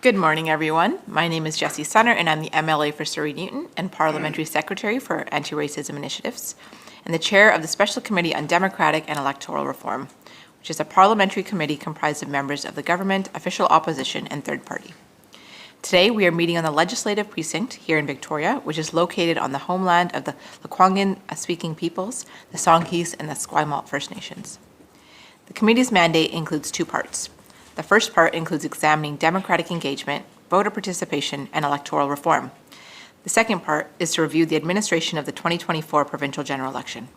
Good morning, everyone. My name is Jessie Sunner, and I'm the MLA for Surrey-Newton and Parliamentary Secretary for Anti-Racism Initiatives, and the Chair of the Special Committee on Democratic and Electoral Reform, which is a parliamentary committee comprised of members of the government, official opposition, and third party. Today, we are meeting on the Legislative Precinct here in Victoria, which is located on the homeland of the Lekwungen-speaking peoples, the Songhees, and the Esquimalt First Nations. The committee's mandate includes two parts. The first part includes examining democratic engagement, voter participation, and electoral reform. The second part is to review the administration of the 2024 provincial general election.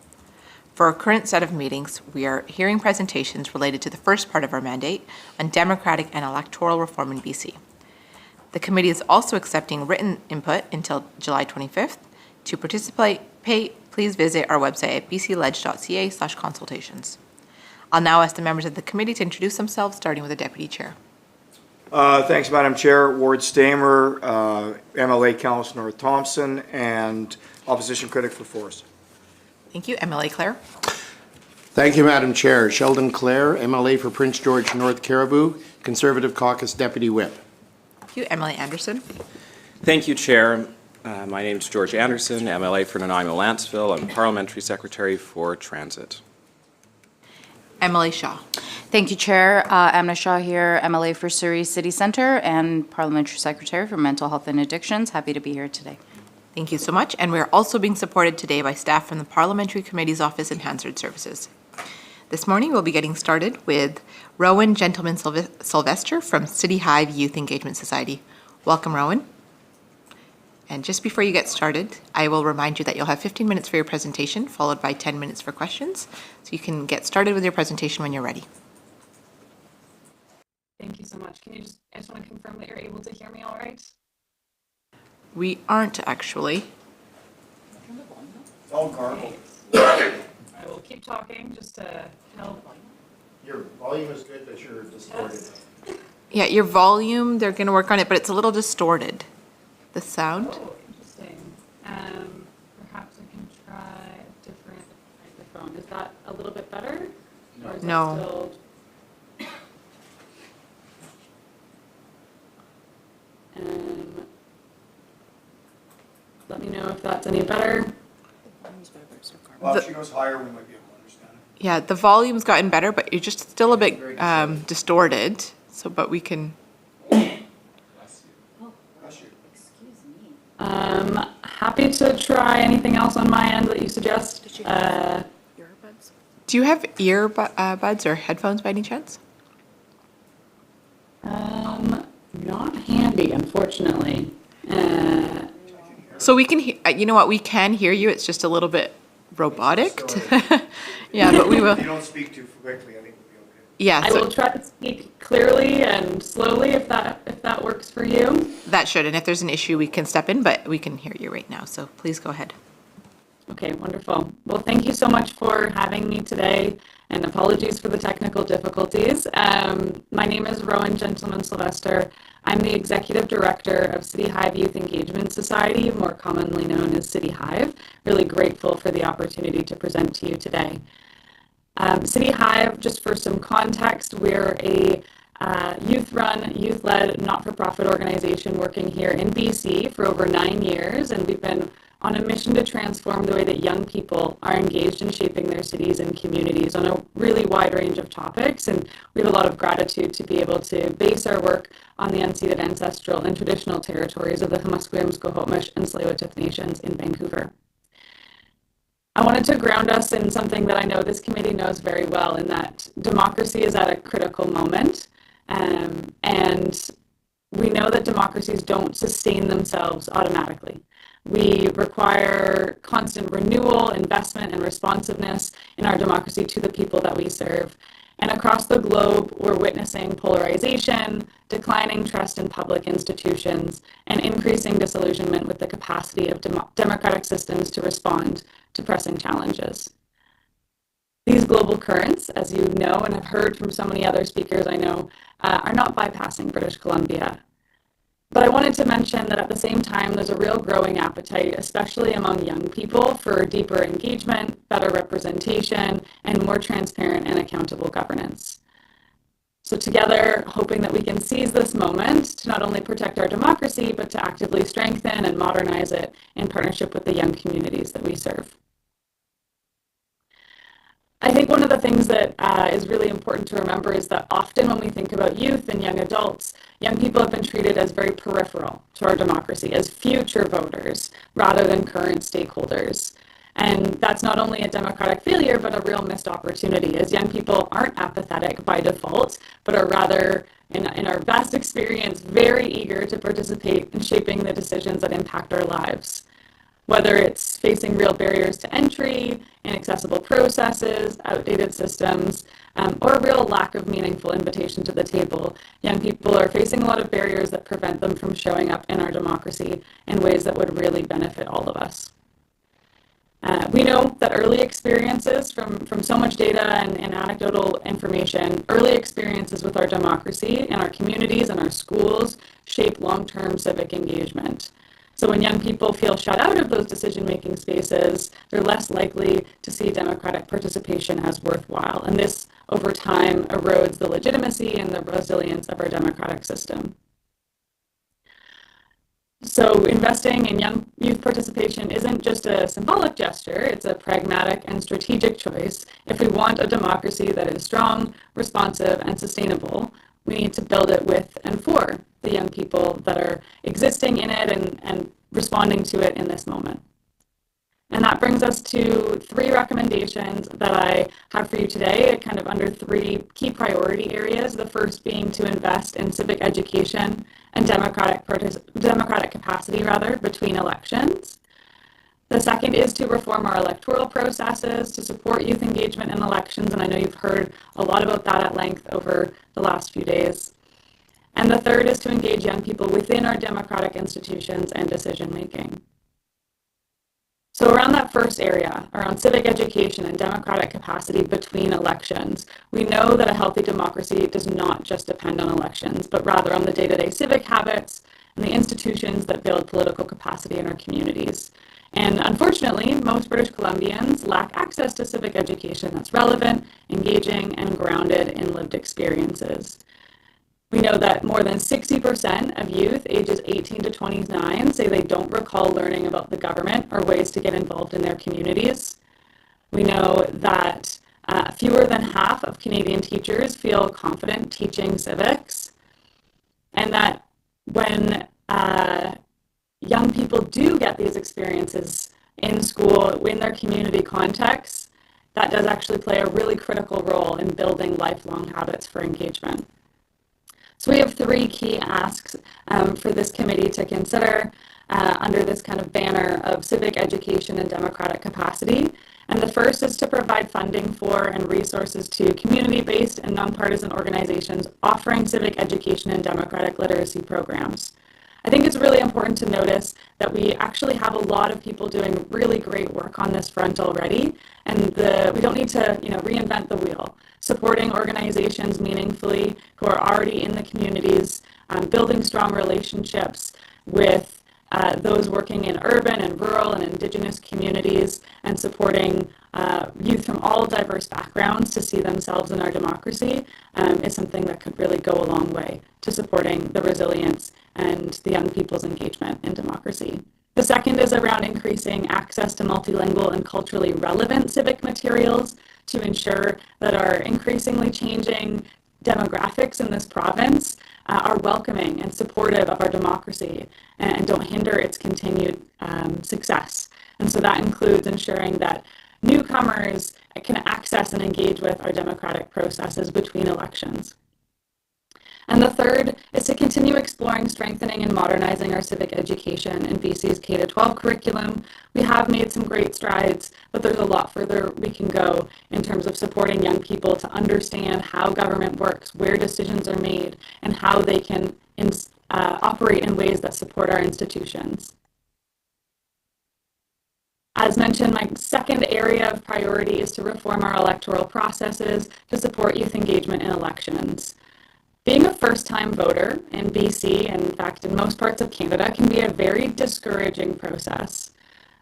For our current set of meetings, we are hearing presentations related to the first part of our mandate on democratic and electoral reform in BC. The committee is also accepting written input until July 25th. To participate, please visit our website at bcleg.ca/consultations. I'll now ask the members of the committee to introduce themselves, starting with the Deputy Chair. Thanks, Madam Chair. Ward Stamer, MLA Council North Thompson, and Opposition Critic for Forest. Thank you. MLA Clare. Thank you, Madam Chair. Sheldon Clare, MLA for Prince George North Caribou, Conservative Caucus Deputy Whip. Thank you. MLA Anderson. Thank you, Chair. My name is George Anderson, MLA for Nanaimo-Lantzville. I'm Parliamentary Secretary for Transit. MLA Shaw. Thank you, Chair. Amna Shaw here, MLA for Surrey City Centre and Parliamentary Secretary for Mental Health and Addictions. Happy to be here today. Thank you so much. And we're also being supported today by staff from the Parliamentary Committee's Office in Hansard Services. This morning, we'll be getting started with Rowan Gentleman Sylvester from City Hive Youth Engagement Society. Welcome, Rowan. And just before you get started, I will remind you that you'll have 15 minutes for your presentation, followed by 10 minutes for questions. So you can get started with your presentation when you're ready. Thank you so much. I just want to confirm that you're able to hear me all right? We aren't actually. All garbled. I will keep talking just to help. Your volume is good, but you're distorted. Yeah, your volume, they're going to work on it, but it's a little distorted. The sound. Oh, interesting. Perhaps I can try a different microphone. Is that a little bit better? Or is No. that still... Let me know if that's any better. Well, if she goes higher, we might be able to understand it. Yeah, the volume's gotten better, but you're just still a bit distorted. So, but we can. Happy to try anything else on my end that you suggest. Do you have earbuds or headphones by any chance? Not handy, unfortunately. So we can, you know what, we can hear you. It's just a little bit robotic. Yeah, but we will. If you don't speak too quickly, I think we'll be okay. Yeah, I will try to speak clearly and slowly if that works for you. that should. And if there's an issue, we can step in, but we can hear you right now. So please go ahead. Okay, wonderful. Well, thank you so much for having me today, and apologies for the technical difficulties. My name is Rowan Gentleman Sylvester. I'm the Executive Director of City Hive Youth Engagement Society, more commonly known as City Hive. Really grateful for the opportunity to present to you today. City Hive, just for some context, we're a youth-run, youth-led, not-for-profit organization working here in BC for over 9 years, and we've been on a mission to transform the way that young people are engaged in shaping their cities and communities on a really wide range of topics. And we have a lot of gratitude to be able to base our work on the unceded ancestral and traditional territories of the Musqueam, Squamish, and Tsleil-Waututh Nations in Vancouver. I wanted to ground us in something that I know this committee knows very well, in that democracy is at a critical moment. And we know that democracies don't sustain themselves automatically. We require constant renewal, investment, and responsiveness in our democracy to the people that we serve. And across the globe, we're witnessing polarization, declining trust in public institutions, and increasing disillusionment with the capacity of democratic systems to respond to pressing challenges. These global currents, as you know and have heard from so many other speakers I know, are not bypassing British Columbia. But I wanted to mention that at the same time, there's a real growing appetite, especially among young people, for deeper engagement, better representation, and more transparent and accountable governance. So together, hoping hoping that we can seize this moment to not only protect our democracy, but to actively strengthen and modernize it in partnership with the young communities that we serve. I think one of the things that is really important to remember is that often when we think about youth and young adults, young people have been treated as very peripheral to our democracy, as future voters rather than current stakeholders. And that's not only a democratic failure, but a real missed opportunity, as young people aren't apathetic by default, but are rather, in our vast experience, very eager to participate in shaping the decisions that impact our lives. Whether it's facing real barriers to entry, inaccessible processes, outdated systems, or a real lack of meaningful invitation to the table, young people are facing a lot of barriers that prevent them from showing up in our democracy in ways that would really benefit all of us. We know that early experiences from so much data and anecdotal information, early experiences with our democracy in our communities and our schools shape long-term civic engagement. So when young people feel shut out of those decision-making spaces, they're less likely to see democratic participation as worthwhile. And this, over time, erodes the legitimacy and the resilience of our democratic system. So investing in young youth participation isn't just a symbolic gesture, it's a pragmatic and strategic choice. If we want a democracy that is strong, responsive, and sustainable, we need to build it with and for the young people that are existing in it and responding to it in this moment. And that brings us to 3 recommendations that I have for you today, kind of under 3 key priority areas. The first being to invest in civic education and democratic capacity between elections. The second is to reform our electoral processes to support youth engagement in elections, and I know you've heard a lot about that at length over the last few days. And the third is to engage young people within our democratic institutions and decision making. So around that first area, around civic education and democratic capacity between elections, we know that a healthy democracy does not just depend on elections, but rather on the day-to-day civic habits and the institutions that build political capacity in our communities. And unfortunately, most British Columbians lack access to civic education that's relevant, engaging, and grounded in lived experiences. We know that more than 60% of youth ages 18 to 29 say they don't recall learning about the government or ways to get involved in their communities. We know that fewer than half of Canadian teachers feel confident teaching civics, and that when young people do get these experiences in school, in their community contexts, that does actually play a really critical role in building lifelong habits for engagement. So we have 3 key asks for this committee to consider under this kind of banner of civic education and democratic capacity. And the first is to provide funding for and resources to community-based and nonpartisan organizations offering civic education and democratic literacy programs. I think it's really important to notice that we actually have a lot of people doing really great work on this front already, and we don't need to reinvent the wheel. Supporting organizations meaningfully who are already in the communities, building strong relationships with those working in urban and rural and Indigenous communities, and supporting youth from all diverse backgrounds to see themselves in our democracy is something that could really go a long way to supporting the resilience and the young people's engagement in democracy. The second is around increasing access to multilingual and culturally relevant civic materials to ensure that our increasingly changing demographics in this province are welcoming and supportive of our democracy and don't hinder its continued success. And so that includes ensuring that newcomers can access and engage with our democratic processes between elections. And the third is to continue exploring strengthening and modernizing our civic education in BC's K-12 curriculum. We have made some great strides, but there's a lot further we can go in terms of supporting young people to understand how government works, where decisions are made, and how they can operate in ways that support our institutions. As mentioned, my second area of priority is to reform our electoral processes to support youth engagement in elections. Being a first-time voter in BC, and in fact in most parts of Canada, can be a very discouraging process.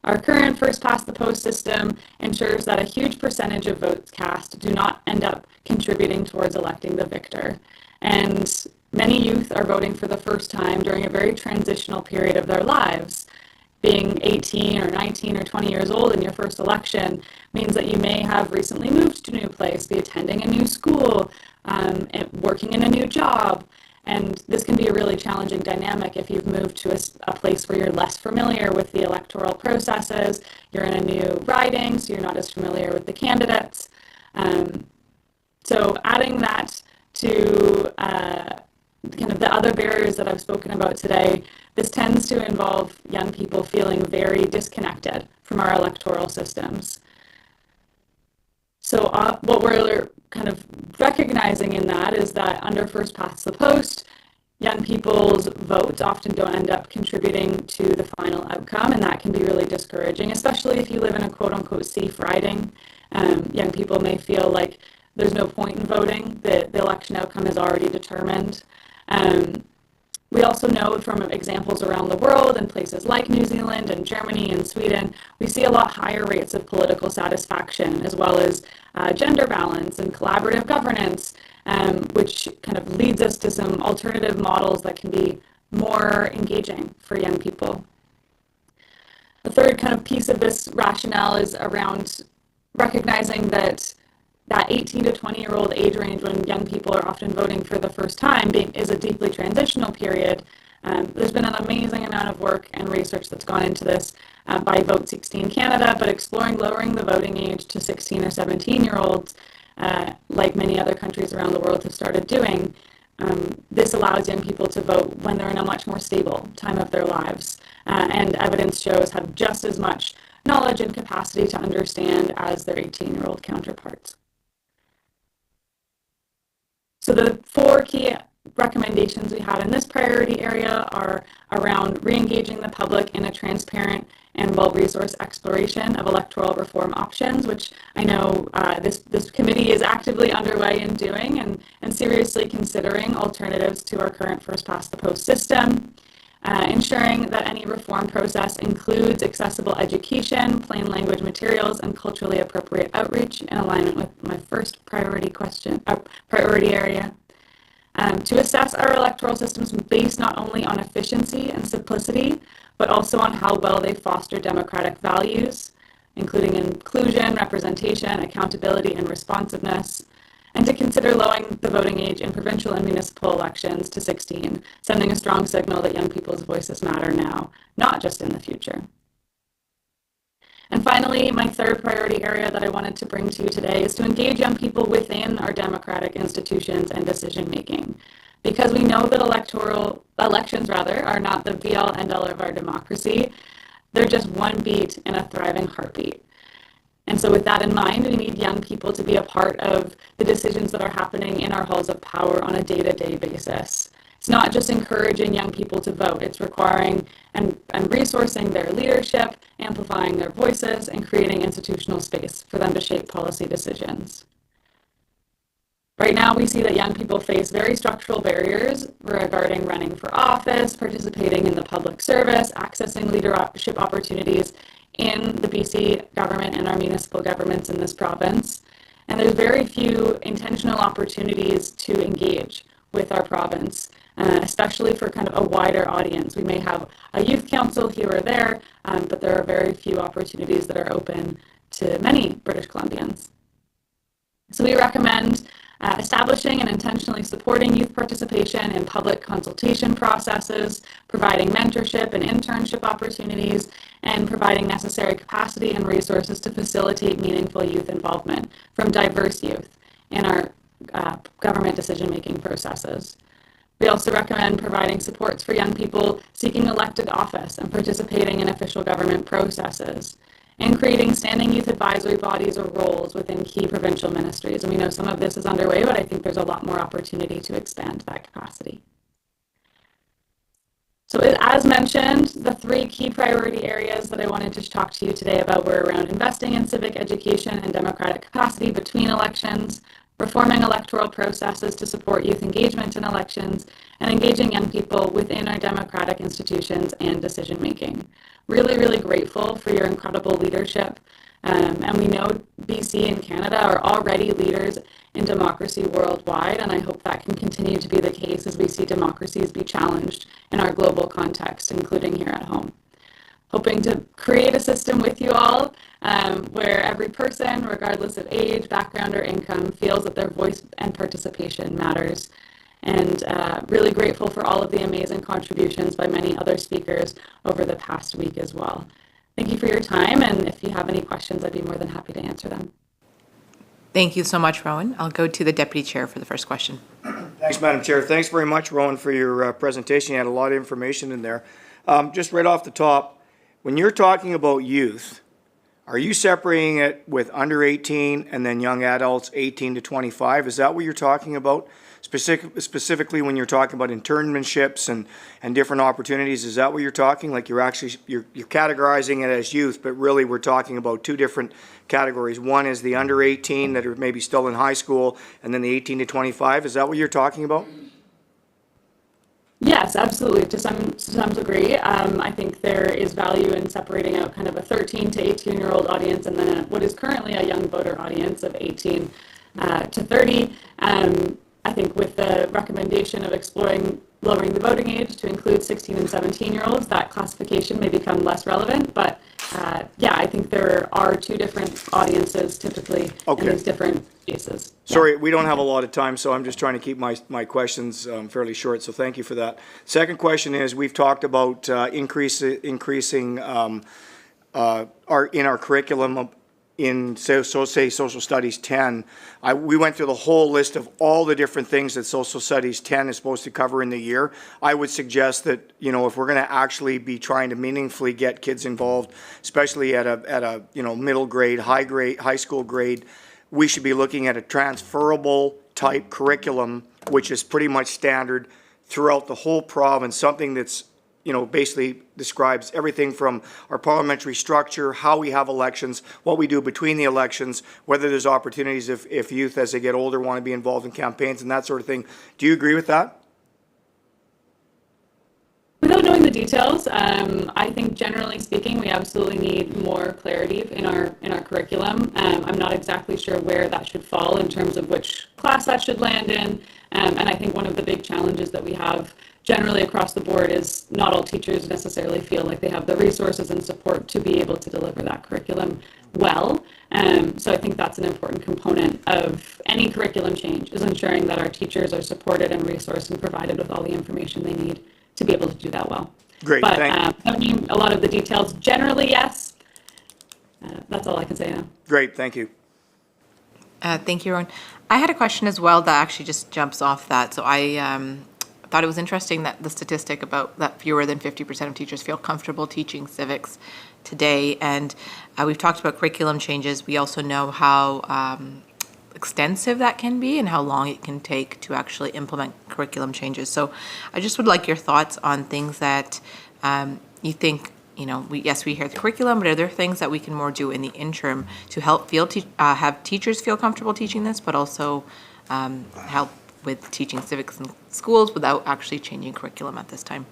Our current first-past-the-post system ensures that a huge percentage of votes cast do not end up contributing towards electing the victor. And many youth are voting for the first time during a very transitional period of their lives. Being 18 or 19 or 20 years old in your first election means that you may have recently moved to a new place, be attending a new school, and working in a new job. And this can be a really challenging dynamic if you've moved to a place where you're less familiar with the electoral processes, you're in a new riding, so you're not as familiar with the candidates. So adding that to kind of the other barriers that I've spoken about today, this tends to involve young people feeling very disconnected from our electoral systems. So what we're kind of recognizing in that is that under first past the post, young people's votes often don't end up contributing to the final outcome, and that can be really discouraging, especially if you live in a quote-unquote safe riding. Young people may feel like there's no point in voting, the election outcome is already determined. We also know from examples around the world in places like New Zealand and Germany and Sweden, we see a lot higher rates of political satisfaction, as well as gender balance and collaborative governance, which kind of leads us to some alternative models that can be more engaging for young people. The third kind of piece of this rationale is around recognizing that 18 to 20-year-old age range when young people are often voting for the first time is a deeply transitional period. There's been an amazing amount of work and research that's gone into this by Vote 16 Canada, but exploring lowering the voting age to 16 or 17-year-olds, like many other countries around the world have started doing. This allows young people to vote when they're in a much more stable time of their lives, and evidence shows have just as much knowledge and capacity to understand as their 18-year-old counterparts. So the four key recommendations we have in this priority area are around re-engaging the public in a transparent and well-resourced exploration of electoral reform options, which I know this committee is actively underway in doing and seriously considering alternatives to our current first-past-the-post system. Ensuring that any reform process includes accessible education, plain language materials, and culturally appropriate outreach in alignment with my first priority area. To assess our electoral systems based not only on efficiency and simplicity, but also on how well they foster democratic values, including inclusion, representation, accountability, and responsiveness. And to consider lowering the voting age in provincial and municipal elections to 16, sending a strong signal that young people's voices matter now, not just in the future. And finally, my third priority area that I wanted to bring to you today is to engage young people within our democratic institutions and decision-making. Because we know that elections are not the be-all, end-all of our democracy, they're just one beat in a thriving heartbeat. And so with that in mind, we need young people to be a part of the decisions that are happening in our halls of power on a day-to-day basis. It's not just encouraging young people to vote, it's requiring and resourcing their leadership, amplifying their voices, and creating institutional space for them to shape policy decisions. Right now, we see that young people face very structural barriers regarding running for office, participating in the public service, accessing leadership opportunities in the BC government and our municipal governments in this province. And there's very few intentional opportunities to engage with our province, especially for kind of a wider audience. We may have a youth council here or there, but there are very few opportunities that are open to many British Columbians. So we recommend establishing and intentionally supporting youth participation in public consultation processes, providing mentorship and internship opportunities, and providing necessary capacity and resources to facilitate meaningful youth involvement from diverse youth in our government decision-making processes. We also recommend providing supports for young people seeking elected office and participating in official government processes, and creating standing youth advisory bodies or roles within key provincial ministries. And we know some of this is underway, but I think there's a lot more opportunity to expand that capacity. So as mentioned, the three key priority areas that I wanted to talk to you today about were around investing in civic education and democratic capacity between elections, reforming electoral processes to support youth engagement in elections, and engaging young people within our democratic institutions and decision-making. Really, really grateful for your incredible leadership And we know BC and Canada are already leaders in democracy worldwide, and I hope that can continue to be the case as we see democracies be challenged in our global context, including here at home. Hoping to create a system with you all where every person, regardless of age, background, or income, feels that their voice and participation matters. And really grateful for all of the amazing contributions by many other speakers over the past week as well. Thank you for your time, and if you have any questions, I'd be more than happy to answer them. Thank you so much, Rowan. I'll go to the Deputy Chair for the first question. Thanks, Madam Chair. Thanks very much, Rowan, for your presentation. You had a lot of information in there. Just right off the top, when you're talking about youth, are you separating it with under 18 and then young adults 18 to 25? Is that what you're talking about? Specifically when you're talking about internships and different opportunities, is that what you're talking? Like you're categorizing it as youth, but really we're talking about two different categories. One is the under 18 that are maybe still in high school, and then the 18 to 25. Is that what you're talking about? Yes, absolutely. To some degree, I think there is value in separating out kind of a 13 to 18-year-old audience and then what is currently a young voter audience of 18 to 30. I think with the recommendation of exploring lowering the voting age to include 16 and 17-year-olds, that classification may become less relevant. But yeah, I think there are two different audiences typically in these different cases. Sorry, we don't have a lot of time, so I'm just trying to keep my questions fairly short, so thank you for that. Second question is, we've talked about increasing in our curriculum in, say, Social Studies 10. We went through the whole list of all the different things that Social Studies 10 is supposed to cover in the year. I would suggest that, you know, if we're going to actually be trying to meaningfully get kids involved, especially at a you know, middle grade, high school grade, we should be looking at a transferable type curriculum, which is pretty much standard throughout the whole province, something that's, you know, basically describes everything from our parliamentary structure, how we have elections, what we do between the elections, whether there's opportunities if youth as they get older want to be involved in campaigns and that sort of thing. Do you agree with that? Without knowing the details, I think generally speaking, we absolutely need more clarity in our curriculum. I'm not exactly sure where that should fall in terms of which class that should land in. And I think one of the big challenges that we have generally across the board is not all teachers necessarily feel like they have the resources and support to be able to deliver that curriculum well. So I think that's an important component of any curriculum change, is ensuring that our teachers are supported and resourced and provided with all the information they need to be able to do that well. Great, but thank a lot of the details, generally, yes. That's all I can say now. Great, thank you. Thank you, Rowan. I had a question as well that actually just jumps off that. So I thought it was interesting that the statistic about that fewer than 50% of teachers feel comfortable teaching civics today. And we've talked about curriculum changes. We also know how extensive that can be and how long it can take to actually implement curriculum changes. So I just would like your thoughts on things that you think, you know, we hear the curriculum, but are there things that we can more do in the interim to help have teachers feel comfortable teaching this, but also help with teaching civics in schools without actually changing curriculum at this time?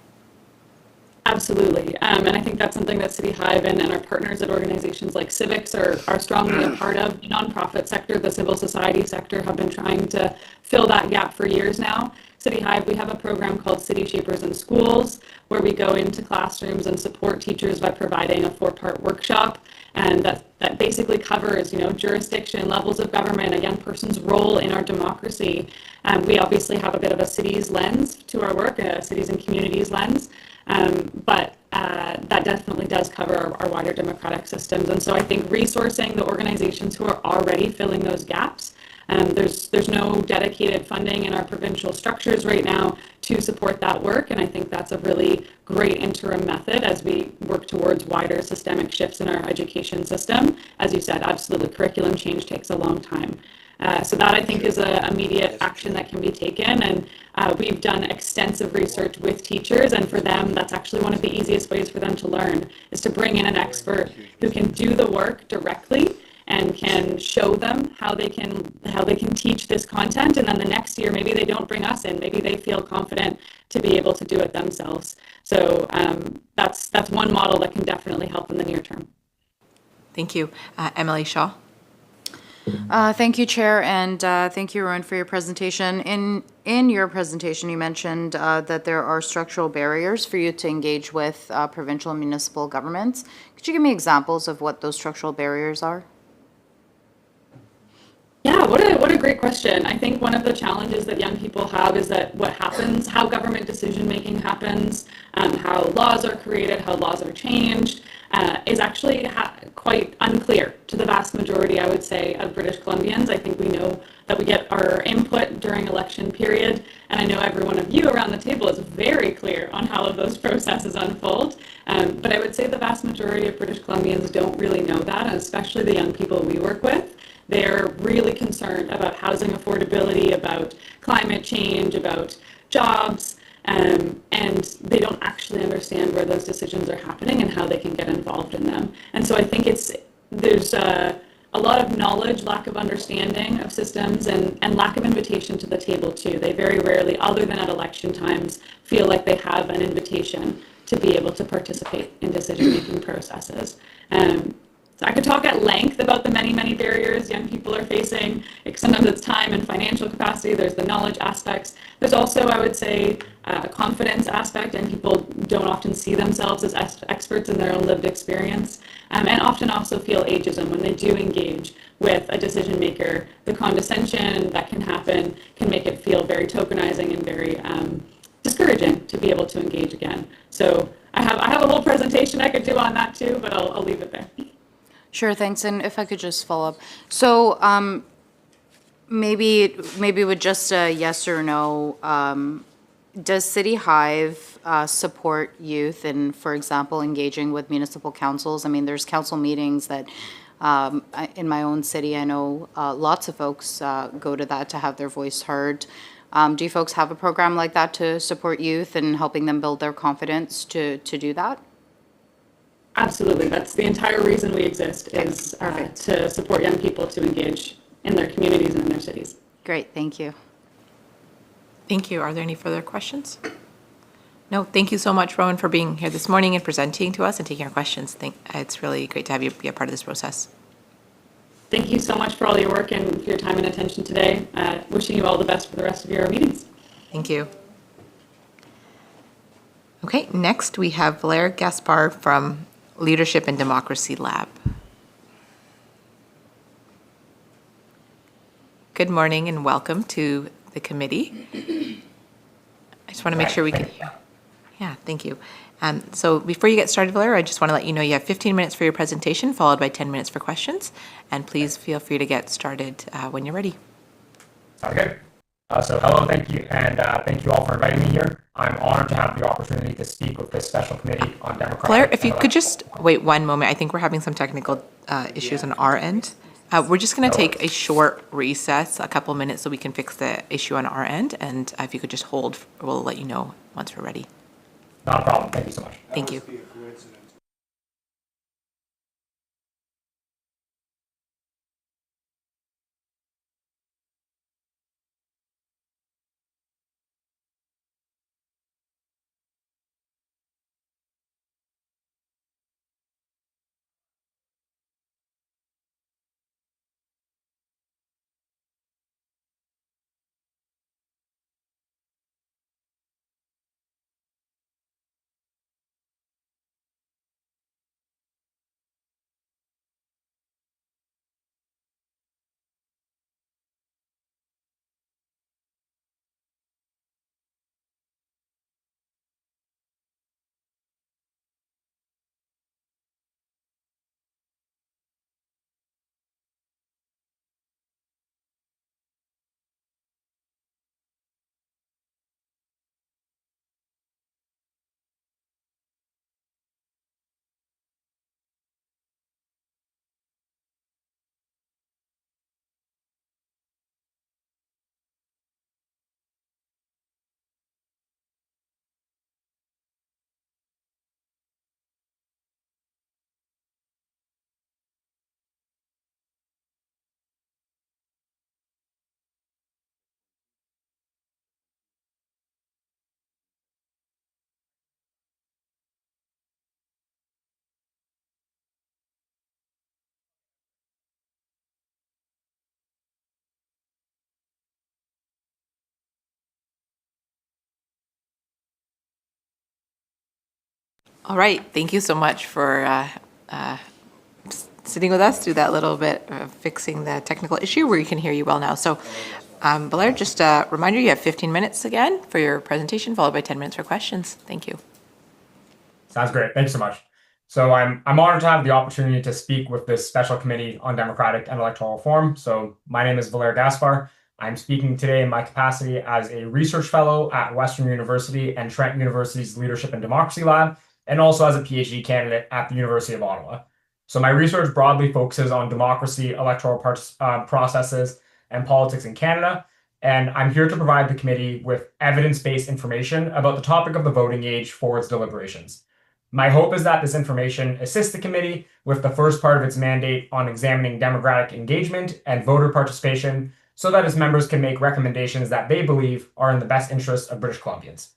Absolutely. And I think that's something that City Hive and our partners at organizations like Civics are strongly a part of. The nonprofit sector, the civil society sector have been trying to fill that gap for years now. City Hive, we have a program called City Shapers in Schools, where we go into classrooms and support teachers by providing a 4-part workshop. And that basically covers, you know, jurisdiction, levels of government, a young person's role in our democracy. We obviously have a bit of a cities lens to our work, a cities and communities lens. But that definitely does cover our wider democratic systems. And so I think resourcing the organizations who are already filling those gaps, there's no dedicated funding in our provincial structures right now to support that work. And I think that's a really great interim method as we work towards wider systemic shifts in our education system. As you said, absolutely, curriculum change takes a long time. So that, I think, is an immediate action that can be taken. And we've done extensive research with teachers, and for them, that's actually one of the easiest ways for them to learn, is to bring in an expert who can do the work directly and can show them how they can teach this content. And then the next year, maybe they don't bring us in. Maybe they feel confident to be able to do it themselves. So that's one model that can definitely help in the near term. Thank you. MLA Shaw. Thank you, Chair, and thank you, Rowan, for your presentation. In your presentation, you mentioned that there are structural barriers for you to engage with provincial and municipal governments. Could you give me examples of what those structural barriers are? Yeah, what a great question. I think one of the challenges that young people have is that what happens, how government decision making happens, how laws are created, how laws are changed, is actually quite unclear to the vast majority, I would say, of British Columbians. I think we know that we get our input during election period, and I know every one of you around the table is very clear on how those processes unfold. But I would say the vast majority of British Columbians don't really know that, and especially the young people we work with. They're really concerned about housing affordability, about climate change, about jobs, and they don't actually understand where those decisions are happening and how they can get involved in them. And so I think there's a lot of knowledge, lack of understanding of systems, and lack of invitation to the table too. They very rarely, other than at election times, feel like they have an invitation to be able to participate in decision-making processes. So I could talk at length about the many, many barriers young people are facing. Sometimes it's time and financial capacity. There's the knowledge aspects. There's also, I would say, a confidence aspect, and people don't often see themselves as experts in their own lived experience, and often also feel ageism when they do engage with a decision maker. The condescension that can happen can make it feel very tokenizing and very discouraging to be able to engage again. So I have a whole presentation I could do on that too, but I'll leave it there. Sure, thanks. And if I could just follow up. So maybe with just a yes or no, does City Hive support youth in, for example, engaging with municipal councils? I mean, there's council meetings that in my own city, I know lots of folks go to that to have their voice heard. Do you folks have a program like that to support youth and helping them build their confidence to do that? Absolutely. That's the entire reason we exist, is to support young people to engage in their communities and in their cities. Great, thank you. Thank you. Are there any further questions? No, thank you so much, Rowan, for being here this morning and presenting to us and taking our questions. It's really great to have you be a part of this process. Thank you so much for all your work and for your time and attention today. Wishing you all the best for the rest of your meetings. Thank you. Okay, next we have Blair Gaspar from Leadership and Democracy Lab. Good morning and welcome to the committee. I just want to make sure we can hear. Yeah, thank you. So before you get started, Blair, I just want to let you know you have 15 minutes for your presentation, followed by 10 minutes for questions. And please feel free to get started when you're ready. Okay. So hello, thank you, and thank you all for inviting me here. I'm honored to have the opportunity to speak with this special committee on democratic. Blair, if you could just wait one moment. I think we're having some technical issues on our end. We're just going to take a short recess, a couple minutes, so we can fix the issue on our end. And if you could just hold, we'll let you know once we're ready. Not a problem. Thank you so much. Thank you. All right, thank you so much for sitting with us through that little bit of fixing the technical issue where you can hear you well now. So, Blair, just a reminder, you have 15 minutes again for your presentation, followed by 10 minutes for questions. Thank you. Sounds great. Thanks so much. So I'm honored to have the opportunity to speak with this special committee on democratic and electoral reform. So my name is Valer Gaspar. I'm speaking today in my capacity as a research fellow at Western University and Trent University's Leadership and Democracy Lab, and also as a PhD candidate at the University of Ottawa. So my research broadly focuses on democracy, electoral processes, and politics in Canada. And I'm here to provide the committee with evidence-based information about the topic of the voting age for its deliberations. My hope is that this information assists the committee with the first part of its mandate on examining democratic engagement and voter participation so that its members can make recommendations that they believe are in the best interest of British Columbians.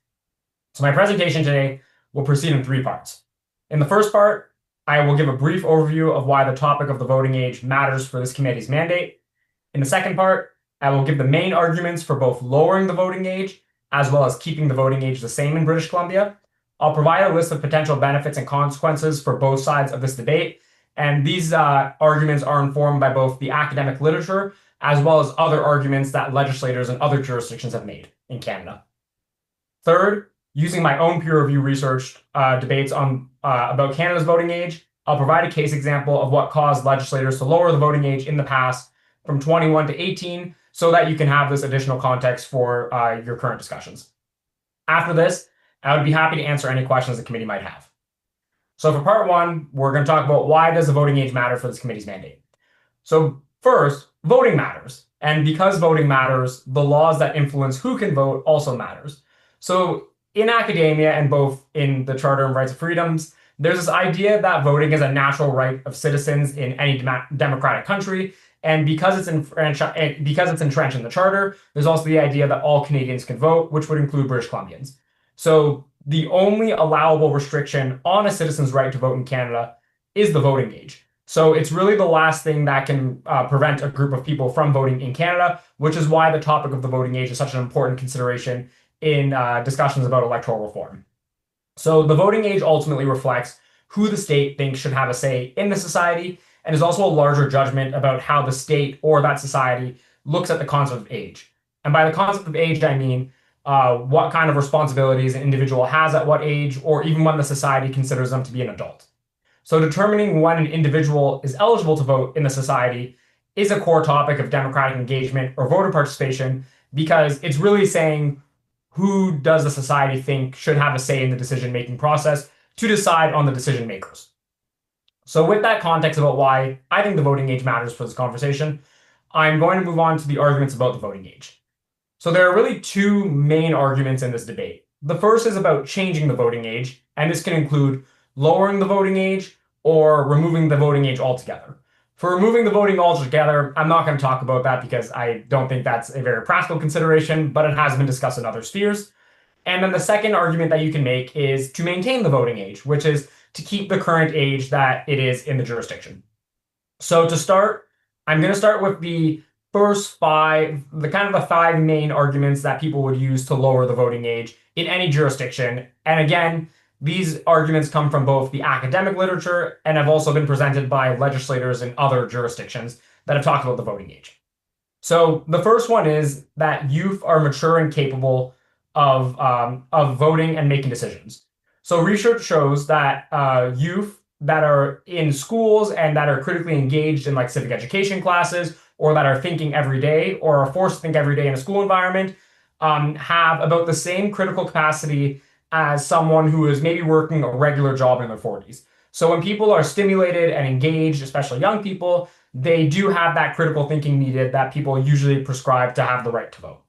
So my presentation today will proceed in 3 parts. In the first part, I will give a brief overview of why the topic of the voting age matters for this committee's mandate. In the second part, I will give the main arguments for both lowering the voting age as well as keeping the voting age the same in British Columbia. I'll provide a list of potential benefits and consequences for both sides of this debate, and these arguments are informed by both the academic literature as well as other arguments that legislators in other jurisdictions have made in Canada. Third, using my own peer review research debates on about Canada's voting age, I'll provide a case example of what caused legislators to lower the voting age in the past from 21 to 18 so that you can have this additional context for your current discussions. After this, I would be happy to answer any questions the committee might have. So for part 1, we're going to talk about why does the voting age matter for this committee's mandate. So first, voting matters. And because voting matters, the laws that influence who can vote also matters. So in academia and both in the Charter of Rights and Freedoms, there's this idea that voting is a natural right of citizens in any democratic country. And because it's entrenched in the Charter, there's also the idea that all Canadians can vote, which would include British Columbians. So the only allowable restriction on a citizen's right to vote in Canada is the voting age. So it's really the last thing that can prevent a group of people from voting in Canada, which is why the topic of the voting age is such an important consideration in discussions about electoral reform. So the voting age ultimately reflects who the state thinks should have a say in the society, and is also a larger judgment about how the state or that society looks at the concept of age. And by the concept of age, I mean what kind of responsibilities an individual has at what age, or even when the society considers them to be an adult. So determining when an individual is eligible to vote in the society is a core topic of democratic engagement or voter participation, because it's really saying who does the society think should have a say in the decision-making process to decide on the decision makers. So with that context about why I think the voting age matters for this conversation, I'm going to move on to the arguments about the voting age. So there are really 2 main arguments in this debate. The first is about changing the voting age, and this can include lowering the voting age or removing the voting age altogether. For removing the voting altogether, I'm not going to talk about that because I don't think that's a very practical consideration, but it has been discussed in other spheres. And then the second argument that you can make is to maintain the voting age, which is to keep the current age that it is in the jurisdiction. So to start, I'm going to start with the first 5, the 5 main arguments that people would use to lower the voting age in any jurisdiction. And again, these arguments come from both the academic literature and have also been presented by legislators in other jurisdictions that have talked about the voting age. So the first one is that youth are mature and capable of voting and making decisions. So research shows that youth that are in schools and that are critically engaged in like civic education classes, or that are thinking every day or are forced to think every day in a school environment, have about the same critical capacity as someone who is maybe working a regular job in their 40s. So when people are stimulated and engaged, especially young people, they do have that critical thinking needed that people usually prescribe to have the right to vote.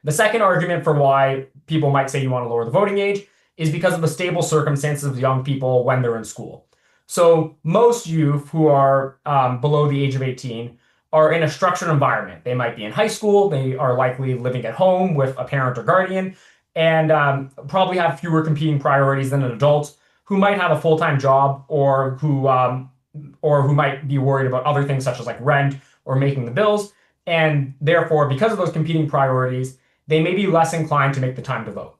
The second argument for why people might say you want to lower the voting age is because of the stable circumstances of young people when they're in school. So most youth who are below the age of 18 are in a structured environment. They might be in high school, they are likely living at home with a parent or guardian, and probably have fewer competing priorities than an adult who might have a full-time job, or who might be worried about other things such as like rent or making the bills. And therefore, because of those competing priorities, they may be less inclined to make the time to vote.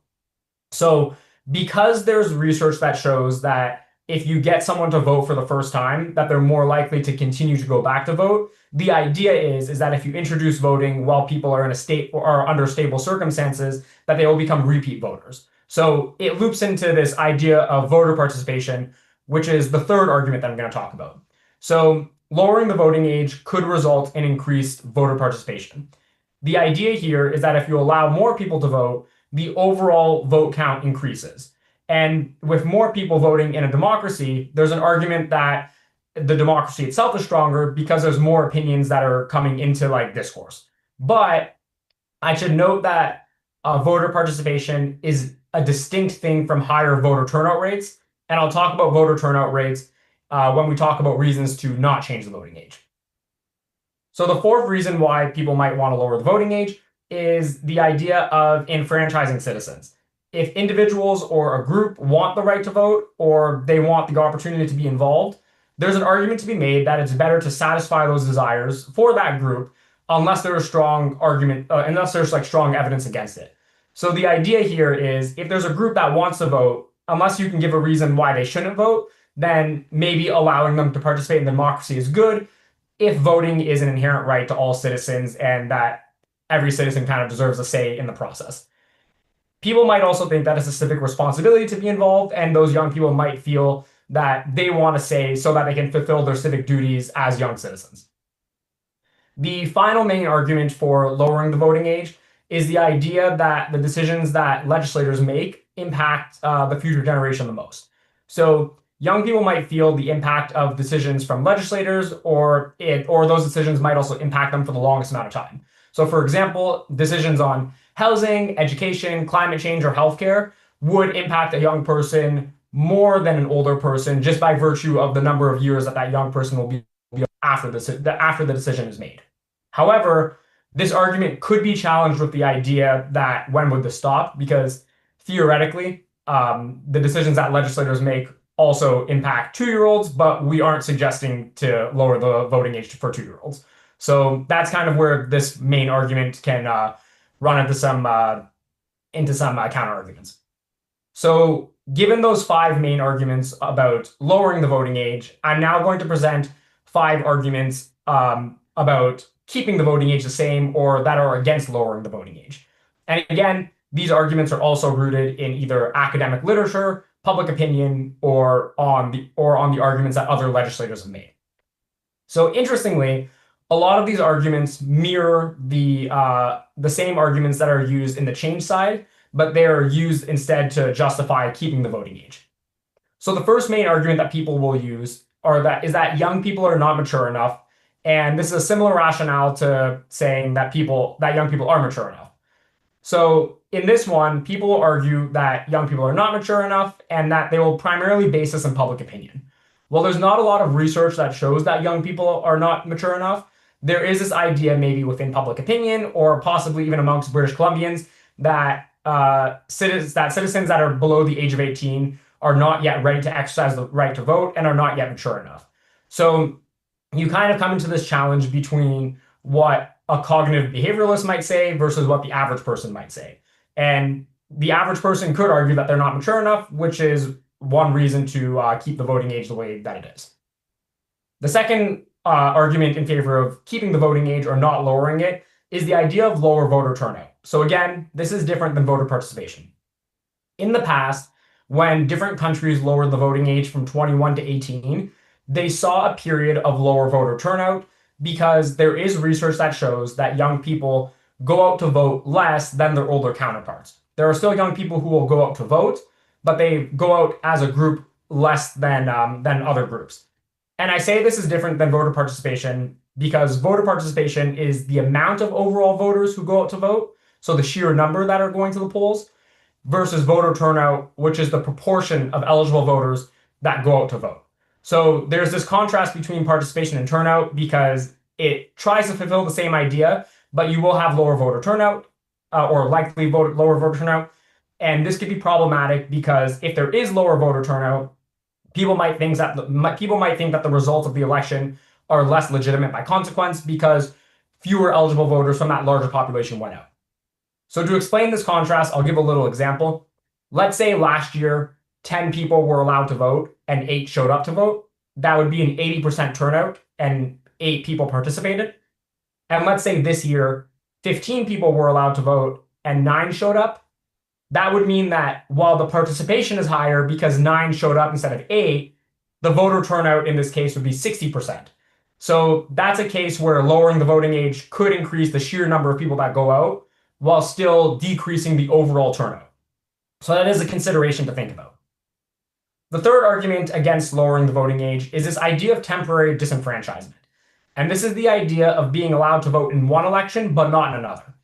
So because there's research that shows that if you get someone to vote for the first time, that they're more likely to continue to go back to vote. The idea is that if you introduce voting while people are in a state or are under stable circumstances, that they will become repeat voters. So it loops into this idea of voter participation, which is the third argument that I'm going to talk about. So lowering the voting age could result in increased voter participation. The idea here is that if you allow more people to vote, the overall vote count increases. And with more people voting in a democracy, there's an argument that the democracy itself is stronger because there's more opinions that are coming into like discourse. But I should note that voter participation is a distinct thing from higher voter turnout rates. And I'll talk about voter turnout rates when we talk about reasons to not change the voting age. So the fourth reason why people might want to lower the voting age is the idea of enfranchising citizens. If individuals or a group want the right to vote or they want the opportunity to be involved, there's an argument to be made that it's better to satisfy those desires for that group unless there's strong argument, unless there's like strong evidence against it. So the idea here is if there's a group that wants to vote, unless you can give a reason why they shouldn't vote, then maybe allowing them to participate in democracy is good if voting is an inherent right to all citizens and that every citizen kind of deserves a say in the process. People might also think that it's a civic responsibility to be involved, and those young people might feel that they want to say so that they can fulfill their civic duties as young citizens. The final main argument for lowering the voting age is the idea that the decisions that legislators make impact the future generation the most. So young people might feel the impact of decisions from legislators, or those decisions might also impact them for the longest amount of time. So for example, decisions on housing, education, climate change, or healthcare would impact a young person more than an older person just by virtue of the number of years that young person will be after the decision is made. However, this argument could be challenged with the idea that when would this stop? Because theoretically, the decisions that legislators make also impact 2-year-olds, but we aren't suggesting to lower the voting age for 2-year-olds. So that's kind of where this main argument can run into some counter arguments. So given those 5 main arguments about lowering the voting age, I'm now going to present 5 arguments about keeping the voting age the same or that are against lowering the voting age. And again, these arguments are also rooted in either academic literature, public opinion, or on the arguments that other legislators have made. So interestingly, a lot of these arguments mirror the same arguments that are used in the change side, but they are used instead to justify keeping the voting age. So the first main argument that people will use is that young people are not mature enough, and this is a similar rationale to saying that young people are mature enough. So in this one, people will argue that young people are not mature enough and that they will primarily base this on public opinion. Well, there's not a lot of research that shows that young people are not mature enough. There is this idea maybe within public opinion or possibly even amongst British Columbians that citizens that are below the age of 18 are not yet ready to exercise the right to vote and are not yet mature enough. So you kind of come into this challenge between what a cognitive behavioralist might say versus what the average person might say. And the average person could argue that they're not mature enough, which is one reason to keep the voting age the way that it is. The second argument in favor of keeping the voting age or not lowering it is the idea of lower voter turnout. So again, this is different than voter participation. In the past, when different countries lowered the voting age from 21 to 18, they saw a period of lower voter turnout because there is research that shows that young people go out to vote less than their older counterparts. There are still young people who will go out to vote, but they go out as a group less than other groups. And I say this is different than voter participation because voter participation is the amount of overall voters who go out to vote, so the sheer number that are going to the polls, versus voter turnout, which is the proportion of eligible voters that go out to vote. So there's this contrast between participation and turnout because it tries to fulfill the same idea, but you will have lower voter turnout or likely lower voter turnout. And this could be problematic because if there is lower voter turnout, people might think that the results of the election are less legitimate by consequence because fewer eligible voters from that larger population went out. So to explain this contrast, I'll give a little example. let's say last year 10 people were allowed to vote and 8 showed up to vote. That would be an 80% turnout and 8 people participated. And let's say this year 15 people were allowed to vote and 9 showed up. That would mean that while the participation is higher because 9 showed up instead of 8, the voter turnout in this case would be 60%. So that's a case where lowering the voting age could increase the sheer number of people that go out while still decreasing the overall turnout. So that is a consideration to think about. The third argument against lowering the voting age is this idea of temporary disenfranchisement. And this is the idea of being allowed to vote in one election, but not in another.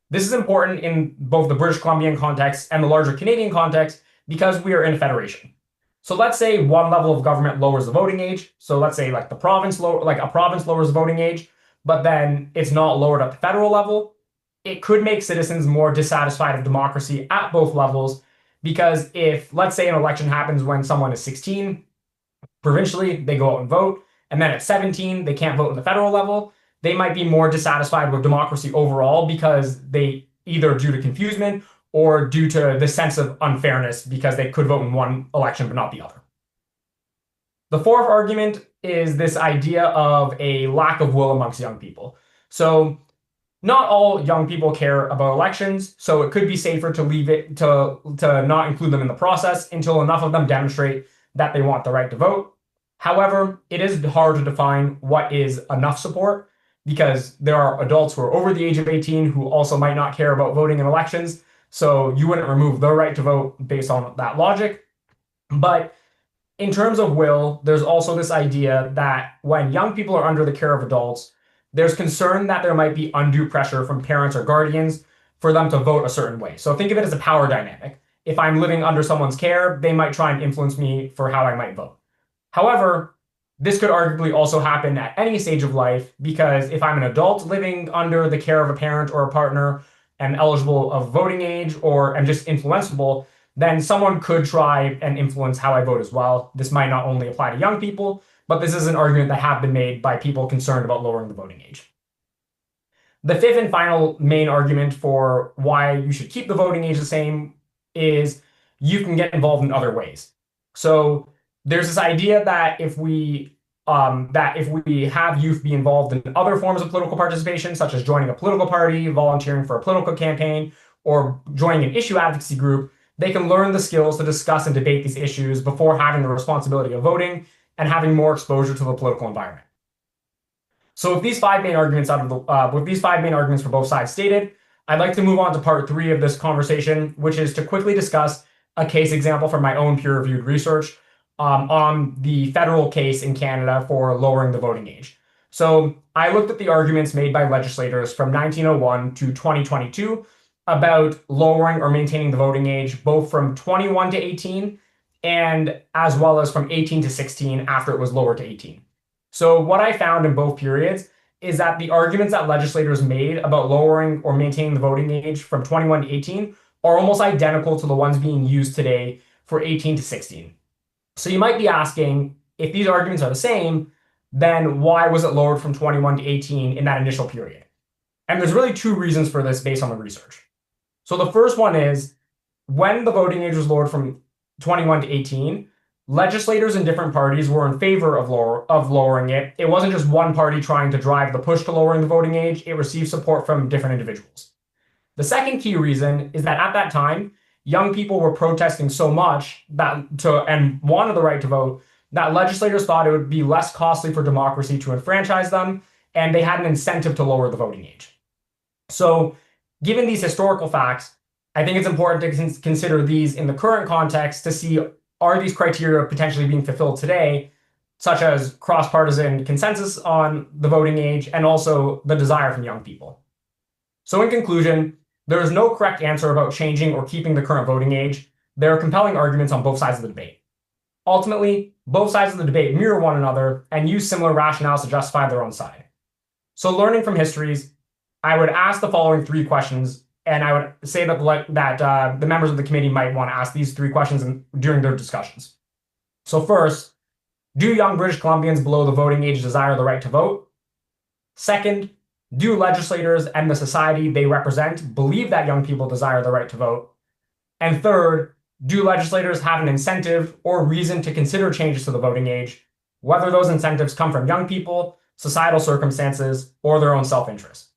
This is important in both the British Columbian context and the larger Canadian context because we are in a federation. So let's say one level of government lowers the voting age. So let's say like a province lowers the voting age, but then it's not lowered at the federal level. It could make citizens more dissatisfied with democracy at both levels because if, let's say, an election happens when someone is 16, provincially, they go out and vote, and then at 17, they can't vote in the federal level, they might be more dissatisfied with democracy overall because they either due to confusement or due to the sense of unfairness because they could vote in one election but not the other. The fourth argument is this idea of a lack of will amongst young people. So not all young people care about elections, so it could be safer to leave it to not include them in the process until enough of them demonstrate that they want the right to vote. However, it is hard to define what is enough support because there are adults who are over the age of 18 who also might not care about voting in elections. So you wouldn't remove their right to vote based on that logic. But in terms of will, there's also this idea that when young people are under the care of adults, there's concern that there might be undue pressure from parents or guardians for them to vote a certain way. So think of it as a power dynamic. If I'm living under someone's care, they might try and influence me for how I might vote. However, this could arguably also happen at any stage of life because if I'm an adult living under the care of a parent or a partner and eligible of voting age or am just influenceable, then someone could try and influence how I vote as well. This might not only apply to young people, but this is an argument that have been made by people concerned about lowering the voting age. The fifth and final main argument for why you should keep the voting age the same is you can get involved in other ways. So there's this idea that if we have youth be involved in other forms of political participation, such as joining a political party, volunteering for a political campaign, or joining an issue advocacy group, they can learn the skills to discuss and debate these issues before having the responsibility of voting and having more exposure to the political environment. So with these five main arguments for both sides stated, I'd like to move on to part 3 of this conversation, which is to quickly discuss a case example from my own peer-reviewed research on the federal case in Canada for lowering the voting age. So I looked at the arguments made by legislators from 1901 to 2022 about lowering or maintaining the voting age, both from 21 to 18 and as well as from 18 to 16 after it was lowered to 18. So what I found in both periods is that the arguments that legislators made about lowering or maintaining the voting age from 21 to 18 are almost identical to the ones being used today for 18 to 16. So you might be asking, if these arguments are the same, then why was it lowered from 21 to 18 in that initial period? And there's really 2 reasons for this based on the research. So the first one is, when the voting age was lowered from 21 to 18, legislators in different parties were in favor of lowering it. It wasn't just one party trying to drive the push to lowering the voting age, it received support from different individuals. The second key reason is that at that time, young people were protesting so much and wanted the right to vote that legislators thought it would be less costly for democracy to enfranchise them, and they had an incentive to lower the voting age. So given these historical facts, I think it's important to consider these in the current context to see, are these criteria potentially being fulfilled today, such as cross-partisan consensus on the voting age and also the desire from young people. So in conclusion, there is no correct answer about changing or keeping the current voting age. There are compelling arguments on both sides of the debate. Ultimately, both sides of the debate mirror one another and use similar rationales to justify their own side. So learning from histories, I would ask the following 3 questions, and I would say that the members of the committee might want to ask these 3 questions during their discussions. So first, do young British Columbians below the voting age desire the right to vote? Second, do legislators and the society they represent believe that young people desire the right to vote? And third, do legislators have an incentive or reason to consider changes to the voting age, whether those incentives come from young people, societal circumstances, or their own self-interest?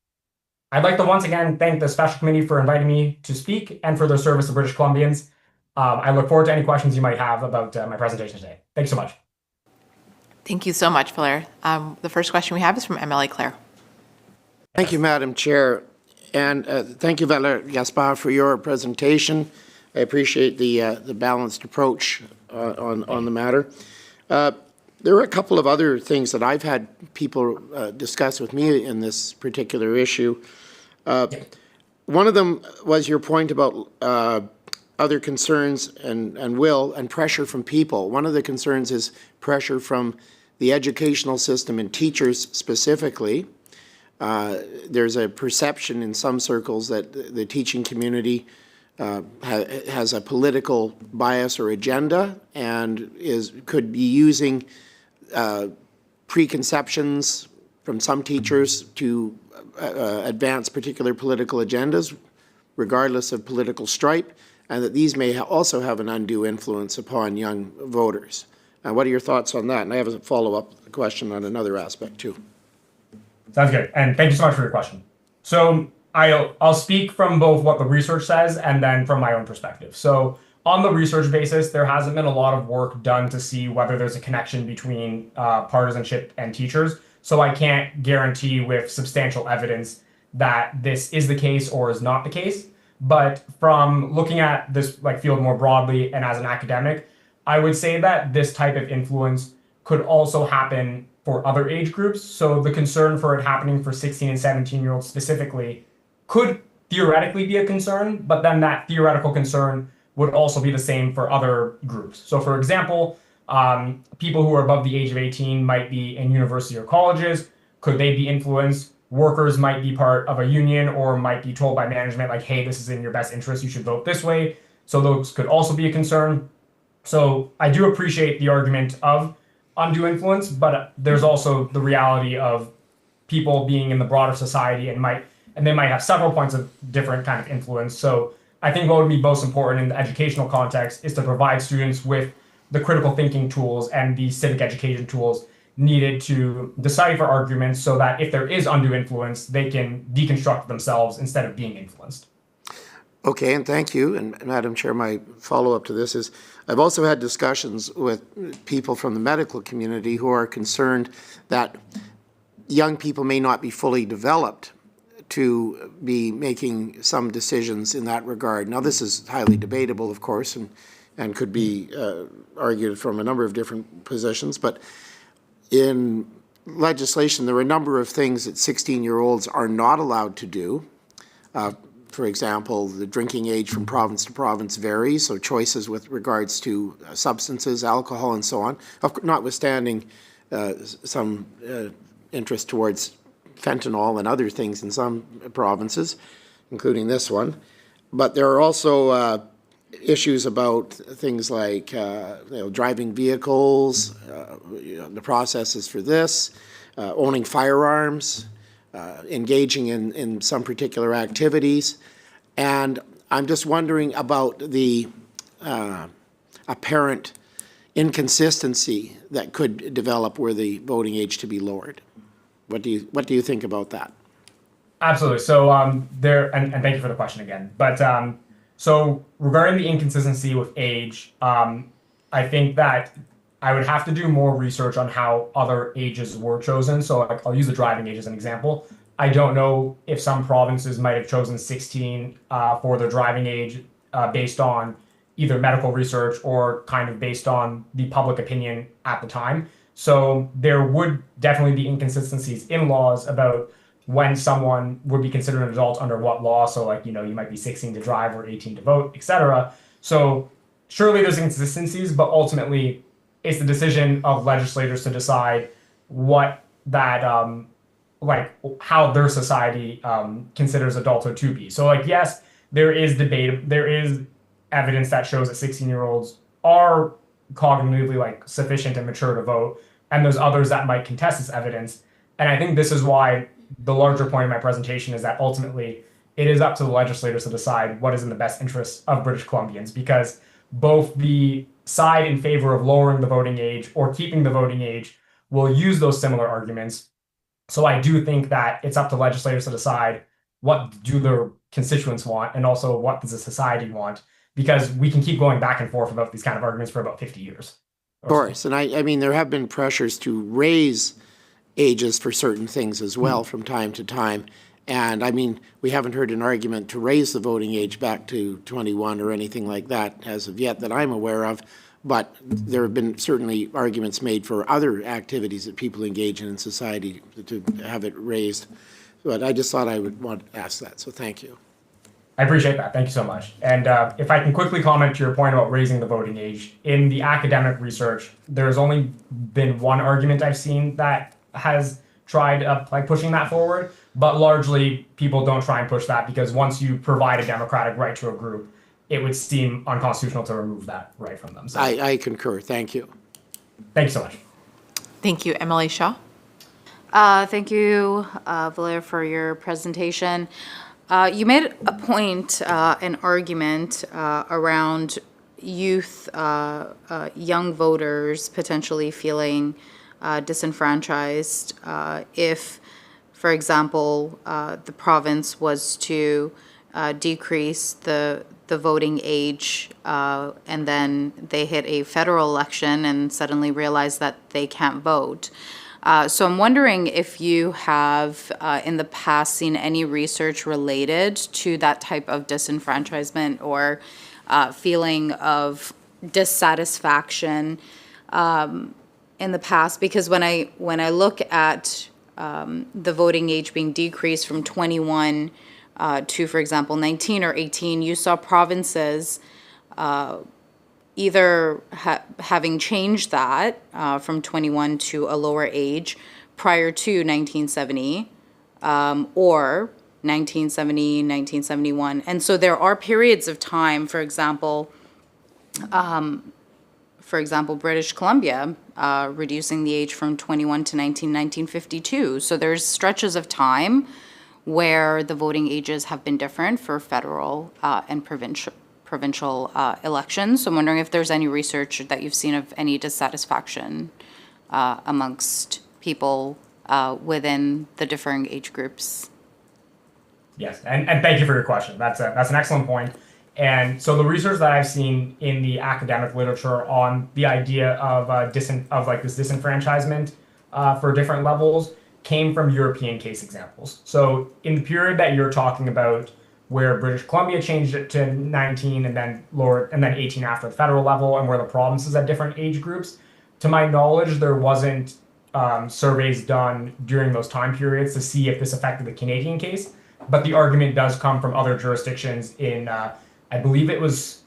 I'd like to once again thank the special committee for inviting me to speak and for their service to British Columbians. I look forward to any questions you might have about my presentation today. Thank you so much. Thank you so much, Valer. The first question we have is from MLA Claire. Thank you, Madam Chair. And thank you, Valer Gaspar, for your presentation. I appreciate the balanced approach on the matter. There are a couple of other things that I've had people discuss with me in this particular issue. One of them was your point about other concerns and will and pressure from people. One of the concerns is pressure from the educational system and teachers specifically. There's a perception in some circles that the teaching community has a political bias or agenda and could be using preconceptions from some teachers to advance particular political agendas, regardless of political stripe, and that these may also have an undue influence upon young voters. What are your thoughts on that? And I have a follow-up question on another aspect too. Sounds good. And thank you so much for your question. So I'll speak from both what the research says and then from my own perspective. So on the research basis, there hasn't been a lot of work done to see whether there's a connection between partisanship and teachers. So I can't guarantee with substantial evidence that this is the case or is not the case. But from looking at this field more broadly and as an academic, I would say that this type of influence could also happen for other age groups. So the concern for it happening for 16 and 17-year-olds specifically could theoretically be a concern, but then that theoretical concern would also be the same for other groups. So for example, people who are above the age of 18 might be in university or colleges. Could they be influenced? Workers might be part of a union or might be told by management like, hey, this is in your best interest, you should vote this way. So those could also be a concern. So I do appreciate the argument of undue influence, but there's also the reality of people being in the broader society and they might have several points of different kind of influence. So I think what would be most important in the educational context is to provide students with the critical thinking tools and the civic education tools needed to decipher arguments so that if there is undue influence, they can deconstruct themselves instead of being influenced. Okay, and thank you. And Madam Chair, my follow-up to this is I've also had discussions with people from the medical community who are concerned that young people may not be fully developed to be making some decisions in that regard. Now, this is highly debatable, of course, and could be argued from a number of different positions, but in legislation, there are a number of things that 16-year-olds are not allowed to do. For example, the drinking age from province to province varies, so choices with regards to substances, alcohol, and so on, notwithstanding some interest towards fentanyl and other things in some provinces, including this one. But there are also issues about things like driving vehicles, the processes for this, owning firearms, engaging in some particular activities. And I'm just wondering about the apparent inconsistency that could develop were the voting age to be lowered. What do you think about that? Absolutely. So and thank you for the question again. But so regarding the inconsistency with age, I think that I would have to do more research on how other ages were chosen. So I'll use the driving age as an example. I don't know if some provinces might have chosen 16 for their driving age based on either medical research or kind of based on the public opinion at the time. So there would definitely be inconsistencies in laws about when someone would be considered an adult under what law. So you might be 16 to drive or 18 to vote, etc. So surely there's inconsistencies, but ultimately it's the decision of legislators to decide what that, how their society considers adulthood to be. So yes, there is debate, there is evidence that shows that 16-year-olds are cognitively sufficient and mature to vote, and there's others that might contest this evidence. And I think this is why the larger point of my presentation is that ultimately it is up to the legislators to decide what is in the best interests of British Columbians, because both the side in favor of lowering the voting age or keeping the voting age will use those similar arguments. So I do think that it's up to legislators to decide what do their constituents want and also what does the society want, because we can keep going back and forth about these kind of arguments for about 50 years. Of course, and I mean, there have been pressures to raise ages for certain things as well from time to time. And I mean, we haven't heard an argument to raise the voting age back to 21 or anything like that as of yet that I'm aware of. But there have been certainly arguments made for other activities that people engage in society to have it raised. But I just thought I would want to ask that, so thank you. I appreciate that. Thank you so much. And if I can quickly comment to your point about raising the voting age, in the academic research, there's only been one argument I've seen that has tried like pushing that forward, but largely people don't try and push that because once you provide a democratic right to a group, it would seem unconstitutional to remove that right from them. So I concur. Thank you. thank you so much. Thank you. MLA Shaw? Thank you, Valer, for your presentation. You made a point, an argument around youth, young voters potentially feeling disenfranchised if, for example, the province was to decrease the voting age and then they hit a federal election and suddenly realize that they can't vote. So I'm wondering if you have in the past seen any research related to that type of disenfranchisement or feeling of dissatisfaction in the past, because when I look at the voting age being decreased from 21 to, for example, 19 or 18, you saw provinces either having changed that from 21 to a lower age prior to 1970 or 1970, 1971. And so there are periods of time, for example, British Columbia reducing the age from 21 to 1952. So there's stretches of time where the voting ages have been different for federal and provincial elections. So I'm wondering if there's any research that you've seen of any dissatisfaction amongst people within the differing age groups. Yes, and thank you for your question. That's an excellent point. And so the research that I've seen in the academic literature on the idea of this disenfranchisement for different levels came from European case examples. So in the period that you're talking about, where British Columbia changed it to 19 and then lowered and then 18 after the federal level, and where the provinces had different age groups, to my knowledge, there wasn't surveys done during those time periods to see if this affected the Canadian case. But the argument does come from other jurisdictions in. I believe it was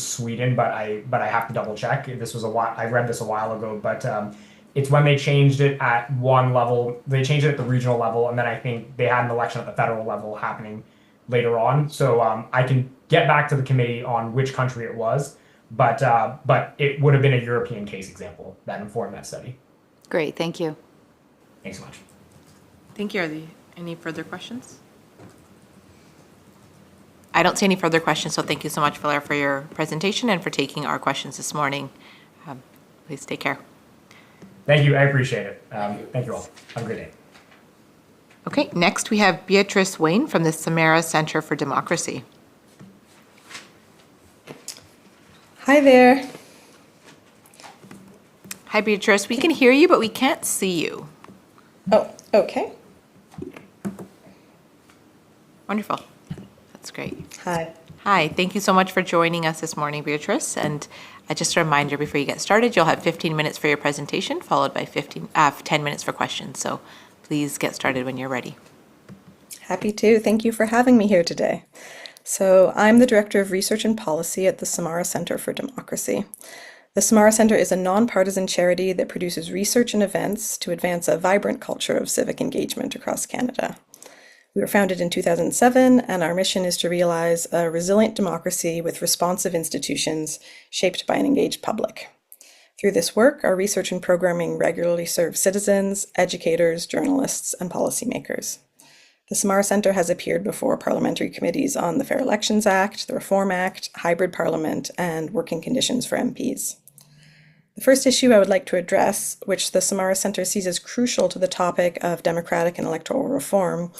Sweden, but I have to double check. This was I read this a while ago, but it's when they changed it at one level. They changed it at the regional level, and then I think they had an election at the federal level happening later on. So I can get back to the committee on which country it was, but it would have been a European case example that informed that study. Great, thank you. Thanks so much. Thank you. Are there any further questions? I don't see any further questions, so thank you so much, Valer, for your presentation and for taking our questions this morning. Please take care. Thank you. I appreciate it. Thank you all. Have a great day. Okay, next we have Beatrice Wayne from the Samara Center for Democracy. Hi there. Hi, Beatrice. We can hear you, but we can't see you. Oh, okay. Wonderful. That's great. Hi. Hi, thank you so much for joining us this morning, Beatrice. And just a reminder before you get started, you'll have 15 minutes for your presentation, followed by 10 minutes for questions. So please get started when you're ready. Happy to. Thank you for having me here today. So I'm the Director of Research and Policy at the Samara Center for Democracy. The Samara Center is a nonpartisan charity that produces research and events to advance a vibrant culture of civic engagement across Canada. We were founded in 2007, and our mission is to realize a resilient democracy with responsive institutions shaped by an engaged public. Through this work, our research and programming regularly serve citizens, educators, journalists, and policymakers. The Samara Centre has appeared before parliamentary committees on the Fair Elections Act, the Reform Act, Hybrid Parliament, and Working Conditions for MPs. The first issue I would like to address, which the Samara Centre sees as crucial to the topic of democratic and electoral reform,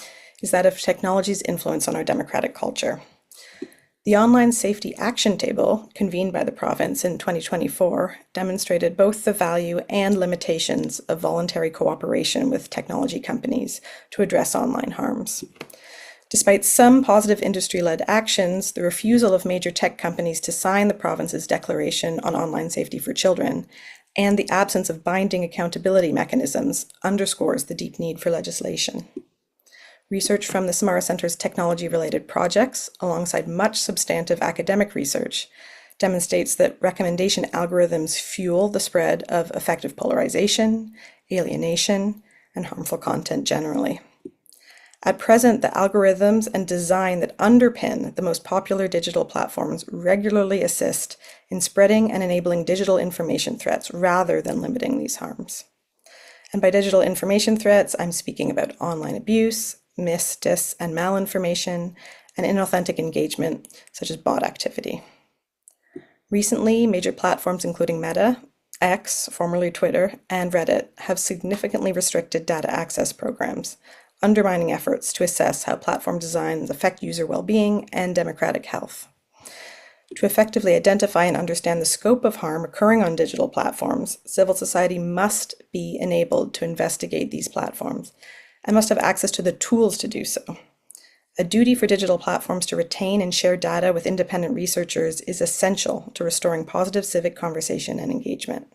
is that of technology's influence on our democratic culture. The Online Safety Action Table, convened by the province in 2024, demonstrated both the value and limitations of voluntary cooperation with technology companies to address online harms. Despite some positive industry-led actions, the refusal of major tech companies to sign the province's Declaration on Online Safety for Children and the absence of binding accountability mechanisms underscores the deep need for legislation. Research from the Samara Centre's technology-related projects, alongside much substantive academic research, demonstrates that recommendation algorithms fuel the spread of effective polarization, alienation, and harmful content generally. At present, the algorithms and design that underpin the most popular digital platforms regularly assist in spreading and enabling digital information threats rather than limiting these harms. And by digital information threats, I'm speaking about online abuse, mis, dis, and malinformation, and inauthentic engagement, such as bot activity. Recently, major platforms including Meta, X, formerly Twitter, and Reddit have significantly restricted data access programs, undermining efforts to assess how platform designs affect user well-being and democratic health. To effectively identify and understand the scope of harm occurring on digital platforms, civil society must be enabled to investigate these platforms and must have access to the tools to do so. A duty for digital platforms to retain and share data with independent researchers is essential to restoring positive civic conversation and engagement.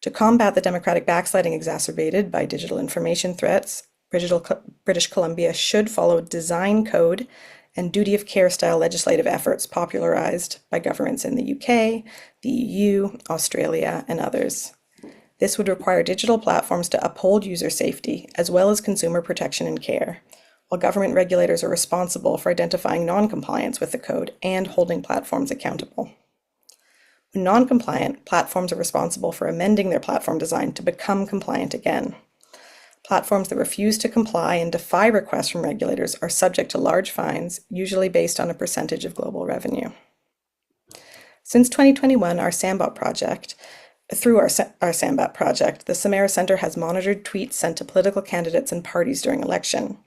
To combat the democratic backsliding exacerbated by digital information threats, British Columbia should follow design code and duty of care style legislative efforts popularized by governments in the UK, the EU, Australia, and others. This would require digital platforms to uphold user safety as well as consumer protection and care, while government regulators are responsible for identifying non-compliance with the code and holding platforms accountable. When non-compliant, platforms are responsible for amending their platform design to become compliant again. Platforms that refuse to comply and defy requests from regulators are subject to large fines, usually based on a percentage of global revenue. Since 2021, through our SAMBAT project, the Samara Centre has monitored tweets sent to political candidates and parties during election.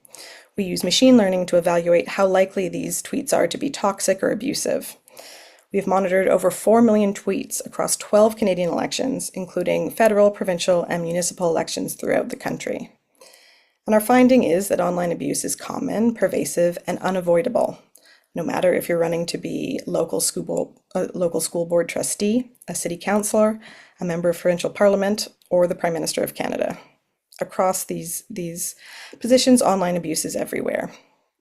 We use machine learning to evaluate how likely these tweets are to be toxic or abusive. We have monitored over 4 million tweets across 12 Canadian elections, including federal, provincial, and municipal elections throughout the country. And our finding is that online abuse is common, pervasive, and unavoidable, no matter if you're running to be local school board trustee, a city councillor, a member of provincial parliament, or the Prime Minister of Canada. Across these positions, online abuse is everywhere.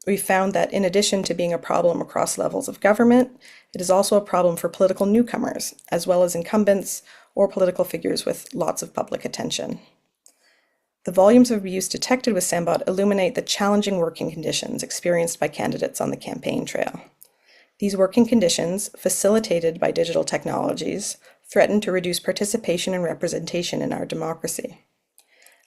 We found that in addition to being a problem across levels of government, it is also a problem for political newcomers, as well as incumbents or political figures with lots of public attention. The volumes of abuse detected with SAMBOT illuminate the challenging working conditions experienced by candidates on the campaign trail. These working conditions, facilitated by digital technologies, threaten to reduce participation and representation in our democracy.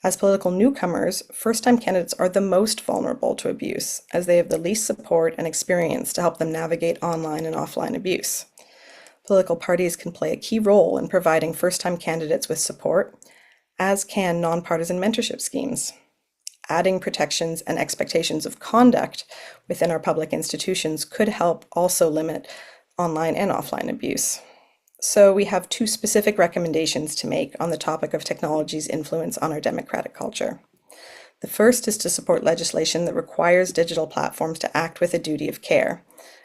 As political newcomers, first-time candidates are the most vulnerable to abuse, as they have the least support and experience to help them navigate online and offline abuse. Political parties can play a key role in providing first-time candidates with support, as can nonpartisan mentorship schemes. Adding protections and expectations of conduct within our public institutions could help also limit online and offline abuse. So we have two specific recommendations to make on the topic of technology's influence on our democratic culture. The first is to support legislation that requires digital platforms to act with a duty of care,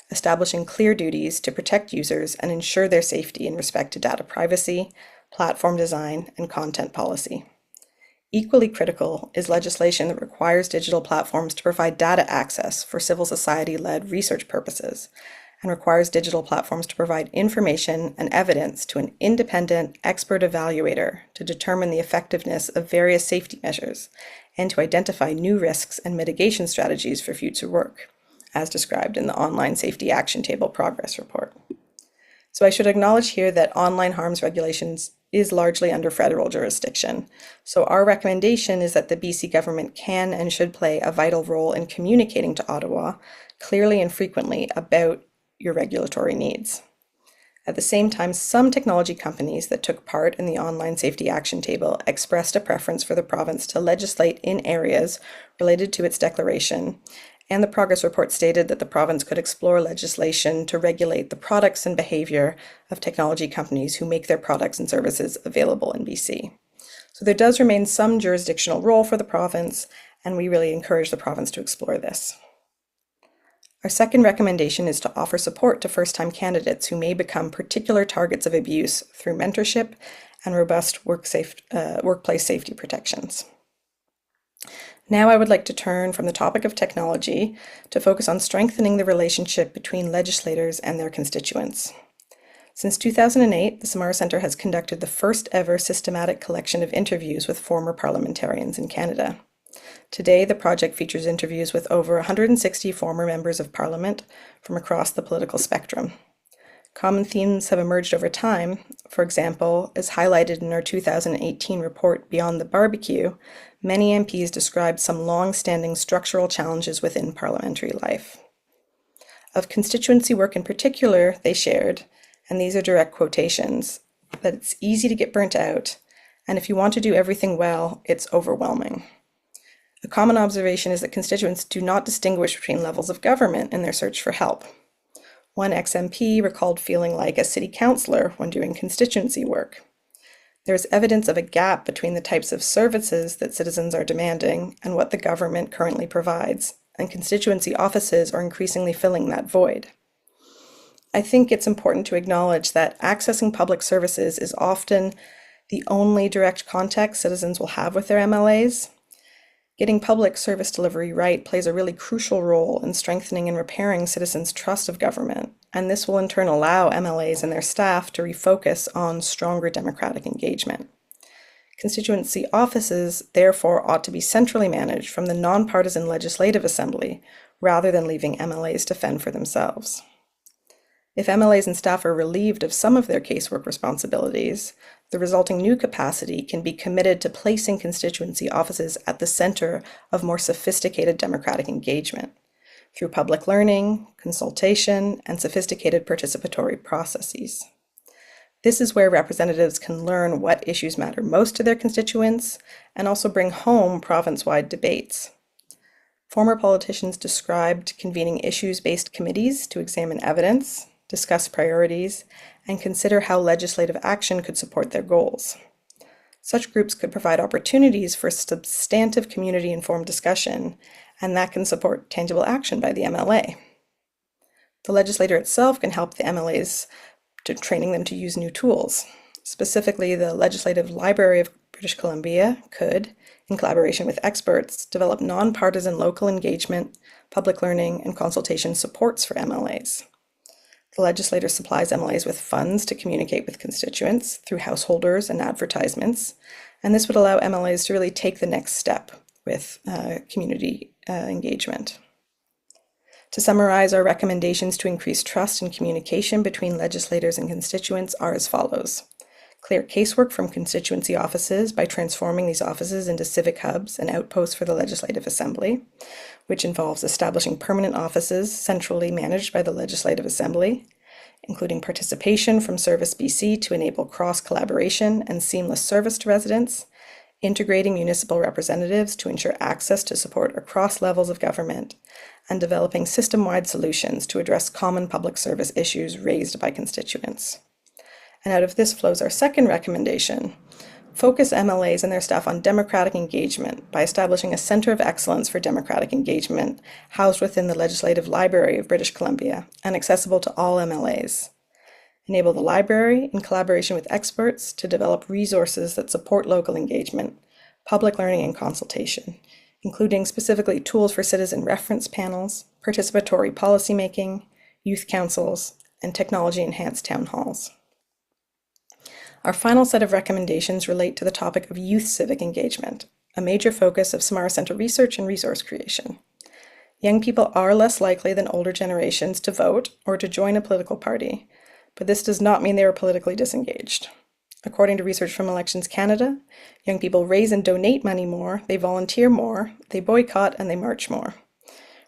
establishing clear duties to protect users and ensure their safety in respect to data privacy, platform design, and content policy. Equally critical is legislation that requires digital platforms to provide data access for civil society-led research purposes, and requires digital platforms to provide information and evidence to an independent expert evaluator to determine the effectiveness of various safety measures and to identify new risks and mitigation strategies for future work, as described in the Online Safety Action Table Progress Report. So I should acknowledge here that online harms regulations is largely under federal jurisdiction. So our recommendation is that the BC government can and should play a vital role in communicating to Ottawa clearly and frequently about your regulatory needs. At the same time, some technology companies that took part in the Online Safety Action Table expressed a preference for the province to legislate in areas related to its declaration, and the progress report stated that the province could explore legislation to regulate the products and behavior of technology companies who make their products and services available in BC. So there does remain some jurisdictional role for the province, and we really encourage the province to explore this. Our second recommendation is to offer support to first-time candidates who may become particular targets of abuse through mentorship and robust workplace safety protections. Now I would like to turn from the topic of technology to focus on strengthening the relationship between legislators and their constituents. Since 2008, the Samara Centre has conducted the first ever systematic collection of interviews with former parliamentarians in Canada. Today, the project features interviews with over 160 former members of Parliament from across the political spectrum. Common themes have emerged over time. For example, as highlighted in our 2018 report, Beyond the Barbecue, many MPs described some long-standing structural challenges within parliamentary life. Of constituency work in particular, they shared, and these are direct quotations, that it's easy to get burnt out, and if you want to do everything well, it's overwhelming. A common observation is that constituents do not distinguish between levels of government in their search for help. One ex-MP recalled feeling like a city councillor when doing constituency work. There is evidence of a gap between the types of services that citizens are demanding and what the government currently provides, and constituency offices are increasingly filling that void. I think it's important to acknowledge that accessing public services is often the only direct contact citizens will have with their MLAs. Getting public service delivery right plays a really crucial role in strengthening and repairing citizens' trust of government, and this will in turn allow MLAs and their staff to refocus on stronger democratic engagement. Constituency offices, therefore, ought to be centrally managed from the nonpartisan Legislative Assembly, rather than leaving MLAs to fend for themselves. If MLAs and staff are relieved of some of their casework responsibilities, the resulting new capacity can be committed to placing constituency offices at the center of more sophisticated democratic engagement through public learning, consultation, and sophisticated participatory processes. This is where representatives can learn what issues matter most to their constituents and also bring home province-wide debates. Former politicians described convening issues-based committees to examine evidence, discuss priorities, and consider how legislative action could support their goals. Such groups could provide opportunities for substantive community-informed discussion, and that can support tangible action by the MLA. The legislator itself can help the MLAs to training them to use new tools. Specifically, the Legislative Library of British Columbia could, in collaboration with experts, develop nonpartisan local engagement, public learning, and consultation supports for MLAs. The legislator supplies MLAs with funds to communicate with constituents through householders and advertisements, and this would allow MLAs to really take the next step with community engagement. To summarize, our recommendations to increase trust and communication between legislators and constituents are as follows. Clear casework from constituency offices by transforming these offices into civic hubs and outposts for the Legislative Assembly, which involves establishing permanent offices centrally managed by the Legislative Assembly, including participation from Service BC to enable cross-collaboration and seamless service to residents, integrating municipal representatives to ensure access to support across levels of government, and developing system-wide solutions to address common public service issues raised by constituents. And out of this flows our second recommendation: focus MLAs and their staff on democratic engagement by establishing a Centre of Excellence for Democratic Engagement housed within the Legislative Library of British Columbia and accessible to all MLAs. Enable the library, in collaboration with experts, to develop resources that support local engagement, public learning and consultation, including specifically tools for citizen reference panels, participatory policymaking, youth councils, and technology-enhanced town halls. Our final set of recommendations relate to the topic of youth civic engagement, a major focus of Samara Centre research and resource creation. Young people are less likely than older generations to vote or to join a political party, but this does not mean they are politically disengaged. According to research from Elections Canada, young people raise and donate money more, they volunteer more, they boycott, and they march more.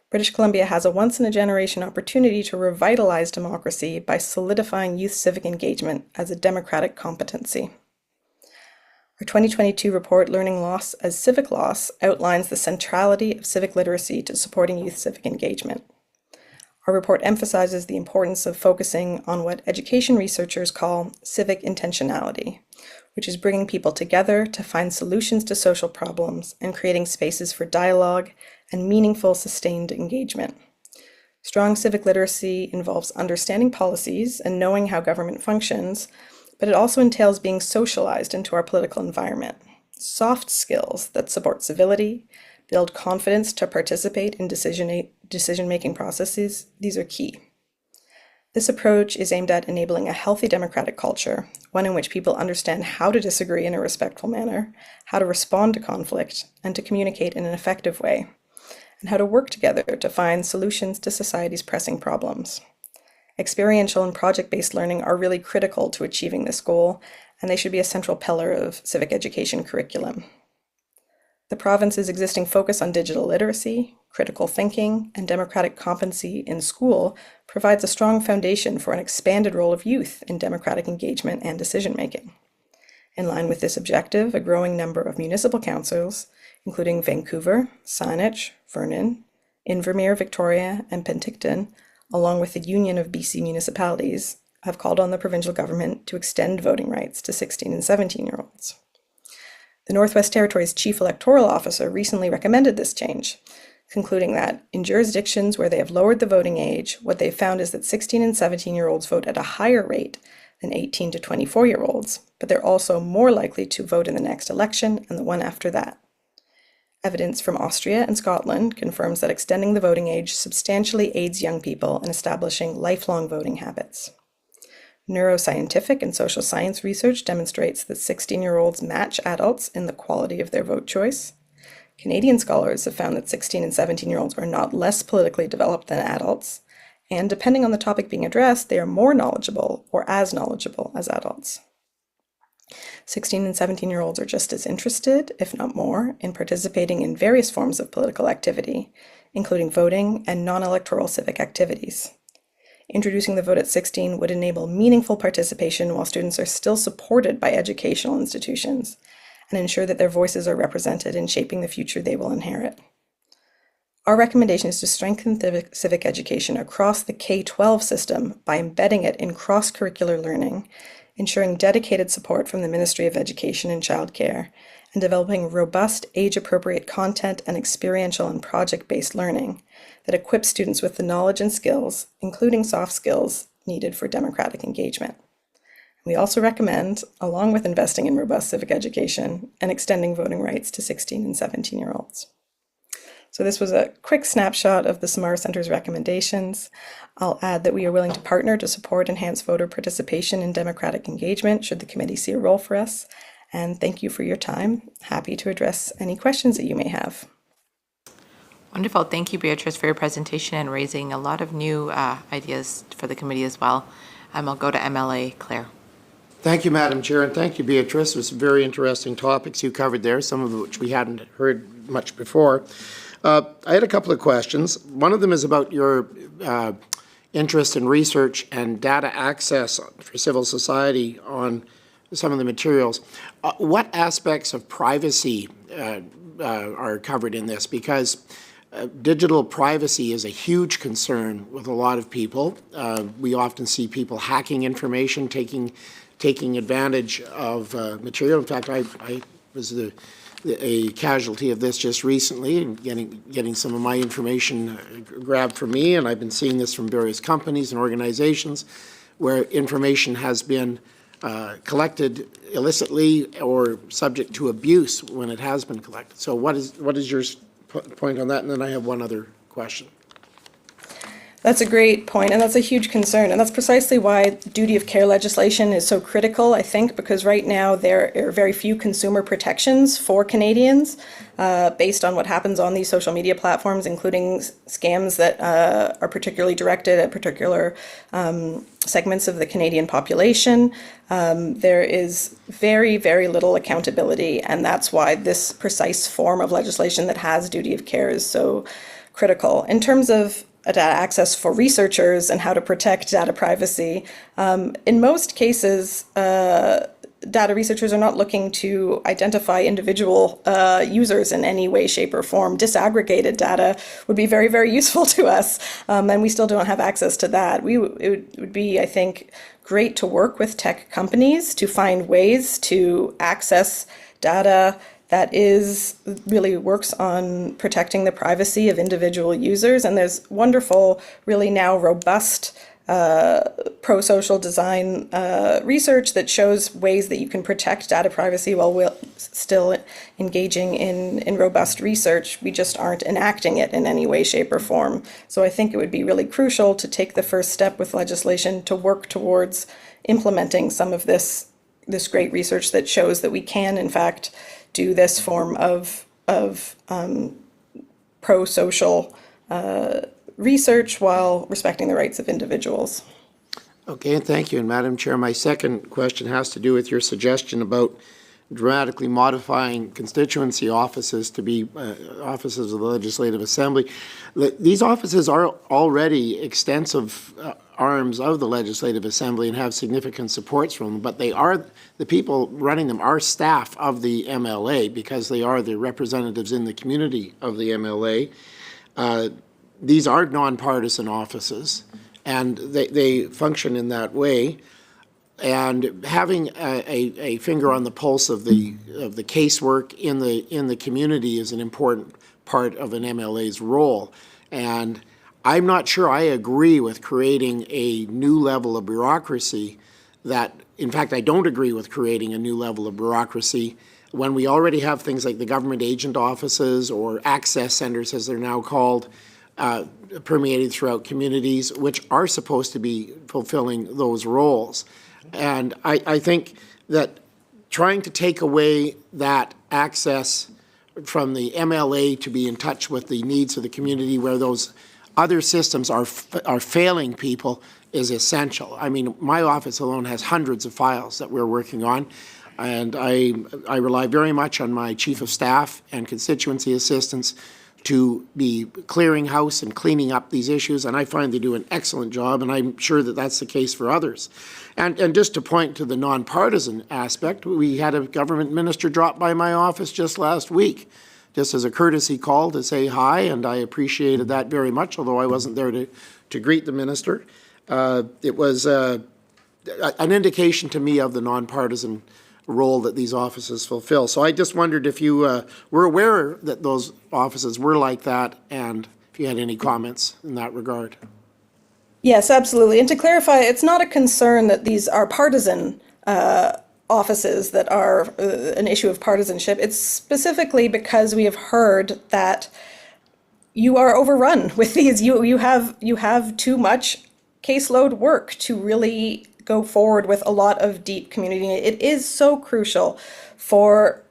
British Columbia has a once-in-a-generation opportunity to revitalize democracy by solidifying youth civic engagement as a democratic competency. Our 2022 report, Learning Loss as Civic Loss, outlines the centrality of civic literacy to supporting youth civic engagement. Our report emphasizes the importance of focusing on what education researchers call civic intentionality, which is bringing people together to find solutions to social problems and creating spaces for dialogue and meaningful, sustained engagement. Strong civic literacy involves understanding policies and knowing how government functions, but it also entails being socialized into our political environment. Soft skills that support civility, build confidence to participate in decision-making processes, these are key. This approach is aimed at enabling a healthy democratic culture, one in which people understand how to disagree in a respectful manner, how to respond to conflict, and to communicate in an effective way, and how to work together to find solutions to society's pressing problems. Experiential and project-based learning are really critical to achieving this goal, and they should be a central pillar of civic education curriculum. The province's existing focus on digital literacy, critical thinking, and democratic competency in school provides a strong foundation for an expanded role of youth in democratic engagement and decision-making. In line with this objective, a growing number of municipal councils, including Vancouver, Saanich, Vernon, Invermere, Victoria, and Penticton, along with the Union of BC Municipalities, have called on the provincial government to extend voting rights to 16 and 17-year-olds. The Northwest Territories' Chief Electoral Officer recently recommended this change, concluding that in jurisdictions where they have lowered the voting age, what they've found is that 16 and 17-year-olds vote at a higher rate than 18 to 24-year-olds, but they're also more likely to vote in the next election and the one after that. Evidence from Austria and Scotland confirms that extending the voting age substantially aids young people in establishing lifelong voting habits. Neuroscientific and social science research demonstrates that 16-year-olds match adults in the quality of their vote choice. Canadian scholars have found that 16 and 17-year-olds are not less politically developed than adults, and depending on the topic being addressed, they are more knowledgeable or as knowledgeable as adults. 16 and 17-year-olds are just as interested, if not more, in participating in various forms of political activity, including voting and non-electoral civic activities. Introducing the vote at 16 would enable meaningful participation while students are still supported by educational institutions and ensure that their voices are represented in shaping the future they will inherit. Our recommendation is to strengthen civic education across the K-12 system by embedding it in cross-curricular learning, ensuring dedicated support from the Ministry of Education and Childcare, and developing robust, age-appropriate content and experiential and project-based learning that equips students with the knowledge and skills, including soft skills, needed for democratic engagement. We also recommend, along with investing in robust civic education and extending voting rights to 16 and 17-year-olds. So this was a quick snapshot of the Samara Center's recommendations. I'll add that we are willing to partner to support enhanced voter participation in democratic engagement should the committee see a role for us. And thank you for your time. Happy to address any questions that you may have. Wonderful. Thank you, Beatrice, for your presentation and raising a lot of new ideas for the committee as well. I'll go to MLA Claire. Thank you, Madam Chair, and thank you, Beatrice. It was very interesting topics you covered there, some of which we hadn't heard much before. I had a couple of questions. One of them is about your interest in research and data access for civil society on some of the materials. What aspects of privacy are covered in this? Because digital privacy is a huge concern with a lot of people. We often see people hacking information, taking advantage of material. In fact, I was a casualty of this just recently, and getting some of my information grabbed from me, and I've been seeing this from various companies and organizations where information has been collected illicitly or subject to abuse when it has been collected. So what is your point on that? And then I have one other question. That's a great point, and that's a huge concern, and that's precisely why duty of care legislation is so critical, I think, because right now there are very few consumer protections for Canadians based on what happens on these social media platforms, including scams that are particularly directed at particular segments of the Canadian population. There is very, very little accountability, and that's why this precise form of legislation that has duty of care is so critical. In terms of data access for researchers and how to protect data privacy, in most cases, data researchers are not looking to identify individual users in any way, shape, or form. Disaggregated data would be very, very useful to us, and we still don't have access to that. It would be, I think, great to work with tech companies to find ways to access data that really works on protecting the privacy of individual users. And there's wonderful, really now robust pro-social design research that shows ways that you can protect data privacy while still engaging in robust research. We just aren't enacting it in any way, shape, or form. So I think it would be really crucial to take the first step with legislation to work towards implementing some of this great research that shows that we can, in fact, do this form of pro-social research while respecting the rights of individuals. Okay, and thank you. And Madam Chair, my second question has to do with your suggestion about dramatically modifying constituency offices to be offices of the Legislative Assembly. These offices are already extensive arms of the Legislative Assembly and have significant supports from them, but the people running them are staff of the MLA because they are the representatives in the community of the MLA. These are nonpartisan offices, and they function in that way. And having a finger on the pulse of the casework in the community is an important part of an MLA's role. And I'm not sure I agree with creating a new level of bureaucracy in fact, I don't agree with creating a new level of bureaucracy when we already have things like the government agent offices or access centers, as they're now called, permeated throughout communities, which are supposed to be fulfilling those roles. And I think that trying to take away that access from the MLA to be in touch with the needs of the community where those other systems are failing people is essential. I mean, my office alone has hundreds of files that we're working on, and I rely very much on my chief of staff and constituency assistants to be clearing house and cleaning up these issues, and I find they do an excellent job, and I'm sure that that's the case for others. And just to point to the nonpartisan aspect, we had a government minister drop by my office just last week, just as a courtesy call to say hi, and I appreciated that very much, although I wasn't there to greet the minister. It was an indication to me of the nonpartisan role that these offices fulfill. So I just wondered if you were aware that those offices were like that, and if you had any comments in that regard. Yes, absolutely. And to clarify, it's not a concern that these are partisan offices that are an issue of partisanship. It's specifically because we have heard that you are overrun with these. You have too much caseload work to really go forward with a lot of deep community. It is so crucial for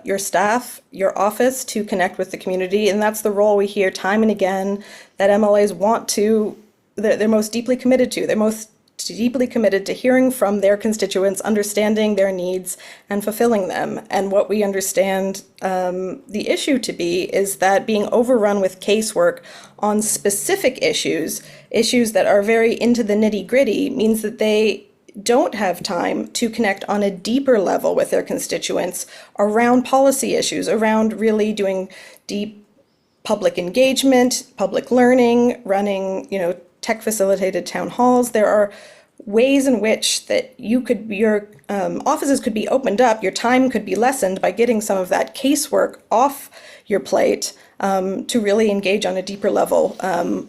your staff, your office to connect with the community, and that's the role we hear time and again that MLAs want to, they're most deeply committed to. They're most deeply committed to hearing from their constituents, understanding their needs, and fulfilling them. And what we understand the issue to be is that being overrun with casework on specific issues that are very into the nitty-gritty, means that they don't have time to connect on a deeper level with their constituents around policy issues, around really doing deep public engagement, public learning, running, tech-facilitated town halls. There are ways in which that your offices could be opened up, your time could be lessened by getting some of that casework off your plate to really engage on a deeper level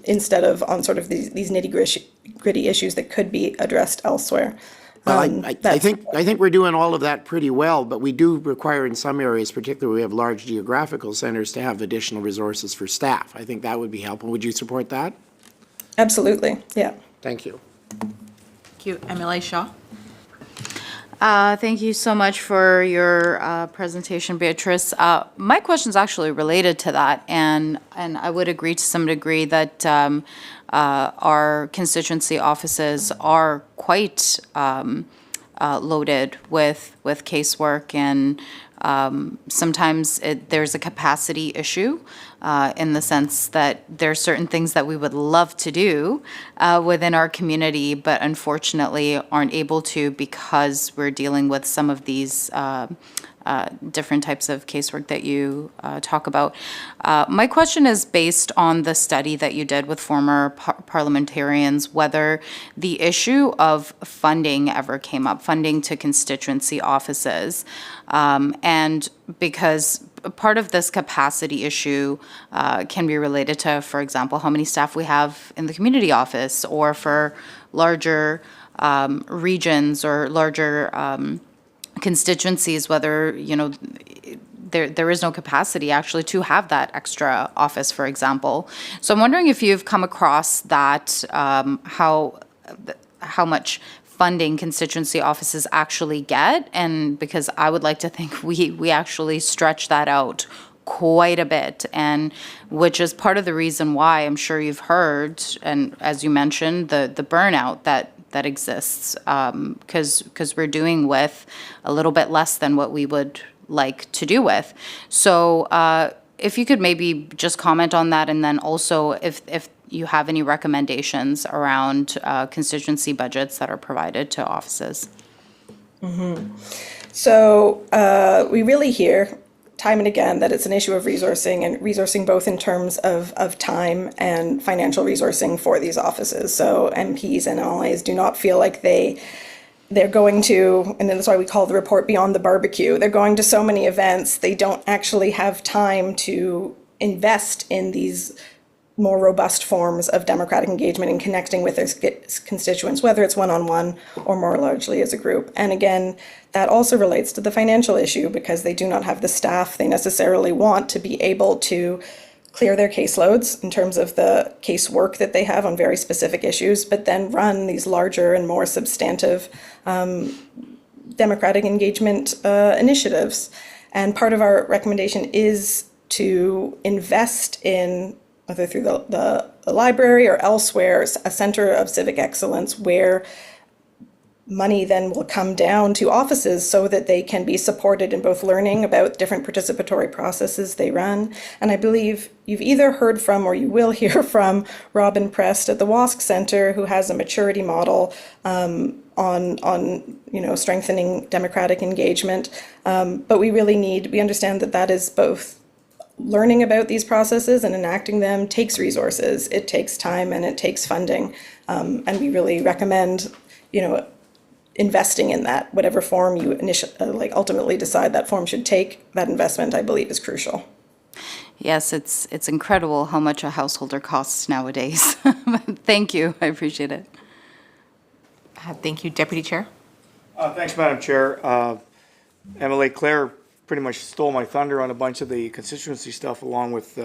instead of on sort of these nitty-gritty issues that could be addressed elsewhere. Well, I think we're doing all of that pretty well, but we do require in some areas, particularly we have large geographical centers, to have additional resources for staff. I think that would be helpful. Would you support that? Absolutely, yeah. Thank you. Thank you. MLA Shaw? Thank you so much for your presentation, Beatrice. My question is actually related to that, and I would agree to some degree that our constituency offices are quite loaded with casework, and sometimes there's a capacity issue in the sense that there are certain things that we would love to do within our community, but unfortunately aren't able to because we're dealing with some of these different types of casework that you talk about. My question is based on the study that you did with former parliamentarians, whether the issue of funding ever came up, funding to constituency offices. And because part of this capacity issue can be related to, for example, how many staff we have in the community office, or for larger regions or larger constituencies, whether, there is no capacity actually to have that extra office, for example. So I'm wondering if you've come across that, how much funding constituency offices actually get, and because I would like to think we actually stretch that out quite a bit, and which is part of the reason why I'm sure you've heard, and as you mentioned, the burnout that exists, because we're doing with a little bit less than what we would like to do with. So if you could maybe just comment on that, and then also if you have any recommendations around constituency budgets that are provided to offices. So we really hear time and again that it's an issue of resourcing, and resourcing both in terms of time and financial resourcing for these offices. So MPs and MLAs do not feel like they're going to, and that's why we call the report Beyond the Barbecue. They're going to so many events, they don't actually have time to invest in these more robust forms of democratic engagement and connecting with their constituents, whether it's one-on-one or more largely as a group. And again, that also relates to the financial issue, because they do not have the staff they necessarily want to be able to clear their caseloads in terms of the casework that they have on very specific issues, but then run these larger and more substantive democratic engagement initiatives. And part of our recommendation is to invest in, whether through the library or elsewhere, a center of civic excellence where money then will come down to offices so that they can be supported in both learning about different participatory processes they run. And I believe you've either heard from or you will hear from Robin Prest at the WASC Center, who has a maturity model on strengthening democratic engagement. But we understand that is both learning about these processes and enacting them takes resources, it takes time, and it takes funding. And we really recommend, investing in that, whatever form you ultimately decide that form should take. That investment, I believe, is crucial. Yes, it's incredible how much a householder costs nowadays. Thank you, I appreciate it. Thank you. Deputy Chair? Thanks, Madam Chair. MLA Claire pretty much stole my thunder on a bunch of the constituency stuff along with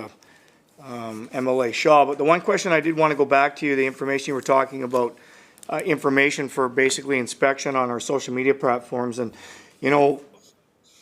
MLA Shaw. But the one question I did want to go back to you, the information you were talking about, information for basically inspection on our social media platforms. And,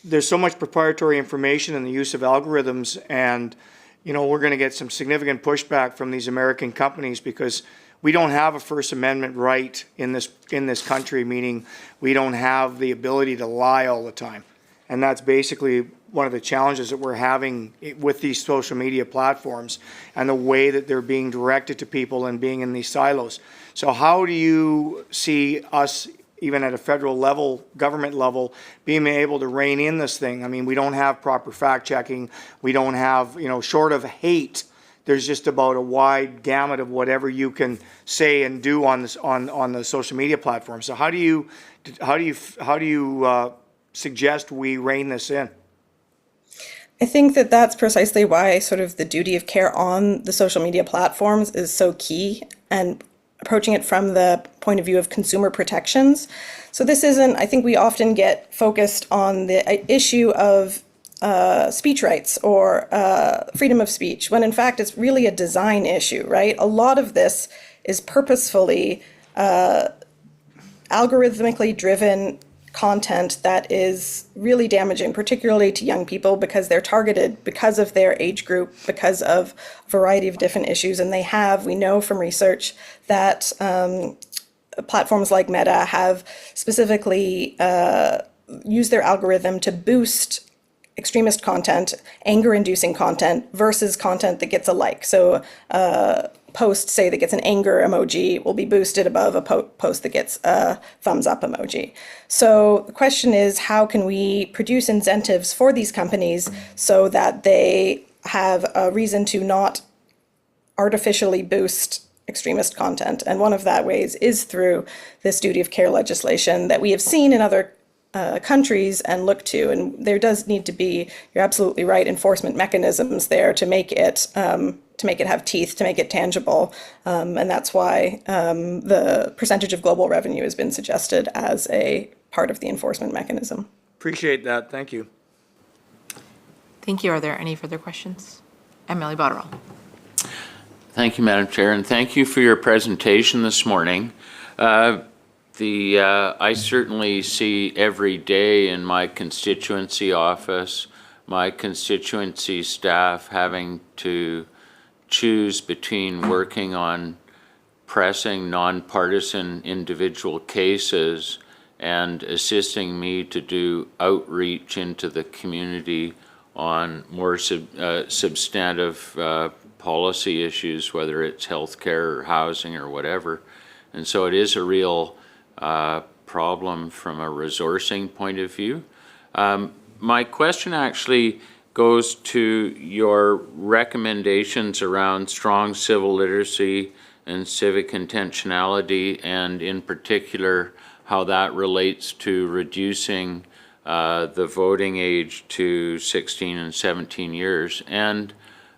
there's so much proprietary information in the use of algorithms, and, we're going to get some significant pushback from these American companies because we don't have a First Amendment right in this country, meaning we don't have the ability to lie all the time. And that's basically one of the challenges that we're having with these social media platforms and the way that they're being directed to people and being in these silos. So how do you see us, even at a federal level, government level, being able to rein in this thing? I mean, we don't have proper fact checking. We don't have, short of hate, there's just about a wide gamut of whatever you can say and do on this on the social media platform. So how do you suggest we rein this in? I think that that's precisely why sort of the duty of care on the social media platforms is so key, and approaching it from the point of view of consumer protections. So this isn't, I think we often get focused on the issue of speech rights or freedom of speech, when in fact it's really a design issue, right? A lot of this is purposefully algorithmically driven content that is really damaging, particularly to young people, because they're targeted because of their age group, because of a variety of different issues. And we know from research that platforms like Meta have specifically used their algorithm to boost extremist content, anger-inducing content, versus content that gets a like. So post, say, that gets an anger emoji will be boosted above a post that gets a thumbs up emoji. So the question is, how can we produce incentives for these companies so that they have a reason to not artificially boost extremist content? And one of that ways is through this duty of care legislation that we have seen in other countries and look to. And there does need to be, you're absolutely right, enforcement mechanisms there to make it have teeth, to make it tangible. And that's why the percentage of global revenue has been suggested as a part of the enforcement mechanism. Appreciate that. Thank you. Thank you. Are there any further questions? Emily Botterill. Thank you, Madam Chair, and thank you for your presentation this morning. I certainly see every day in my constituency office, my constituency staff having to choose between working on pressing nonpartisan individual cases and assisting me to do outreach into the community on more substantive policy issues, whether it's healthcare or housing or whatever. And so it is a real problem from a resourcing point of view. My question actually goes to your recommendations around strong civil literacy and civic intentionality, and in particular, how that relates to reducing the voting age to 16 and 17 years. And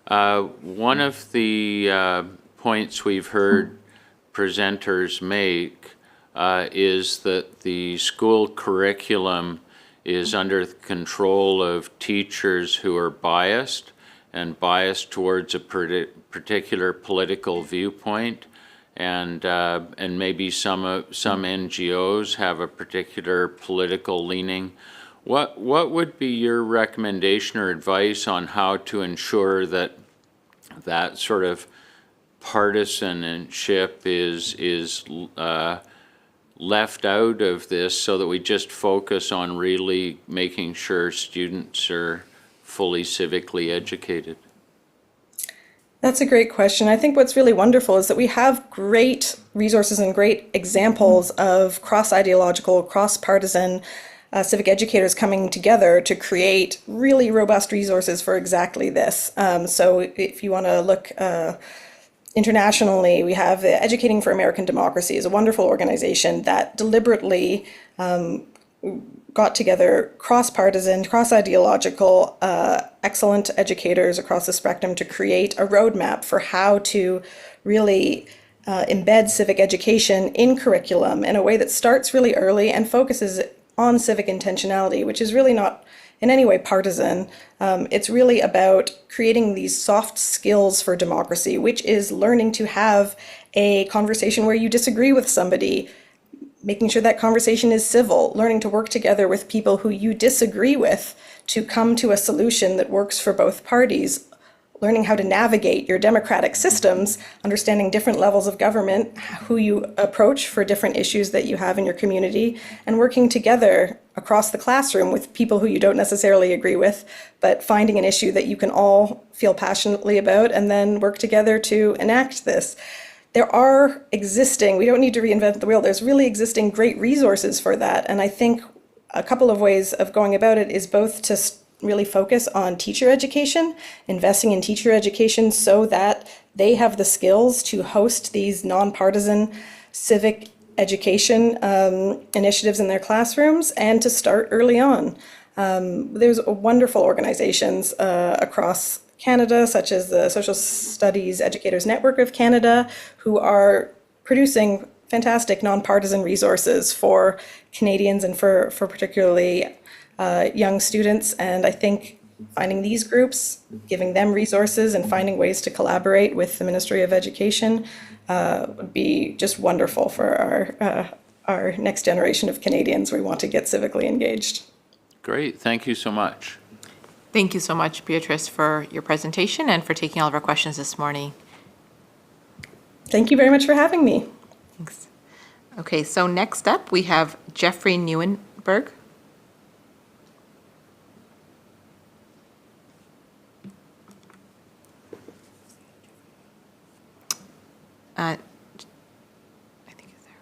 one of the points we've heard presenters make is that the school curriculum is under the control of teachers who are biased towards a particular political viewpoint, and maybe some NGOs have a particular political leaning. What would be your recommendation or advice on how to ensure that that sort of partisanship is left out of this, so that we just focus on really making sure students are fully civically educated? That's a great question. I think what's really wonderful is that we have great resources and great examples of cross-ideological, cross-partisan civic educators coming together to create really robust resources for exactly this. So if you want to look internationally, we have Educating for American Democracy is a wonderful organization that deliberately got together cross-partisan, cross-ideological, excellent educators across the spectrum to create a roadmap for how to really embed civic education in curriculum in a way that starts really early and focuses on civic intentionality, which is really not in any way partisan. It's really about creating these soft skills for democracy, which is learning to have a conversation where you disagree with somebody, making sure that conversation is civil, learning to work together with people who you disagree with to come to a solution that works for both parties, learning how to navigate your democratic systems, understanding different levels of government, who you approach for different issues that you have in your community, and working together across the classroom with people who you don't necessarily agree with, but finding an issue that you can all feel passionately about and then work together to enact this. There are existing, we don't need to reinvent the wheel, there's really existing great resources for that. And I think a couple of ways of going about it is both to really focus on teacher education, investing in teacher education so that they have the skills to host these nonpartisan civic education initiatives in their classrooms, and to start early on. There's wonderful organizations across Canada, such as the Social Studies Educators Network of Canada, who are producing fantastic nonpartisan resources for Canadians and for particularly young students. And I think finding these groups, giving them resources and finding ways to collaborate with the Ministry of Education would be just wonderful for our next generation of Canadians. We want to get civically engaged. Great, thank you so much. Thank you so much, Beatrice, for your presentation and for taking all of our questions this morning. Thank you very much for having me. Thanks. Okay, so next up, we have Jeffrey Neuenberg. I think he's there.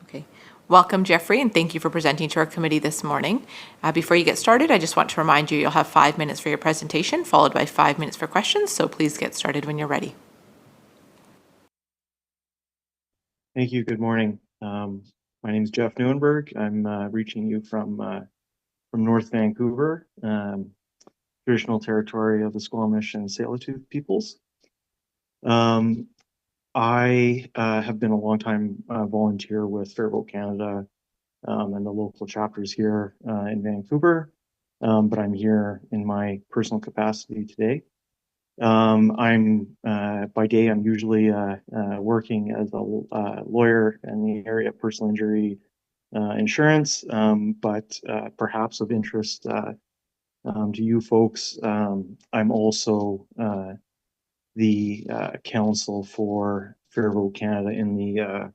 Okay. Welcome, Jeffrey, and thank you for presenting to our committee this morning. Before you get started, I just want to remind you you'll have 5 minutes for your presentation, followed by 5 minutes for questions, so please get started when you're ready. Thank you. Good morning. My name is Jeff Neuenberg. I'm reaching you from North Vancouver, traditional territory of the Squamish and Tsleil-Waututh peoples. I have been a longtime volunteer with Fairvote Canada and the local chapters here in Vancouver, but I'm here in my personal capacity today. By day, I'm usually working as a lawyer in the area of personal injury insurance, but perhaps of interest to you folks, I'm also the counsel for Fairvote Canada in the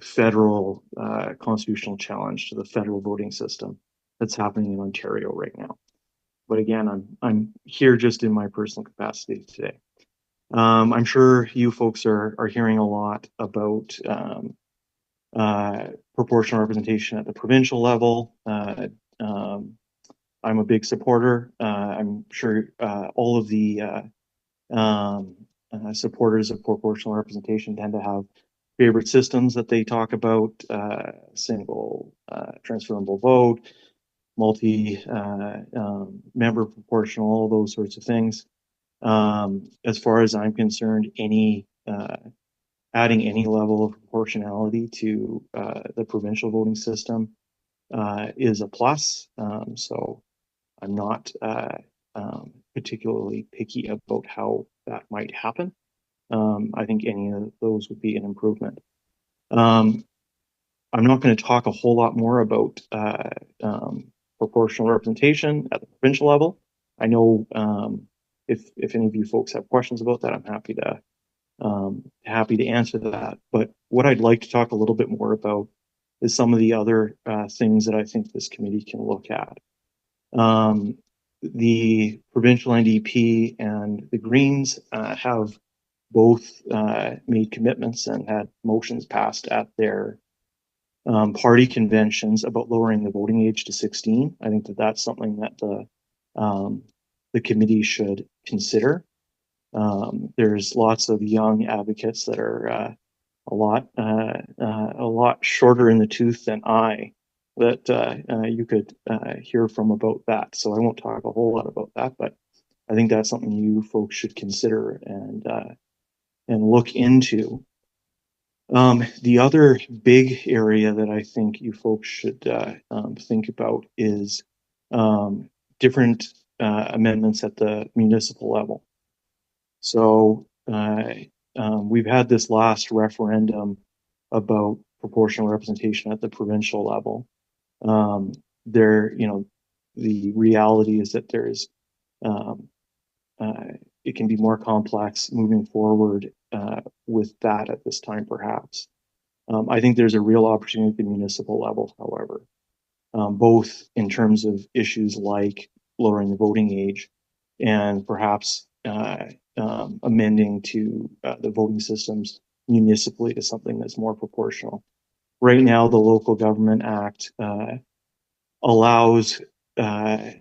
federal constitutional challenge to the federal voting system that's happening in Ontario right now. But again, I'm here just in my personal capacity today. I'm sure you folks are hearing a lot about proportional representation at the provincial level. I'm a big supporter. I'm sure all of the supporters of proportional representation tend to have favorite systems that they talk about, single transferable vote, multi-member proportional, all those sorts of things. As far as I'm concerned, adding any level of proportionality to the provincial voting system is a plus. So I'm not particularly picky about how that might happen. I think any of those would be an improvement. I'm not going to talk a whole lot more about proportional representation at the provincial level. I know if any of you folks have questions about that, I'm happy to answer that. But what I'd like to talk a little bit more about is some of the other things that I think this committee can look at. The provincial NDP and the Greens have both made commitments and had motions passed at their party conventions about lowering the voting age to 16. I think that that's something that the committee should consider. There's lots of young advocates that are a lot shorter in the tooth than I that you could hear from about that. So I won't talk a whole lot about that, but I think that's something you folks should consider and look into. The other big area that I think you folks should think about is different amendments at the municipal level. So we've had this last referendum about proportional representation at the provincial level. The reality is that there's it can be more complex moving forward with that at this time, perhaps. I think there's a real opportunity at the municipal level, however, both in terms of issues like lowering the voting age and perhaps amending to the voting systems municipally to something that's more proportional. Right now, the Local Government Act allows, I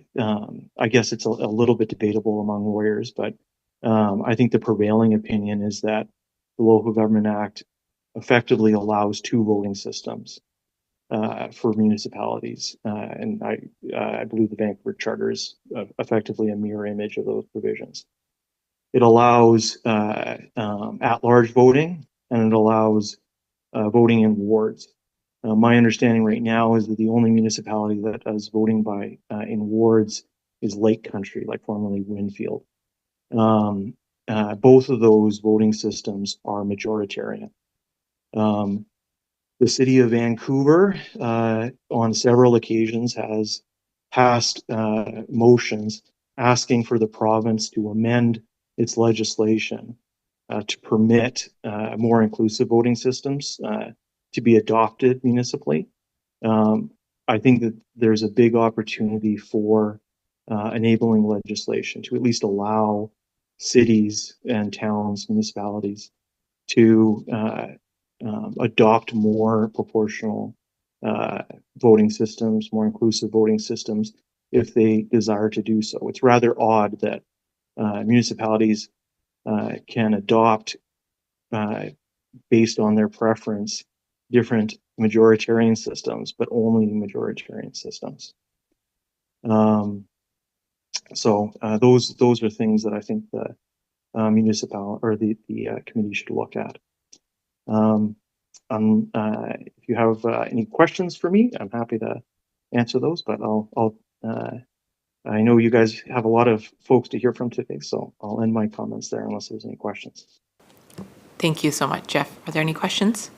guess it's a little bit debatable among lawyers, but I think the prevailing opinion is that the Local Government Act effectively allows two voting systems for municipalities. And I believe the Vancouver Charter is effectively a mirror image of those provisions. It allows at-large voting, and it allows voting in wards. My understanding right now is that the only municipality that does voting in wards is Lake Country, like formerly Winfield. both of those voting systems are majoritarian. The city of Vancouver, on several occasions, has passed motions asking for the province to amend its legislation to permit more inclusive voting systems to be adopted municipally. I think that there's a big opportunity for enabling legislation to at least allow cities and towns, municipalities to adopt more proportional voting systems, more inclusive voting systems, if they desire to do so. It's rather odd that municipalities can adopt, based on their preference, different majoritarian systems, but only majoritarian systems. So those are things that I think the municipal or the committee should look at. If you have any questions for me, I'm happy to answer those, but I know you guys have a lot of folks to hear from today, so I'll end my comments there unless there's any questions. Thank you so much, Jeff. Are there any questions?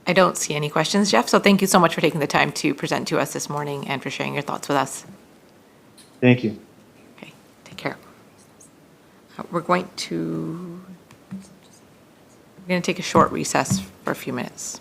I don't see any questions, Jeff, so thank you so much for taking the time to present to us this morning and for sharing your thoughts with us. Thank you. Okay, take care. We're going to take a short recess for a few minutes.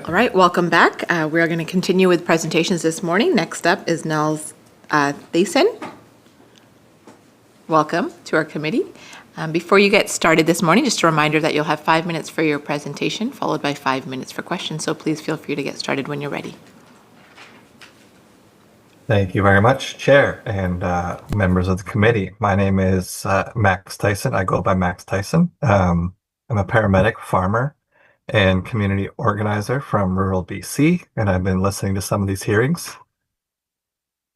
All right, welcome back. We are going to continue with presentations this morning. Next up is Nels Thiessen. Welcome to our committee. Before you get started this morning, just a reminder that you'll have 5 minutes for your presentation, followed by 5 minutes for questions. So please feel free to get started when you're ready. Thank you very much, Chair and members of the committee. My name is Max Tyson. I go by Max Tyson. I'm a paramedic, farmer, and community organizer from rural BC, and I've been listening to some of these hearings.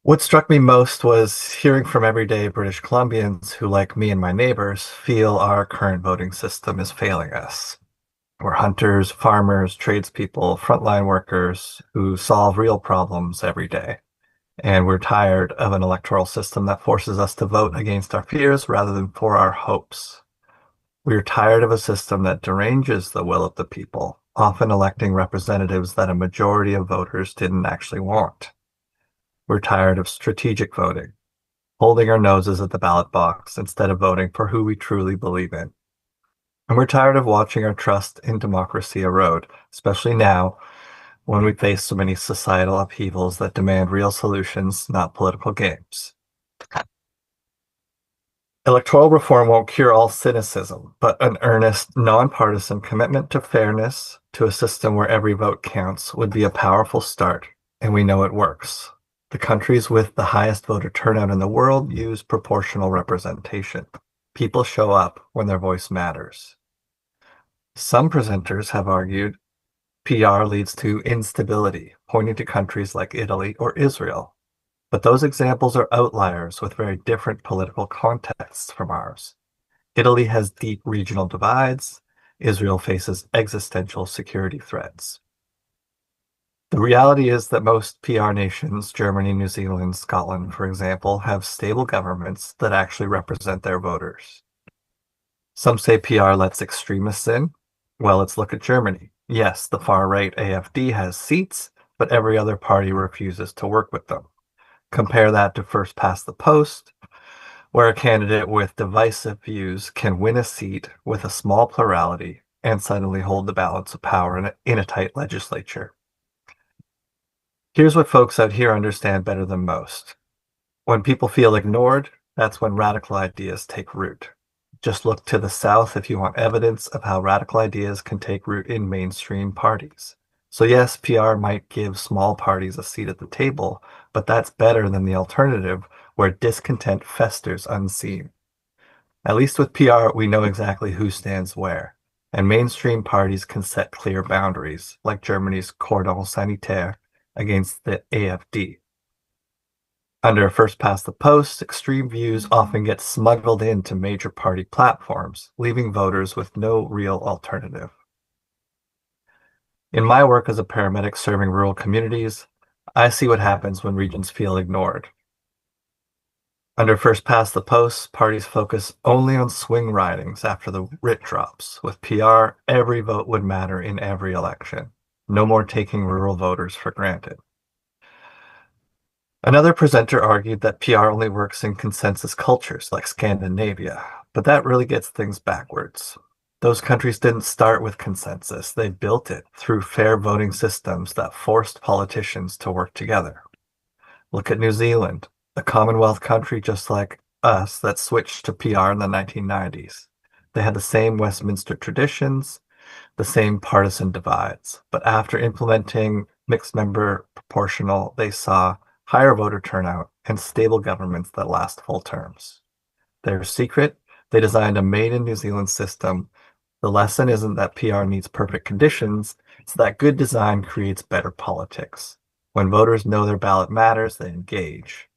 What struck me most was hearing from everyday British Columbians who, like me and my neighbors, feel our current voting system is failing us. We're hunters, farmers, tradespeople, frontline workers who solve real problems every day. And we're tired of an electoral system that forces us to vote against our fears rather than for our hopes. We're tired of a system that deranges the will of the people, often electing representatives that a majority of voters didn't actually want. We're tired of strategic voting, holding our noses at the ballot box instead of voting for who we truly believe in. And we're tired of watching our trust in democracy erode, especially now when we face so many societal upheavals that demand real solutions, not political games. Electoral reform won't cure all cynicism, but an earnest, nonpartisan commitment to fairness, to a system where every vote counts, would be a powerful start, and we know it works. The countries with the highest voter turnout in the world use proportional representation. People show up when their voice matters. Some presenters have argued PR leads to instability, pointing to countries like Italy or Israel. But those examples are outliers with very different political contexts from ours. Italy has deep regional divides. Israel faces existential security threats. The reality is that most PR nations, Germany, New Zealand, Scotland, for example, have stable governments that actually represent their voters. Some say PR lets extremists in. Well, let's look at Germany. Yes, the far-right AfD has seats, but every other party refuses to work with them. Compare that to first past the post, where a candidate with divisive views can win a seat with a small plurality and suddenly hold the balance of power in a tight legislature. Here's what folks out here understand better than most. When people feel ignored, that's when radical ideas take root. Just look to the South if you want evidence of how radical ideas can take root in mainstream parties. So yes, PR might give small parties a seat at the table, but that's better than the alternative where discontent festers unseen. At least with PR, we know exactly who stands where, and mainstream parties can set clear boundaries, like Germany's cordon sanitaire against the AfD. Under first past the post, extreme views often get smuggled into major party platforms, leaving voters with no real alternative. In my work as a paramedic serving rural communities, I see what happens when regions feel ignored. Under first past the post, parties focus only on swing ridings after the writ drops. With PR, every vote would matter in every election. No more taking rural voters for granted. Another presenter argued that PR only works in consensus cultures like Scandinavia, but that really gets things backwards. Those countries didn't start with consensus. They built it through fair voting systems that forced politicians to work together. Look at New Zealand, a Commonwealth country just like us that switched to PR in the 1990s. They had the same Westminster traditions, the same partisan divides, but after implementing mixed member proportional, they saw higher voter turnout and stable governments that last full terms. Their secret, they designed a made in New Zealand system. The lesson isn't that PR needs perfect conditions, it's that good design creates better politics. When voters know their ballot matters, they engage.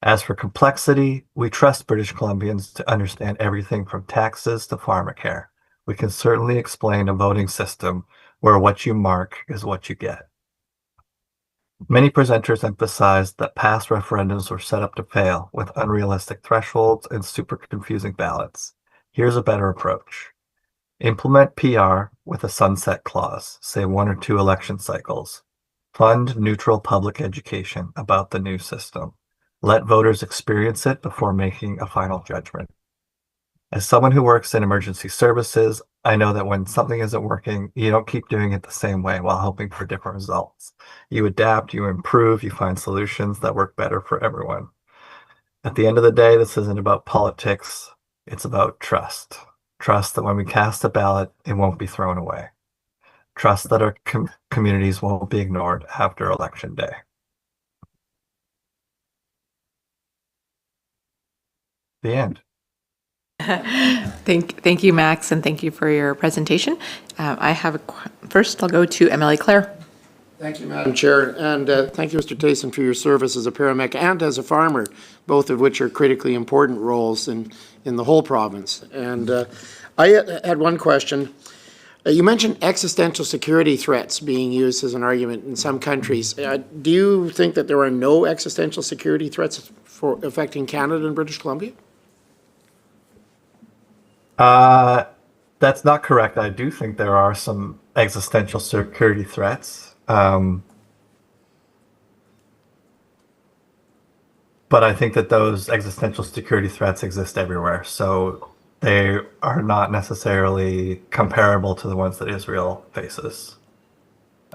As for complexity, we trust British Columbians to understand everything from taxes to pharmacare. We can certainly explain a voting system where what you mark is what you get. Many presenters emphasized that past referendums were set up to fail with unrealistic thresholds and super confusing ballots. Here's a better approach. Implement PR with a sunset clause, say 1 or 2 election cycles. Fund neutral public education about the new system. Let voters experience it before making a final judgment. As someone who works in emergency services, I know that when something isn't working, you don't keep doing it the same way while hoping for different results. You adapt, you improve, you find solutions that work better for everyone. At the end of the day, this isn't about politics. It's about trust. Trust that when we cast a ballot, it won't be thrown away. Trust that our communities won't be ignored after Election Day. The end. Thank you, Max, and thank you for your presentation. I have first, I'll go to MLA Claire. Thank you, Madam Chair, and thank you, Mr. Tayson, for your service as a paramedic and as a farmer, both of which are critically important roles in the whole province. And I had one question. You mentioned existential security threats being used as an argument in some countries. Do you think that there are no existential security threats affecting Canada and British Columbia? That's not correct. I do think there are some existential security threats. But I think that those existential security threats exist everywhere. So they are not necessarily comparable to the ones that Israel faces.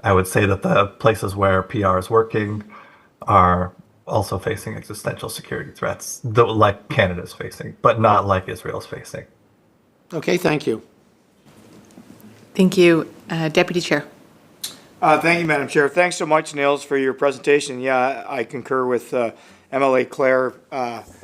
I would say that the places where PR is working are also facing existential security threats, though, like Canada's facing, but not like Israel's facing. Okay, thank you. Thank you, Deputy Chair. Thank you, Madam Chair. Thanks so much, Nils, for your presentation. Yeah, I concur with MLA Claire.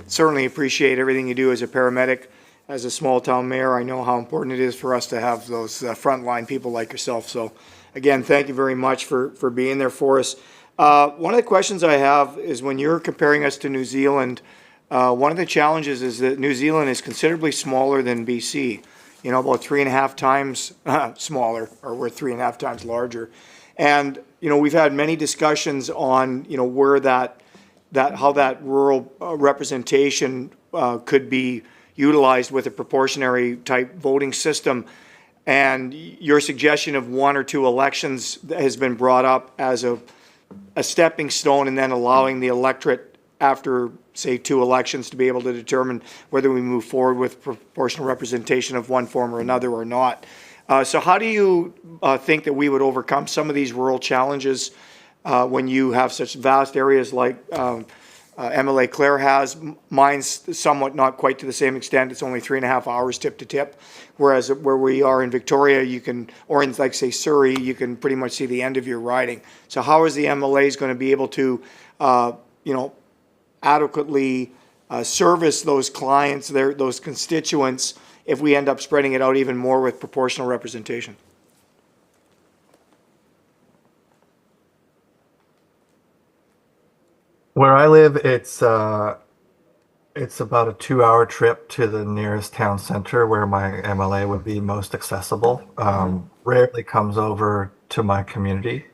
Certainly appreciate everything you do as a paramedic. As a small town mayor, I know how important it is for us to have those frontline people like yourself. So again, thank you very much for being there for us. One of the questions I have is when you're comparing us to New Zealand, one of the challenges is that New Zealand is considerably smaller than BC, you know, about 3.5 times smaller, or we're 3.5 times larger. And, you know, we've had many discussions on, you know, where how that rural representation could be utilized with a proportionary type voting system. And your suggestion of 1 or 2 elections has been brought up as a stepping stone, and then allowing the electorate after, say, 2 elections to be able to determine whether we move forward with proportional representation of one form or another or not. So how do you think that we would overcome some of these rural challenges when you have such vast areas like MLA Claire has? Mine's somewhat not quite to the same extent. It's only 3.5 hours tip to tip, whereas where we are in Victoria, you can, or in, like, say, Surrey, you can pretty much see the end of your riding. So how is the MLAs going to be able to, you know, adequately service those clients, those constituents, if we end up spreading it out even more with proportional representation? Where I live, it's about a 2-hour trip to the nearest town center where my MLA would be most accessible. Rarely comes over to my community.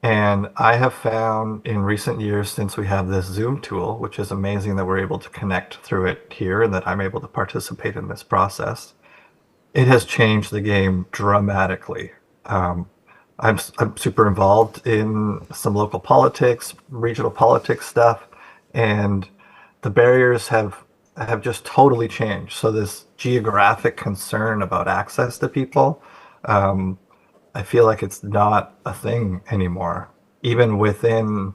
And I have found in recent years, since we have this Zoom tool, which is amazing that we're able to connect through it here and that I'm able to participate in this process, it has changed the game dramatically. I'm super involved in some local politics, regional politics stuff, and the barriers have just totally changed. So this geographic concern about access to people, I feel like it's not a thing anymore. Even within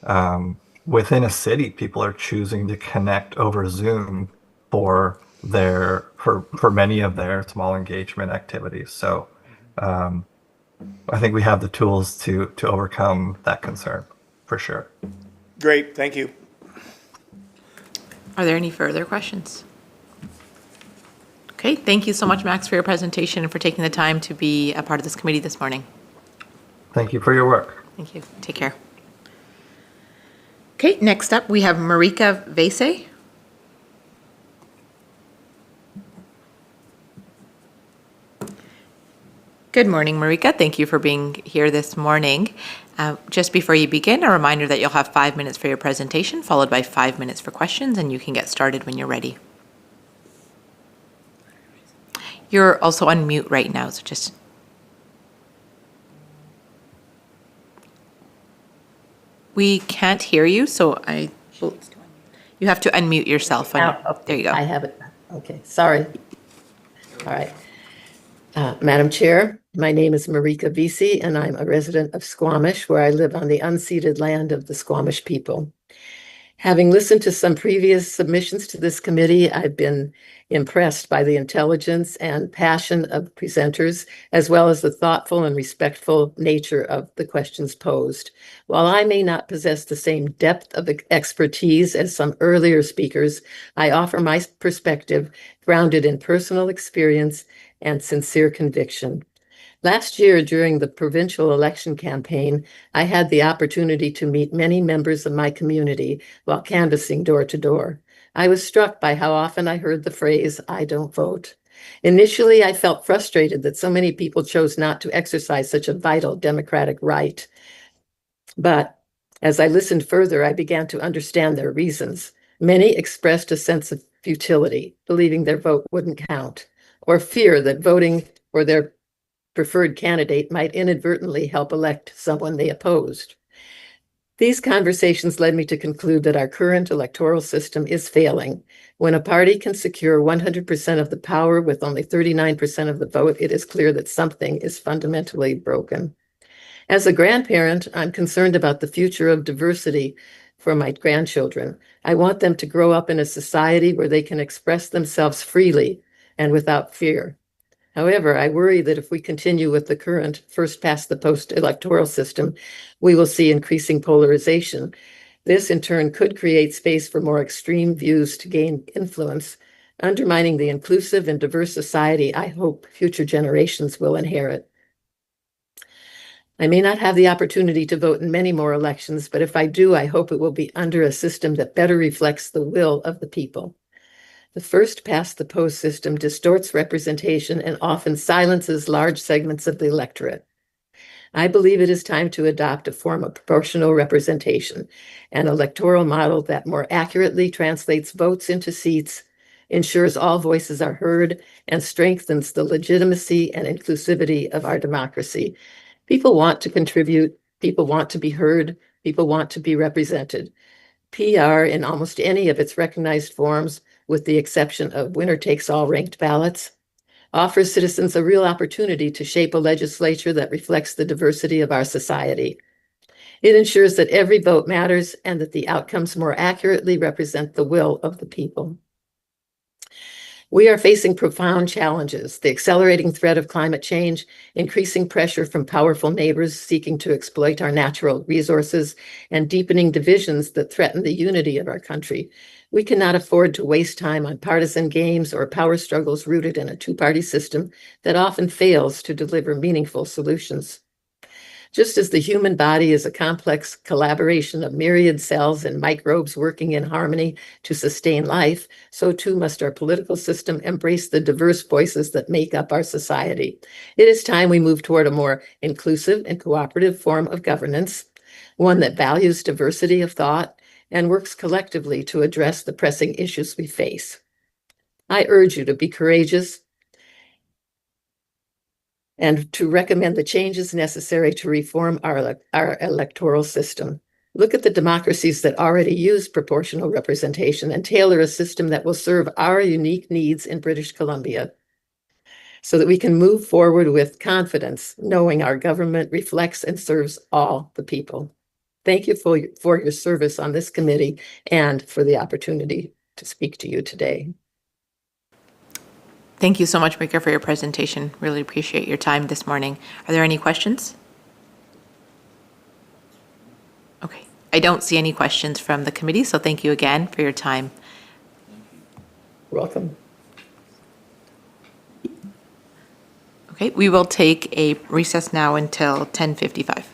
a city, people are choosing to connect over Zoom for many of their small engagement activities. So I think we have the tools to overcome that concern, for sure. Great, thank you. Are there any further questions? Okay, thank you so much, Max, for your presentation and for taking the time to be a part of this committee this morning. Thank you for your work. Thank you. Take care. Okay, next up, we have Marika Vese. Good morning, Marika. Thank you for being here this morning. Just before you begin, a reminder that you'll have 5 minutes for your presentation, followed by 5 minutes for questions, and you can get started when you're ready. You're also on mute right now, so just... We can't hear you, so you have to unmute yourself. Now, okay, There you go. I have it. Okay, sorry. All right. Madam Chair, my name is Marika Vesey, and I'm a resident of Squamish, where I live on the unceded land of the Squamish people. Having listened to some previous submissions to this committee, I've been impressed by the intelligence and passion of presenters, as well as the thoughtful and respectful nature of the questions posed. While I may not possess the same depth of expertise as some earlier speakers, I offer my perspective grounded in personal experience and sincere conviction. Last year, during the provincial election campaign, I had the opportunity to meet many members of my community while canvassing door to door. I was struck by how often I heard the phrase, "I don't vote." Initially, I felt frustrated that so many people chose not to exercise such a vital democratic right. But as I listened further, I began to understand their reasons. Many expressed a sense of futility, believing their vote wouldn't count, or fear that voting for their preferred candidate might inadvertently help elect someone they opposed. These conversations led me to conclude that our current electoral system is failing. When a party can secure 100% of the power with only 39% of the vote, it is clear that something is fundamentally broken. As a grandparent, I'm concerned about the future of diversity for my grandchildren. I want them to grow up in a society where they can express themselves freely and without fear. However, I worry that if we continue with the current first past the post electoral system, we will see increasing polarization. This in turn could create space for more extreme views to gain influence, undermining the inclusive and diverse society I hope future generations will inherit. I may not have the opportunity to vote in many more elections, but if I do, I hope it will be under a system that better reflects the will of the people. The first past the post system distorts representation and often silences large segments of the electorate. I believe it is time to adopt a form of proportional representation, an electoral model that more accurately translates votes into seats, ensures all voices are heard, and strengthens the legitimacy and inclusivity of our democracy. People want to contribute, people want to be heard, people want to be represented. PR in almost any of its recognized forms, with the exception of winner-takes-all ranked ballots, offers citizens a real opportunity to shape a legislature that reflects the diversity of our society. It ensures that every vote matters and that the outcomes more accurately represent the will of the people. We are facing profound challenges: the accelerating threat of climate change, increasing pressure from powerful neighbors seeking to exploit our natural resources, and deepening divisions that threaten the unity of our country. We cannot afford to waste time on partisan games or power struggles rooted in a two-party system that often fails to deliver meaningful solutions. Just as the human body is a complex collaboration of myriad cells and microbes working in harmony to sustain life, so too must our political system embrace the diverse voices that make up our society. It is time we move toward a more inclusive and cooperative form of governance, one that values diversity of thought and works collectively to address the pressing issues we face. I urge you to be courageous and to recommend the changes necessary to reform our electoral system. Look at the democracies that already use proportional representation and tailor a system that will serve our unique needs in British Columbia, so that we can move forward with confidence, knowing our government reflects and serves all the people. Thank you for your service on this committee and for the opportunity to speak to you today. Thank you so much, Mika, for your presentation. Really appreciate your time this morning. Are there any questions? Okay, I don't see any questions from the committee, so thank you again for your time. You're welcome. Okay, we will take a recess now until 10:55.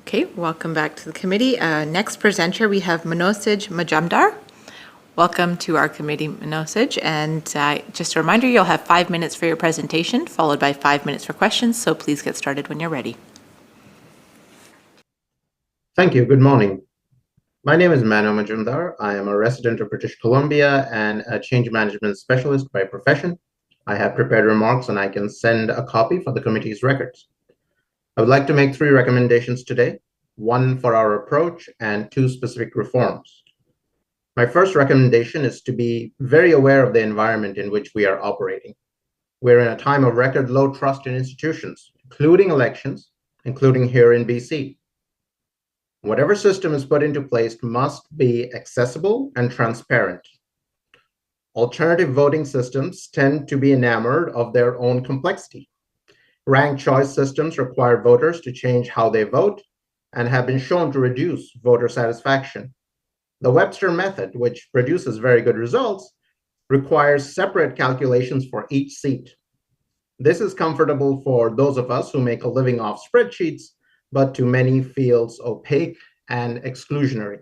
Okay, welcome back to the committee. Next presenter, we have Manosaj Majumdar. Welcome to our committee, Manosaj. And just a reminder, you'll have 5 minutes for your presentation, followed by 5 minutes for questions. So please get started when you're ready. Thank you. Good morning. My name is Mano Majumdar. I am a resident of British Columbia and a change management specialist by profession. I have prepared remarks and I can send a copy for the committee's records. I would like to make 3 recommendations today, 1 for our approach and 2 specific reforms. My first recommendation is to be very aware of the environment in which we are operating. We're in a time of record low trust in institutions, including elections, including here in BC. Whatever system is put into place must be accessible and transparent. Alternative voting systems tend to be enamored of their own complexity. Ranked choice systems require voters to change how they vote and have been shown to reduce voter satisfaction. The Webster method, which produces very good results, requires separate calculations for each seat. This is comfortable for those of us who make a living off spreadsheets, but to many feels opaque and exclusionary.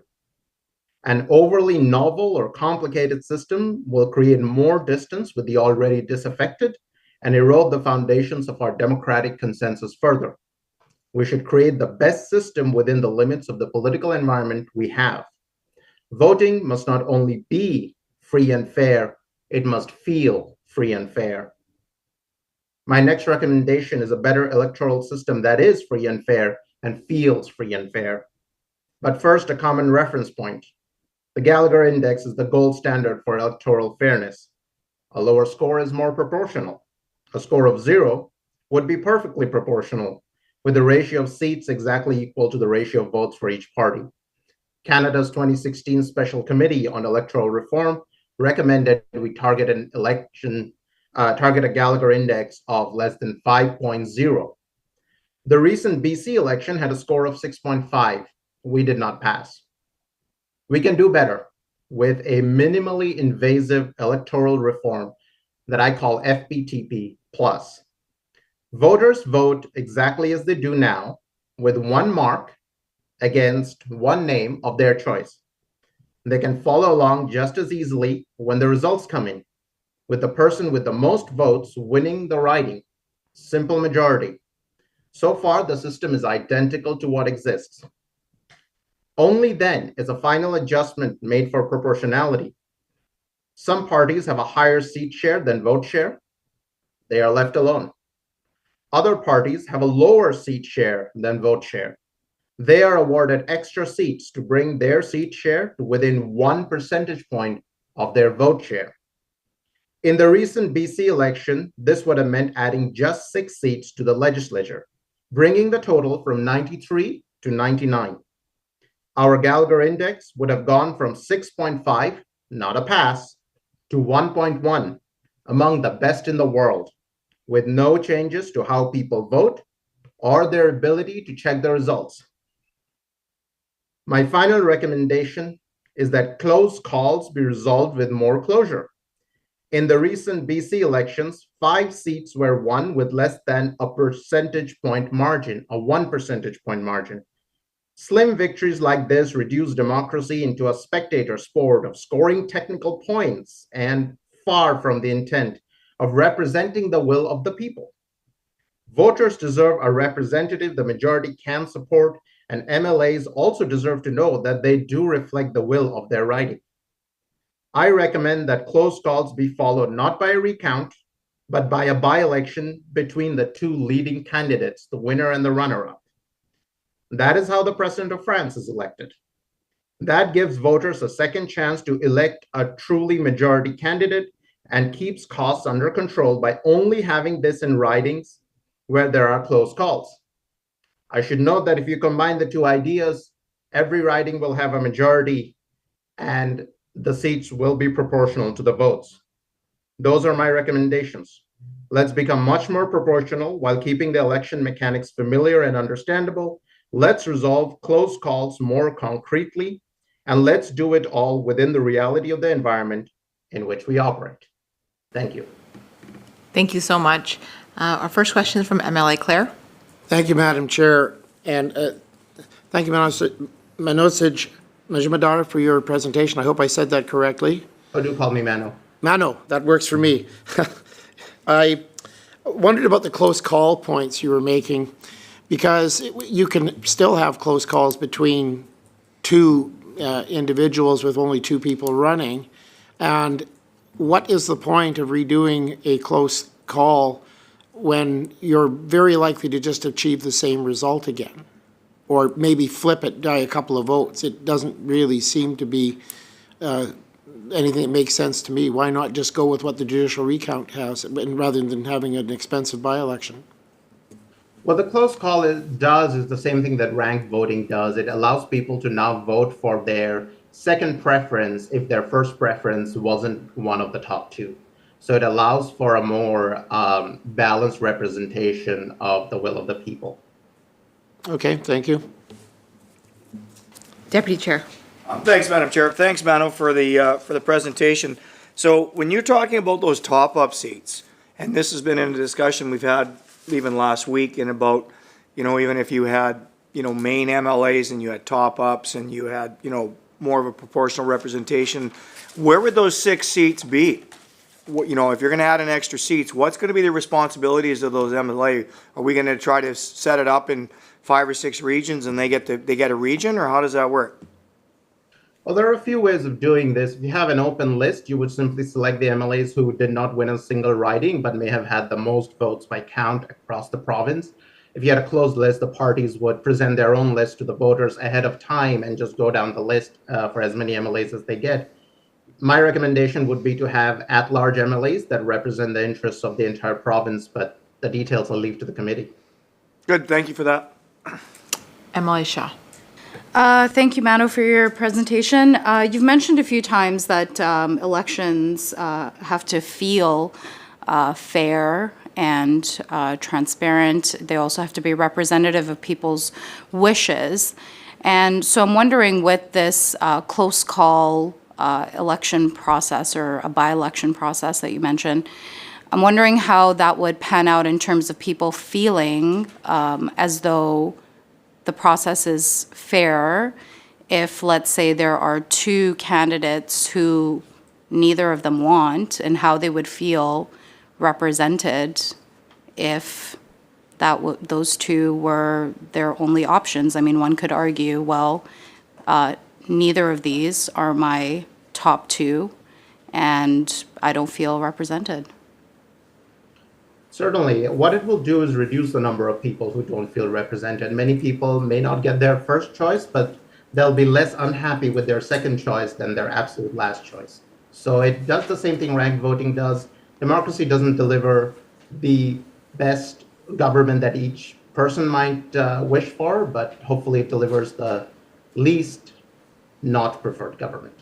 An overly novel or complicated system will create more distance with the already disaffected and erode the foundations of our democratic consensus further. We should create the best system within the limits of the political environment we have. Voting must not only be free and fair, it must feel free and fair. My next recommendation is a better electoral system that is free and fair and feels free and fair. But first, a common reference point. The Gallagher Index is the gold standard for electoral fairness. A lower score is more proportional. A score of 0 would be perfectly proportional, with the ratio of seats exactly equal to the ratio of votes for each party. Canada's 2016 Special Committee on Electoral Reform recommended we target a Gallagher Index of less than 5.0. The recent BC election had a score of 6.5. We did not pass. We can do better with a minimally invasive electoral reform that I call FBTP plus. Voters vote exactly as they do now, with 1 mark against 1 name of their choice. They can follow along just as easily when the results come in, with the person with the most votes winning the riding. Simple majority. So far, the system is identical to what exists. Only then is a final adjustment made for proportionality. Some parties have a higher seat share than vote share. They are left alone. Other parties have a lower seat share than vote share. They are awarded extra seats to bring their seat share to within 1 percentage point of their vote share. In the recent BC election, this would have meant adding just 6 seats to the legislature, bringing the total from 93 to 99. Our Gallagher Index would have gone from 6.5, not a pass, to 1.1, among the best in the world, with no changes to how people vote or their ability to check the results. My final recommendation is that close calls be resolved with more closure. In the recent BC elections, 5 seats were won with less than a percentage point margin, a 1 percentage point margin. Slim victories like this reduce democracy into a spectator sport of scoring technical points and far from the intent of representing the will of the people. Voters deserve a representative the majority can support, and MLAs also deserve to know that they do reflect the will of their riding. I recommend that close calls be followed not by a recount, but by a by-election between the 2 leading candidates, the winner and the runner-up. That is how the President of France is elected. That gives voters a second chance to elect a truly majority candidate and keeps costs under control by only having this in ridings where there are close calls. I should note that if you combine the 2 ideas, every riding will have a majority and the seats will be proportional to the votes. Those are my recommendations. Let's become much more proportional while keeping the election mechanics familiar and understandable. Let's resolve close calls more concretely, and let's do it all within the reality of the environment in which we operate. Thank you. Thank you so much. Our first question is from MLA Claire. Thank you, Madam Chair. And Thank you, Manoj Majumdar, for your presentation. I hope I said that correctly. Oh, do call me Mano. Mano, that works for me. I wondered about the close call points you were making, because you can still have close calls between two individuals with only two people running. And what is the point of redoing a close call when you're very likely to just achieve the same result again? Or maybe flip it by a couple of votes. It doesn't really seem to be anything that makes sense to me. Why not just go with what the judicial recount has, rather than having an expensive by-election? What the close call does is the same thing that ranked voting does. It allows people to now vote for their second preference if their first preference wasn't one of the top two. So it allows for a more balanced representation of the will of the people. Okay, thank you. Deputy Chair. Thanks, Madam Chair. Thanks, Mano, for the presentation. So when you're talking about those top-up seats, and this has been in a discussion we've had even last week, and about, even if you had, main MLAs and you had top-ups and you had, more of a proportional representation, where would those 6 seats be? If you're going to add an extra seats, what's going to be the responsibilities of those MLA? Are we going to try to set it up in 5 or 6 regions and they get a region, or how does that work? Well, there are a few ways of doing this. If you have an open list, you would simply select the MLAs who did not win a single riding but may have had the most votes by count across the province. If you had a closed list, the parties would present their own list to the voters ahead of time and just go down the list for as many MLAs as they get. My recommendation would be to have at-large MLAs that represent the interests of the entire province, but the details I'll leave to the committee. Good, thank you for that. MLA Shaw. Thank you, Mano, for your presentation. You've mentioned a few times that elections have to feel fair and transparent. They also have to be representative of people's wishes. And so I'm wondering, with this close call election process, or a by-election process that you mentioned, I'm wondering how that would pan out in terms of people feeling as though the process is fair if, let's say, there are 2 candidates who neither of them want, and how they would feel represented if those 2 were their only options. I mean, one could argue, well, neither of these are my top 2, and I don't feel represented. Certainly. What it will do is reduce the number of people who don't feel represented. Many people may not get their first choice, but they'll be less unhappy with their second choice than their absolute last choice. So it does the same thing ranked voting does. Democracy doesn't deliver the best government that each person might wish for, but hopefully it delivers the least not preferred government.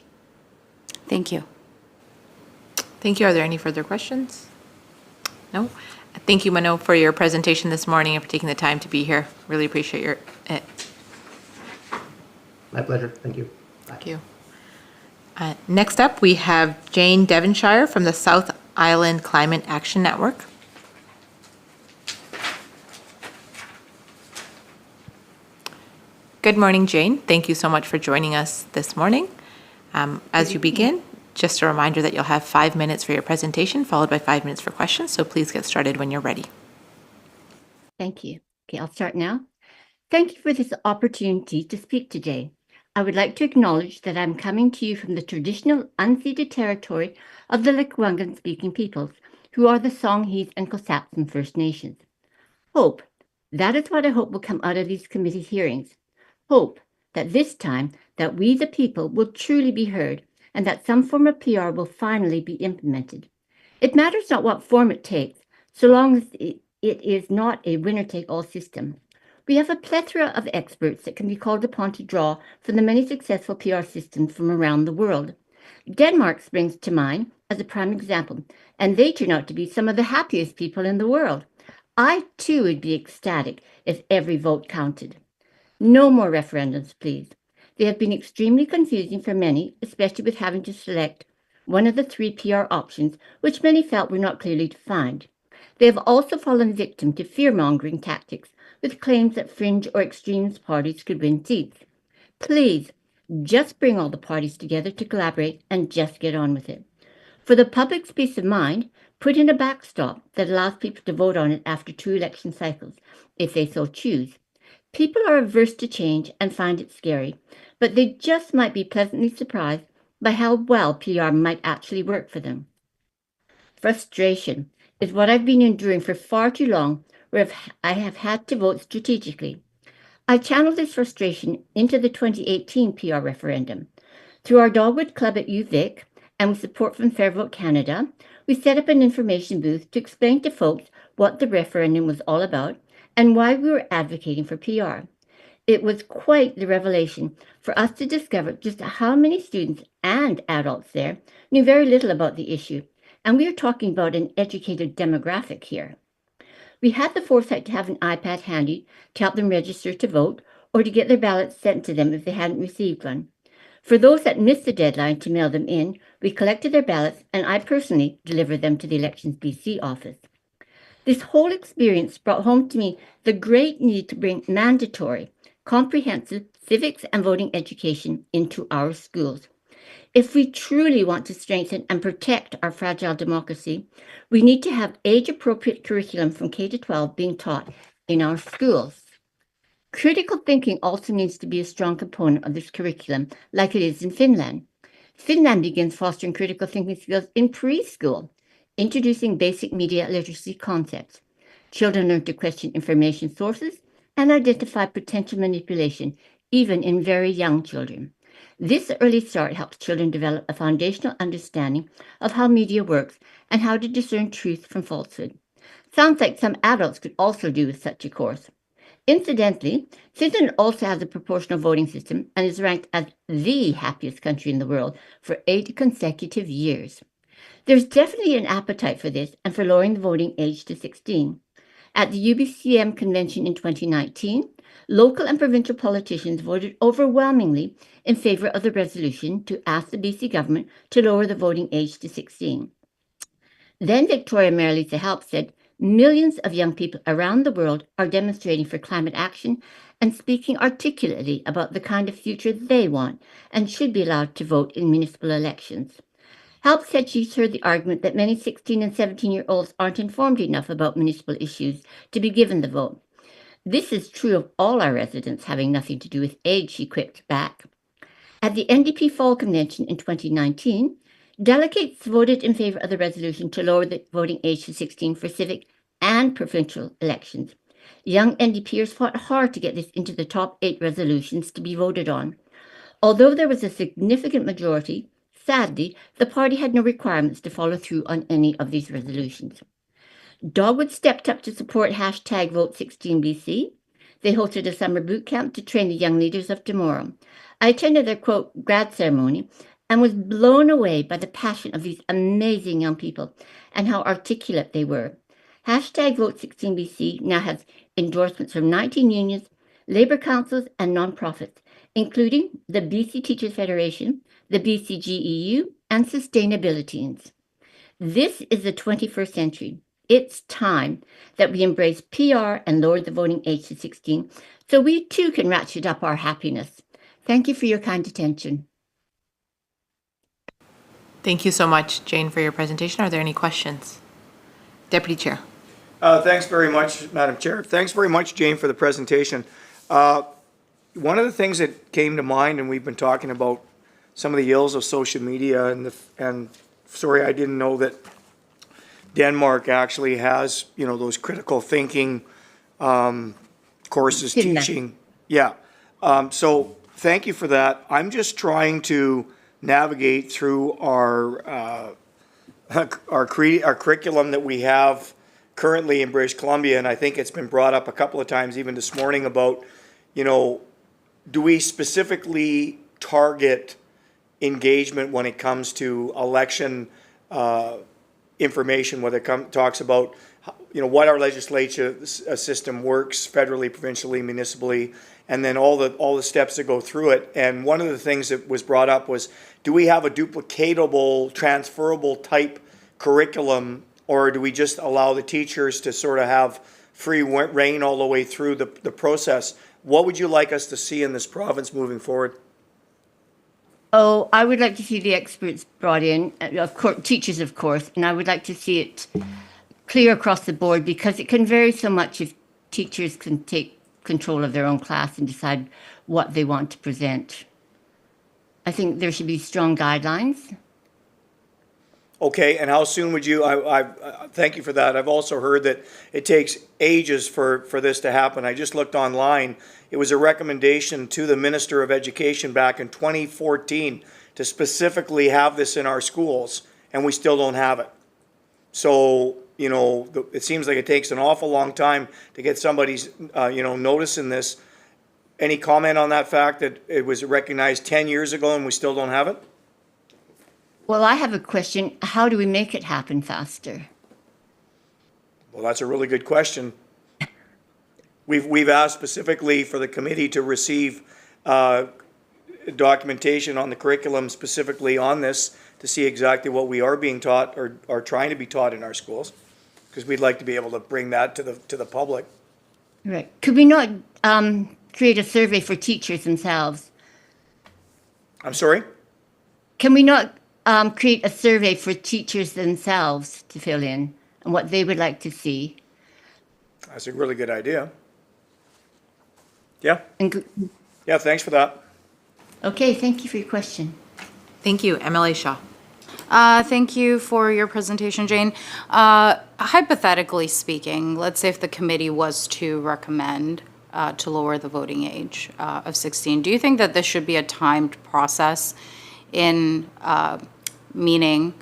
Thank you. Thank you. Are there any further questions? No? Thank you, Mano, for your presentation this morning and for taking the time to be here. Really appreciate it. My pleasure. Thank you. Bye. Thank you. Next up, we have Jane Devonshire from the South Island Climate Action Network. Good morning, Jane. Thank you so much for joining us this morning. As you begin, just a reminder that you'll have 5 minutes for your presentation, followed by 5 minutes for questions, so please get started when you're ready. Thank you. Okay, I'll start now. Thank you for this opportunity to speak today. I would like to acknowledge that I'm coming to you from the traditional unceded territory of the Lekwungen-speaking peoples, who are the Songhees and Cosapsan First Nations. Hope. That is what I hope will come out of these committee hearings. Hope that this time that we the people will truly be heard, and that some form of PR will finally be implemented. It matters not what form it takes, so long as it is not a winner-take-all system. We have a plethora of experts that can be called upon to draw from the many successful PR systems from around the world. Denmark springs to mind as a prime example, and they turn out to be some of the happiest people in the world. I, too, would be ecstatic if every vote counted. No more referendums, please. They have been extremely confusing for many, especially with having to select one of the 3 PR options, which many felt were not clearly defined. They have also fallen victim to fear-mongering tactics, with claims that fringe or extremist parties could win seats. Please, just bring all the parties together to collaborate and just get on with it. For the public's peace of mind, put in a backstop that allows people to vote on it after 2 election cycles, if they so choose. People are averse to change and find it scary, but they just might be pleasantly surprised by how well PR might actually work for them. Frustration is what I've been enduring for far too long, where I have had to vote strategically. I channeled this frustration into the 2018 PR referendum. Through our Dogwood Club at UVic, and with support from Fair Vote Canada, we set up an information booth to explain to folks what the referendum was all about and why we were advocating for PR. It was quite the revelation for us to discover just how many students and adults there knew very little about the issue, and we are talking about an educated demographic here. We had the foresight to have an iPad handy to help them register to vote or to get their ballots sent to them if they hadn't received one. For those that missed the deadline to mail them in, we collected their ballots and I personally delivered them to the Elections BC office. This whole experience brought home to me the great need to bring mandatory, comprehensive civics and voting education into our schools. If we truly want to strengthen and protect our fragile democracy, we need to have age-appropriate curriculum from K-12 being taught in our schools. Critical thinking also needs to be a strong component of this curriculum, like it is in Finland. Finland begins fostering critical thinking skills in preschool, introducing basic media literacy concepts. Children learn to question information sources and identify potential manipulation, even in very young children. This early start helps children develop a foundational understanding of how media works and how to discern truth from falsehood. Sounds like some adults could also do with such a course. Incidentally, Finland also has a proportional voting system and is ranked as the happiest country in the world for 8 consecutive years. There's definitely an appetite for this and for lowering the voting age to 16. At the UBCM convention in 2019, local and provincial politicians voted overwhelmingly in favor of the resolution to ask the BC government to lower the voting age to 16. Then Victoria Mayor Lisa Help said, millions of young people around the world are demonstrating for climate action and speaking articulately about the kind of future they want and should be allowed to vote in municipal elections. Help said she's heard the argument that many 16 and 17-year-olds aren't informed enough about municipal issues to be given the vote. This is true of all our residents having nothing to do with age, she quipped back. At the NDP Fall Convention in 2019, delegates voted in favor of the resolution to lower the voting age to 16 for civic and provincial elections. Young NDPers fought hard to get this into the top 8 resolutions to be voted on. Although there was a significant majority, sadly, the party had no requirements to follow through on any of these resolutions. Dogwood stepped up to support hashtag Vote16BC. They hosted a summer boot camp to train the young leaders of tomorrow. I attended their, quote, grad ceremony and was blown away by the passion of these amazing young people and how articulate they were. Hashtag Vote16BC now has endorsements from 19 unions, labour councils, and nonprofits, including the BC Teachers Federation, the BCGEU, and Sustainabiliteans. This is the 21st century. It's time that we embrace PR and lower the voting age to 16 so we too can ratchet up our happiness. Thank you for your kind attention. Thank you so much, Jane, for your presentation. Are there any questions? Deputy Chair. Thanks very much, Madam Chair. Thanks very much, Jane, for the presentation. One of the things that came to mind, and we've been talking about some of the ills of social media, and sorry, I didn't know that Denmark actually has, those critical thinking courses teaching. Yeah. So thank you for that. I'm just trying to navigate through our curriculum that we have currently in British Columbia, and I think it's been brought up a couple of times even this morning about, do we specifically target engagement when it comes to election information, whether it talks about, what our legislature system works federally, provincially, municipally, and then all the steps that go through it. And one of the things that was brought up was, do we have a duplicatable, transferable type curriculum, or do we just allow the teachers to sort of have free reign all the way through the process. What would you like us to see in this province moving forward? Oh, I would like to see the experts brought in, of course, teachers, of course, and I would like to see it clear across the board because it can vary so much if teachers can take control of their own class and decide what they want to present. I think there should be strong guidelines. Okay, and how soon would you, thank you for that. I've also heard that it takes ages for this to happen. I just looked online. It was a recommendation to the Minister of Education back in 2014 to specifically have this in our schools, and we still don't have it. So, you know, it seems like it takes an awful long time to get somebody's, noticing this. Any comment on that fact that it was recognized 10 years ago and we still don't have it? Well, I have a question. How do we make it happen faster? Well, that's a really good question. We've asked specifically for the committee to receive documentation on the curriculum specifically on this to see exactly what we are being taught or are trying to be taught in our schools, because we'd like to be able to bring that to the public. Right. Could we not create a survey for teachers themselves? I'm sorry? Can we not create a survey for teachers themselves to fill in and what they would like to see? That's a really good idea. Yeah. And Yeah, thanks for that. okay, thank you for your question. Thank you. MLA Shaw. Thank you for your presentation, Jane. Hypothetically speaking, let's say if the committee was to recommend to lower the voting age of 16, do you think that this should be a timed process in meaning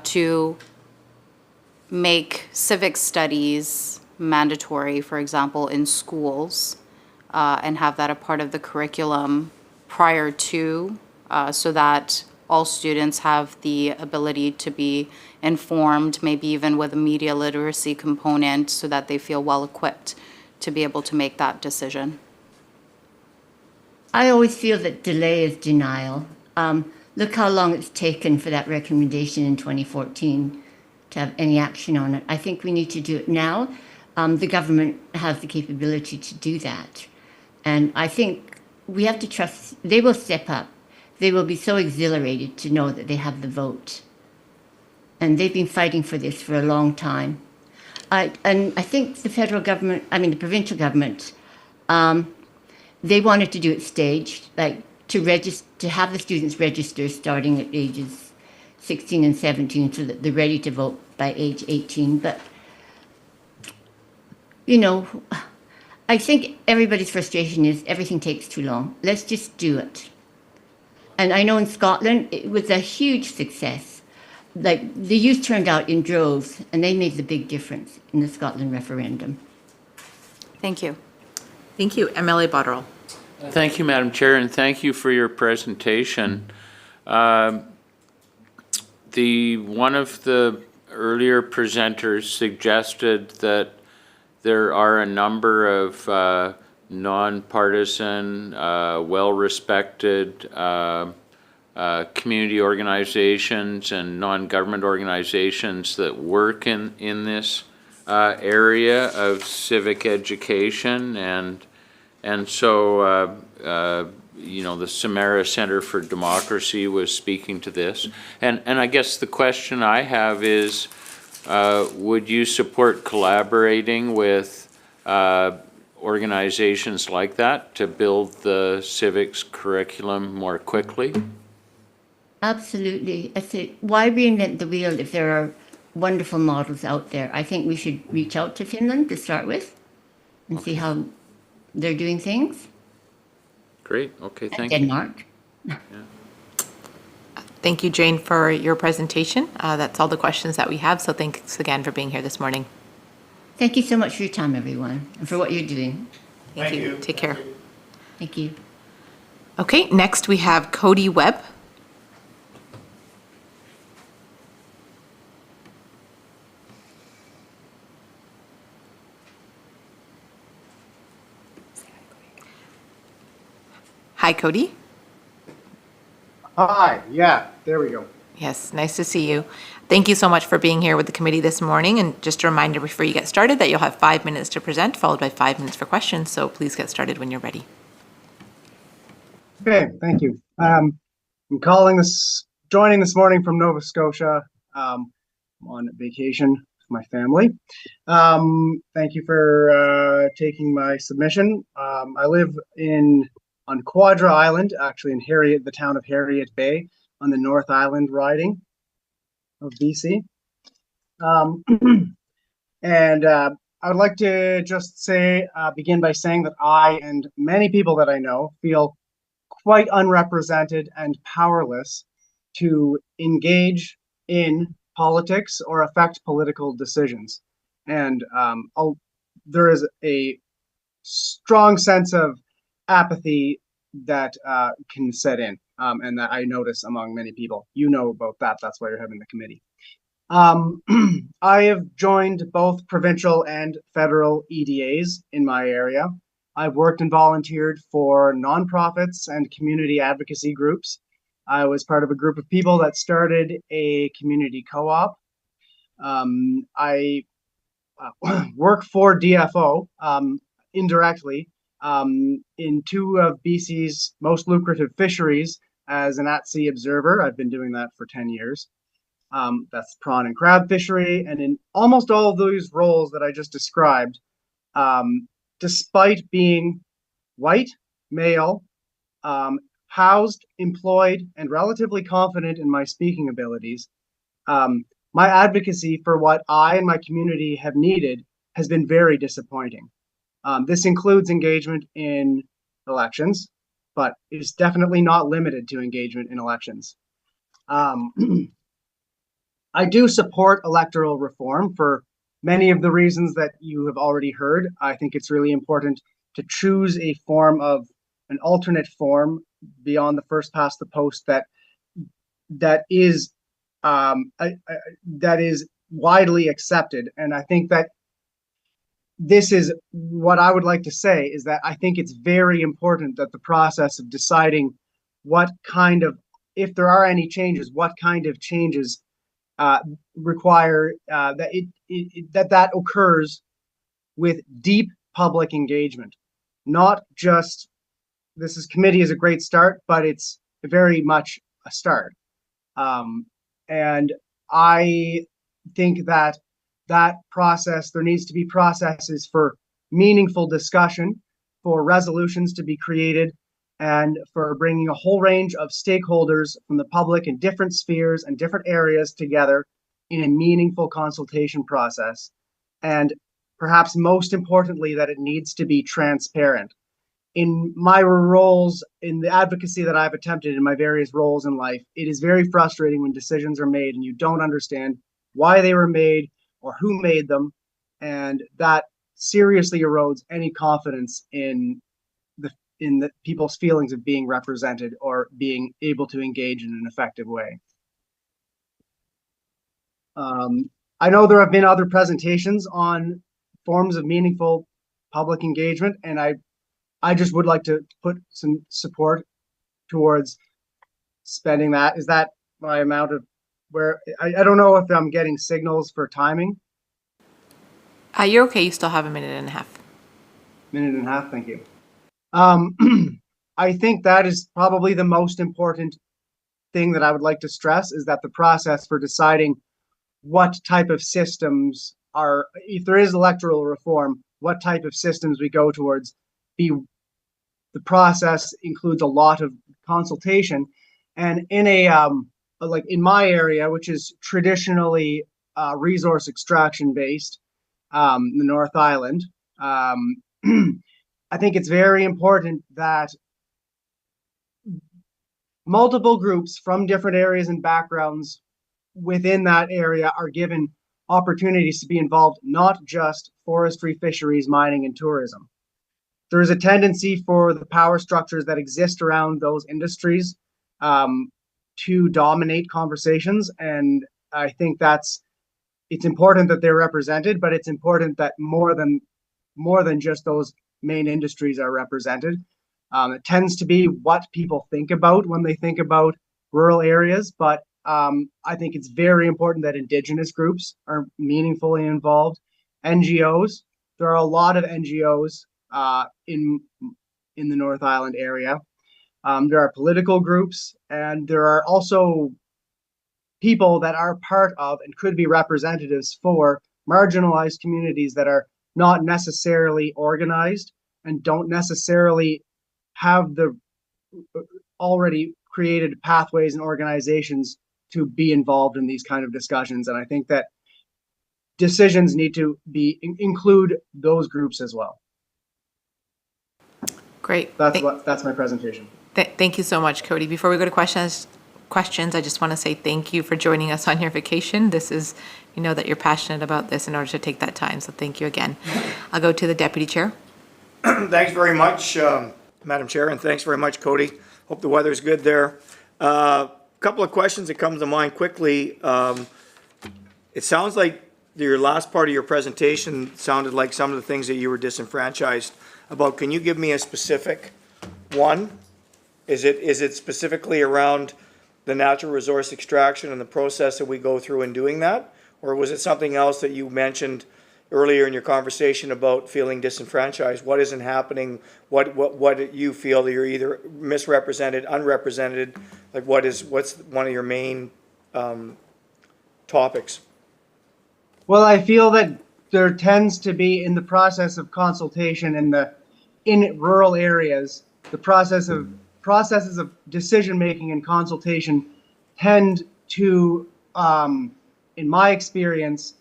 to make civic studies mandatory, for example, in schools, and have that a part of the curriculum prior to, so that all students have the ability to be informed, maybe even with a media literacy component, so that they feel well equipped to be able to make that decision? I always feel that delay is denial. Look how long it's taken for that recommendation in 2014 to have any action on it. I think we need to do it now. The government has the capability to do that. And I think we have to trust, they will step up. They will be so exhilarated to know that they have the vote. And they've been fighting for this for a long time. And I think the federal government, the provincial government, they wanted to do it staged, like to have the students register starting at ages 16 and 17 so that they're ready to vote by age 18. But, I think everybody's frustration is everything takes too long. Let's just do it. And I know in Scotland, it was a huge success. Like, the youth turned out in droves, and they made the big difference in the Scotland referendum. Thank you. Thank you. MLA Botterill. Thank you, Madam Chair, and thank you for your presentation. One of the earlier presenters suggested that there are a number of nonpartisan, well-respected community organizations and non-government organizations that work in this area of civic education, and so the Samara Center for Democracy was speaking to this, and I guess the question I have is, would you support collaborating with organizations like that to build the civics curriculum more quickly? Absolutely. I say, why reinvent the wheel if there are wonderful models out there? I think we should reach out to Finland to start with and see how they're doing things. Great. Okay, thank you. Denmark. Yeah. Thank you, Jane, for your presentation. That's all the questions that we have, so thanks again for being here this morning. Thank you so much for your time, everyone, and for what you're doing. Thank you. Take care. Thank you. Okay, next we have Cody Webb. Hi, Cody. Hi, yeah, there we go. Yes, nice to see you. Thank you so much for being here with the committee this morning. And just a reminder before you get started that you'll have 5 minutes to present, followed by 5 minutes for questions. So please get started when you're ready. Okay, thank you. I'm joining this morning from Nova Scotia. I'm on vacation with my family. Thank you for taking my submission. I live on Quadra Island, actually in the town of Harriet Bay, on the North Island riding of BC. And I would like to just begin by saying that I and many people that I know feel quite unrepresented and powerless to engage in politics or affect political decisions. And there is a strong sense of apathy that can set in, and that I notice among many people. You know about that. That's why you're having the committee. I have joined both provincial and federal EDAs in my area. I've worked and volunteered for nonprofits and community advocacy groups. I was part of a group of people that started a community co-op. I work for DFO indirectly in two of BC's most lucrative fisheries as an at-sea observer. I've been doing that for 10 years. That's prawn and crab fishery. And in almost all of those roles that I just described, despite being white, male, housed, employed, and relatively confident in my speaking abilities, my advocacy for what I and my community have needed has been very disappointing. This includes engagement in elections, but is definitely not limited to engagement in elections. I do support electoral reform for many of the reasons that you have already heard. I think it's really important to choose an alternate form beyond the first past the post that is widely accepted. And I think that this is what I would like to say is that I think it's very important that the process of deciding if there are any changes, what kind of changes require that occurs with deep public engagement. Not just committee is a great start, but it's very much a start. And I think that process, there needs to be processes for meaningful discussion, for resolutions to be created, and for bringing a whole range of stakeholders from the public in different spheres and different areas together in a meaningful consultation process. And perhaps most importantly, that it needs to be transparent. In my roles, in the advocacy that I've attempted in my various roles in life, it is very frustrating when decisions are made and you don't understand why they were made or who made them, and that seriously erodes any confidence in the people's feelings of being represented or being able to engage in an effective way. I know there have been other presentations on forms of meaningful public engagement, and I just would like to put some support towards spending that. Is that my amount of where I don't know if I'm getting signals for timing? You're okay. You still have a minute and a half. Minute and a half, thank you. I think that is probably the most important thing that I would like to stress, is that the process for deciding what type of systems if there is electoral reform, what type of systems we go towards, the process includes a lot of consultation. And in like in my area, which is traditionally resource extraction based, the North Island, I think it's very important that multiple groups from different areas and backgrounds within that area are given opportunities to be involved, not just forestry, fisheries, mining, and tourism. There is a tendency for the power structures that exist around those industries to dominate conversations, and I think it's important that they're represented, but it's important that more than just those main industries are represented. It tends to be what people think about when they think about rural areas, but I think it's very important that Indigenous groups are meaningfully involved. NGOs, there are a lot of NGOs in the North Island area. There are political groups, and there are also people that are part of and could be representatives for marginalized communities that are not necessarily organized and don't necessarily have the already created pathways and organizations to be involved in these kind of discussions. And I think that decisions need to include those groups as well. Great. That's my presentation. Thank you so much, Cody. Before we go to questions, I just want to say thank you for joining us on your vacation. This is, you know that you're passionate about this in order to take that time, so thank you again. I'll go to the Deputy Chair. Thanks very much, Madam Chair, and thanks very much, Cody. Hope the weather's good there. Couple of questions that come to mind quickly. It sounds like your last part of your presentation sounded like some of the things that you were disenfranchised about. Can you give me a specific one? Is it specifically around the natural resource extraction and the process that we go through in doing that? Or was it something else that you mentioned earlier in your conversation about feeling disenfranchised? What isn't happening? What you feel that you're either misrepresented, unrepresented? Like what's one of your main topics? Well, I feel that there tends to be, in the process of consultation in rural areas, the processes of decision making and consultation tend to, in my experience,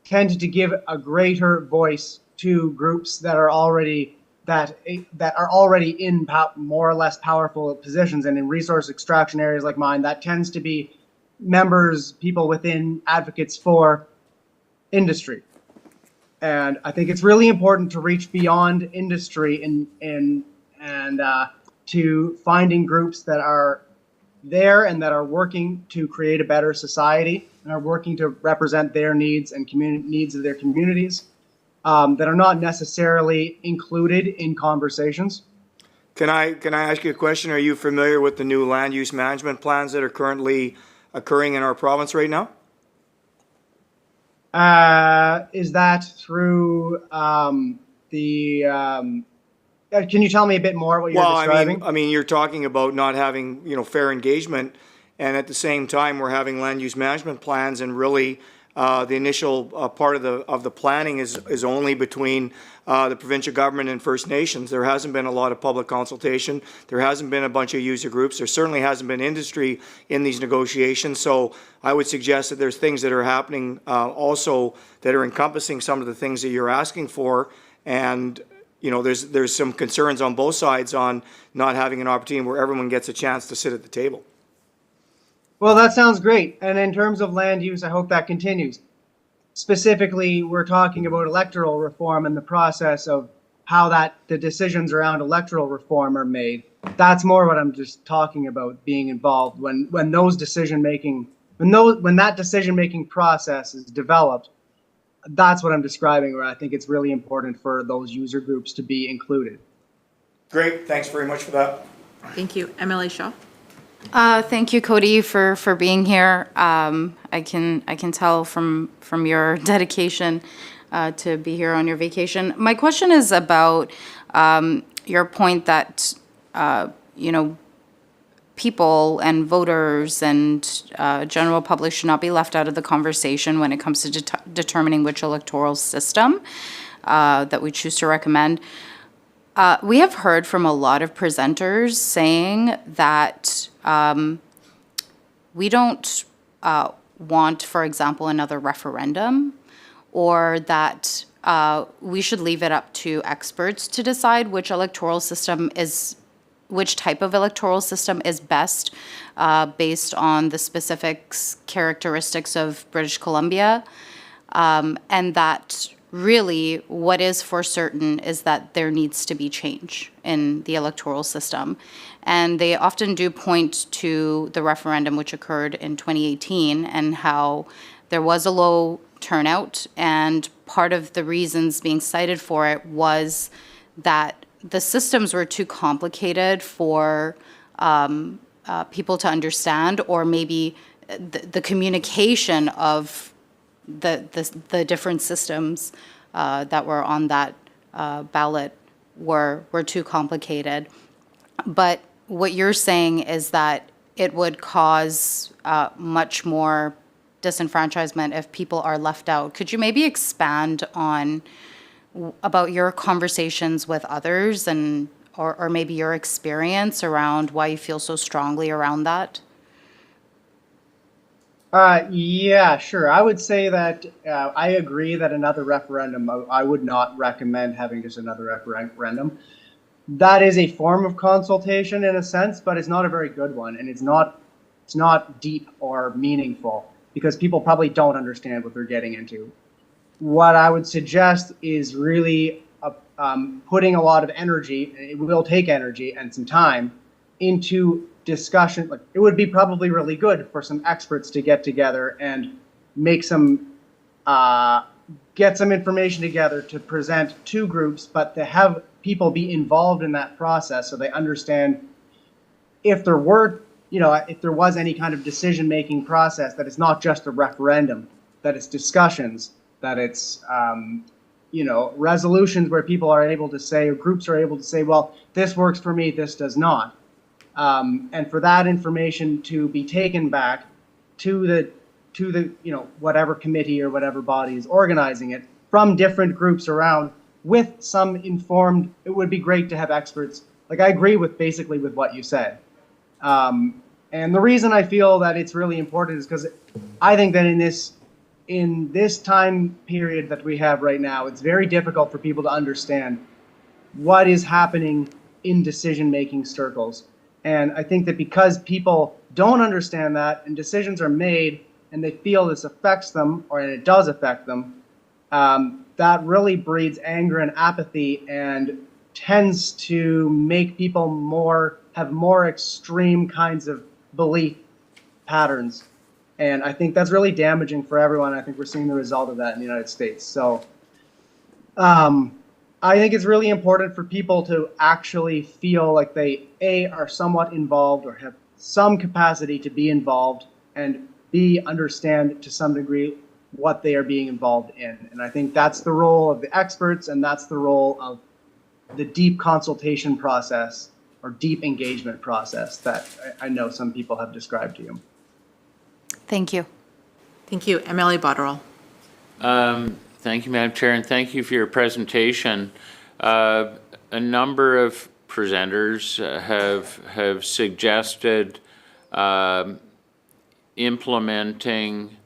tend to give a greater voice to groups that are already in more or less powerful positions. And in resource extraction areas like mine, that tends to be people within advocates for industry. And I think it's really important to reach beyond industry and to finding groups that are there and that are working to create a better society and are working to represent their needs and needs of their communities, that are not necessarily included in conversations. Can I ask you a question? Are you familiar with the new land use management plans that are currently occurring in our province right now? Is that through can you tell me a bit more what you're describing? I mean, you're talking about not having, fair engagement, and at the same time, we're having land use management plans, and really, the initial part of the planning is only between the provincial government and First Nations. There hasn't been a lot of public consultation. There hasn't been a bunch of user groups. There certainly hasn't been industry in these negotiations. So I would suggest that there's things that are happening also that are encompassing some of the things that you're asking for, and there's some concerns on both sides on not having an opportunity where everyone gets a chance to sit at the table. Well, that sounds great. And in terms of land use, I hope that continues. Specifically, we're talking about electoral reform and the process of how the decisions around electoral reform are made. That's more what I'm just talking about, being involved when that decision-making process is developed. That's what I'm describing, where I think it's really important for those user groups to be included. Great, thanks very much for that. Thank you. MLA Shaw. Thank you, Cody, for being here. I can tell from your dedication to be here on your vacation. My question is about your point that people and voters and general public should not be left out of the conversation when it comes to determining which electoral system that we choose to recommend. We have heard from a lot of presenters saying that we don't want, for example, another referendum, or that we should leave it up to experts to decide which type of electoral system is best based on the specific characteristics of British Columbia, and that really what is for certain is that there needs to be change in the electoral system. And they often do point to the referendum which occurred in 2018 and how there was a low turnout, and part of the reasons being cited for it was that the systems were too complicated for people to understand, or maybe the communication of the different systems that were on that ballot were too complicated. But what you're saying is that it would cause much more disenfranchisement if people are left out. Could you maybe expand on about your conversations with others and or maybe your experience around why you feel so strongly around that? Yeah, sure. I would say that I agree that another referendum, I would not recommend having just another referendum. That is a form of consultation in a sense, but it's not a very good one, and it's not deep or meaningful because people probably don't understand what they're getting into. What I would suggest is really putting a lot of energy, it will take energy and some time, into discussion. Like, it would be probably really good for some experts to get together and make some get some information together to present to groups, but to have people be involved in that process so they understand if there were, if there was any kind of decision-making process, that it's not just a referendum, that it's discussions, that it's, resolutions where people are able to say, or groups are able to say, well, this works for me, this does not. And for that information to be taken back to the whatever committee or whatever body is organizing it from different groups around with some informed, it would be great to have experts. Like, I agree with basically with what you said. And the reason I feel that it's really important is because I think that in this time period that we have right now, it's very difficult for people to understand what is happening in decision-making circles. And I think that because people don't understand that and decisions are made and they feel this affects them, and it does affect them, that really breeds anger and apathy and tends to make people have more extreme kinds of belief patterns. And I think that's really damaging for everyone. I think we're seeing the result of that in the United States. So I think it's really important for people to actually feel like they, A, are somewhat involved or have some capacity to be involved, and B, understand to some degree what they are being involved in. And I think that's the role of the experts, and that's the role of the deep consultation process or deep engagement process that I know some people have described to you. Thank you. Thank you. MLA Botterill. Thank you, Madam Chair, and thank you for your presentation. A number of presenters have suggested implementing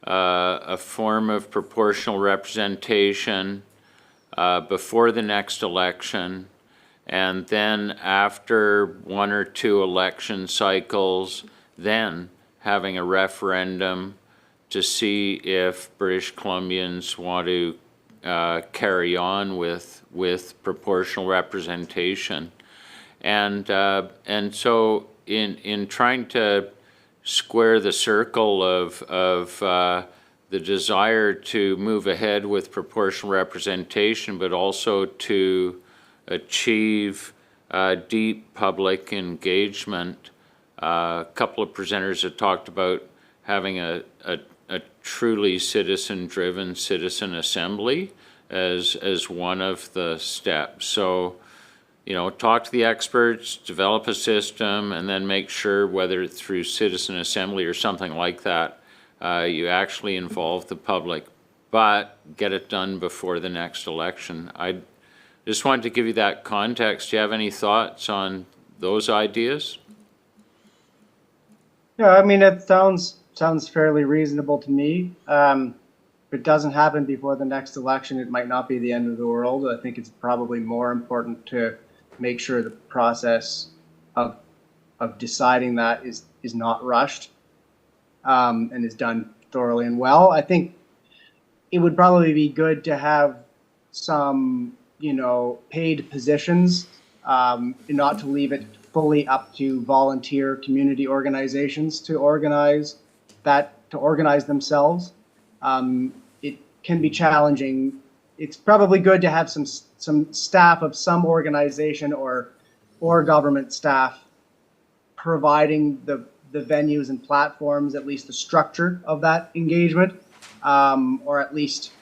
a form of proportional representation before the next election, and then after one or two election cycles, then having a referendum to see if British Columbians want to carry on with proportional representation. And so in trying to square the circle of the desire to move ahead with proportional representation, but also to achieve deep public engagement, a couple of presenters have talked about having a truly citizen-driven citizen assembly as one of the steps. So, talk to the experts, develop a system, and then make sure, whether it's through citizen assembly or something like that, you actually involve the public, but get it done before the next election. I just wanted to give you that context. Do you have any thoughts on those ideas? Yeah, I mean, it sounds fairly reasonable to me. If it doesn't happen before the next election, it might not be the end of the world. I think it's probably more important to make sure the process of deciding that is not rushed and is done thoroughly and well. I think it would probably be good to have some, paid positions, not to leave it fully up to volunteer community organizations to organize themselves. It can be challenging. It's probably good to have some staff of some organization or government staff providing the the venues and platforms, at least the structure of that engagement, or at least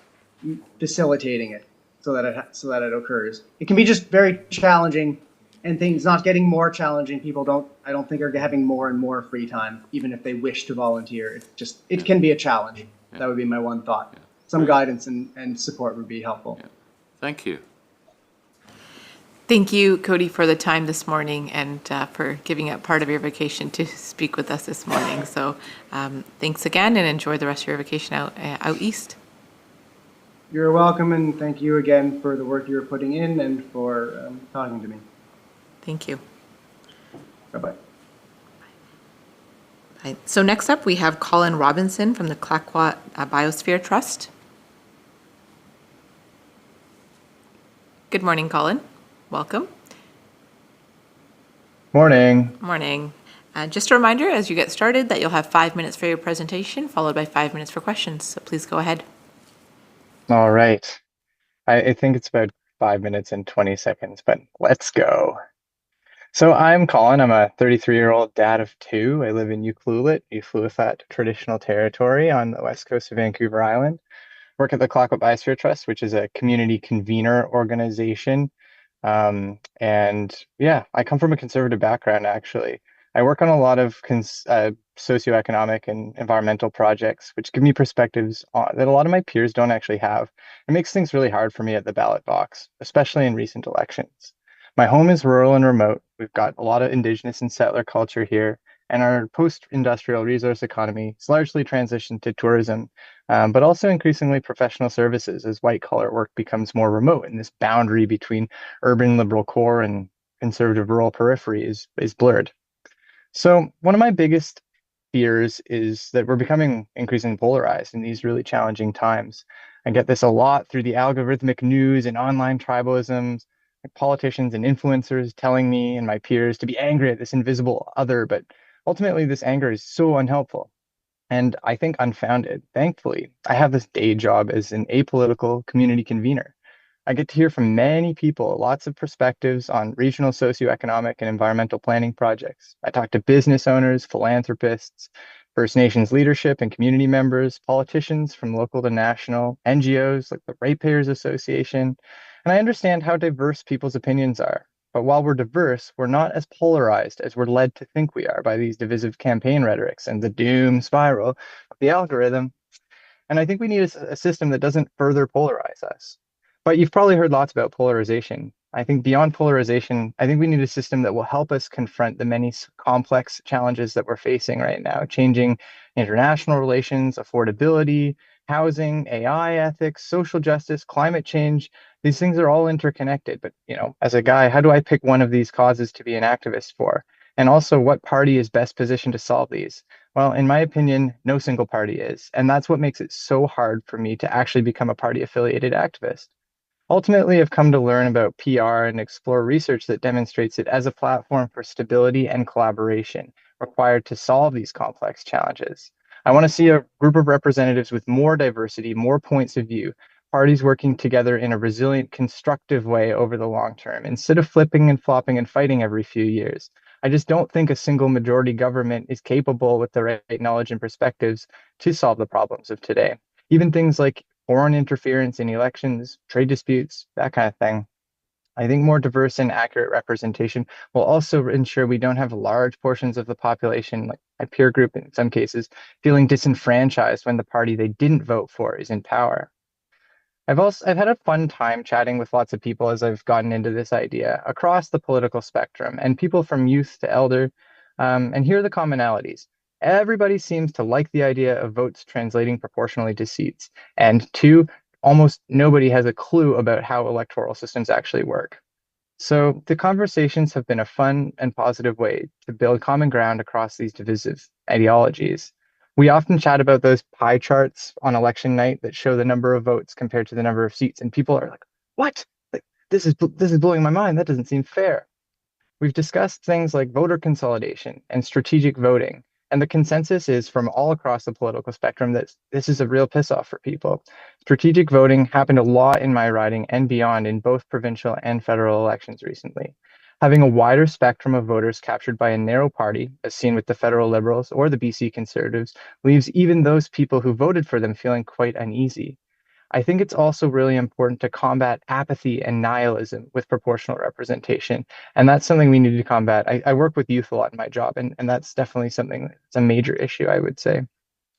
facilitating it so that it occurs. It can be just very challenging, and things not getting more challenging. People I don't think are having more and more free time, even if they wish to volunteer. It can be a challenge. That would be my one thought. Some guidance and support would be helpful. Thank you. Thank you, Cody, for the time this morning and for giving up part of your vacation to speak with us this morning. So thanks again, and enjoy the rest of your vacation out east. You're welcome, and thank you again for the work you're putting in and for talking to me. Thank you. Bye-bye. Bye. So next up, we have Colin Robinson from the Clayoquot Biosphere Trust. Good morning, Colin. Welcome. Morning. Morning. Just a reminder, as you get started, that you'll have 5 minutes for your presentation, followed by 5 minutes for questions. So please go ahead. All right. I think it's about 5 minutes and 20 seconds, but let's go. So I'm Colin. I'm a 33-year-old dad of two. I live in Ucluelet, Ufluwafat Traditional Territory on the west coast of Vancouver Island. Work at the Clayoquot Biosphere Trust, which is a community convener organization. And yeah, I come from a conservative background, actually. I work on a lot of socioeconomic and environmental projects, which give me perspectives that a lot of my peers don't actually have. It makes things really hard for me at the ballot box, especially in recent elections. My home is rural and remote. We've got a lot of Indigenous and settler culture here, and our post-industrial resource economy is largely transitioned to tourism, but also increasingly professional services as white-collar work becomes more remote, and this boundary between urban liberal core and conservative rural periphery is blurred. So one of my biggest fears is that we're becoming increasingly polarized in these really challenging times. I get this a lot through the algorithmic news and online tribalisms, like politicians and influencers telling me and my peers to be angry at this invisible other, but ultimately this anger is so unhelpful and I think unfounded. Thankfully, I have this day job as an apolitical community convener. I get to hear from many people, lots of perspectives on regional socioeconomic and environmental planning projects. I talk to business owners, philanthropists, First Nations leadership and community members, politicians from local to national, NGOs like the Ratepayers Association, and I understand how diverse people's opinions are. But while we're diverse, we're not as polarized as we're led to think we are by these divisive campaign rhetorics and the doom spiral of the algorithm. And I think we need a system that doesn't further polarize us. But you've probably heard lots about polarization. I think beyond polarization, I think we need a system that will help us confront the many complex challenges that we're facing right now, changing international relations, affordability, housing, AI ethics, social justice, climate change. These things are all interconnected. But, as a guy, how do I pick one of these causes to be an activist for? And also, what party is best positioned to solve these? Well, in my opinion, no single party is. And that's what makes it so hard for me to actually become a party-affiliated activist. Ultimately, I've come to learn about PR and explore research that demonstrates it as a platform for stability and collaboration required to solve these complex challenges. I want to see a group of representatives with more diversity, more points of view, parties working together in a resilient, constructive way over the long term, instead of flipping and flopping and fighting every few years. I just don't think a single majority government is capable with the right knowledge and perspectives to solve the problems of today. Even things like foreign interference in elections, trade disputes, that kind of thing. I think more diverse and accurate representation will also ensure we don't have large portions of the population, like my peer group in some cases, feeling disenfranchised when the party they didn't vote for is in power. I've had a fun time chatting with lots of people as I've gotten into this idea across the political spectrum, and people from youth to elder. And here are the commonalities. Everybody seems to like the idea of votes translating proportionally to seats. And two, almost nobody has a clue about how electoral systems actually work. So the conversations have been a fun and positive way to build common ground across these divisive ideologies. We often chat about those pie charts on election night that show the number of votes compared to the number of seats, and people are like, "What? Like, this is blowing my mind. That doesn't seem fair." We've discussed things like voter consolidation and strategic voting, and the consensus is from all across the political spectrum that this is a real piss-off for people. Strategic voting happened a lot in my riding and beyond in both provincial and federal elections recently. Having a wider spectrum of voters captured by a narrow party, as seen with the federal Liberals or the BC Conservatives, leaves even those people who voted for them feeling quite uneasy. I think it's also really important to combat apathy and nihilism with proportional representation. And that's something we need to combat. I work with youth a lot in my job, and that's definitely something that's a major issue, I would say.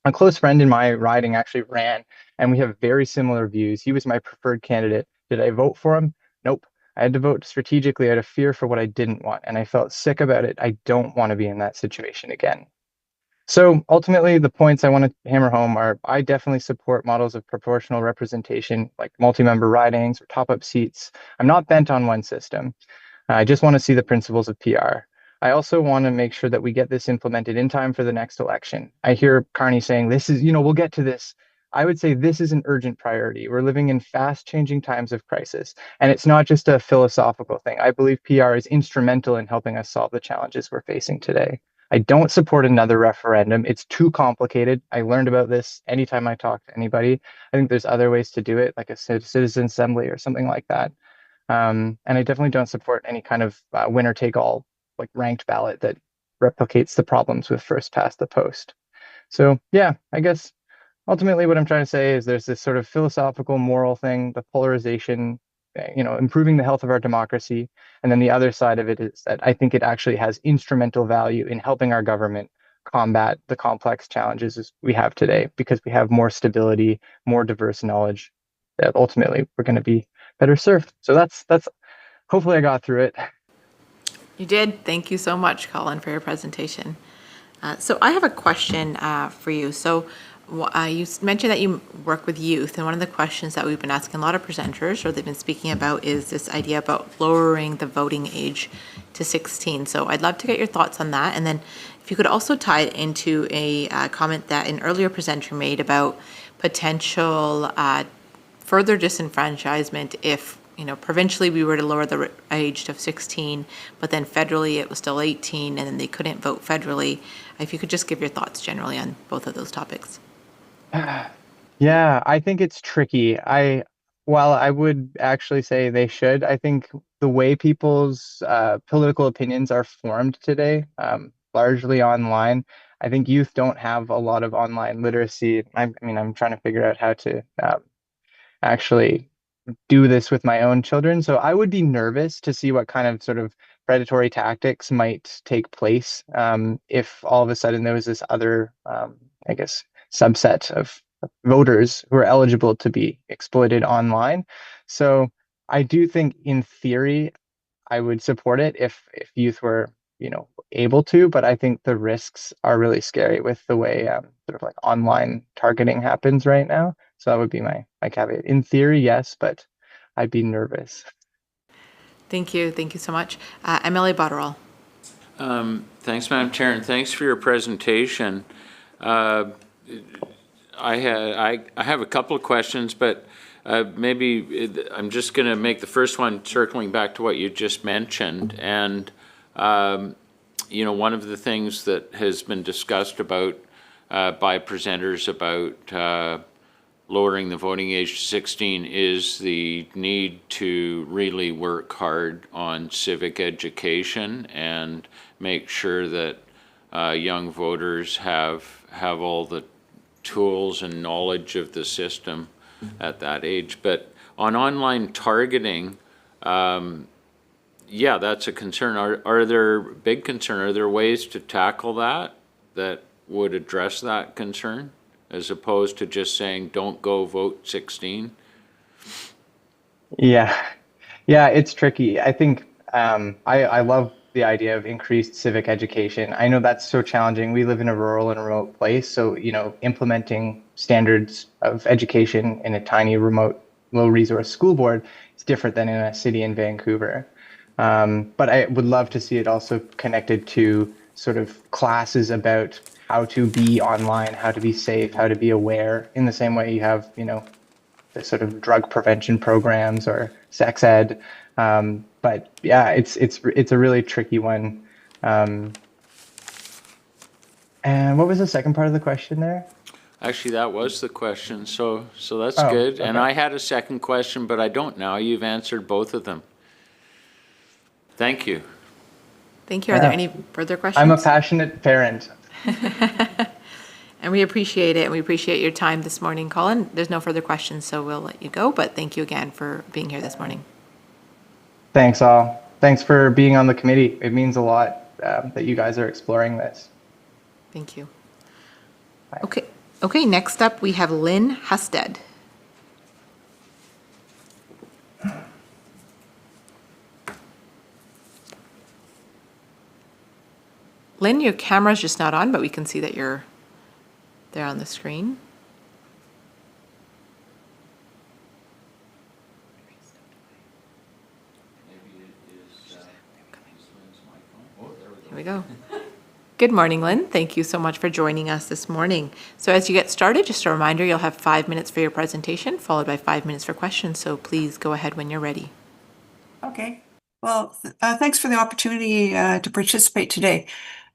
A close friend in my riding actually ran, and we have very similar views. He was my preferred candidate. Did I vote for him? Nope. I had to vote strategically out of fear for what I didn't want, and I felt sick about it. I don't want to be in that situation again. So ultimately, the points I want to hammer home are I definitely support models of proportional representation like multi-member ridings or top-up seats. I'm not bent on one system. I just want to see the principles of PR. I also want to make sure that we get this implemented in time for the next election. I hear Carney saying this is, we'll get to this. I would say this is an urgent priority. We're living in fast changing times of crisis, and it's not just a philosophical thing. I believe PR is instrumental in helping us solve the challenges we're facing today. I don't support another referendum. It's too complicated. I learned about this anytime I talk to anybody. I think there's other ways to do it, like a citizen assembly or something like that. And I definitely don't support any kind of winner take all like ranked ballot that replicates the problems with first past the post. So yeah, I guess ultimately what I'm trying to say is there's this sort of philosophical moral thing, the polarization, improving the health of our democracy. And then the other side of it is that I think it actually has instrumental value in helping our government combat the complex challenges we have today because we have more stability, more diverse knowledge that ultimately we're going to be better served. So that's hopefully I got through it. You did. Thank you so much, Colin, for your presentation. So I have a question for you. So you mentioned that you work with youth, and one of the questions that we've been asking a lot of presenters, or they've been speaking about, is this idea about lowering the voting age to 16. So I'd love to get your thoughts on that. And then if you could also tie it into a comment that an earlier presenter made about potential further disenfranchisement if, provincially we were to lower the age to 16, but then federally it was still 18 and then they couldn't vote federally. If you could just give your thoughts generally on both of those topics. Yeah, I think it's tricky. While I would actually say they should, I think the way people's political opinions are formed today, largely online, I think youth don't have a lot of online literacy. I'm trying to figure out how to actually do this with my own children. So I would be nervous to see what kind of sort of predatory tactics might take place if all of a sudden there was this other, I guess, subset of voters who are eligible to be exploited online. So I do think in theory, I would support it if youth were, able to, but I think the risks are really scary with the way sort of like online targeting happens right now. So that would be my caveat. In theory, yes, but I'd be nervous. Thank you. Thank you so much. MLA Botterill. Thanks, Madam Chair, and thanks for your presentation. I have a couple of questions, but maybe I'm just going to make the first one circling back to what you just mentioned. And, one of the things that has been discussed about by presenters about lowering the voting age to 16 is the need to really work hard on civic education and make sure that young voters have all the tools and knowledge of the system at that age. But on online targeting, yeah, that's a concern. Are there big concern? Are there ways to tackle that would address that concern, as opposed to just saying don't go vote 16? Yeah, it's tricky. I think I love the idea of increased civic education. I know that's so challenging. We live in a rural and remote place, so implementing standards of education in a tiny, remote, low-resource school board is different than in a city in Vancouver. But I would love to see it also connected to sort of classes about how to be online, how to be safe, how to be aware, in the same way you have, the sort of drug prevention programs or sex ed. But yeah, it's a really tricky one. And what was the second part of the question there? Actually, that was the question, so that's Oh, good. okay. And I had a second question, but I don't now. You've answered both of them. Thank you. Thank you. Are there any further questions? I'm a passionate parent. And we appreciate it, and we appreciate your time this morning, Colin. There's no further questions, so we'll let you go, but thank you again for being here this morning. Thanks all. Thanks for being on the committee. It means a lot that you guys are exploring this. Thank you. Okay, next up, we have Lynn Husted. Lynn, your camera's just not on, but we can see that you're there on the screen. Here we go. Good morning, Lynn. Thank you so much for joining us this morning. So as you get started, just a reminder, you'll have 5 minutes for your presentation, followed by 5 minutes for questions. So please go ahead when you're ready. Okay. Well, thanks for the opportunity to participate today.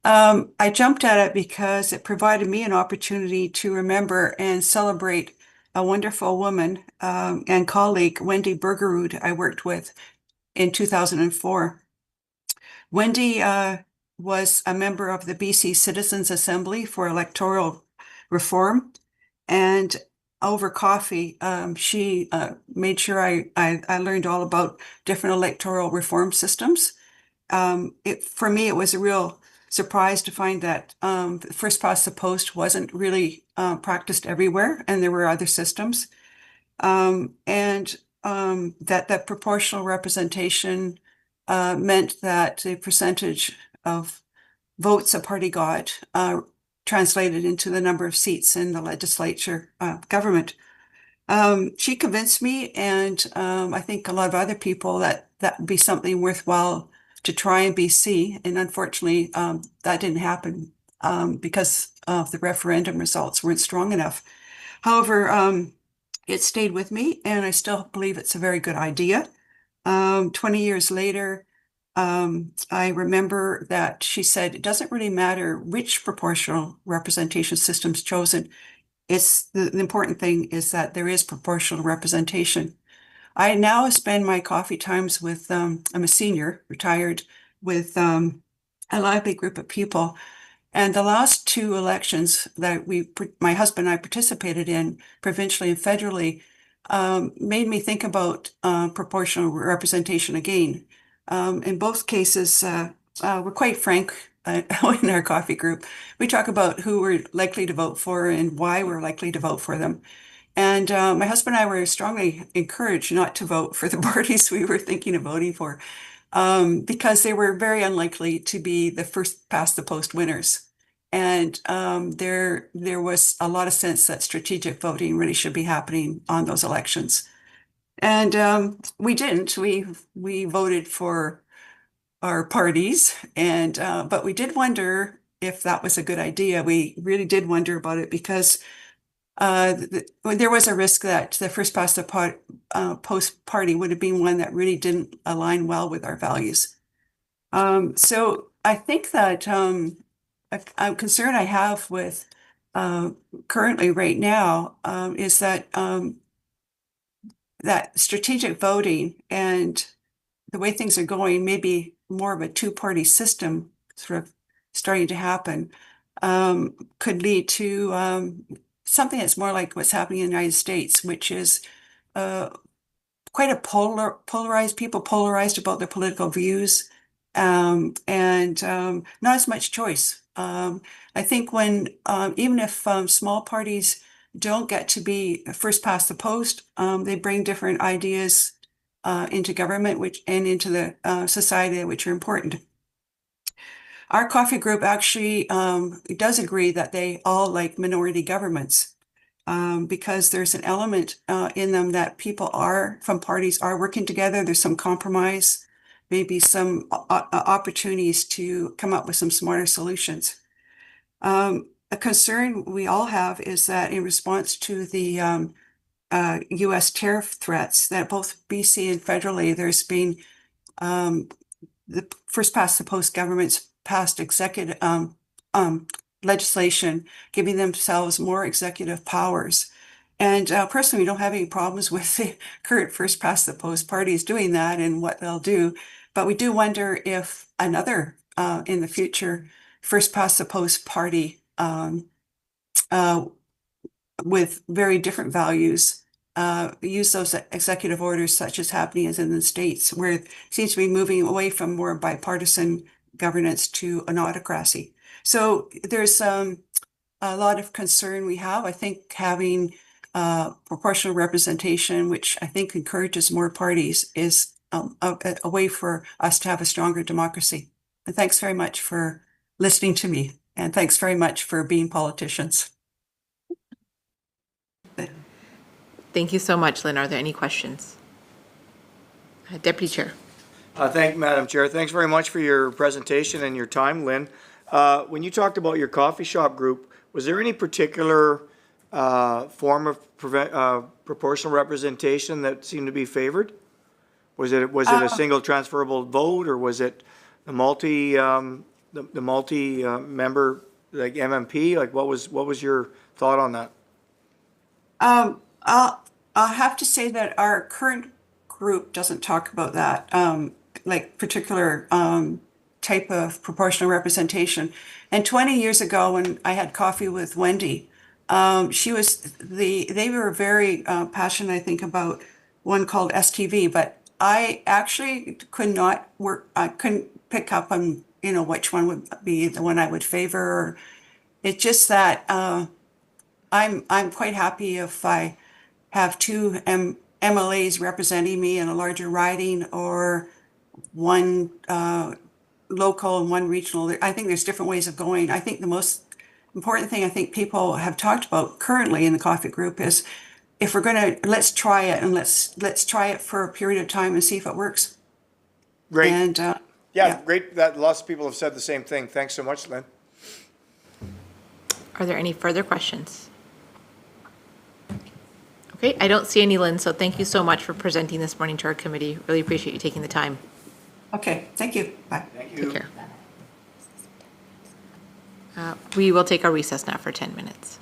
I jumped at it because it provided me an opportunity to remember and celebrate a wonderful woman and colleague, Wendy Bergerud, I worked with in 2004. Wendy was a member of the BC Citizens Assembly for Electoral Reform, and over coffee, she made sure I learned all about different electoral reform systems. For me, it was a real surprise to find that first past the post wasn't really practiced everywhere, and there were other systems, and that proportional representation meant that the percentage of votes a party got translated into the number of seats in the legislature government. She convinced me, and I think a lot of other people, that would be something worthwhile to try in BC. And unfortunately, that didn't happen because of the referendum results weren't strong enough. However, it stayed with me, and I still believe it's a very good idea. 20 years later, I remember that she said, it doesn't really matter which proportional representation system's chosen. It's the important thing is that there is proportional representation. I now spend my coffee times with, I'm a senior, retired, with a lively group of people. And the last 2 elections that my husband and I participated in, provincially and federally, made me think about proportional representation again. In both cases, we're quite frank in our coffee group. We talk about who we're likely to vote for and why we're likely to vote for them. And my husband and I were strongly encouraged not to vote for the parties we were thinking of voting for because they were very unlikely to be the first past the post winners. And there was a lot of sense that strategic voting really should be happening on those elections. And we didn't. We voted for our parties, and but we did wonder if that was a good idea. We really did wonder about it because there was a risk that the first past the post party would have been one that really didn't align well with our values. So I think that a concern I have with currently right now is that that strategic voting and the way things are going, maybe more of a 2-party system sort of starting to happen, could lead to something that's more like what's happening in the United States, which is quite a polarized, people polarized about their political views, and not as much choice. I think when, even if small parties don't get to be first past the post, they bring different ideas into government and into the society, which are important. Our coffee group actually does agree that they all like minority governments because there's an element in them that people from parties are working together. There's some compromise, maybe some opportunities to come up with some smarter solutions. A concern we all have is that in response to the U.S. tariff threats, that both BC and federally, there's been the first past the post governments passed executive legislation giving themselves more executive powers. And personally, we don't have any problems with the current first past the post parties doing that and what they'll do. But we do wonder if another, in the future, first past the post party with very different values use those executive orders, such as happening as in the States, where it seems to be moving away from more bipartisan governance to an autocracy. So there's a lot of concern we have. I think having proportional representation, which I think encourages more parties, is a way for us to have a stronger democracy. And thanks very much for listening to me. And thanks very much for being politicians. Thank you so much, Lynn. Are there any questions? Deputy Chair. Thank you, Madam Chair. Thanks very much for your presentation and your time, Lynn. When you talked about your coffee shop group, was there any particular form of proportional representation that seemed to be favored? Was it a single transferable vote, or was it the multi member, like MMP? Like, what was your thought on that? I'll have to say that our current group doesn't talk about that, like particular type of proportional representation. And 20 years ago, when I had coffee with Wendy, they were very passionate, I think, about one called STV, but I actually I couldn't pick up on, which one would be the one I would favor. It's just that I'm quite happy if I have two MLAs representing me in a larger riding, or one local and one regional. I think there's different ways of going. I think the most important thing I think people have talked about currently in the coffee group is, if we're let's try it, and let's try it for a period of time and see if it works. Great. And yeah, great. That lots of people have said the same thing. Thanks so much, Lynn. Are there any further questions? Okay, I don't see any, Lynn, so thank you so much for presenting this morning to our committee. Really appreciate you taking the time. Okay, thank you. Bye. Thank you. Take care. We will take our recess now for 10 minutes.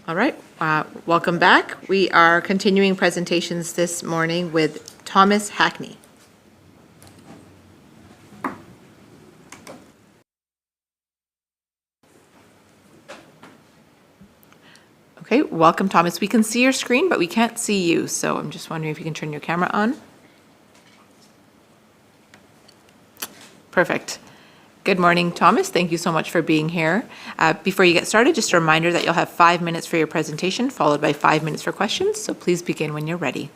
All right, welcome back. We are continuing presentations this morning with Thomas Hackney. Okay, welcome, Thomas. We can see your screen, but we can't see you, so I'm just wondering if you can turn your camera on. Perfect. Good morning, Thomas. Thank you so much for being here. Before you get started, just a reminder that you'll have 5 minutes for your presentation, followed by 5 minutes for questions, so please begin when you're ready.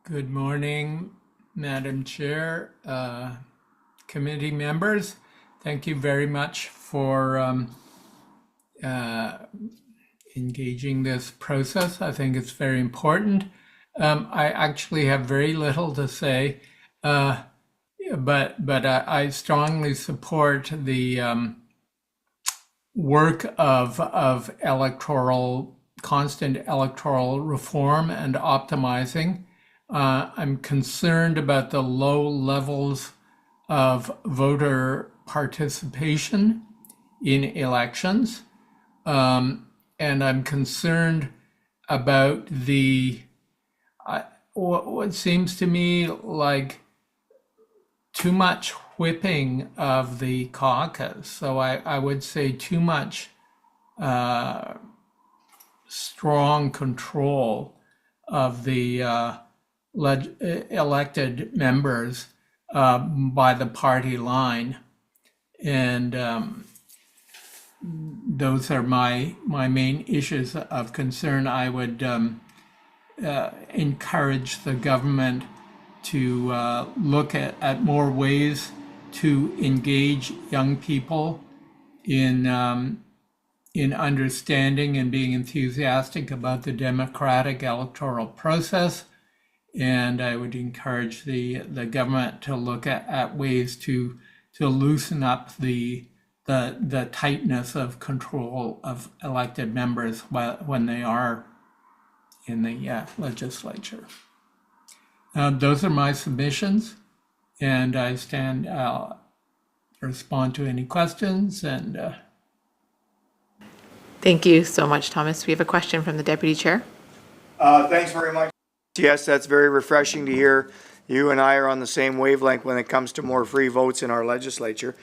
Good morning, Madam Chair, committee members. Thank you very much for engaging this process. I think it's very important. I actually have very little to say, but I strongly support the work of constant electoral reform and optimizing. I'm concerned about the low levels of voter participation in elections. And I'm concerned about what seems to me like too much whipping of the caucus. So I would say too much strong control of the elected members by the party line. And those are my main issues of concern. I would encourage the government to look at more ways to engage young people in understanding and being enthusiastic about the democratic electoral process. And I would encourage the government to look at ways to loosen up the tightness of control of elected members when they are in the legislature. Those are my submissions, and I stand to respond to any questions. And Thank you so much, Thomas. We have a question from the Deputy Chair. Thanks very much. Yes, that's very refreshing to hear. You and I are on the same wavelength when it comes to more free votes in our legislature.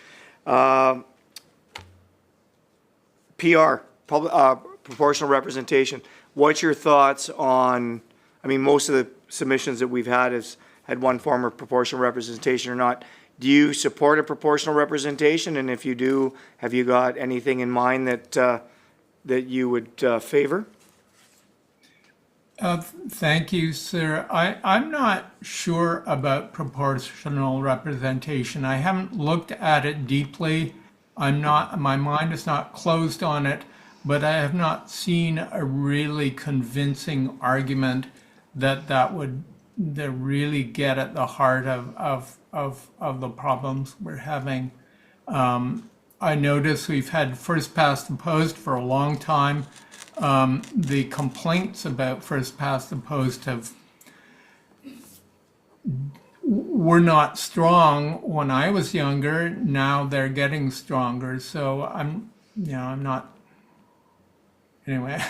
PR, proportional representation. What's your thoughts on, I mean, most of the submissions that we've had has had one form of proportional representation or not. Do you support a proportional representation? And if you do, have you got anything in mind that you would favor? Thank you, sir. I'm not sure about proportional representation. I haven't looked at it deeply. My mind is not closed on it, but I have not seen a really convincing argument that would really get at the heart of the problems we're having. I notice we've had first past the post for a long time. The complaints about first past the post were not strong when I was younger. Now they're getting stronger. So I'm not. Anyway,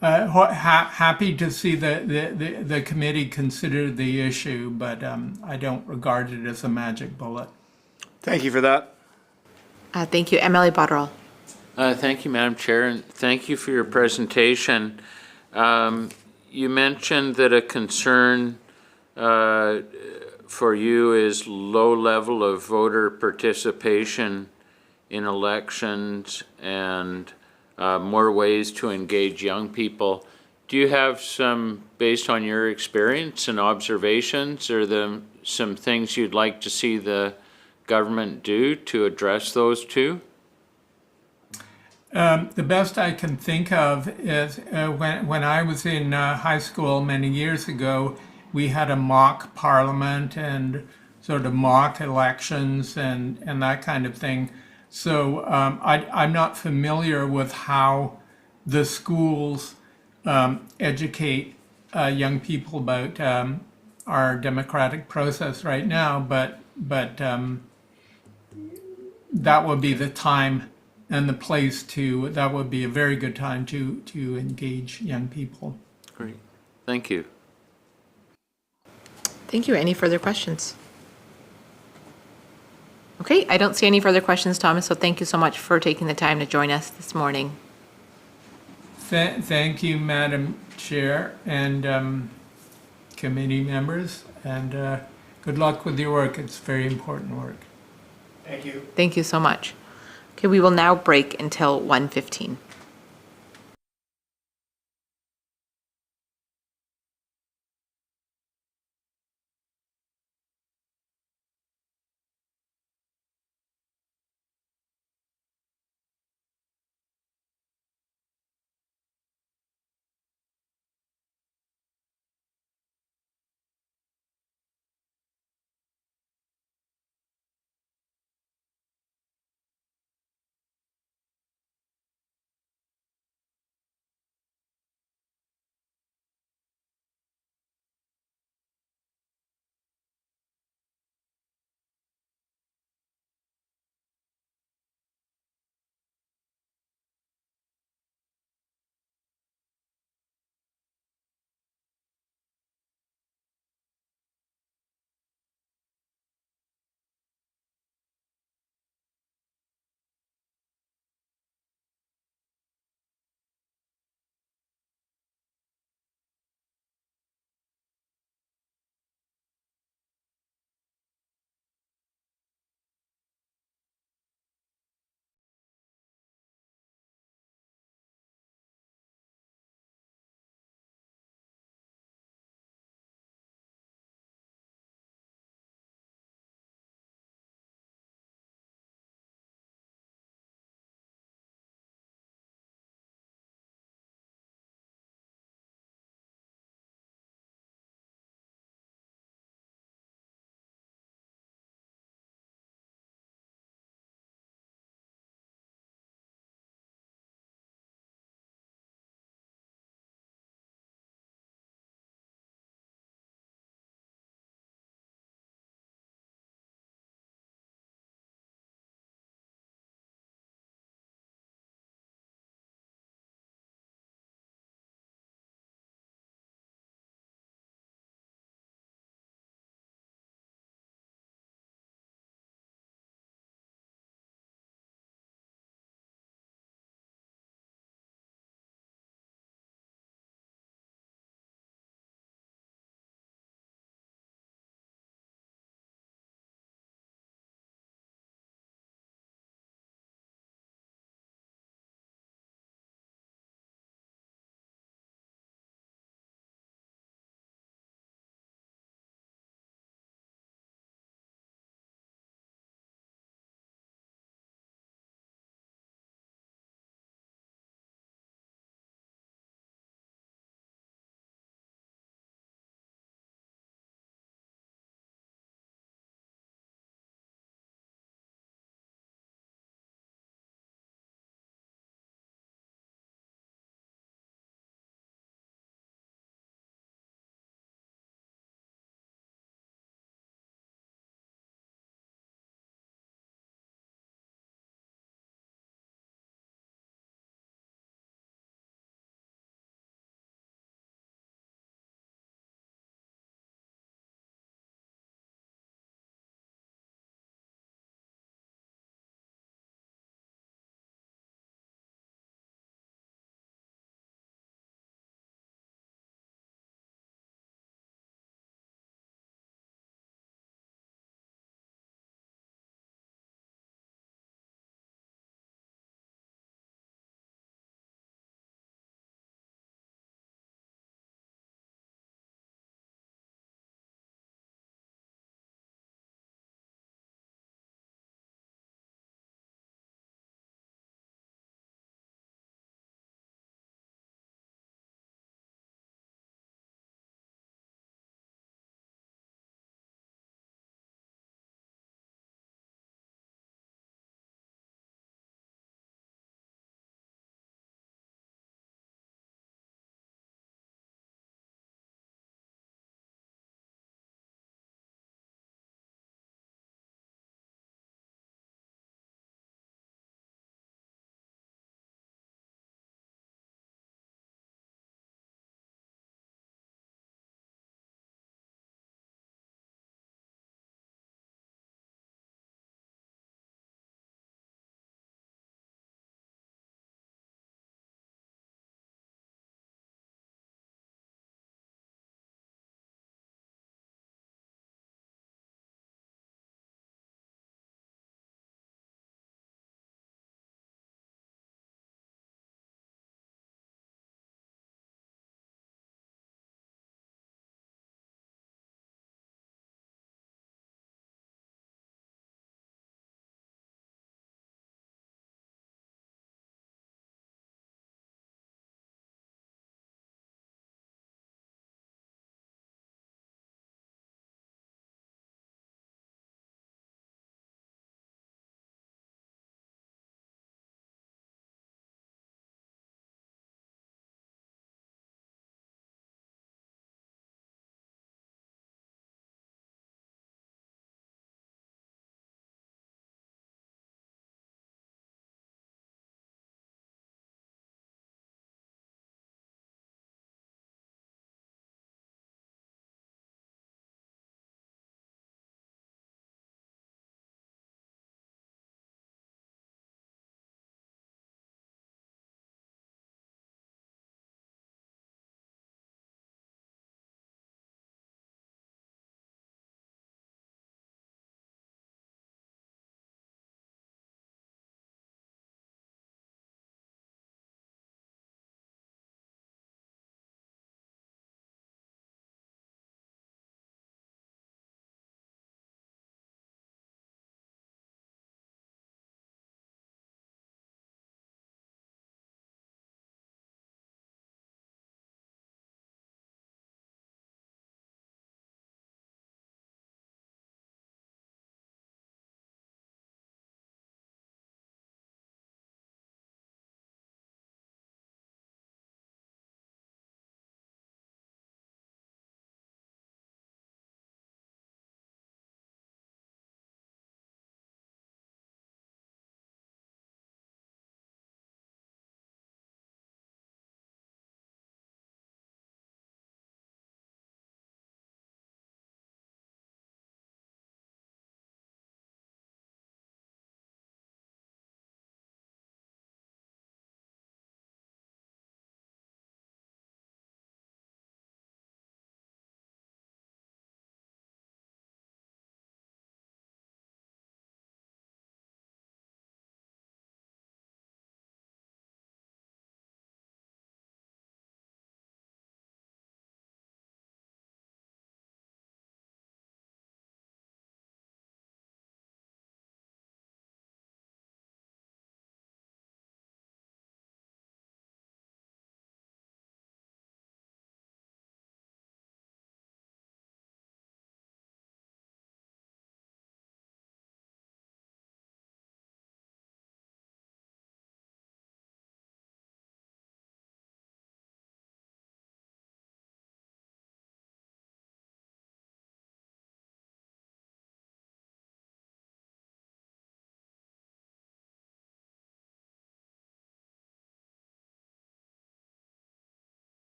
happy to see the committee consider the issue, but I don't regard it as a magic bullet. Thank you for that. Thank you, MLA Botterill. Thank you, Madam Chair, and thank you for your presentation. You mentioned that a concern for you is low level of voter participation in elections and more ways to engage young people. Do you have some, based on your experience and observations, or some things you'd like to see the government do to address those two? The best I can think of is when I was in high school many years ago, we had a mock parliament and sort of mock elections and that kind of thing. So I'm not familiar with how the schools educate young people about our democratic process right now, but that would be the time and the place that would be a very good time to engage young people. Great. Thank you. Thank you. Any further questions? Okay, I don't see any further questions, Thomas, so thank you so much for taking the time to join us this morning. Thank you, Madam Chair and committee members, and good luck with your work. It's very important work. Thank you. Thank you so much. Okay, we will now break until 1:15.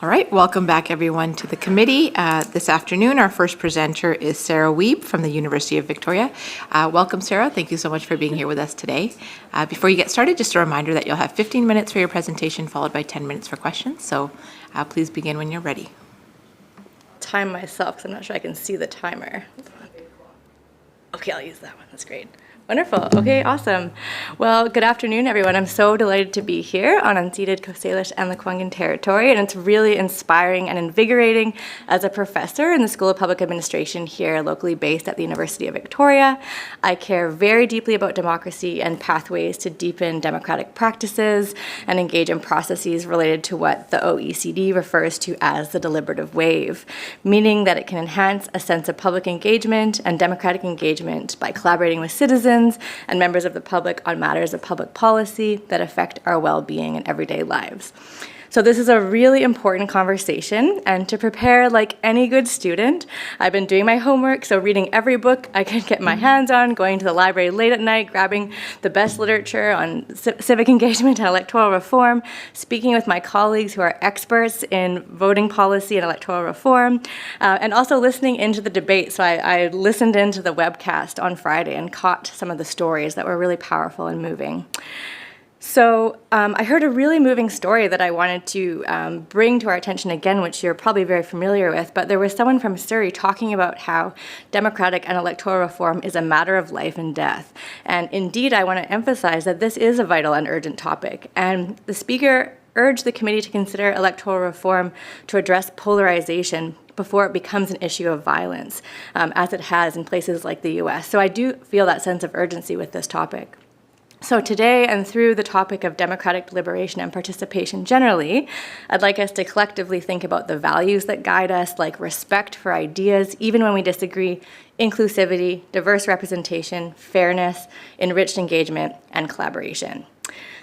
All right, welcome back everyone to the committee. This afternoon, our first presenter is Sarah Wiebe from the University of Victoria. Welcome, Sarah. Thank you so much for being here with us today. Before you get started, just a reminder that you'll have 15 minutes for your presentation, followed by 10 minutes for questions. So please begin when you're ready. Time myself because I'm not sure I can see the timer. Okay, I'll use that one. That's great. Wonderful. Okay, awesome. Well, good afternoon, everyone. I'm so delighted to be here on unceded Coast Salish and Lekwungen territory, and it's really inspiring and invigorating as a professor in the School of Public Administration here, locally based at the University of Victoria. I care very deeply about democracy and pathways to deepen democratic practices and engage in processes related to what the OECD refers to as the deliberative wave, meaning that it can enhance a sense of public engagement and democratic engagement by collaborating with citizens and members of the public on matters of public policy that affect our well-being and everyday lives. So this is a really important conversation, and to prepare like any good student, I've been doing my homework, so reading every book I can get my hands on, going to the library late at night, grabbing the best literature on civic engagement and electoral reform, speaking with my colleagues who are experts in voting policy and electoral reform, and also listening into the debate. So I listened into the webcast on Friday and caught some of the stories that were really powerful and moving. So I heard a really moving story that I wanted to bring to our attention again, which you're probably very familiar with, but there was someone from Surrey talking about how democratic and electoral reform is a matter of life and death. And indeed, I want to emphasize that this is a vital and urgent topic. And the speaker urged the committee to consider electoral reform to address polarization before it becomes an issue of violence, as it has in places like the US. So I do feel that sense of urgency with this topic. So today, and through the topic of democratic deliberation and participation generally, I'd like us to collectively think about the values that guide us, like respect for ideas, even when we disagree, inclusivity, diverse representation, fairness, enriched engagement, and collaboration.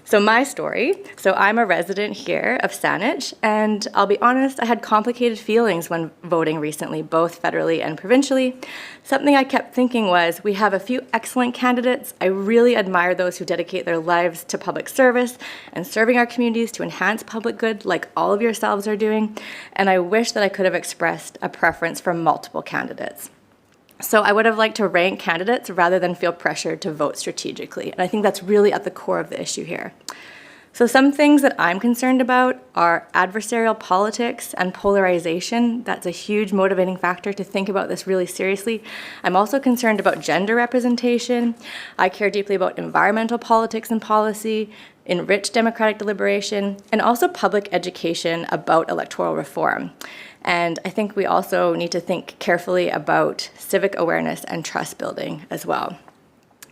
So my story, so I'm a resident here of Saanich, and I'll be honest, I had complicated feelings when voting recently, both federally and provincially. Something I kept thinking was, we have a few excellent candidates. I really admire those who dedicate their lives to public service and serving our communities to enhance public good, like all of yourselves are doing, and I wish that I could have expressed a preference for multiple candidates. So I would have liked to rank candidates rather than feel pressured to vote strategically. And I think that's really at the core of the issue here. So some things that I'm concerned about are adversarial politics and polarization. That's a huge motivating factor to think about this really seriously. I'm also concerned about gender representation. I care deeply about environmental politics and policy, enriched democratic deliberation, and also public education about electoral reform. And I think we also need to think carefully about civic awareness and trust building as well.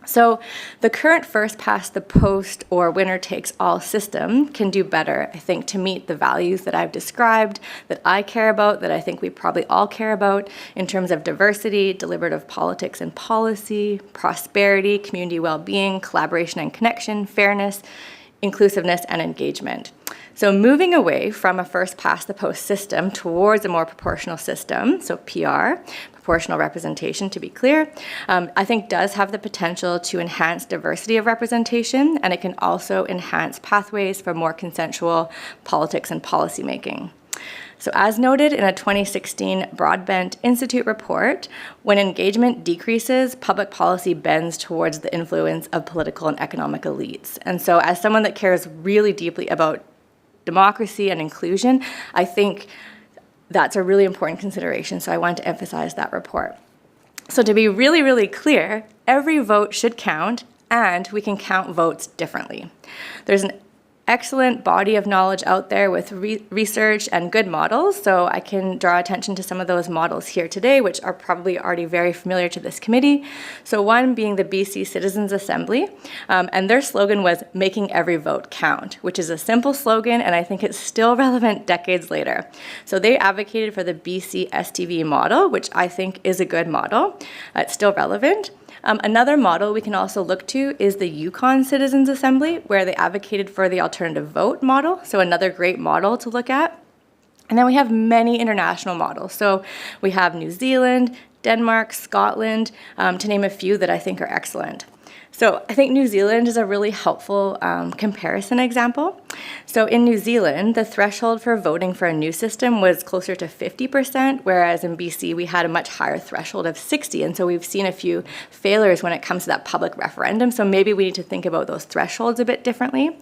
So the current first past the post or winner takes all system can do better, I think, to meet the values that I've described, that I care about, that I think we probably all care about in terms of diversity, deliberative politics and policy, prosperity, community well-being, collaboration and connection, fairness, inclusiveness, and engagement. So moving away from a first past the post system towards a more proportional system, so PR, proportional representation to be clear, I think does have the potential to enhance diversity of representation, and it can also enhance pathways for more consensual politics and policymaking. So as noted in a 2016 Broadbent Institute report, when engagement decreases, public policy bends towards the influence of political and economic elites. And so as someone that cares really deeply about democracy and inclusion, I think that's a really important consideration, so I want to emphasize that report. So to be really, really clear, every vote should count, and we can count votes differently. There's an excellent body of knowledge out there with research and good models, so I can draw attention to some of those models here today, which are probably already very familiar to this committee. So one being the BC Citizens Assembly, and their slogan was "Making every vote count," which is a simple slogan, and I think it's still relevant decades later. So they advocated for the BC STV model, which I think is a good model. It's still relevant. Another model we can also look to is the Yukon Citizens Assembly, where they advocated for the alternative vote model, so another great model to look at. And then we have many international models. So we have New Zealand, Denmark, Scotland, to name a few that I think are excellent. So I think New Zealand is a really helpful comparison example. So in New Zealand, the threshold for voting for a new system was closer to 50%, whereas in BC we had a much higher threshold of 60%. And so we've seen a few failures when it comes to that public referendum. So maybe we need to think about those thresholds a bit differently.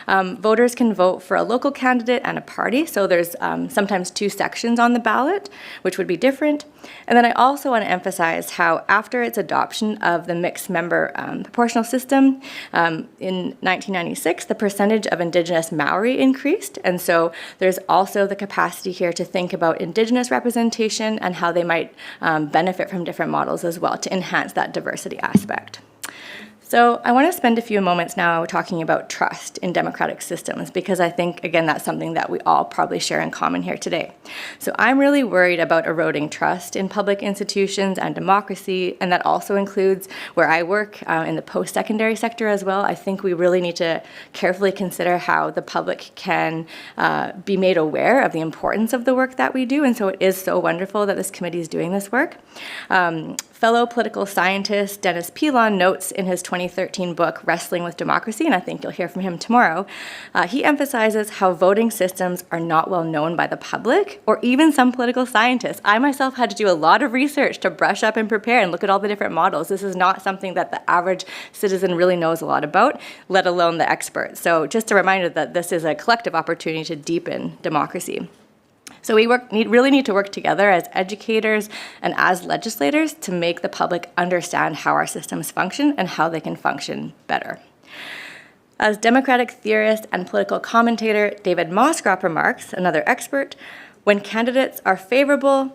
Voters can vote for a local candidate and a party. So there's sometimes 2 sections on the ballot, which would be different. And then I also want to emphasize how after its adoption of the mixed member proportional system in 1996, the percentage of Indigenous Maori increased. And so there's also the capacity here to think about Indigenous representation and how they might benefit from different models as well to enhance that diversity aspect. So I want to spend a few moments now talking about trust in democratic systems, because I think, again, that's something that we all probably share in common here today. So I'm really worried about eroding trust in public institutions and democracy, and that also includes where I work in the post-secondary sector as well. I think we really need to carefully consider how the public can be made aware of the importance of the work that we do, and so it is so wonderful that this committee is doing this work. Fellow political scientist Dennis Pilon notes in his 2013 book, Wrestling with Democracy, and I think you'll hear from him tomorrow, he emphasizes how voting systems are not well known by the public or even some political scientists. I myself had to do a lot of research to brush up and prepare and look at all the different models. This is not something that the average citizen really knows a lot about, let alone the experts. So just a reminder that this is a collective opportunity to deepen democracy. So we really need to work together as educators and as legislators to make the public understand how our systems function and how they can function better. As democratic theorist and political commentator David Moskrop remarks, another expert, when conditions are favorable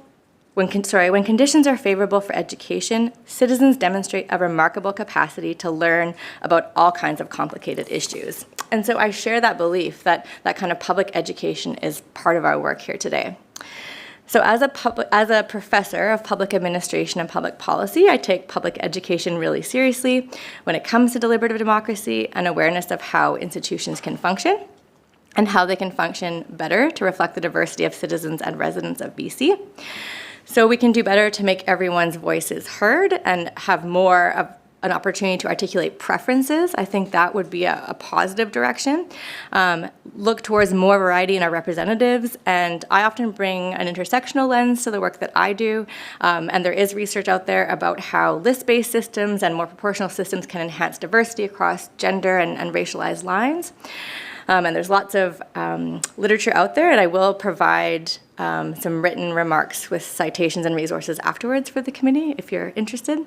for education, citizens demonstrate a remarkable capacity to learn about all kinds of complicated issues. And so I share that belief that that kind of public education is part of our work here today. So as a professor of public administration and public policy, I take public education really seriously when it comes to deliberative democracy and awareness of how institutions can function and how they can function better to reflect the diversity of citizens and residents of BC. So we can do better to make everyone's voices heard and have more of an opportunity to articulate preferences. I think that would be a positive direction. Look towards more variety in our representatives, and I often bring an intersectional lens to the work that I do, and there is research out there about how list-based systems and more proportional systems can enhance diversity across gender and racialized lines. And there's lots of literature out there, and I will provide some written remarks with citations and resources afterwards for the committee if you're interested.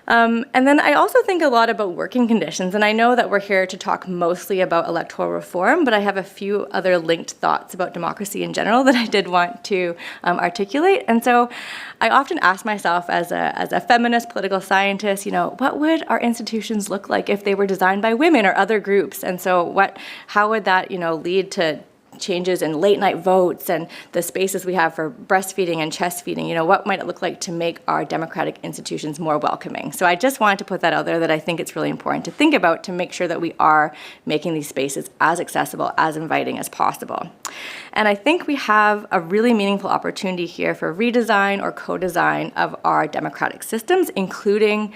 And then I also think a lot about working conditions, and I know that we're here to talk mostly about electoral reform, but I have a few other linked thoughts about democracy in general that I did want to articulate. And so I often ask myself as a feminist political scientist, what would our institutions look like if they were designed by women or other groups? And so how would that, lead to changes in late night votes and the spaces we have for breastfeeding and chest feeding? What might it look like to make our democratic institutions more welcoming? So I just wanted to put that out there, that I think it's really important to think about to make sure that we are making these spaces as accessible, as inviting as possible. And I think we have a really meaningful opportunity here for redesign or co-design of our democratic systems, including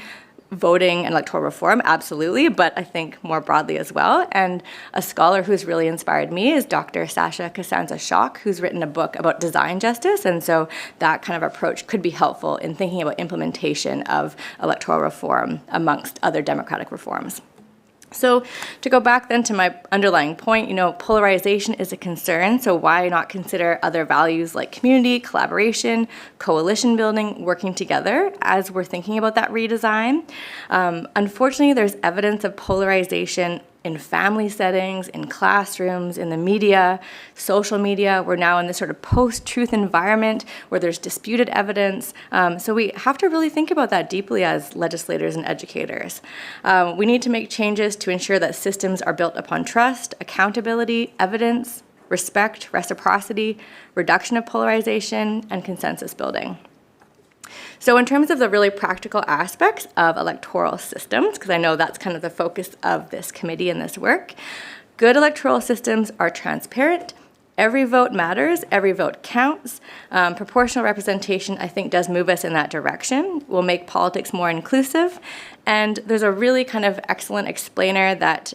voting and electoral reform, absolutely, but I think more broadly as well. And a scholar who's really inspired me is Dr. Sasha Costanza-Schock, who's written a book about design justice. And so that kind of approach could be helpful in thinking about implementation of electoral reform amongst other democratic reforms. So to go back then to my underlying point, polarization is a concern, so why not consider other values like community, collaboration, coalition building, working together as we're thinking about that redesign? Unfortunately, there's evidence of polarization in family settings, in classrooms, in the media, social media. We're now in this sort of post-truth environment where there's disputed evidence. So we have to really think about that deeply as legislators and educators. We need to make changes to ensure that systems are built upon trust, accountability, evidence, respect, reciprocity, reduction of polarization, and consensus building. So in terms of the really practical aspects of electoral systems, because I know that's kind of the focus of this committee and this work, good electoral systems are transparent, Every vote matters, every vote counts. Proportional representation, I think, does move us in that direction, will make politics more inclusive. And there's a really kind of excellent explainer that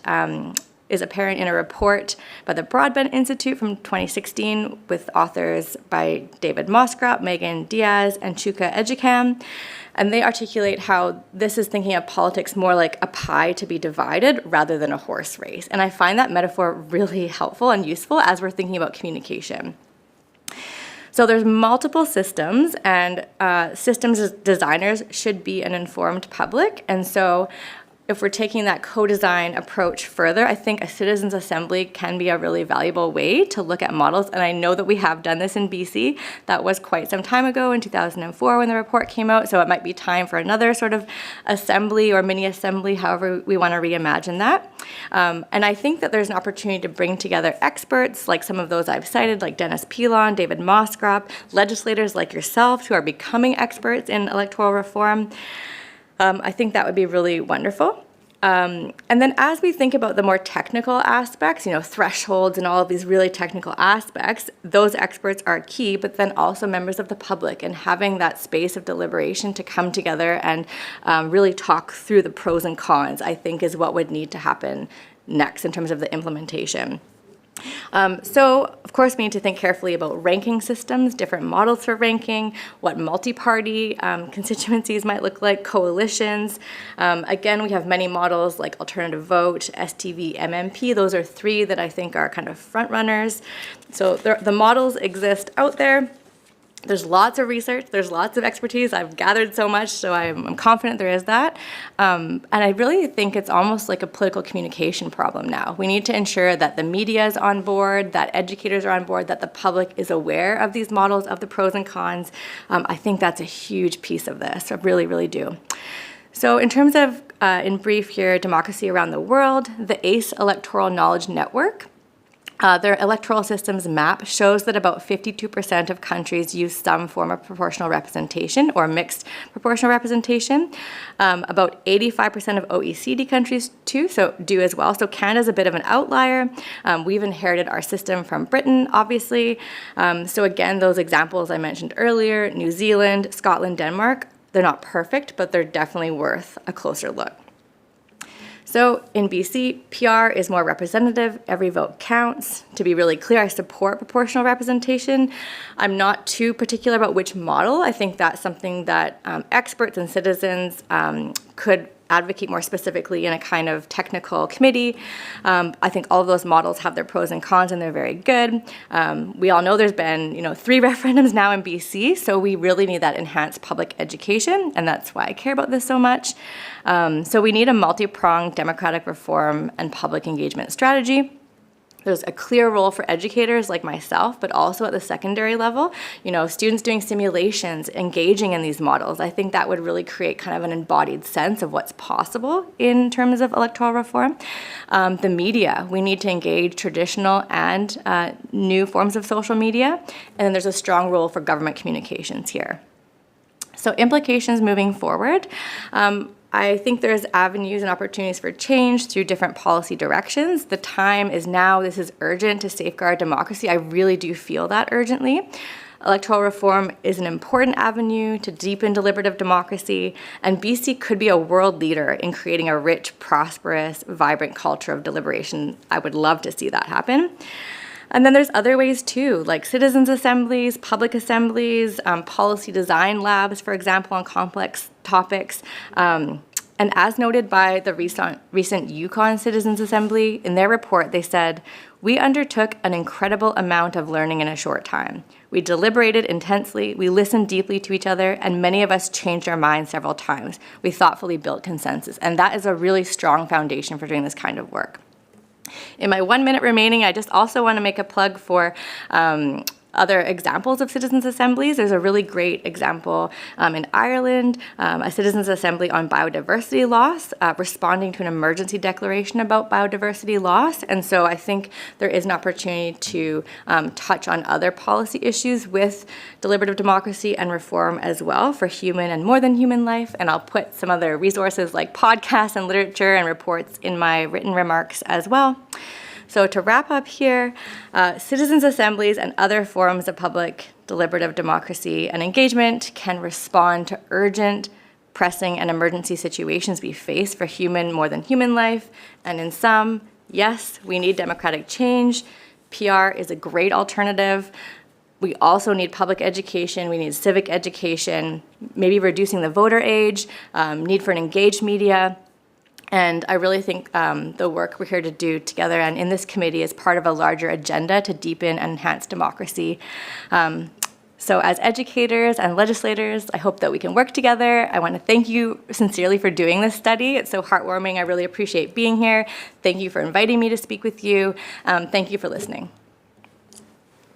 is apparent in a report by the Broadbent Institute from 2016 with authors by David Moskrop, Megan Diaz, and Chuka Ejikam. And they articulate how this is thinking of politics more like a pie to be divided rather than a horse race. And I find that metaphor really helpful and useful as we're thinking about communication. So there's multiple systems, and systems designers should be an informed public. And so if we're taking that co-design approach further, I think a citizens' assembly can be a really valuable way to look at models. And I know that we have done this in BC. That was quite some time ago in 2004 when the report came out. So it might be time for another sort of assembly or mini assembly, however we want to reimagine that. And I think that there's an opportunity to bring together experts like some of those I've cited, like Dennis Pilon, David Moskrop, legislators like yourself who are becoming experts in electoral reform. I think that would be really wonderful. And then as we think about the more technical aspects, thresholds and all of these really technical aspects, those experts are key, but then also members of the public, and having that space of deliberation to come together and really talk through the pros and cons, I think is what would need to happen next in terms of the implementation. So, of course, we need to think carefully about ranking systems, different models for ranking, what multi-party constituencies might look like, coalitions. Again, we have many models like alternative vote, STV, MMP. Those are three that I think are kind of front runners. So the models exist out there. There's lots of research, there's lots of expertise. I've gathered so much, so I'm confident there is that. And I really think it's almost like a political communication problem now. We need to ensure that the media is on board, that educators are on board, that the public is aware of these models, of the pros and cons. I think that's a huge piece of this. I really, really do. So in terms of, in brief here, democracy around the world, the ACE Electoral Knowledge Network, their electoral systems map shows that about 52% of countries use some form of proportional representation or mixed proportional representation. About 85% of OECD countries too, so do as well. So Canada's a bit of an outlier. We've inherited our system from Britain, obviously. So again, those examples I mentioned earlier, New Zealand, Scotland, Denmark, they're not perfect, but they're definitely worth a closer look. So in BC, PR is more representative. Every vote counts. To be really clear, I support proportional representation. I'm not too particular about which model. I think that's something that experts and citizens could advocate more specifically in a kind of technical committee. I think all of those models have their pros and cons, and they're very good. We all know there's been, 3 referendums now in BC, so we really need that enhanced public education, and that's why I care about this so much. So we need a multi-pronged democratic reform and public engagement strategy. There's a clear role for educators like myself, but also at the secondary level, students doing simulations, engaging in these models. I think that would really create kind of an embodied sense of what's possible in terms of electoral reform. The media, we need to engage traditional and new forms of social media. And then there's a strong role for government communications here. So implications moving forward. I think there's avenues and opportunities for change through different policy directions. The time is now. This is urgent to safeguard democracy. I really do feel that urgently. Electoral reform is an important avenue to deepen deliberative democracy, and BC could be a world leader in creating a rich, prosperous, vibrant culture of deliberation. I would love to see that happen. And then there's other ways too, like citizens' assemblies, public assemblies, policy design labs, for example, on complex topics. And as noted by the recent Yukon Citizens Assembly, in their report, they said, "We undertook an incredible amount of learning in a short time. We deliberated intensely, we listened deeply to each other, and many of us changed our minds several times. We thoughtfully built consensus." And that is a really strong foundation for doing this kind of work. In my 1 minute remaining, I just also want to make a plug for other examples of citizens' assemblies. There's a really great example in Ireland, a citizens' assembly on biodiversity loss, responding to an emergency declaration about biodiversity loss. And so I think there is an opportunity to touch on other policy issues with deliberative democracy and reform as well for human and more than human life. And I'll put some other resources like podcasts and literature and reports in my written remarks as well. So to wrap up here, citizens' assemblies and other forms of public deliberative democracy and engagement can respond to urgent, pressing, and emergency situations we face for human more than human life. And in some, yes, we need democratic change. PR is a great alternative. We also need public education, we need civic education, maybe reducing the voter age, need for an engaged media. And I really think the work we're here to do together and in this committee is part of a larger agenda to deepen and enhance democracy. So as educators and legislators, I hope that we can work together. I want to thank you sincerely for doing this study. It's so heartwarming. I really appreciate being here. Thank you for inviting me to speak with you. Thank you for listening.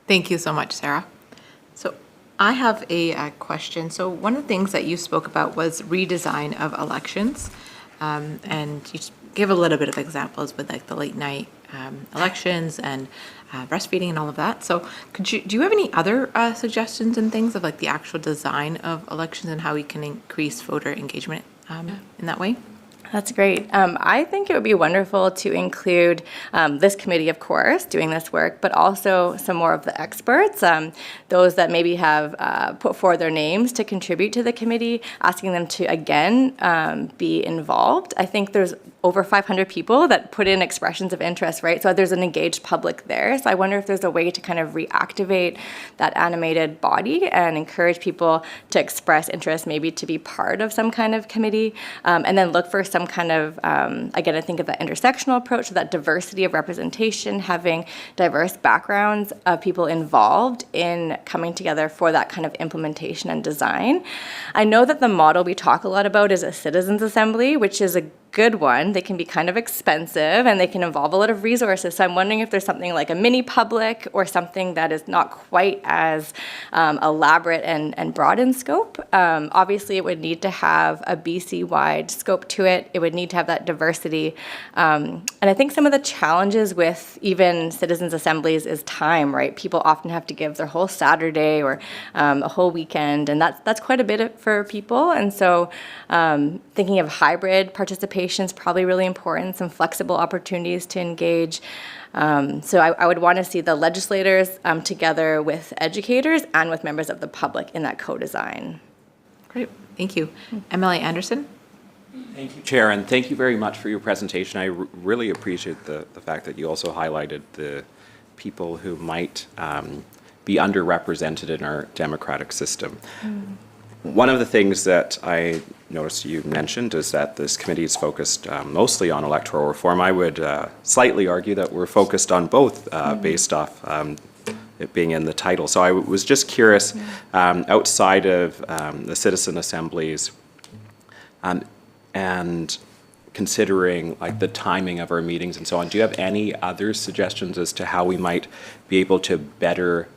Thank you so much, Sarah. So I have a question. So one of the things that you spoke about was redesign of elections. And you give a little bit of examples with like the late night elections and breastfeeding and all of that. So do you have any other suggestions and things of like the actual design of elections and how we can increase voter engagement in that way? That's great. I think it would be wonderful to include this committee, of course, doing this work, but also some more of the experts, those that maybe have put forward their names to contribute to the committee, asking them to, again, be involved. I think there's over 500 people that put in expressions of interest, right? So there's an engaged public there. So I wonder if there's a way to kind of reactivate that animated body and encourage people to express interest, maybe to be part of some kind of committee, and then look for some kind of, again, I think of that intersectional approach, so that diversity of representation, having diverse backgrounds of people involved in coming together for that kind of implementation and design. I know that the model we talk a lot about is a citizens' assembly, which is a good one. They can be kind of expensive and they can involve a lot of resources. So I'm wondering if there's something like a mini public or something that is not quite as elaborate and broad in scope. Obviously, it would need to have a BC-wide scope to it. It would need to have that diversity. And I think some of the challenges with even citizens' assemblies is time, right? People often have to give their whole Saturday or a whole weekend, and that's quite a bit for people. And so thinking of hybrid participation is probably really important, some flexible opportunities to engage. So I would want to see the legislators together with educators and with members of the public in that co-design. Great, thank you. MLA Anderson? Thank you, Chair, and thank you very much for your presentation. I really appreciate the fact that you also highlighted the people who might be underrepresented in our democratic system. One of the things that I noticed you mentioned is that this committee is focused mostly on electoral reform. I would slightly argue that we're focused on both based off it being in the title. So I was just curious, outside of the citizen assemblies and considering like the timing of our meetings and so on, do you have any other suggestions as to how we might be able to better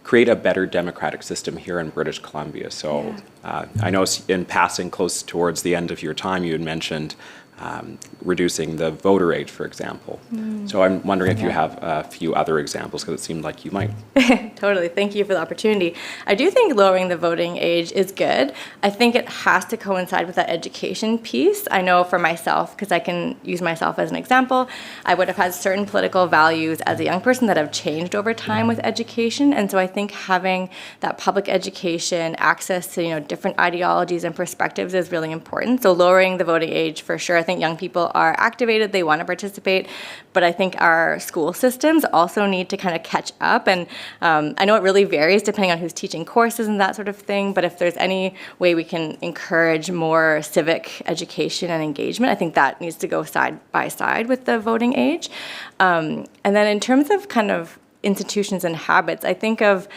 create a better democratic system here in British Columbia? So I know in passing close towards the end of your time, you had mentioned reducing the voter age, for example. So I'm wondering if you have a few other examples, because it seemed like you might. Totally. Thank you for the opportunity. I do think lowering the voting age is good. I think it has to coincide with that education piece. I know for myself, because I can use myself as an example, I would have had certain political values as a young person that have changed over time with education. And so I think having that public education, access to different ideologies and perspectives is really important. So lowering the voting age for sure. I think young people are activated, they want to participate, but I think our school systems also need to kind of catch up. And I know it really varies depending on who's teaching courses and that sort of thing, but if there's any way we can encourage more civic education and engagement, I think that needs to go side by side with the voting age. And then in terms of kind of institutions and habits, I think of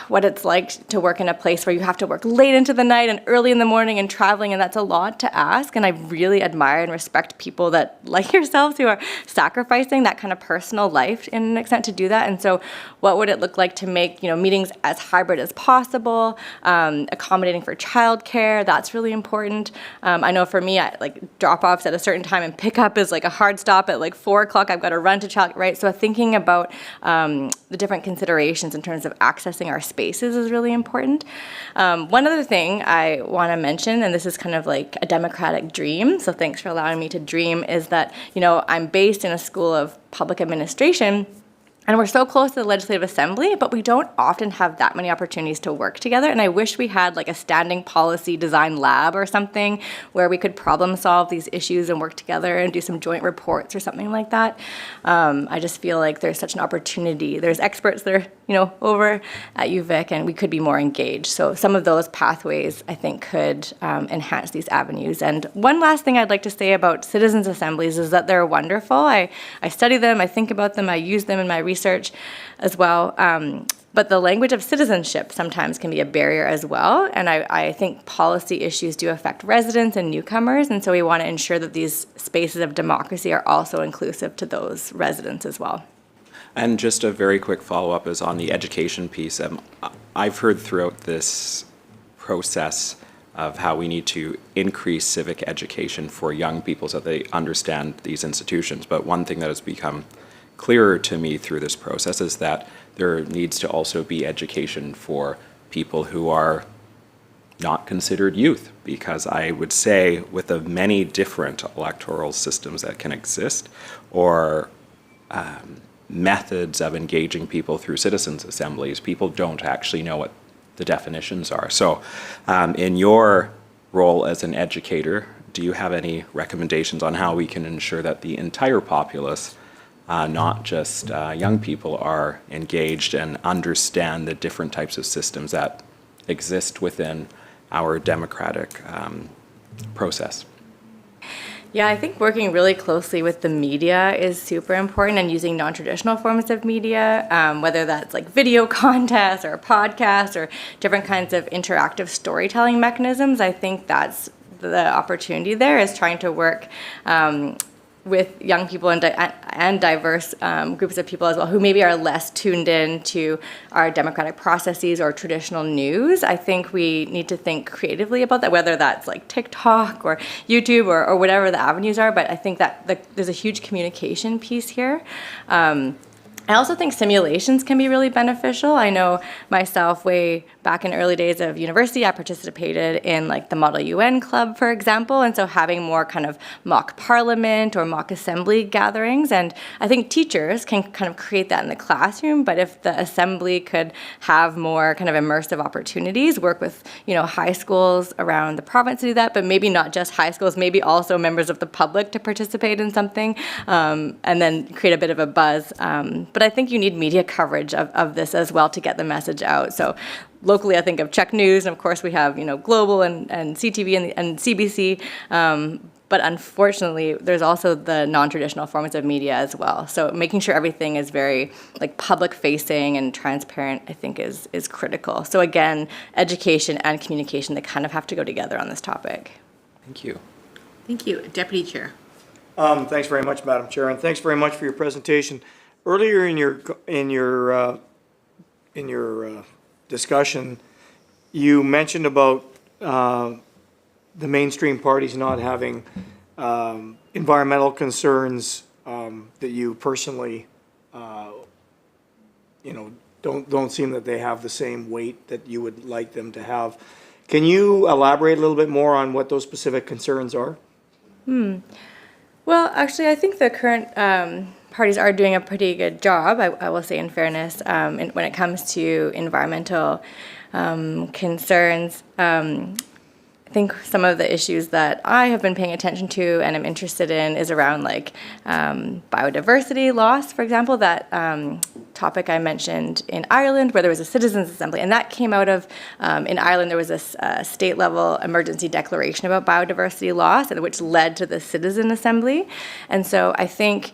what it's like to work in a place where you have to work late into the night and early in the morning and traveling, and that's a lot to ask. And I really admire and respect people that, like yourselves, who are sacrificing that kind of personal life in an extent to do that. And so what would it look like to make meetings as hybrid as possible, accommodating for childcare? That's really important. I know for me, drop-offs at a certain time and pickup is like a hard stop at 4 o'clock. I've got to run to child, right? So thinking about the different considerations in terms of accessing our spaces is really important. One other thing I want to mention, and this is kind of like a democratic dream, so thanks for allowing me to dream, is that, I'm based in a school of public administration. And we're so close to the Legislative Assembly, but we don't often have that many opportunities to work together. And I wish we had like a standing policy design lab or something where we could problem solve these issues and work together and do some joint reports or something like that. I just feel like there's such an opportunity. There's experts that are, over at UVic, and we could be more engaged. So some of those pathways, I think, could enhance these avenues. And one last thing I'd like to say about citizens' assemblies is that they're wonderful. I study them, I think about them, I use them in my research as well. But the language of citizenship sometimes can be a barrier as well. And I think policy issues do affect residents and newcomers. And so we want to ensure that these spaces of democracy are also inclusive to those residents as well. And just a very quick follow-up is on the education piece. I've heard throughout this process of how we need to increase civic education for young people so that they understand these institutions. But one thing that has become clearer to me through this process is that there needs to also be education for people who are not considered youth, because I would say with the many different electoral systems that can exist, or methods of engaging people through citizens' assemblies, people don't actually know what the definitions are. So in your role as an educator, do you have any recommendations on how we can ensure that the entire populace, not just young people, are engaged and understand the different types of systems that exist within our democratic process? Yeah, I think working really closely with the media is super important, and using non-traditional forms of media, whether that's like video contests or podcasts or different kinds of interactive storytelling mechanisms. I think that's the opportunity there, is trying to work with young people and diverse groups of people as well, who maybe are less tuned in to our democratic processes or traditional news. I think we need to think creatively about that, whether that's like TikTok or YouTube or whatever the avenues are. But I think that there's a huge communication piece here. I also think simulations can be really beneficial. I know myself, way back in early days of university, I participated in like the Model UN Club, for example, and so having more kind of mock parliament or mock assembly gatherings. And I think teachers can kind of create that in the classroom, but if the assembly could have more kind of immersive opportunities, work with, high schools around the province to do that, but maybe not just high schools, maybe also members of the public to participate in something, and then create a bit of a buzz. But I think you need media coverage of this as well to get the message out. So locally, I think of Czech News, and of course we have, Global and CTV and CBC. But unfortunately, there's also the non-traditional forms of media as well. So making sure everything is very like public-facing and transparent, I think, is critical. So again, education and communication, they kind of have to go together on this topic. Thank you. Thank you. Deputy Chair. Thanks very much, Madam Chair, and thanks very much for your presentation. Earlier in your discussion, you mentioned about the mainstream parties not having environmental concerns that you personally, don't seem that they have the same weight that you would like them to have. Can you elaborate a little bit more on what those specific concerns are? Well, actually, I think the current parties are doing a pretty good job, I will say in fairness, when it comes to environmental concerns. I think some of the issues that I have been paying attention to and am interested in is around like biodiversity loss, for example, that topic I mentioned in Ireland where there was a citizens' assembly, and that came out of, in Ireland there was a state level emergency declaration about biodiversity loss, which led to the citizen assembly. And so I think,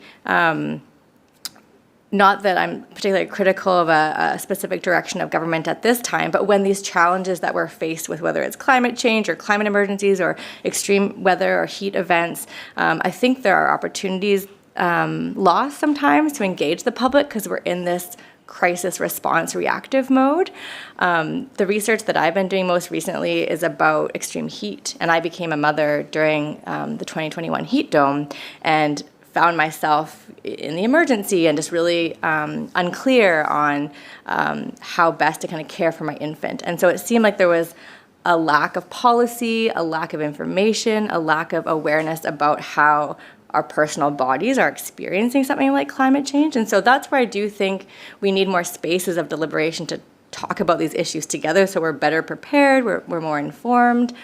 not that I'm particularly critical of a specific direction of government at this time, but when these challenges that we're faced with, whether it's climate change or climate emergencies or extreme weather or heat events, I think there are opportunities lost sometimes to engage the public because we're in this crisis response reactive mode. The research that I've been doing most recently is about extreme heat, and I became a mother during the 2021 heat dome, and found myself in the emergency and just really unclear on how best to kind of care for my infant. And so it seemed like there was a lack of policy, a lack of information, a lack of awareness about how our personal bodies are experiencing something like climate change. And so that's where I do think we need more spaces of deliberation to talk about these issues together so we're better prepared, we're more informed.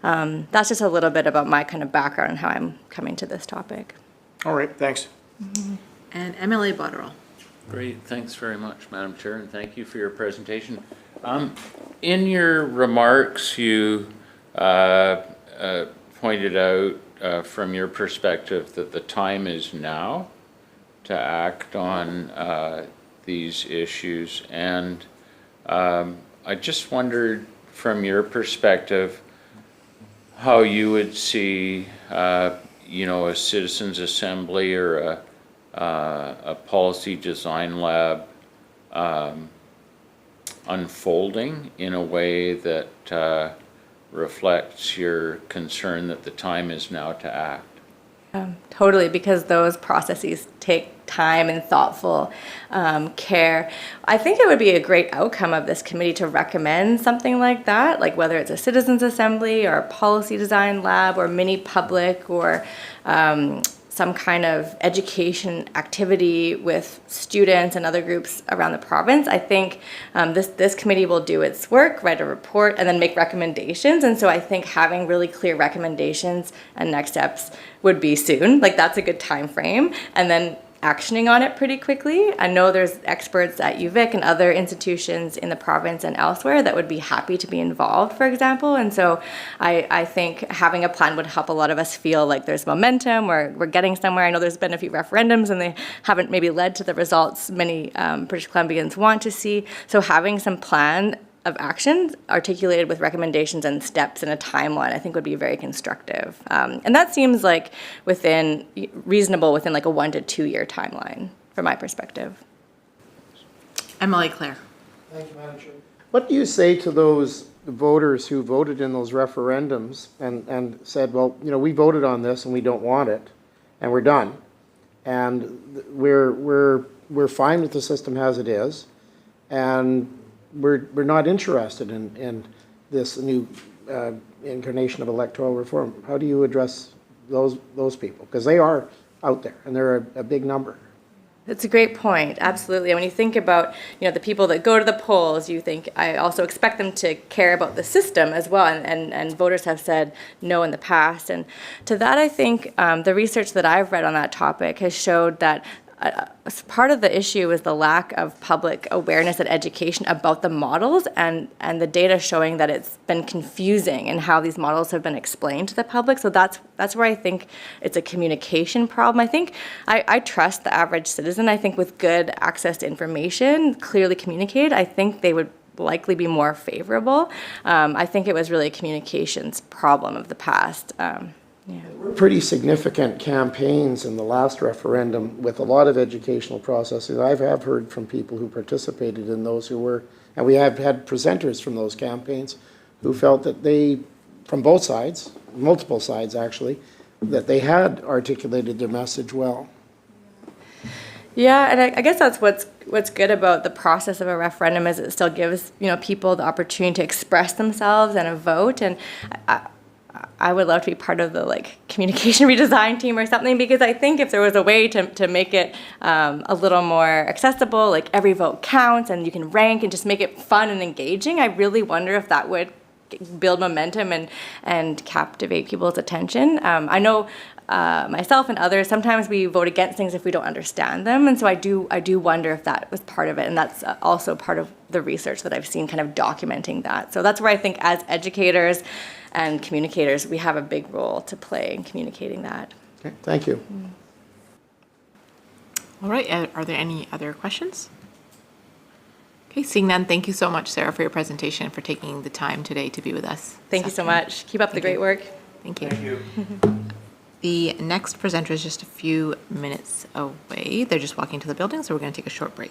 That's just a little bit about my kind of background and how I'm coming to this topic. All right, thanks. And MLA Botterill. Great, thanks very much, Madam Chair, and thank you for your presentation. In your remarks, you pointed out from your perspective that the time is now to act on these issues, and I just wondered from your perspective how you would see a citizens assembly or a policy design lab unfolding in a way that reflects your concern that the time is now to act. Totally, because those processes take time and thoughtful care. I think it would be a great outcome of this committee to recommend something like that, like whether it's a citizens assembly or a policy design lab or mini public or some kind of education activity with students and other groups around the province. I think this committee will do its work, write a report, and then make recommendations. And so I think having really clear recommendations and next steps would be soon. Like, that's a good time frame. And then actioning on it pretty quickly. I know there's experts at UVic and other institutions in the province and elsewhere that would be happy to be involved, for example. And so I think having a plan would help a lot of us feel like there's momentum, we're getting somewhere. I know there's been a few referendums and they haven't maybe led to the results many British Columbians want to see. So having some plan of action articulated with recommendations and steps and a timeline, I think would be very constructive. And that seems like reasonable within like a 1 to 2 year timeline from my perspective. MLA Claire. Thank you, Madam Chair. What do you say to those voters who voted in those referendums and said, well, we voted on this and we don't want it and we're done. And we're fine with the system as it is. And we're not interested in this new incarnation of electoral reform. How do you address those people? Because they are out there, and they're a big number. That's a great point. Absolutely. And when you think about, the people that go to the polls, you think, I also expect them to care about the system as well. And voters have said no in the past. And to that, I think the research that I've read on that topic has showed that part of the issue is the lack of public awareness and education about the models and the data showing that it's been confusing in how these models have been explained to the public. So that's where I think it's a communication problem. I think I trust the average citizen. I think with good access to information, clearly communicated, I think they would likely be more favorable. I think it was really a communications problem of the past. Pretty significant campaigns in the last referendum with a lot of educational processes. I have heard from people who participated in those and we have had presenters from those campaigns who felt that they, from both sides, multiple sides actually, that they had articulated their message well. Yeah, and I guess that's what's good about the process of a referendum is it still gives people the opportunity to express themselves and a vote. And I would love to be part of the communication redesign team or something, because I think if there was a way to make it a little more accessible, like every vote counts and you can rank and just make it fun and engaging, I really wonder if that would build momentum and captivate people's attention. I know myself and others, sometimes we vote against things if we don't understand them. And so I do wonder if that was part of it. And that's also part of the research that I've seen kind of documenting that. So that's where I think as educators and communicators, we have a big role to play in communicating that. Okay, thank you. All right, are there any other questions? Okay, seeing none, thank you so much, Sarah, for your presentation and for taking the time today to be with us. Thank you so much. Keep up the great work. Thank you. Thank you. The next presenter is just a few minutes away. They're just walking to the building, so we're going to take a short break.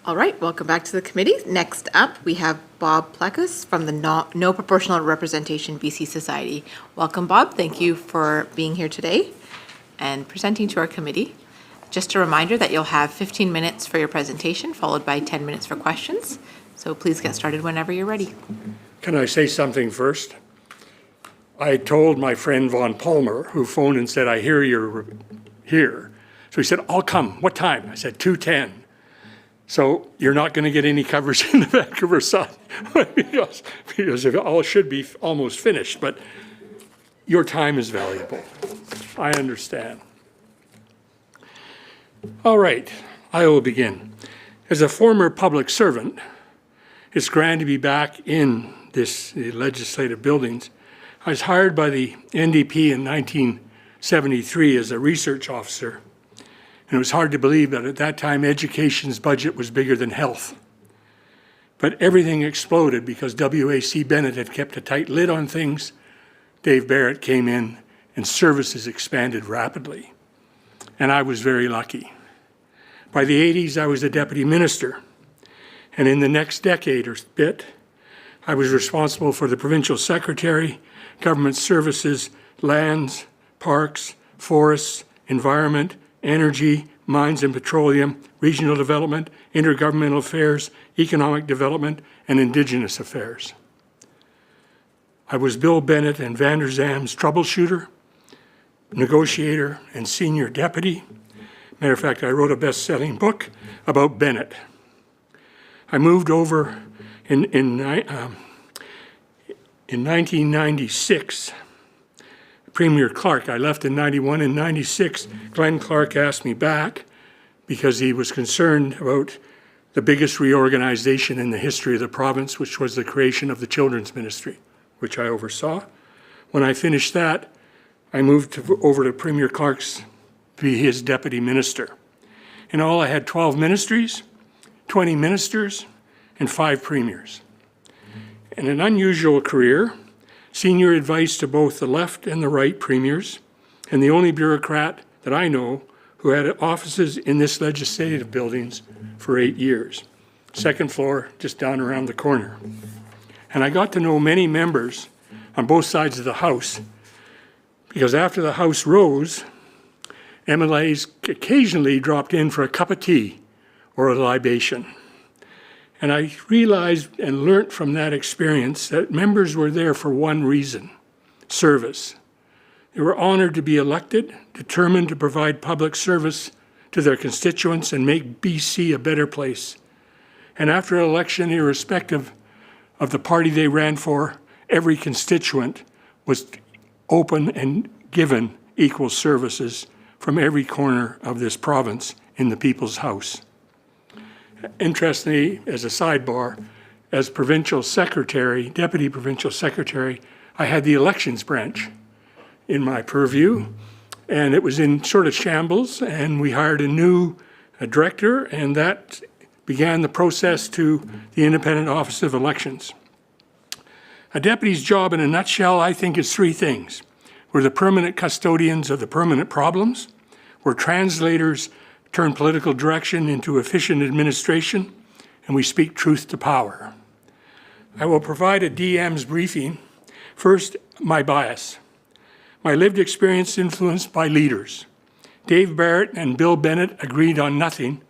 All right, welcome back to the committee. Next up, we have Bob Plekas from the No Proportional Representation BC Society. Welcome, Bob. Thank you for being here today and presenting to our committee. Just a reminder that you'll have 15 minutes for your presentation, followed by 10 minutes for questions. So please get started whenever you're ready. Can I say something first? I told my friend Von Palmer, who phoned and said, I hear you're here. So he said, I'll come. What time? I said, 2:10. So you're not going to get any coverage in the Vancouver Sun because it all should be almost finished, but your time is valuable. I understand. All right, I will begin. As a former public servant, it's grand to be back in the legislative buildings. I was hired by the NDP in 1973 as a research officer. And it was hard to believe that at that time, education's budget was bigger than health. But everything exploded because W.A.C. Bennett had kept a tight lid on things. Dave Barrett came in, and services expanded rapidly. And I was very lucky. By the 80s, I was a deputy minister. And in the next decade or bit, I was responsible for the provincial secretary, government services, lands, parks, forests, environment, energy, mines and petroleum, regional development, intergovernmental affairs, economic development, and Indigenous affairs. I was Bill Bennett and Vander Zam's troubleshooter, negotiator, and senior deputy. Matter of fact, I wrote a best-selling book about Bennett. I moved over in 1996. Premier Clark. I left in 91 and 96. Glenn Clark asked me back because he was concerned about the biggest reorganization in the history of the province, which was the creation of the Children's Ministry, which I oversaw. When I finished that, I moved over to Premier Clark's to be his deputy minister. In all, I had 12 ministries, 20 ministers, and 5 premiers. In an unusual career, senior advice to both the left and the right premiers, and the only bureaucrat that I know who had offices in this legislative buildings for 8 years. Second floor, just down around the corner. And I got to know many members on both sides of the House, because after the House rose, MLAs occasionally dropped in for a cup of tea or a libation. And I realized and learnt from that experience that members were there for one reason: service. They were honored to be elected, determined to provide public service to their constituents and make BC a better place. And after an election, irrespective of the party they ran for, every constituent was open and given equal services from every corner of this province in the People's House. Interestingly, as a sidebar, as provincial secretary, deputy provincial secretary, I had the elections branch in my purview, and it was in sort of shambles, and we hired a new director, and that began the process to the Independent Office of Elections. A deputy's job in a nutshell, I think, is 3 things. We're the permanent custodians of the permanent problems. We're translators turn political direction into efficient administration, and we speak truth to power. I will provide a DM's briefing. First, my bias. My lived experience influenced by leaders. Dave Barrett and Bill Bennett agreed on nothing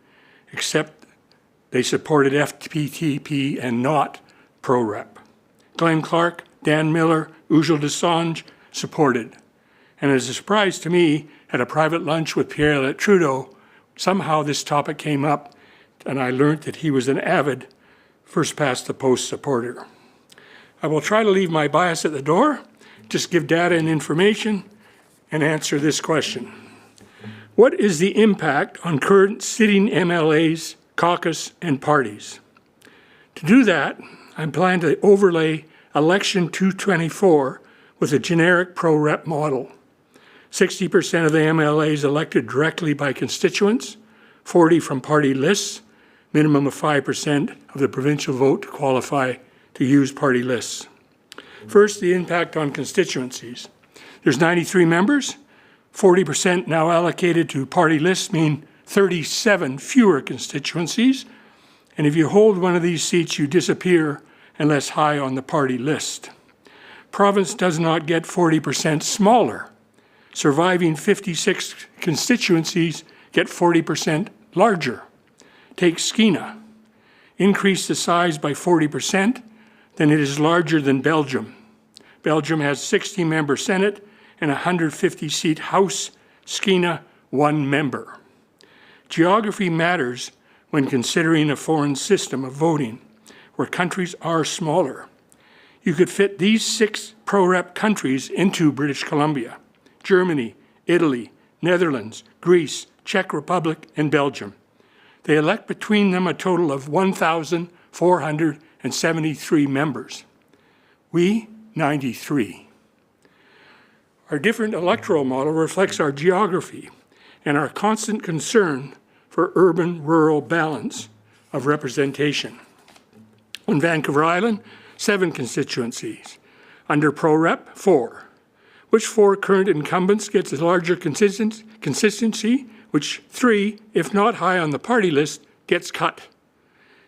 except they supported FPTP and not pro-rep. Glenn Clark, Dan Miller, Ujjal Dosanjh supported. And as a surprise to me, at a private lunch with Pierre-Elliott Trudeau, somehow this topic came up, and I learned that he was an avid first-past-the-post supporter. I will try to leave my bias at the door, just give data and information, and answer this question. What is the impact on current sitting MLAs, caucus, and parties? To do that, I plan to overlay Election 224 with a generic pro-rep model. 60% of the MLAs elected directly by constituents, 40 from party lists, minimum of 5% of the provincial vote to qualify to use party lists. First, the impact on constituencies. There's 93 members, 40% now allocated to party lists mean 37 fewer constituencies, And if you hold one of these seats, you disappear unless high on the party list. Province does not get 40% smaller. Surviving 56 constituencies get 40% larger. Take Skeena. Increase the size by 40%, then it is larger than Belgium. Belgium has 60-member Senate and 150-seat House. Skeena, 1 member. Geography matters when considering a foreign system of voting, where countries are smaller. You could fit these 6 pro-rep countries into British Columbia: Germany, Italy, Netherlands, Greece, Czech Republic, and Belgium. They elect between them a total of 1,473 members. We, 93. Our different electoral model reflects our geography and our constant concern for urban-rural balance of representation. On Vancouver Island, 7 constituencies. Under pro-rep, 4. Which 4 current incumbents gets a larger consistency? Which 3, if not high on the party list, gets cut?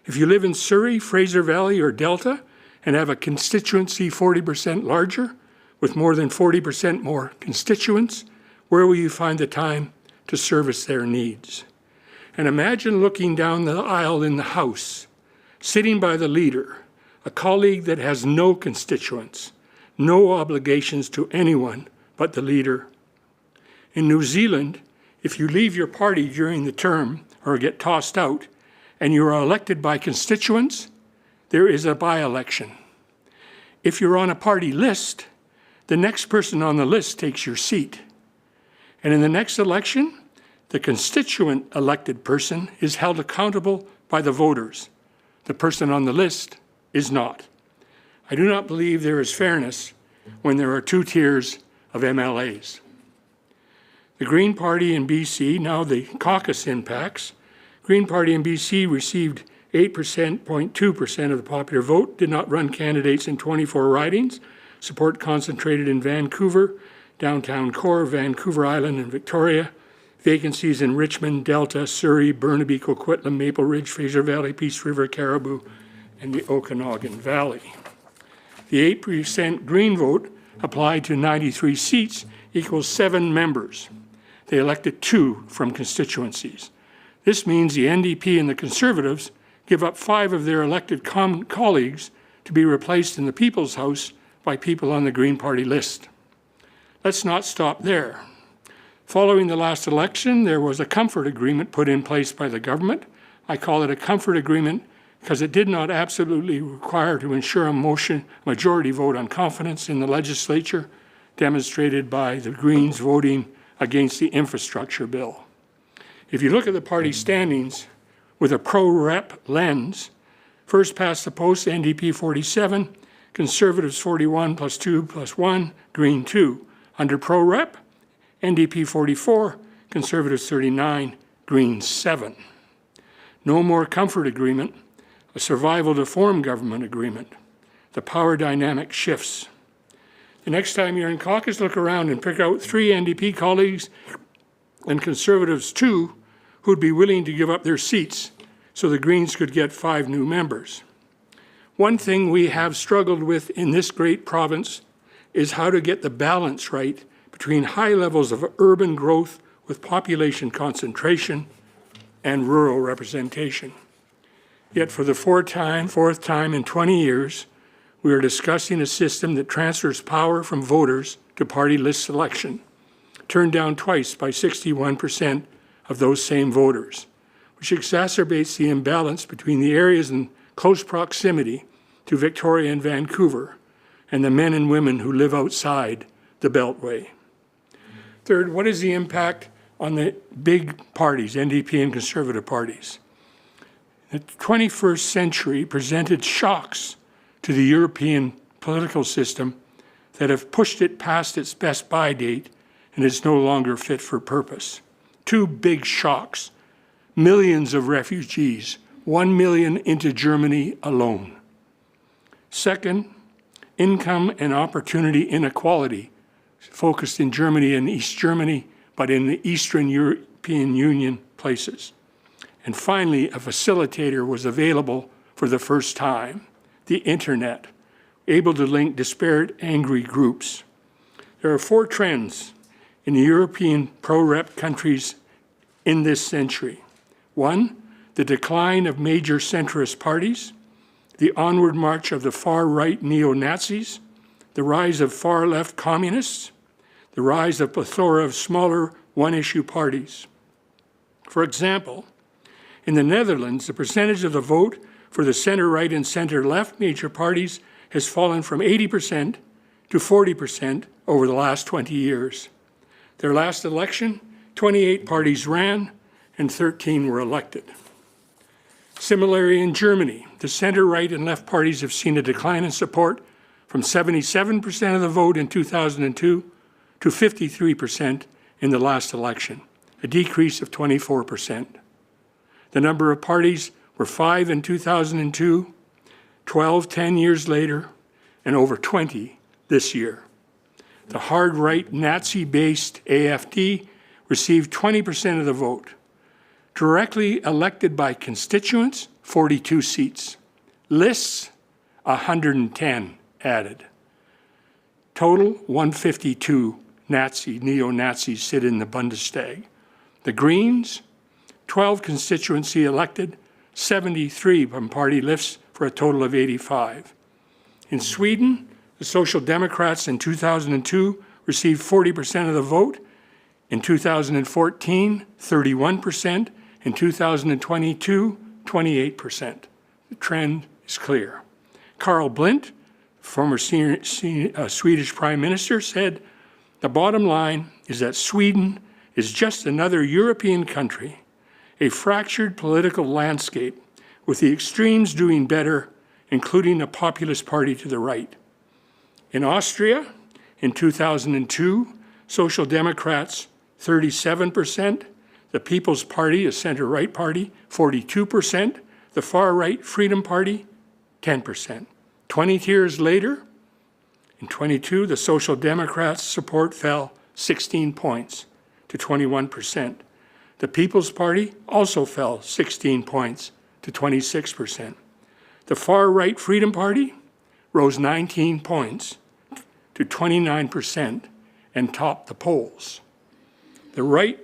If you live in Surrey, Fraser Valley, or Delta and have a constituency 40% larger, with more than 40% more constituents, where will you find the time to service their needs? And imagine looking down the aisle in the House, sitting by the leader, a colleague that has no constituents, no obligations to anyone but the leader. In New Zealand, if you leave your party during the term or get tossed out and you are elected by constituents, there is a by-election. If you're on a party list, the next person on the list takes your seat. And in the next election, the constituent elected person is held accountable by the voters. The person on the list is not. I do not believe there is fairness when there are 2 tiers of MLAs. The Green Party in BC, now the caucus impacts, Green Party in BC received 0.2% of the popular vote, did not run candidates in 24 ridings, support concentrated in Vancouver, downtown core, Vancouver Island and Victoria, vacancies in Richmond, Delta, Surrey, Burnaby, Coquitlam, Maple Ridge, Fraser Valley, Peace River, Caribou, and the Okanagan Valley. The 8% Green vote applied to 93 seats equals 7 members. They elected 2 from constituencies. This means the NDP and the Conservatives give up 5 of their elected colleagues to be replaced in the People's House by people on the Green Party list. Let's not stop there. Following the last election, there was a comfort agreement put in place by the government. I call it a comfort agreement because it did not absolutely require to ensure a majority vote on confidence in the legislature, demonstrated by the Greens voting against the infrastructure bill. If you look at the party standings with a pro-rep lens, first past the post, NDP 47, Conservatives 41 plus 2 plus 1, Green 2. Under pro-rep, NDP 44, Conservatives 39, Green 7. No more comfort agreement, a survival to form government agreement. The power dynamic shifts. The next time you're in caucus, look around and pick out 3 NDP colleagues and Conservatives 2 who'd be willing to give up their seats so the Greens could get 5 new members. One thing we have struggled with in this great province is how to get the balance right between high levels of urban growth with population concentration and rural representation. Yet for the fourth time in 20 years, we are discussing a system that transfers power from voters to party list selection, turned down twice by 61% of those same voters, which exacerbates the imbalance between the areas in close proximity to Victoria and Vancouver and the men and women who live outside the Beltway. Third, what is the impact on the big parties, NDP and Conservative parties? The 21st century presented shocks to the European political system that have pushed it past its best by date and is no longer fit for purpose. 2 big shocks: millions of refugees, 1 million into Germany alone. Second, income and opportunity inequality, focused in Germany and East Germany, but in the Eastern European Union places. And finally, a facilitator was available for the first time, the internet, able to link disparate angry groups. There are 4 trends in the European pro-rep countries in this century. 1, the decline of major centrist parties, the onward march of the far-right neo-Nazis, the rise of far-left communists, the rise of plethora of smaller one-issue parties. For example, in the Netherlands, the percentage of the vote for the center-right and center-left major parties has fallen from 80% to 40% over the last 20 years. Their last election, 28 parties ran and 13 were elected. Similarly, in Germany, the center-right and left parties have seen a decline in support from 77% of the vote in 2002 to 53% in the last election, a decrease of 24%. The number of parties were 5 in 2002, 12 10 years later, and over 20 this year. The hard-right Nazi-based AfD received 20% of the vote. Directly elected by constituents, 42 seats. Lists, 110 added. Total, 152 neo-Nazis sit in the Bundestag. The Greens, 12 constituency elected, 73 from party lists for a total of 85. In Sweden, the Social Democrats in 2002 received 40% of the vote. In 2014, 31%. In 2022, 28%. The trend is clear. Carl Bildt, former Swedish Prime Minister, said, "The bottom line is that Sweden is just another European country, a fractured political landscape with the extremes doing better, including a populist party to the right." In Austria, in 2002, Social Democrats, 37%, the People's Party, a center-right party, 42%, the far-right Freedom Party, 10%. 20 years later, in 22, the Social Democrats' support fell 16 points to 21%. The People's Party also fell 16 points to 26%. The far-right Freedom Party rose 19 points to 29% and topped the polls. The right,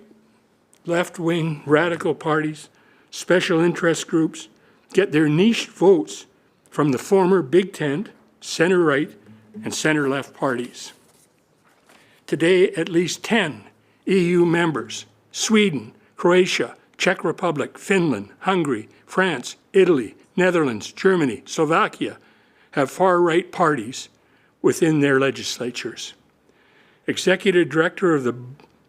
left-wing radical parties, special interest groups get their niche votes from the former Big Tent, center-right, and center-left parties. Today, at least 10 EU members, Sweden, Croatia, Czech Republic, Finland, Hungary, France, Italy, Netherlands, Germany, Slovakia, have far-right parties within their legislatures. Executive Director of the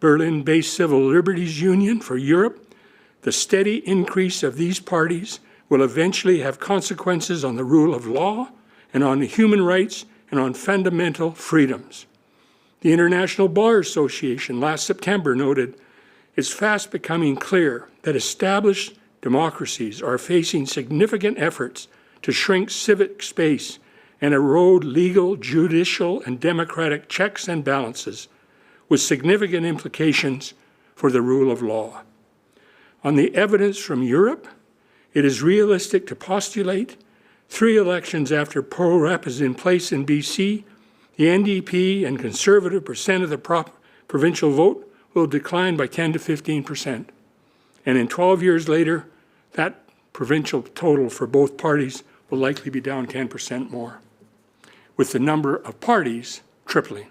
Berlin-based Civil Liberties Union for Europe, the steady increase of these parties will eventually have consequences on the rule of law and on human rights and on fundamental freedoms. The International Bar Association last September noted, "It's fast becoming clear that established democracies are facing significant efforts to shrink civic space and erode legal, judicial, and democratic checks and balances, with significant implications for the rule of law." On the evidence from Europe, it is realistic to postulate 3 elections after pro-rep is in place in BC, the NDP and Conservative percent of the provincial vote will decline by 10 to 15%. And in 12 years later, that provincial total for both parties will likely be down 10% more, with the number of parties tripling.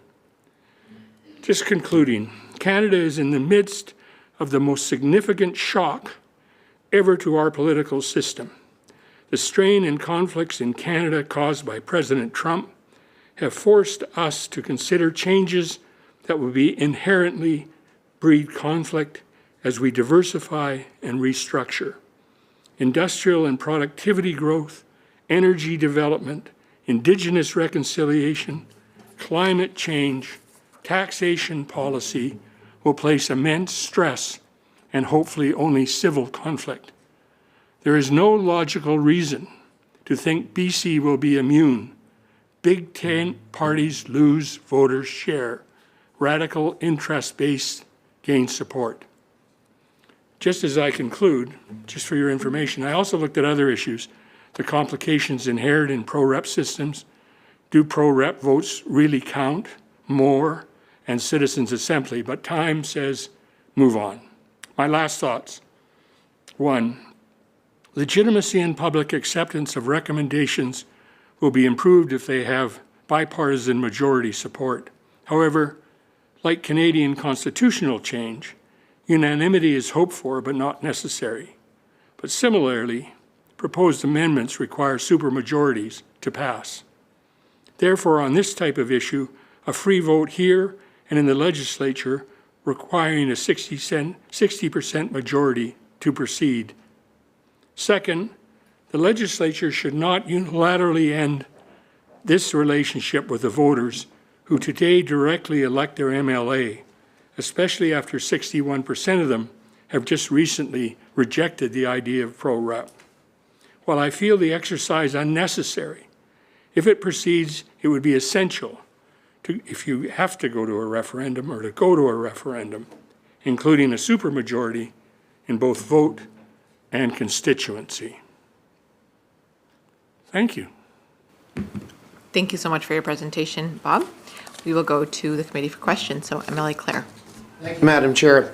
Just concluding, Canada is in the midst of the most significant shock ever to our political system. The strain and conflicts in Canada caused by President Trump have forced us to consider changes that will be inherently breed conflict as we diversify and restructure. Industrial and productivity growth, energy development, Indigenous reconciliation, climate change, taxation policy will place immense stress and hopefully only civil conflict. There is no logical reason to think BC will be immune. Big tent parties lose voters' share. Radical interest-based gain support. Just as I conclude, just for your information, I also looked at other issues, the complications inherent in pro-rep systems. Do pro-rep votes really count more? And citizens' assembly, but time says move on. My last thoughts. 1, legitimacy and public acceptance of recommendations will be improved if they have bipartisan majority support. However, like Canadian constitutional change, unanimity is hoped for but not necessary. But similarly, proposed amendments require supermajorities to pass. Therefore, on this type of issue, a free vote here and in the legislature requiring a 60% majority to proceed. Second, the legislature should not unilaterally end this relationship with the voters who today directly elect their MLA, especially after 61% of them have just recently rejected the idea of pro-rep. While I feel the exercise unnecessary, if it proceeds, it would be essential to, if you have to go to a referendum or to go to a referendum, including a supermajority in both vote and constituency. Thank you. Thank you so much for your presentation, Bob. We will go to the committee for questions. So MLA Clare. Thank you, Madam Chair.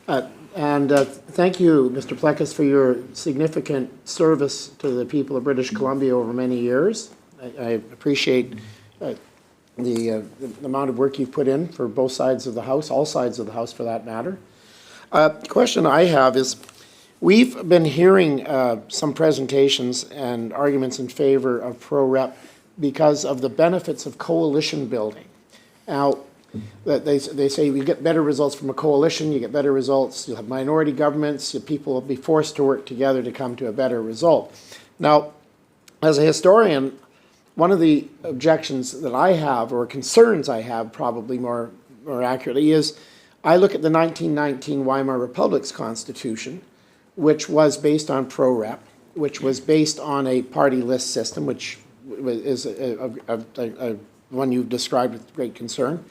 Thank you, Mr. Plekas, for your significant service to the people of British Columbia over many years. I appreciate the amount of work you've put in for both sides of the House, all sides of the House for that matter. The question I have is, we've been hearing some presentations and arguments in favor of pro-rep because of the benefits of coalition building. Now, they say you get better results from a coalition, you get better results, you'll have minority governments, people will be forced to work together to come to a better result. Now, as a historian, one of the objections that I have, or concerns I have probably more accurately, is I look at the 1919 Weimar Republic's constitution, which was based on pro-rep, which was based on a party list system, which is one you've described with great concern.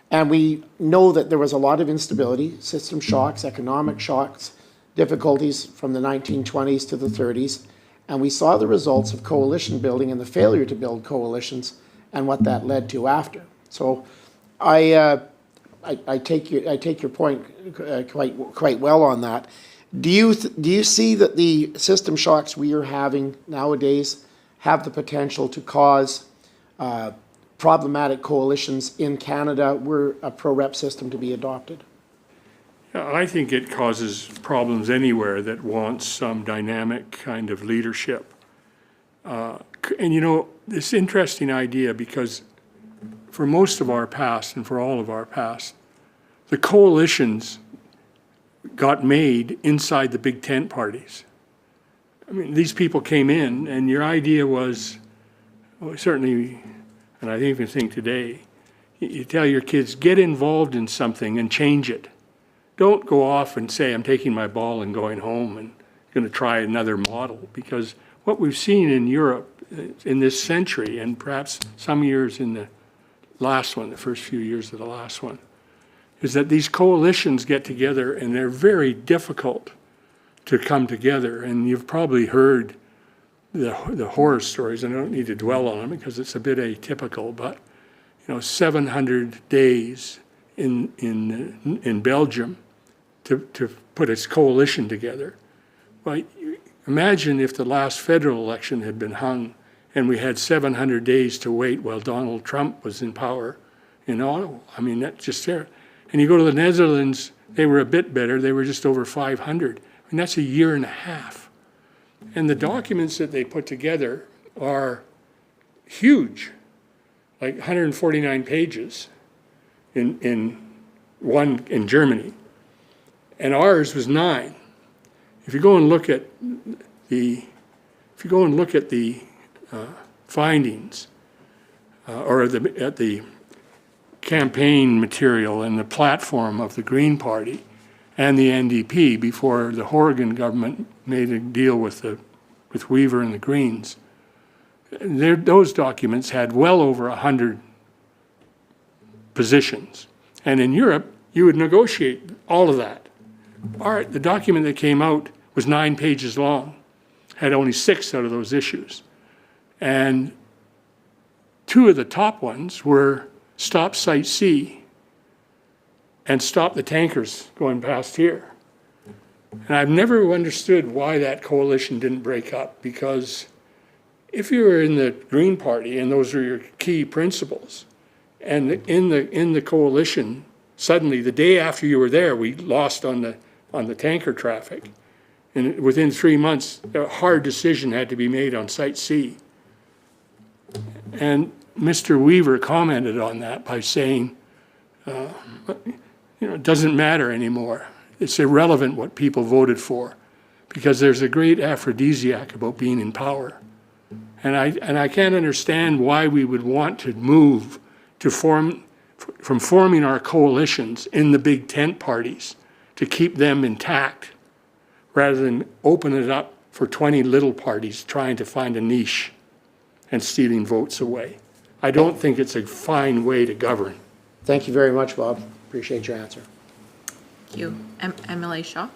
And we know that there was a lot of instability, system shocks, economic shocks, difficulties from the 1920s to the 30s. And we saw the results of coalition building and the failure to build coalitions and what that led to after. So I take your point quite well on that. Do you see that the system shocks we are having nowadays have the potential to cause problematic coalitions in Canada were a pro-rep system to be adopted? I think it causes problems anywhere that wants some dynamic kind of leadership. And you know, this interesting idea, because for most of our past and for all of our past, the coalitions got made inside the big tent parties. I mean, these people came in and your idea was, well, certainly, and I even think today, you tell your kids, get involved in something and change it. Don't go off and say, I'm taking my ball and going home and going to try another model, because what we've seen in Europe in this century, and perhaps some years in the last one, the first few years of the last one, is that these coalitions get together and they're very difficult to come together. And you've probably heard the horror stories, and I don't need to dwell on them because it's a bit atypical, but 700 days in Belgium to put its coalition together. Well, imagine if the last federal election had been hung and we had 700 days to wait while Donald Trump was in power in Ottawa. I mean, that's just there. And you go to the Netherlands, they were a bit better. They were just over 500. I mean, that's a year and a half. And the documents that they put together are huge, like 149 pages in Germany. And ours was 9. If you go and look at the findings or at the campaign material and the platform of the Green Party and the NDP before the Horgan government made a deal with Weaver and the Greens, those documents had well over 100 positions. And in Europe, you would negotiate all of that the document that came out was 9 pages long, had only 6 out of those issues. And 2 of the top ones were stop Site C and stop the tankers going past here. And I've never understood why that coalition didn't break up, because if you were in the Green Party and those were your key principles, and in the coalition, suddenly the day after you were there, we lost on the tanker traffic. And within 3 months, a hard decision had to be made on Site C. And Mr. Weaver commented on that by saying, it doesn't matter anymore. It's irrelevant what people voted for, because there's a great aphrodisiac about being in power. And I can't understand why we would want to move to from forming our coalitions in the big tent parties to keep them intact, rather than open it up for 20 little parties trying to find a niche and stealing votes away. I don't think it's a fine way to govern. Thank you very much, Bob. Appreciate your answer. Thank you. MLA Shaw?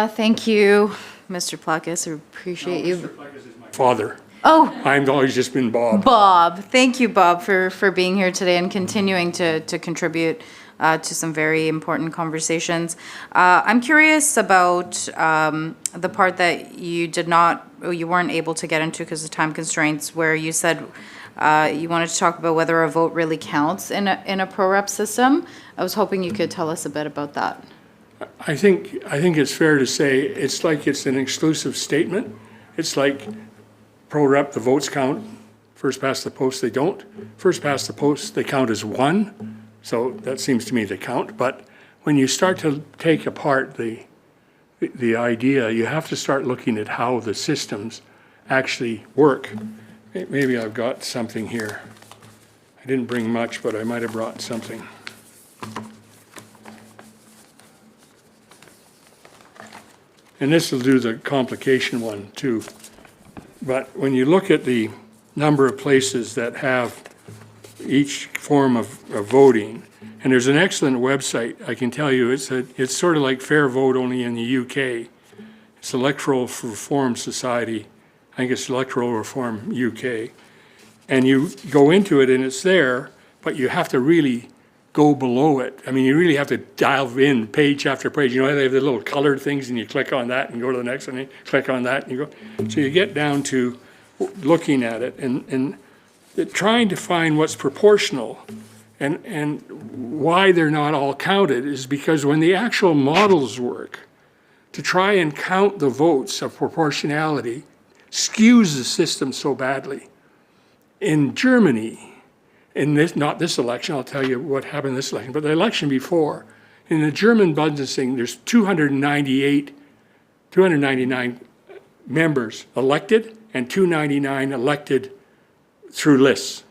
Thank you, Mr. Pluckus. I appreciate you. Mr. Pluckus is my father. Oh. I've always just been Bob. Bob. Thank you, Bob, for being here today and continuing to contribute to some very important conversations. I'm curious about the part that you weren't able to get into because of time constraints, where you said you wanted to talk about whether a vote really counts in a pro-rep system. I was hoping you could tell us a bit about that. I think it's fair to say it's like it's an exclusive statement. It's like pro-rep, the votes count. First past the post, they don't. First past the post, they count as 1. So that seems to me to count. But when you start to take apart the idea, you have to start looking at how the systems actually work. Maybe I've got something here. I didn't bring much, but I might have brought something. And this will do the complication one too. But when you look at the number of places that have each form of voting, and there's an excellent website, I can tell you, it's sort of like Fair Vote only in the UK. It's Electoral Reform Society. I think it's Electoral Reform UK. And you go into it and it's there, but you have to really go below it. I mean, you really have to dive in page after page. You know, they have the little colored things and you click on that and go to the next one, and you click on that and you go. So you get down to looking at it and trying to find what's proportional, and why they're not all counted is because when the actual models work, to try and count the votes of proportionality skews the system so badly. In Germany, not this election, I'll tell you what happened in this election, but the election before, in the German Bundesrat, there's 299 members elected and 299 elected through lists.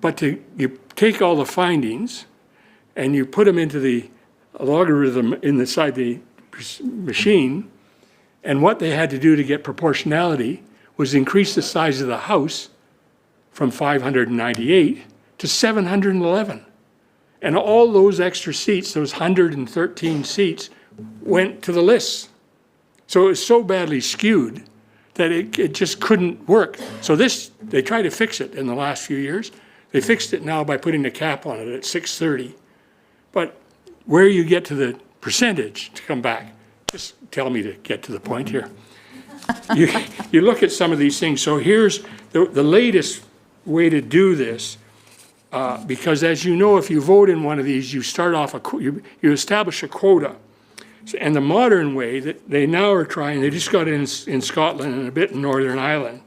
But you take all the findings and you put them into the logarithm inside the machine, and what they had to do to get proportionality was increase the size of the House from 598 to 711. And all those extra seats, those 113 seats, went to the lists. So it was so badly skewed that it just couldn't work. So they tried to fix it in the last few years. They fixed it now by putting a cap on it at 630. But where you get to the percentage to come back, just tell me to get to the point here. You look at some of these things. So here's the latest way to do this, because as you know, if you vote in one of these, you start off you establish a quota. And the modern way that they now are trying, they just got it in Scotland and a bit in Northern Ireland,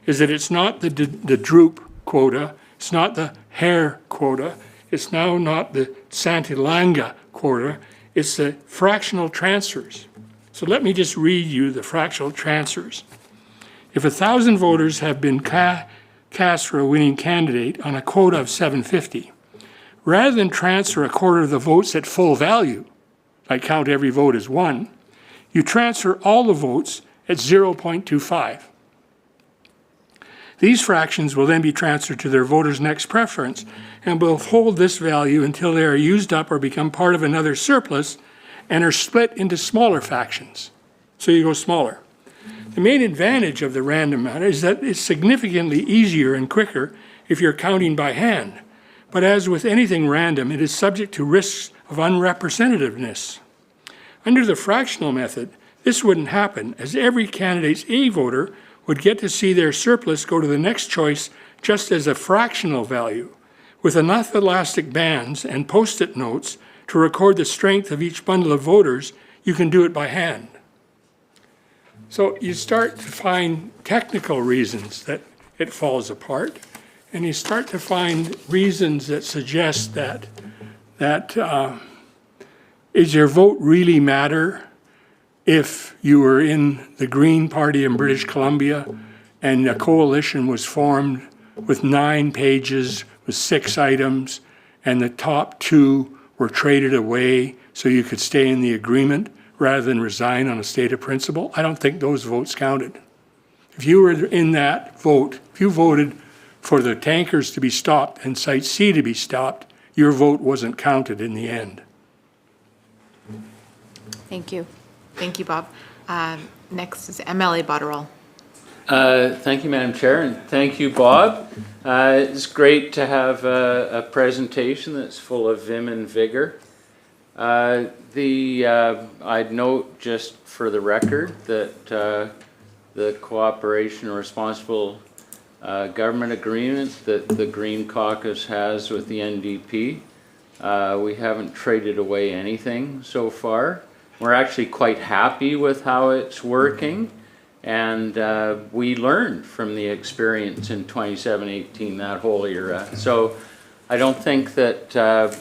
is that it's not the droop quota, it's not the hair quota, it's now not the Santillanga quota, it's the fractional transfers. So let me just read you the fractional transfers. If 1,000 voters have been cast for a winning candidate on a quota of 750, rather than transfer a quarter of the votes at full value, like count every vote as 1, you transfer all the votes at 0.25. These fractions will then be transferred to their voters' next preference and will hold this value until they are used up or become part of another surplus and are split into smaller factions. So you go smaller. The main advantage of the random matter is that it's significantly easier and quicker if you're counting by hand. But as with anything random, it is subject to risks of unrepresentativeness. Under the fractional method, this wouldn't happen, as every candidate's A voter would get to see their surplus go to the next choice just as a fractional value, with enough elastic bands and post-it notes to record the strength of each bundle of voters. You can do it by hand. So you start to find technical reasons that it falls apart, and you start to find reasons that suggest that is your vote really matter if you were in the Green Party in British Columbia and a coalition was formed with 9 pages with 6 items and the top 2 were traded away so you could stay in the agreement rather than resign on a stated principle? I don't think those votes counted. If you were in that vote, if you voted for the tankers to be stopped and Site C to be stopped, your vote wasn't counted in the end. Thank you. Thank you, Bob. Next is MLA Botterill. Thank you, Madam Chair, and thank you, Bob. It's great to have a presentation that's full of vim and vigor. I'd note just for the record that the cooperation and responsible government agreement that the Green Caucus has with the NDP, we haven't traded away anything so far. We're actually quite happy with how it's working, and we learned from the experience in 27-18, that whole era. So I don't think that that's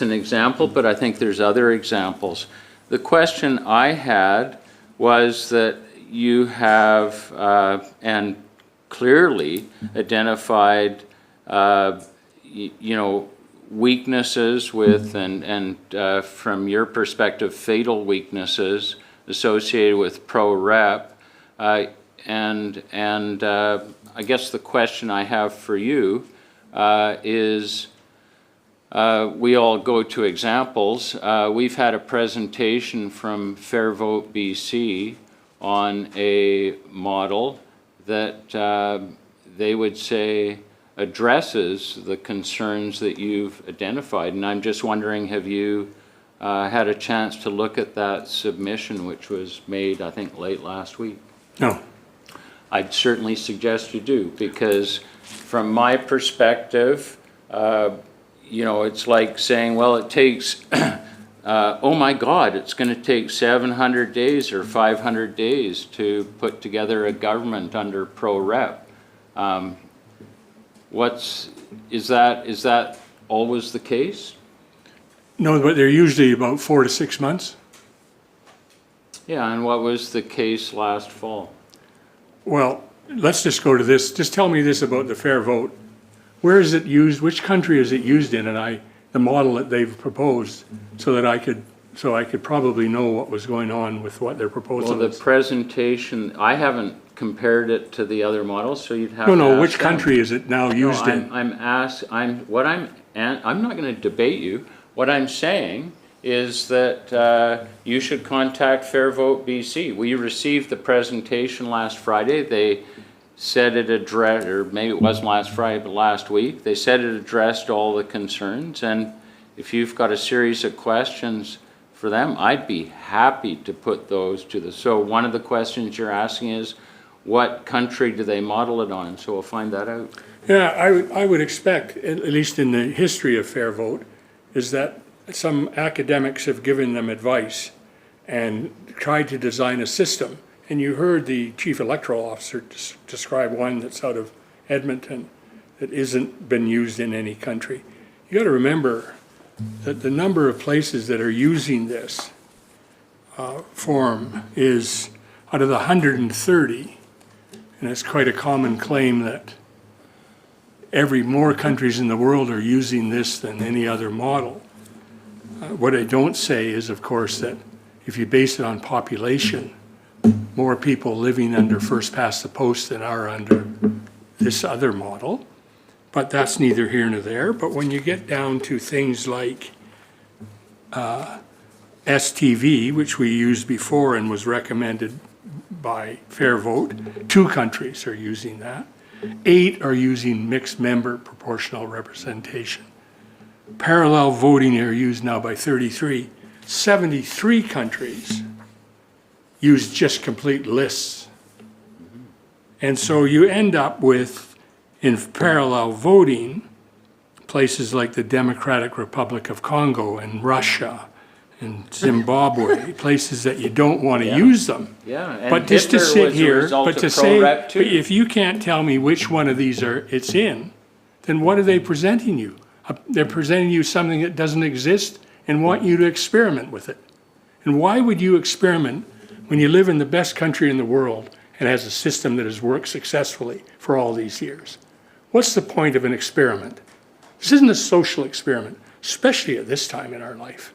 an example, but I think there's other examples. The question I had was that you have and clearly identified weaknesses with and from your perspective fatal weaknesses associated with pro-rep, and I guess the question I have for you is we all go to examples. We've had a presentation from Fair Vote BC on a model that they would say addresses the concerns that you've identified. And I'm just wondering, have you had a chance to look at that submission, which was made, I think, late last week? No. I'd certainly suggest you do, because from my perspective, it's like saying, well, it takes, oh my God, it's going to take 700 days or 500 days to put together a government under pro-rep. Is that always the case? No, but they're usually about 4 to 6 months. Yeah, and what was the case last fall? Well, let's just go to this. Just tell me this about the fair vote. Where is it used? Which country is it used in? And the model that they've proposed, so that I could probably know what was going on with what they're proposing. Well, the presentation, I haven't compared it to the other models, so you'd have No, to which ask country them. is it now used in? I'm not going to debate you. What I'm saying is that you should contact Fair Vote BC. We received the presentation last Friday. They said it addressed, or maybe it wasn't last Friday, but last week. They said it addressed all the concerns, and if you've got a series of questions for them, I'd be happy to put those to the. So one of the questions you're asking is, what country do they model it on? So we'll find that out. Yeah, I would expect, at least in the history of fair vote, is that some academics have given them advice and tried to design a system. And you heard the chief electoral officer describe one that's out of Edmonton that isn't been used in any country. You got to remember that the number of places that are using this form is out of the 130, and it's quite a common claim that more countries in the world are using this than any other model. What I don't say is, of course, that if you base it on population, more people living under first past the post than are under this other model, but that's neither here nor there. But when you get down to things like STV, which we used before and was recommended by fair vote. 2 countries are using that. 8 are using mixed member proportional representation. Parallel voting are used now by 33. 73 countries use just complete lists. And so you end up with, in parallel voting, places like the Democratic Republic of Congo and Russia and Zimbabwe, places that you don't want to use them. Yeah, and But just to Hitler sit was a here, result but of to say, pro-rep too. but if you can't tell me which one of these it's in, then what are they presenting you? They're presenting you something that doesn't exist and want you to experiment with it. And why would you experiment when you live in the best country in the world and has a system that has worked successfully for all these years? What's the point of an experiment? This isn't a social experiment, especially at this time in our life.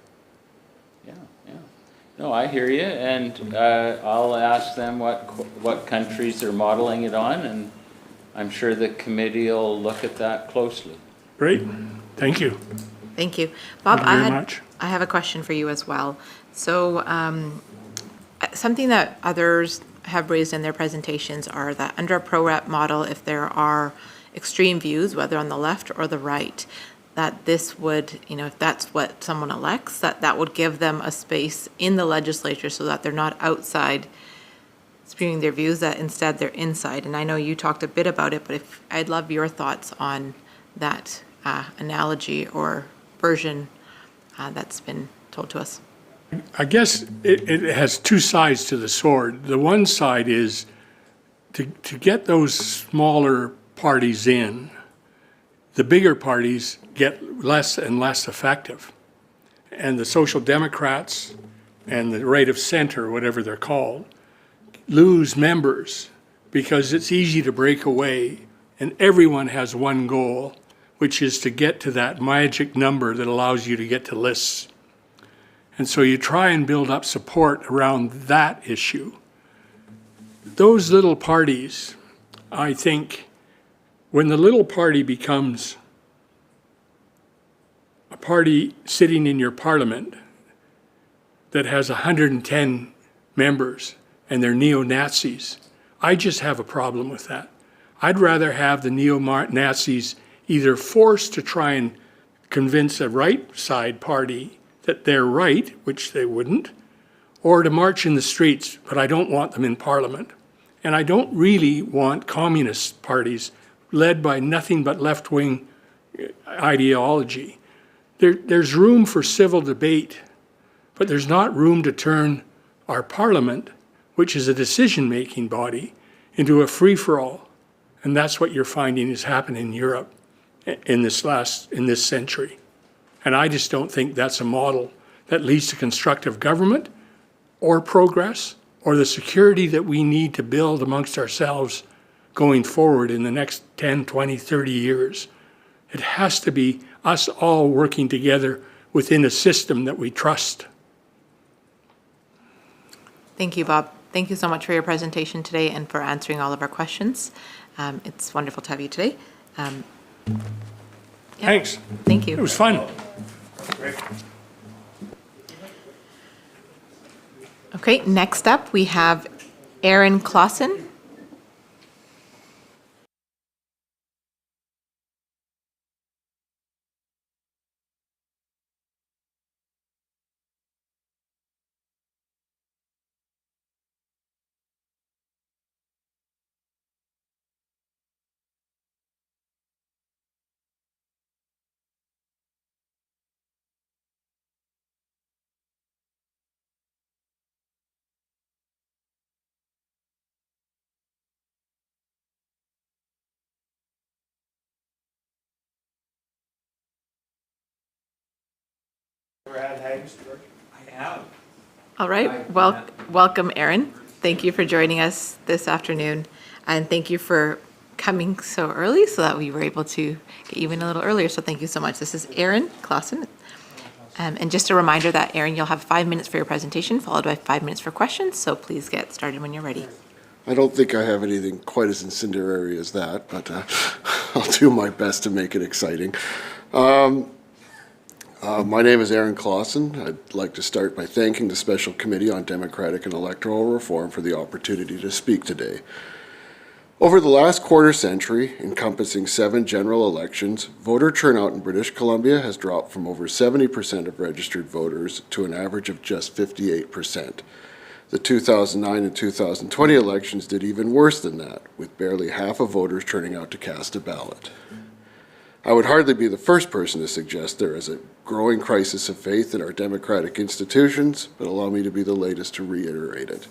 No, I hear you, and I'll ask them what countries they're modeling it on, and I'm sure the committee will look at that closely. Great, thank you. Thank you. Bob, Thank you very much. I have a question for you as well. So something that others have raised in their presentations are that under a pro-rep model, if there are extreme views, whether on the left or the right, that this would, if that's what someone elects, that would give them a space in the legislature so that they're not outside spewing their views, that instead they're inside. And I know you talked a bit about it, but I'd love your thoughts on that analogy or version that's been told to us. I guess it has 2 sides to the sword. The one side is to get those smaller parties in, the bigger parties get less and less effective. And the Social Democrats and the right of center, whatever they're called, lose members because it's easy to break away and everyone has one goal, which is to get to that magic number that allows you to get to lists. And so you try and build up support around that issue. Those little parties, I think, when the little party becomes a party sitting in your parliament that has 110 members and they're neo-Nazis, I just have a problem with that. I'd rather have the neo-Nazis either forced to try and convince a right side party that they're right, which they wouldn't, or to march in the streets, but I don't want them in parliament. And I don't really want communist parties led by nothing but left-wing ideology. There's room for civil debate, but there's not room to turn our parliament, which is a decision-making body, into a free-for-all. And that's what you're finding is happening in Europe in this century. And I just don't think that's a model that leads to constructive government or progress or the security that we need to build amongst ourselves going forward in the next 10, 20, 30 years. It has to be us all working together within a system that we trust. Thank you, Bob. Thank you so much for your presentation today and for answering all of our questions. It's wonderful to have you today. Thanks. Thank you. It was fun. Okay, next up we have Aaron Clausen. All right, welcome, Aaron. Thank you for joining us this afternoon, and thank you for coming so early so that we were able to get you in a little earlier, so thank you so much. This is Aaron Clausen. And just a reminder that, Aaron, you'll have 5 minutes for your presentation, followed by 5 minutes for questions, so please get started when you're ready. I don't think I have anything quite as incendiary as that, but I'll do my best to make it exciting. My name is Aaron Clausen. I'd like to start by thanking the Special Committee on Democratic and Electoral Reform for the opportunity to speak today. Over the last quarter century, encompassing 7 general elections, voter turnout in British Columbia has dropped from over 70% of registered voters to an average of just 58%. The 2009 and 2020 elections did even worse than that, with barely half of voters turning out to cast a ballot. I would hardly be the first person to suggest there is a growing crisis of faith in our democratic institutions, but allow me to be the latest to reiterate it.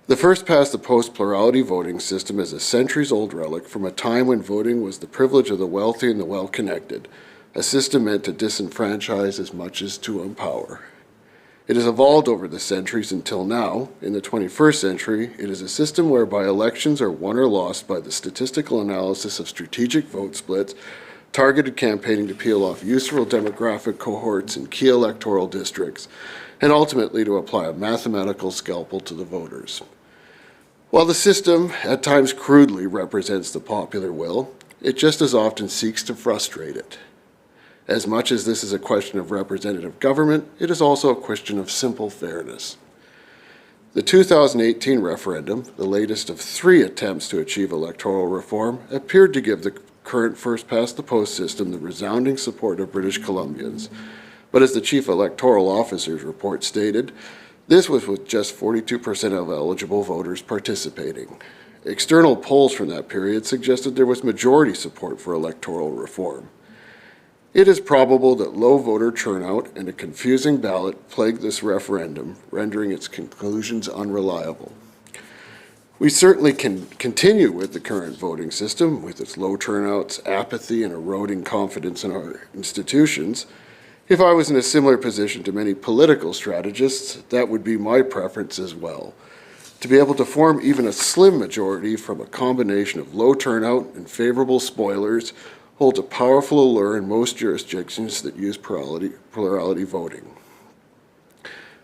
The first-past-the-post plurality voting system is a centuries-old relic from a time when voting was the privilege of the wealthy and the well-connected, a system meant to disenfranchise as much as to empower. It has evolved over the centuries until now, in the 21st century, it is a system whereby elections are won or lost by the statistical analysis of strategic vote splits, targeted campaigning to peel off useful demographic cohorts in key electoral districts, and ultimately to apply a mathematical scalpel to the voters. While the system at times crudely represents the popular will, it just as often seeks to frustrate it. As much as this is a question of representative government, it is also a question of simple fairness. The 2018 referendum, the latest of 3 attempts to achieve electoral reform, appeared to give the current first-past-the-post system the resounding support of British Columbians. But as the Chief Electoral Officer's report stated, this was with just 42% of eligible voters participating. External polls from that period suggested there was majority support for electoral reform. It is probable that low voter turnout and a confusing ballot plagued this referendum, rendering its conclusions unreliable. We certainly can continue with the current voting system, with its low turnouts, apathy, and eroding confidence in our institutions. If I was in a similar position to many political strategists, that would be my preference as well. To be able to form even a slim majority from a combination of low turnout and favorable spoilers holds a powerful allure in most jurisdictions that use plurality voting.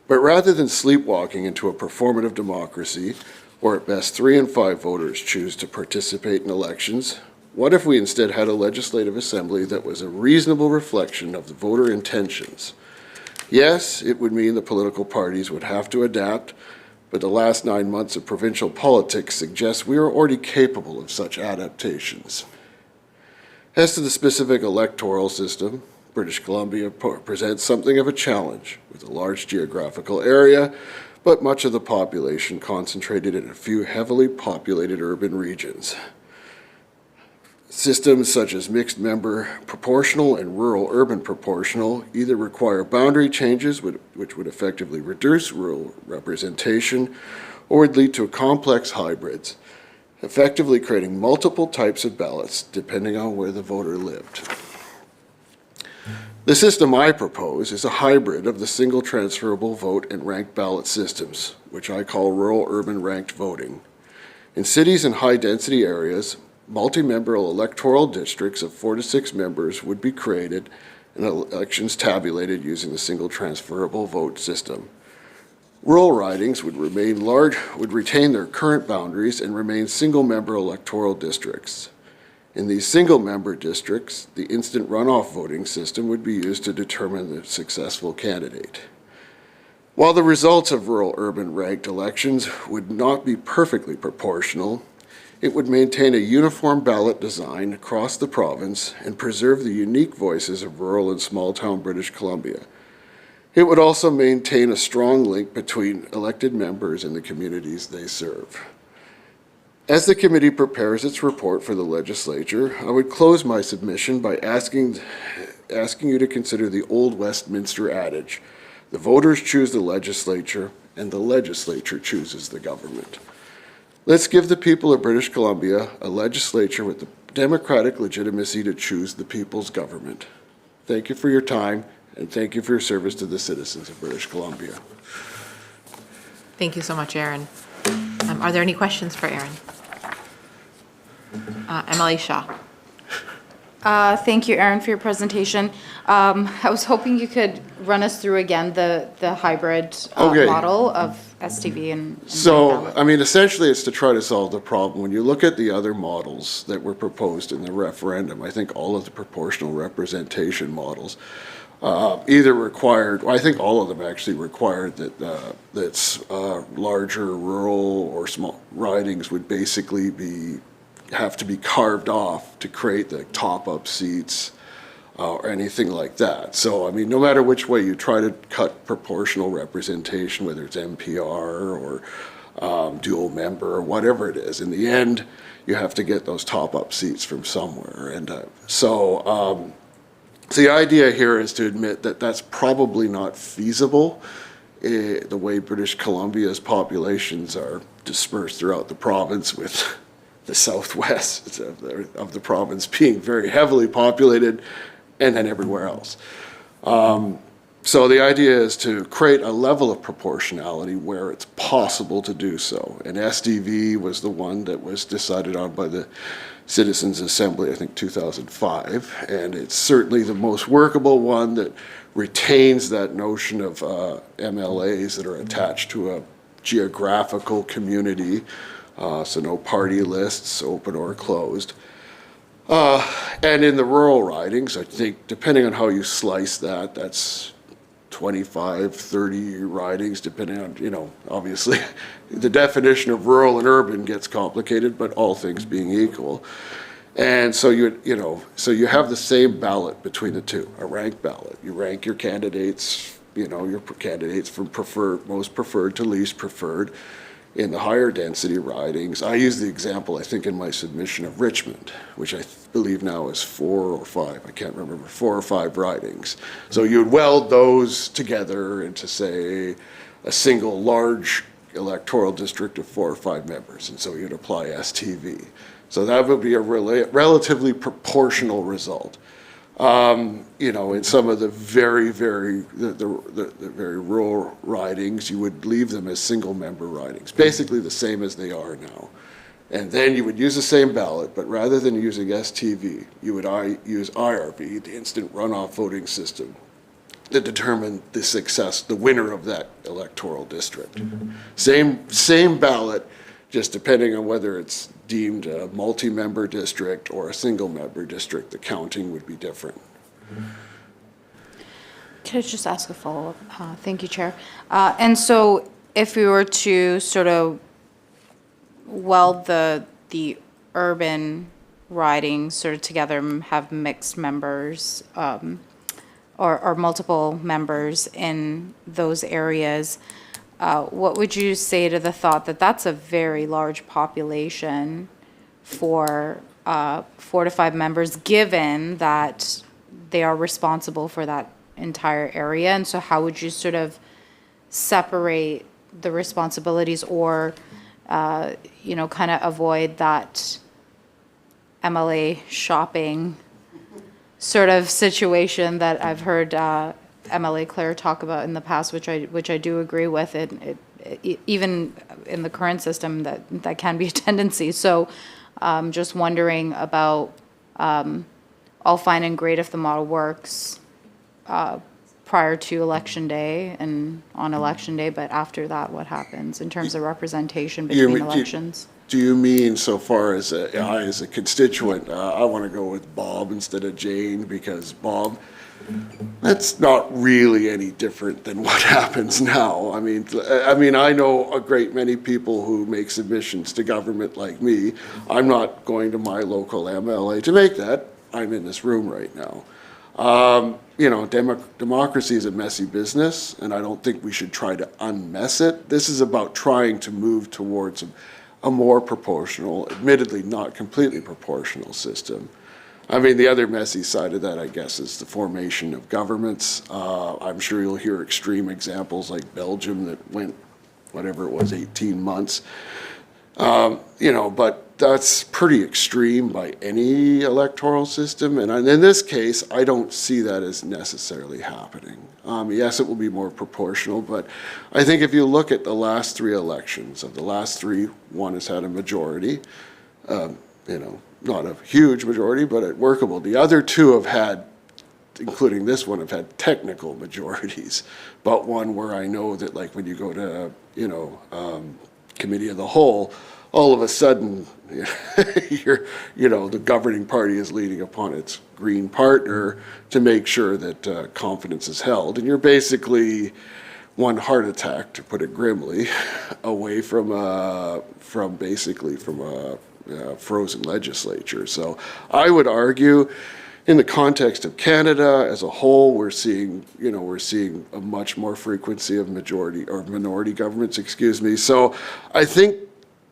But rather than sleepwalking into a performative democracy, where at best 3 in 5 voters choose to participate in elections, what if we instead had a legislative assembly that was a reasonable reflection of the voter intentions? Yes, it would mean the political parties would have to adapt, but the last 9 months of provincial politics suggest we are already capable of such adaptations. As to the specific electoral system, British Columbia presents something of a challenge, with a large geographical area, but much of the population concentrated in a few heavily populated urban regions. Systems such as mixed member proportional and rural urban proportional either require boundary changes which would effectively reduce rural representation or would lead to complex hybrids, effectively creating multiple types of ballots depending on where the voter lived. The system I propose is a hybrid of the single transferable vote and ranked ballot systems, which I call rural-urban ranked voting. In cities and high-density areas, multi-member electoral districts of 4 to 6 members would be created and elections tabulated using the single transferable vote system. Rural ridings would retain their current boundaries and remain single-member electoral districts. In these single-member districts, the instant runoff voting system would be used to determine the successful candidate. While the results of rural-urban ranked elections would not be perfectly proportional, it would maintain a uniform ballot design across the province and preserve the unique voices of rural and small-town British Columbia. It would also maintain a strong link between elected members and the communities they serve. As the committee prepares its report for the legislature, I would close my submission by asking you to consider the old Westminster adage, the voters choose the legislature and the legislature chooses the government. Let's give the people of British Columbia a legislature with the democratic legitimacy to choose the people's government. Thank you for your time, and thank you for your service to the citizens of British Columbia. Thank you so much, Aaron. Are there any questions for Aaron? MLA Shaw. Thank you, Aaron, for your presentation. I was hoping you could run us through again the hybrid model of STV and so, I mean, essentially it's to try to solve the problem. When you look at the other models that were proposed in the referendum, I think all of the proportional representation models either required, well, I think all of them actually required that larger rural or small ridings would basically have to be carved off to create the top-up seats or anything like that. So, I mean, no matter which way you try to cut proportional representation, whether it's NPR or dual member or whatever it is, in the end, you have to get those top-up seats from somewhere. And so the idea here is to admit that that's probably not feasible. The way British Columbia's populations are dispersed throughout the province, with the southwest of the province being very heavily populated, and then everywhere else. So the idea is to create a level of proportionality where it's possible to do so. And SDV was the one that was decided on by the Citizens Assembly, I think 2005, and it's certainly the most workable one that retains that notion of MLAs that are attached to a geographical community, so no party lists, open or closed. And in the rural ridings, I think, depending on how you slice that, that's 25, 30 ridings, depending on, obviously, the definition of rural and urban gets complicated, but all things being equal. And so so you have the same ballot between the two, a ranked ballot. You rank your candidates, your candidates from most preferred to least preferred. In the higher density ridings, I use the example, I think, in my submission of Richmond, which I believe now is 4 or 5, I can't remember, 4 or 5 ridings. So you'd weld those together into, say, a single large electoral district of 4 or 5 members, and so you'd apply STV. So that would be a relatively proportional result. In some of the very rural ridings, you would leave them as single member ridings, basically the same as they are now. And then you would use the same ballot, but rather than using STV, you would use IRB, the instant runoff voting system, to determine the winner of that electoral district. Same ballot, just depending on whether it's deemed a multi-member district or a single-member district, the counting would be different. Can I just ask a follow-up? Thank you, Chair. And so if we were to sort of weld the urban ridings sort of together, have mixed members or multiple members in those areas, what would you say to the thought that that's a very large population for 4 to 5 members, given that they are responsible for that entire area? And so how would you sort of separate the responsibilities or, kind of avoid that MLA shopping sort of situation that I've heard MLA Claire talk about in the past, which I do agree with. It even in the current system that can be a tendency. So just wondering about, all fine and great if the model works prior to election day and on election day, but after that, what happens in terms of representation between elections? Do you mean so far as I, as a constituent, I want to go with Bob instead of Jane, because Bob, that's not really any different than what happens now. I mean, I know a great many people who make submissions to government like me. I'm not going to my local MLA to make that. I'm in this room right now. Democracy is a messy business, and I don't think we should try to unmess it. This is about trying to move towards a more proportional, admittedly not completely proportional system. I mean, the other messy side of that, I guess, is the formation of governments. I'm sure you'll hear extreme examples like Belgium that went, whatever it was, 18 months. But that's pretty extreme by any electoral system. And in this case, I don't see that as necessarily happening. Yes, it will be more proportional, but I think if you look at the last 3 elections, of the last 3, one has had a majority, not a huge majority, but workable. The other 2 have had, including this one, have had technical majorities, but one where I know that, like, when you go to, committee of the whole, all of a sudden, the governing party is leaning upon its Green partner to make sure that confidence is held. And you're basically one heart attack, to put it grimly, away from a frozen legislature. So I would argue, in the context of Canada as a whole, we're seeing a much more frequency of minority governments, So I think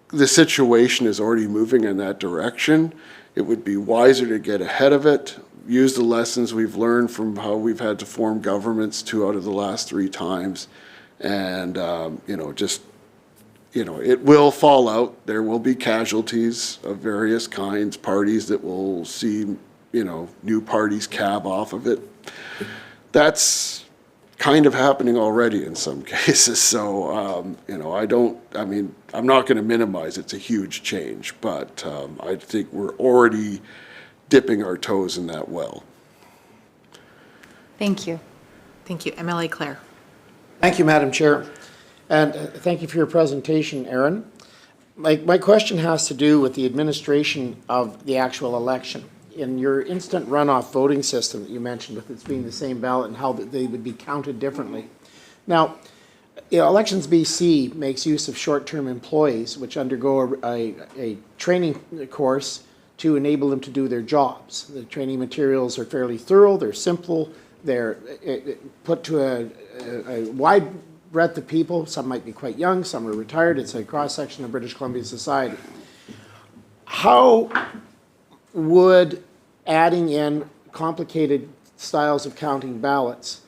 the situation is already moving in that direction. It would be wiser to get ahead of it, use the lessons we've learned from how we've had to form governments 2 out of the last 3 times, and it will fall out. There will be casualties of various kinds, parties that will see, new parties cab off of it. That's kind of happening already in some cases. So, I'm not going to minimize it's a huge change, but I think we're already dipping our toes in that well. Thank you. Thank you. MLA Claire. Thank you, Madam Chair. And thank you for your presentation, Aaron. My question has to do with the administration of the actual election. In your instant runoff voting system that you mentioned, with it being the same ballot and how they would be counted differently. Now, Elections BC makes use of short-term employees which undergo a training course to enable them to do their jobs. The training materials are fairly thorough, they're simple, they're put to a wide breadth of people. Some might be quite young, some are retired. It's a cross-section of British Columbia society. How would adding in complicated styles of counting ballots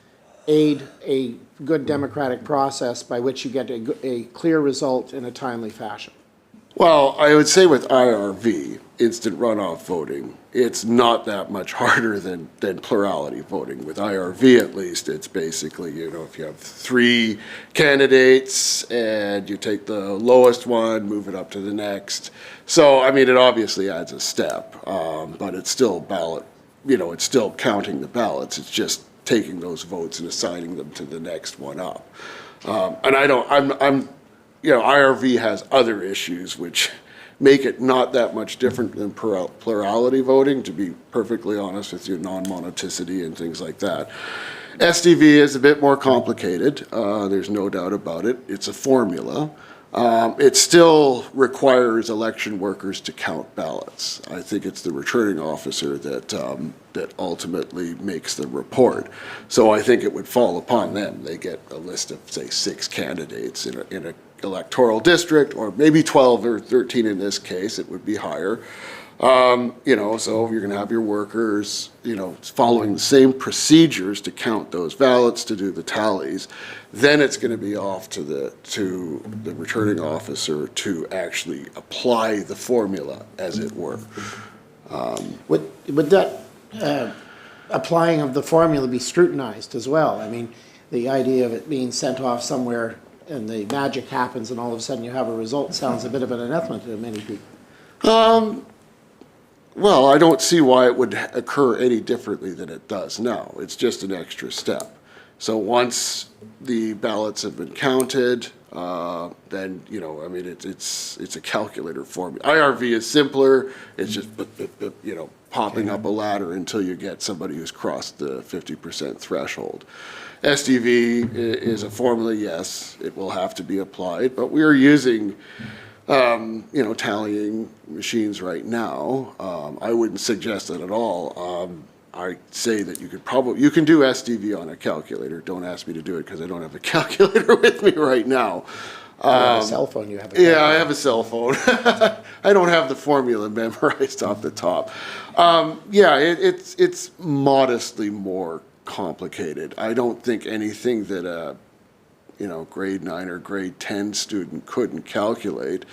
aid a good democratic process by which you get a clear result in a timely fashion? Well, I would say with IRV, instant runoff voting, it's not that much harder than plurality voting. With IRV, at least, it's basically, if you have 3 candidates and you take the lowest one, move it up to the next. So, it obviously adds a step, but it's still ballot, it's still counting the ballots. It's just taking those votes and assigning them to the next one up. IRV has other issues which make it not that much different than plurality voting, to be perfectly honest with you, non-moneticity and things like that. SDV is a bit more complicated, there's no doubt about it. It's a formula. It still requires election workers to count ballots. I think it's the returning officer that ultimately makes the report. So I think it would fall upon them. They get a list of, say, 6 candidates in a electoral district, or maybe 12 or 13 in this case. It would be higher. So you're going to have your workers, following the same procedures to count those ballots, to do the tallies. Then it's going to be off to the returning officer to actually apply the formula, as it were. Would that applying of the formula be scrutinized as well? The idea of it being sent off somewhere and the magic happens and all of a sudden you have a result sounds a bit of an anathema to many people. Well, I don't see why it would occur any differently than it does now. It's just an extra step. So once the ballots have been counted, then, it's a calculator formula. IRV is simpler. It's just, popping up a ladder until you get somebody who's crossed the 50% threshold. SDV is a formula, yes, it will have to be applied, but we are using tallying machines right now. I wouldn't suggest that at all. I say that you can do SDV on a calculator. Don't ask me to do it because I don't have a calculator with me right now. You have a cell phone, you have a Yeah, I have a cell phone. I don't have the formula memorized off the top. It's modestly more complicated. I don't think anything that a grade 9 or grade 10 student couldn't calculate.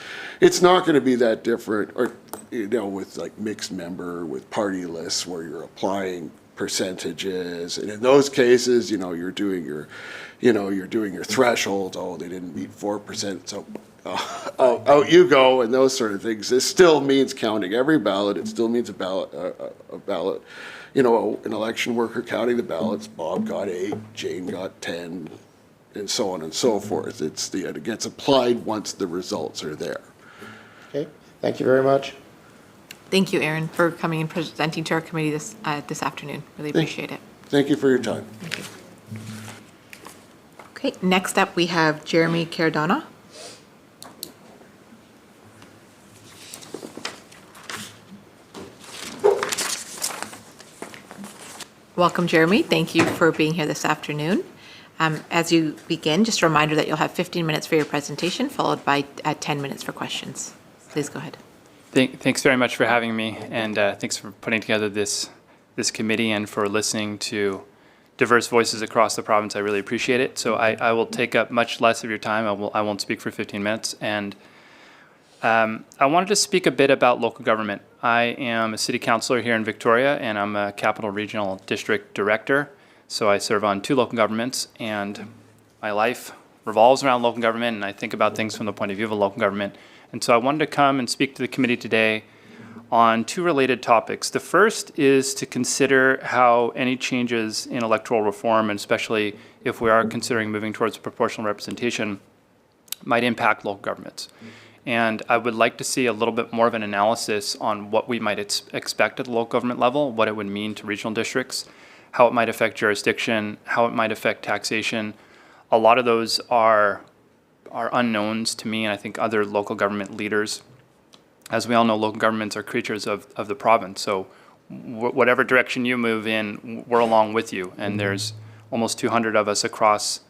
It's not going to be that different, or with like mixed member, with party lists where you're applying percentages, and in those cases, you're doing your thresholds. Oh, they didn't meet 4%, so out you go, and those sort of things. This still means counting every ballot. It still means a ballot. An election worker counting the ballots. Bob got 8, Jane got 10. And so on and so forth. It gets applied once the results are there. Okay, thank you very much. Thank you, Aaron, for coming and presenting to our committee this afternoon. Really appreciate it. Thank you for your time. Okay, next up we have Jeremy Cardona. Welcome, Jeremy. Thank you for being here this afternoon. As you begin, just a reminder that you'll have 15 minutes for your presentation, followed by 10 minutes for questions. Please go ahead. Thanks very much for having me, and thanks for putting together this committee and for listening to diverse voices across the province. I really appreciate it. So I will take up much less of your time. I won't speak for 15 minutes. And I wanted to speak a bit about local government. I am a city councillor here in Victoria, and I'm a Capital Regional District Director. So I serve on 2 local governments, and my life revolves around local government, and I think about things from the point of view of a local government. And so I wanted to come and speak to the committee today on 2 related topics. The first is to consider how any changes in electoral reform, and especially if we are considering moving towards proportional representation, might impact local governments. And I would like to see a little bit more of an analysis on what we might expect at the local government level, what it would mean to regional districts, how it might affect jurisdiction, how it might affect taxation. A lot of those are unknowns to me, and I think other local government leaders. As we all know, local governments are creatures of the province. So whatever direction you move in, we're along with you. And there's almost 200 of us across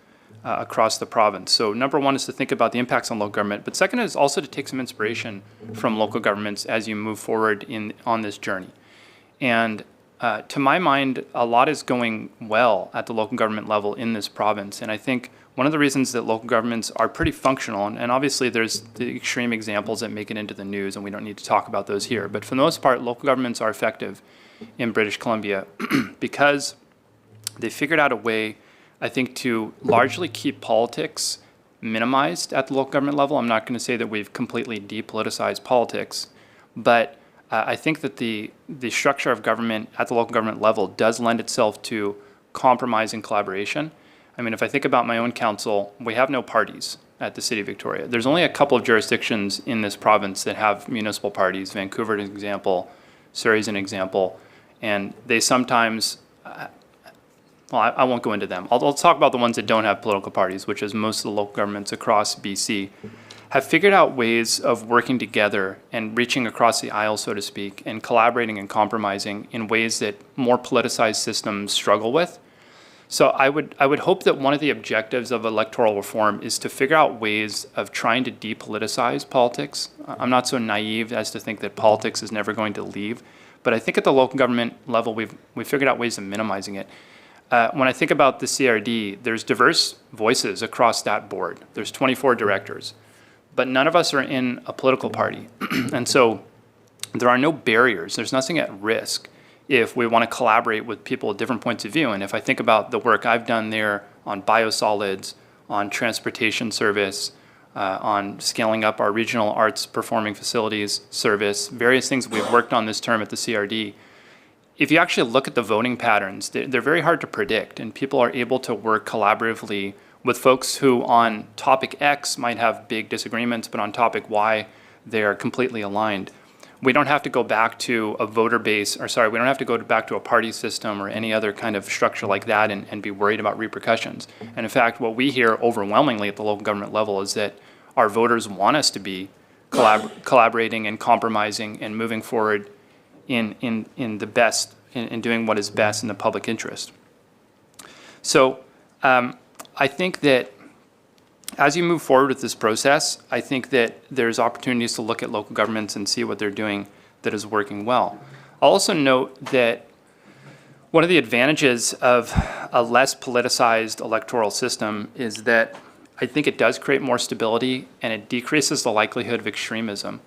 the province. So number one is to think about the impacts on local government. But second is also to take some inspiration from local governments as you move forward on this journey. And to my mind, a lot is going well at the local government level in this province. And I think one of the reasons that local governments are pretty functional, and obviously there's the extreme examples that make it into the news, and we don't need to talk about those here, but for the most part, local governments are effective in British Columbia because they figured out a way, I think, to largely keep politics minimized at the local government level. I'm not going to say that we've completely depoliticized politics, but I think that the structure of government at the local government level does lend itself to compromise and collaboration. I mean, if I think about my own council, we have no parties at the City of Victoria. There's only a couple of jurisdictions in this province that have municipal parties. Vancouver is an example, Surrey is an example, and they sometimes, well, I won't go into them. I'll talk about the ones that don't have political parties, which is most of the local governments across BC, have figured out ways of working together and reaching across the aisle, so to speak, and collaborating and compromising in ways that more politicized systems struggle with. So I would hope that one of the objectives of electoral reform is to figure out ways of trying to depoliticize politics. I'm not so naive as to think that politics is never going to leave, but I think at the local government level, we've figured out ways of minimizing it. When I think about the CRD, there's diverse voices across that board. There's 24 directors, but none of us are in a political party. And so there are no barriers. There's nothing at risk if we want to collaborate with people with different points of view. And if I think about the work I've done there on biosolids, on transportation service, on scaling up our regional arts performing facilities service, various things we've worked on this term at the CRD, if you actually look at the voting patterns, they're very hard to predict, and people are able to work collaboratively with folks who on topic X might have big disagreements, but on topic Y, they are completely aligned. We don't have to go back to a voter base, or sorry, we don't have to go back to a party system or any other kind of structure like that and be worried about repercussions. And in fact, what we hear overwhelmingly at the local government level is that our voters want us to be collaborating and compromising and moving forward in doing what is best in the public interest. So I think that as you move forward with this process, I think that there's opportunities to look at local governments and see what they're doing that is working well. I'll also note that one of the advantages of a less politicized electoral system is that I think it does create more stability and it decreases the likelihood of extremism.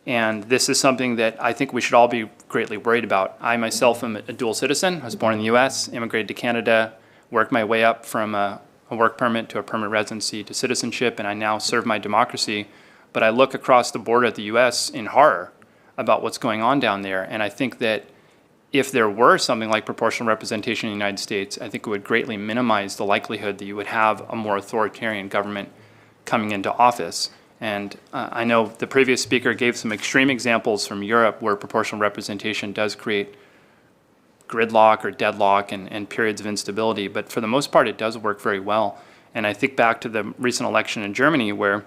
And this is something that I think we should all be greatly worried about. I myself am a dual citizen. I was born in the US, immigrated to Canada, worked my way up from a work permit to a permanent residency to citizenship, and I now serve my democracy. But I look across the border at the US in horror about what's going on down there. And I think that if there were something like proportional representation in the United States, I think it would greatly minimize the likelihood that you would have a more authoritarian government coming into office. And I know the previous speaker gave some extreme examples from Europe where proportional representation does create gridlock or deadlock and periods of instability, but for the most part it does work very well. And I think back to the recent election in Germany where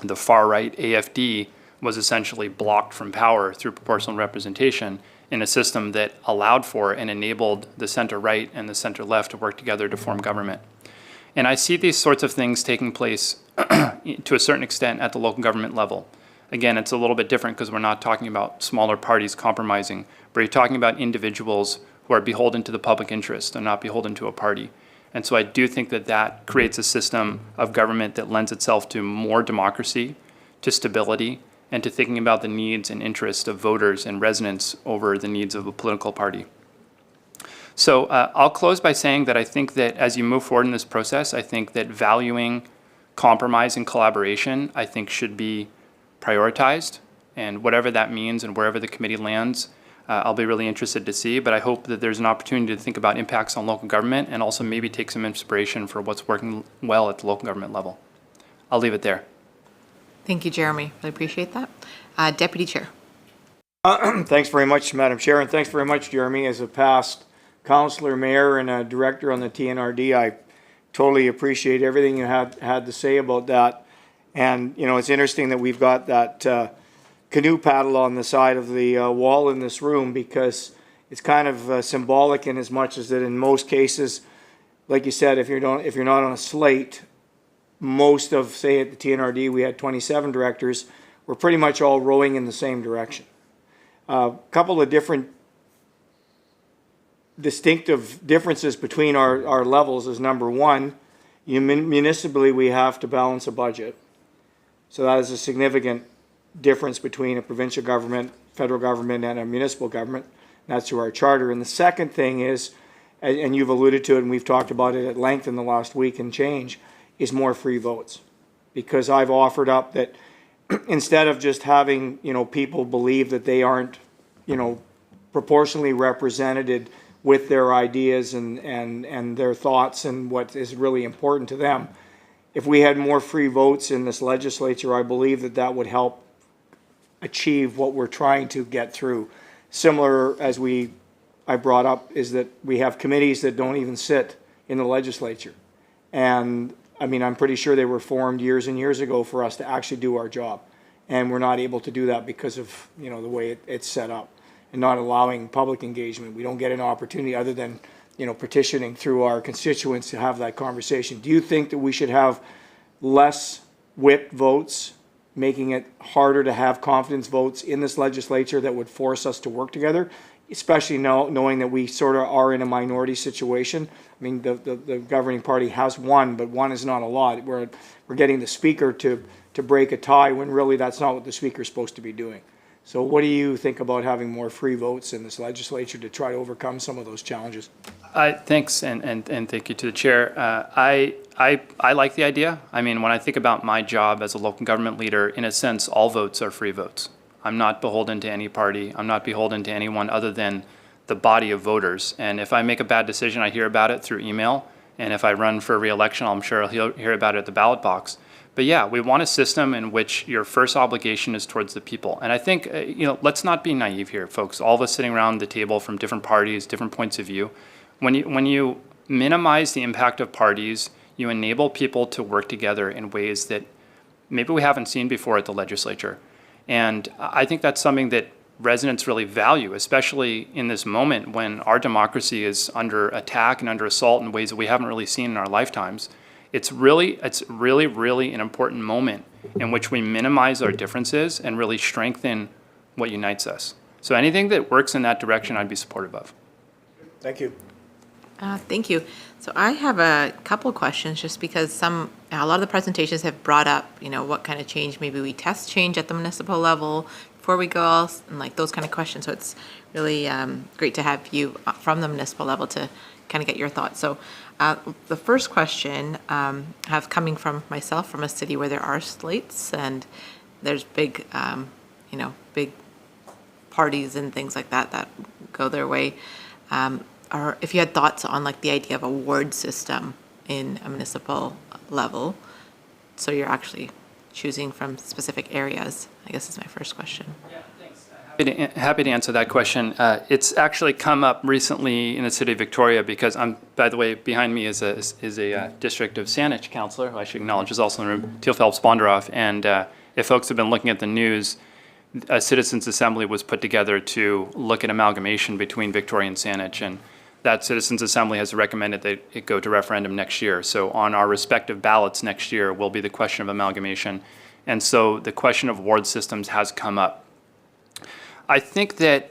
the far-right AfD was essentially blocked from power through proportional representation in a system that allowed for and enabled the center-right and the center-left to work together to form government. And I see these sorts of things taking place to a certain extent at the local government level. Again, it's a little bit different because we're not talking about smaller parties compromising, but you're talking about individuals who are beholden to the public interest and not beholden to a party. And so I do think that that creates a system of government that lends itself to more democracy, to stability, and to thinking about the needs and interests of voters and residents over the needs of a political party. So I'll close by saying that I think that as you move forward in this process, I think that valuing compromise and collaboration, I think should be prioritized. And whatever that means and wherever the committee lands, I'll be really interested to see. But I hope that there's an opportunity to think about impacts on local government and also maybe take some inspiration for what's working well at the local government level. I'll leave it there. Thank you, Jeremy. Really appreciate that. Deputy Chair. Thanks very much, Madam Chair, and thanks very much, Jeremy. As a past councillor, mayor, and a director on the TNRD, I totally appreciate everything you had to say about that. And, you know, it's interesting that we've got that canoe paddle on the side of the wall in this room, because it's kind of symbolic in as much as that in most cases, like you said, if you're not on a slate, most of, say at the TNRD, we had 27 directors, we're pretty much all rowing in the same direction. A couple of different distinctive differences between our levels is, number one, municipally we have to balance a budget. So that is a significant difference between a provincial government, federal government, and a municipal government. That's through our charter. And the second thing is, and you've alluded to it and we've talked about it at length in the last week and change, is more free votes. Because I've offered up that instead of just having, you know, people believe that they aren't, you know, proportionally represented with their ideas and their thoughts and what is really important to them, if we had more free votes in this legislature, I believe that that would help achieve what we're trying to get through. Similar as I brought up is that we have committees that don't even sit in the legislature. And I mean, I'm pretty sure they were formed years and years ago for us to actually do our job. And we're not able to do that because of, you know, the way it's set up and not allowing public engagement. We don't get an opportunity other than, you know, petitioning through our constituents to have that conversation. Do you think that we should have less whipped votes, making it harder to have confidence votes in this legislature that would force us to work together, especially knowing that we sort of are in a minority situation? I mean, the governing party has one, but one is not a lot. We're getting the speaker to break a tie when really that's not what the speaker is supposed to be doing. So what do you think about having more free votes in this legislature to try to overcome some of those challenges? Thanks, and thank you to the chair. I like the idea. I mean, when I think about my job as a local government leader, in a sense, all votes are free votes. I'm not beholden to any party. I'm not beholden to anyone other than the body of voters. And if I make a bad decision, I hear about it through email. And if I run for re-election, I'm sure I'll hear about it at the ballot box. But yeah, we want a system in which your first obligation is towards the people. And I think, you know, let's not be naive here, folks. All of us sitting around the table from different parties, different points of view. When you minimize the impact of parties, you enable people to work together in ways that maybe we haven't seen before at the legislature. And I think that's something that residents really value, especially in this moment when our democracy is under attack and under assault in ways that we haven't really seen in our lifetimes. It's really an important moment in which we minimize our differences and really strengthen what unites us. So anything that works in that direction, I'd be supportive of. Thank you. Thank you. So I have a couple questions, just because a lot of the presentations have brought up, you know, what kind of change maybe we test change at the municipal level before we go else, and like those kind of questions. So it's really great to have you from the municipal level to kind of get your thoughts. So the first question have coming from myself, from a city where there are slates and there's big, you know, big parties and things like that go their way. Or if you had thoughts on like the idea of a ward system in a municipal level, so you're actually choosing from specific areas? I guess is my first question. Happy to answer that question. It's actually come up recently in the city of Victoria because by the way, behind me is a District of Saanich councillor, who I should acknowledge is also in the room, Teal Phelps Bondaroff. And if folks have been looking at the news, a citizens' assembly was put together to look at amalgamation between Victoria and Saanich. And that citizens' assembly has recommended that it go to referendum next year. So on our respective ballots next year will be the question of amalgamation. And so the question of ward systems has come up. I think that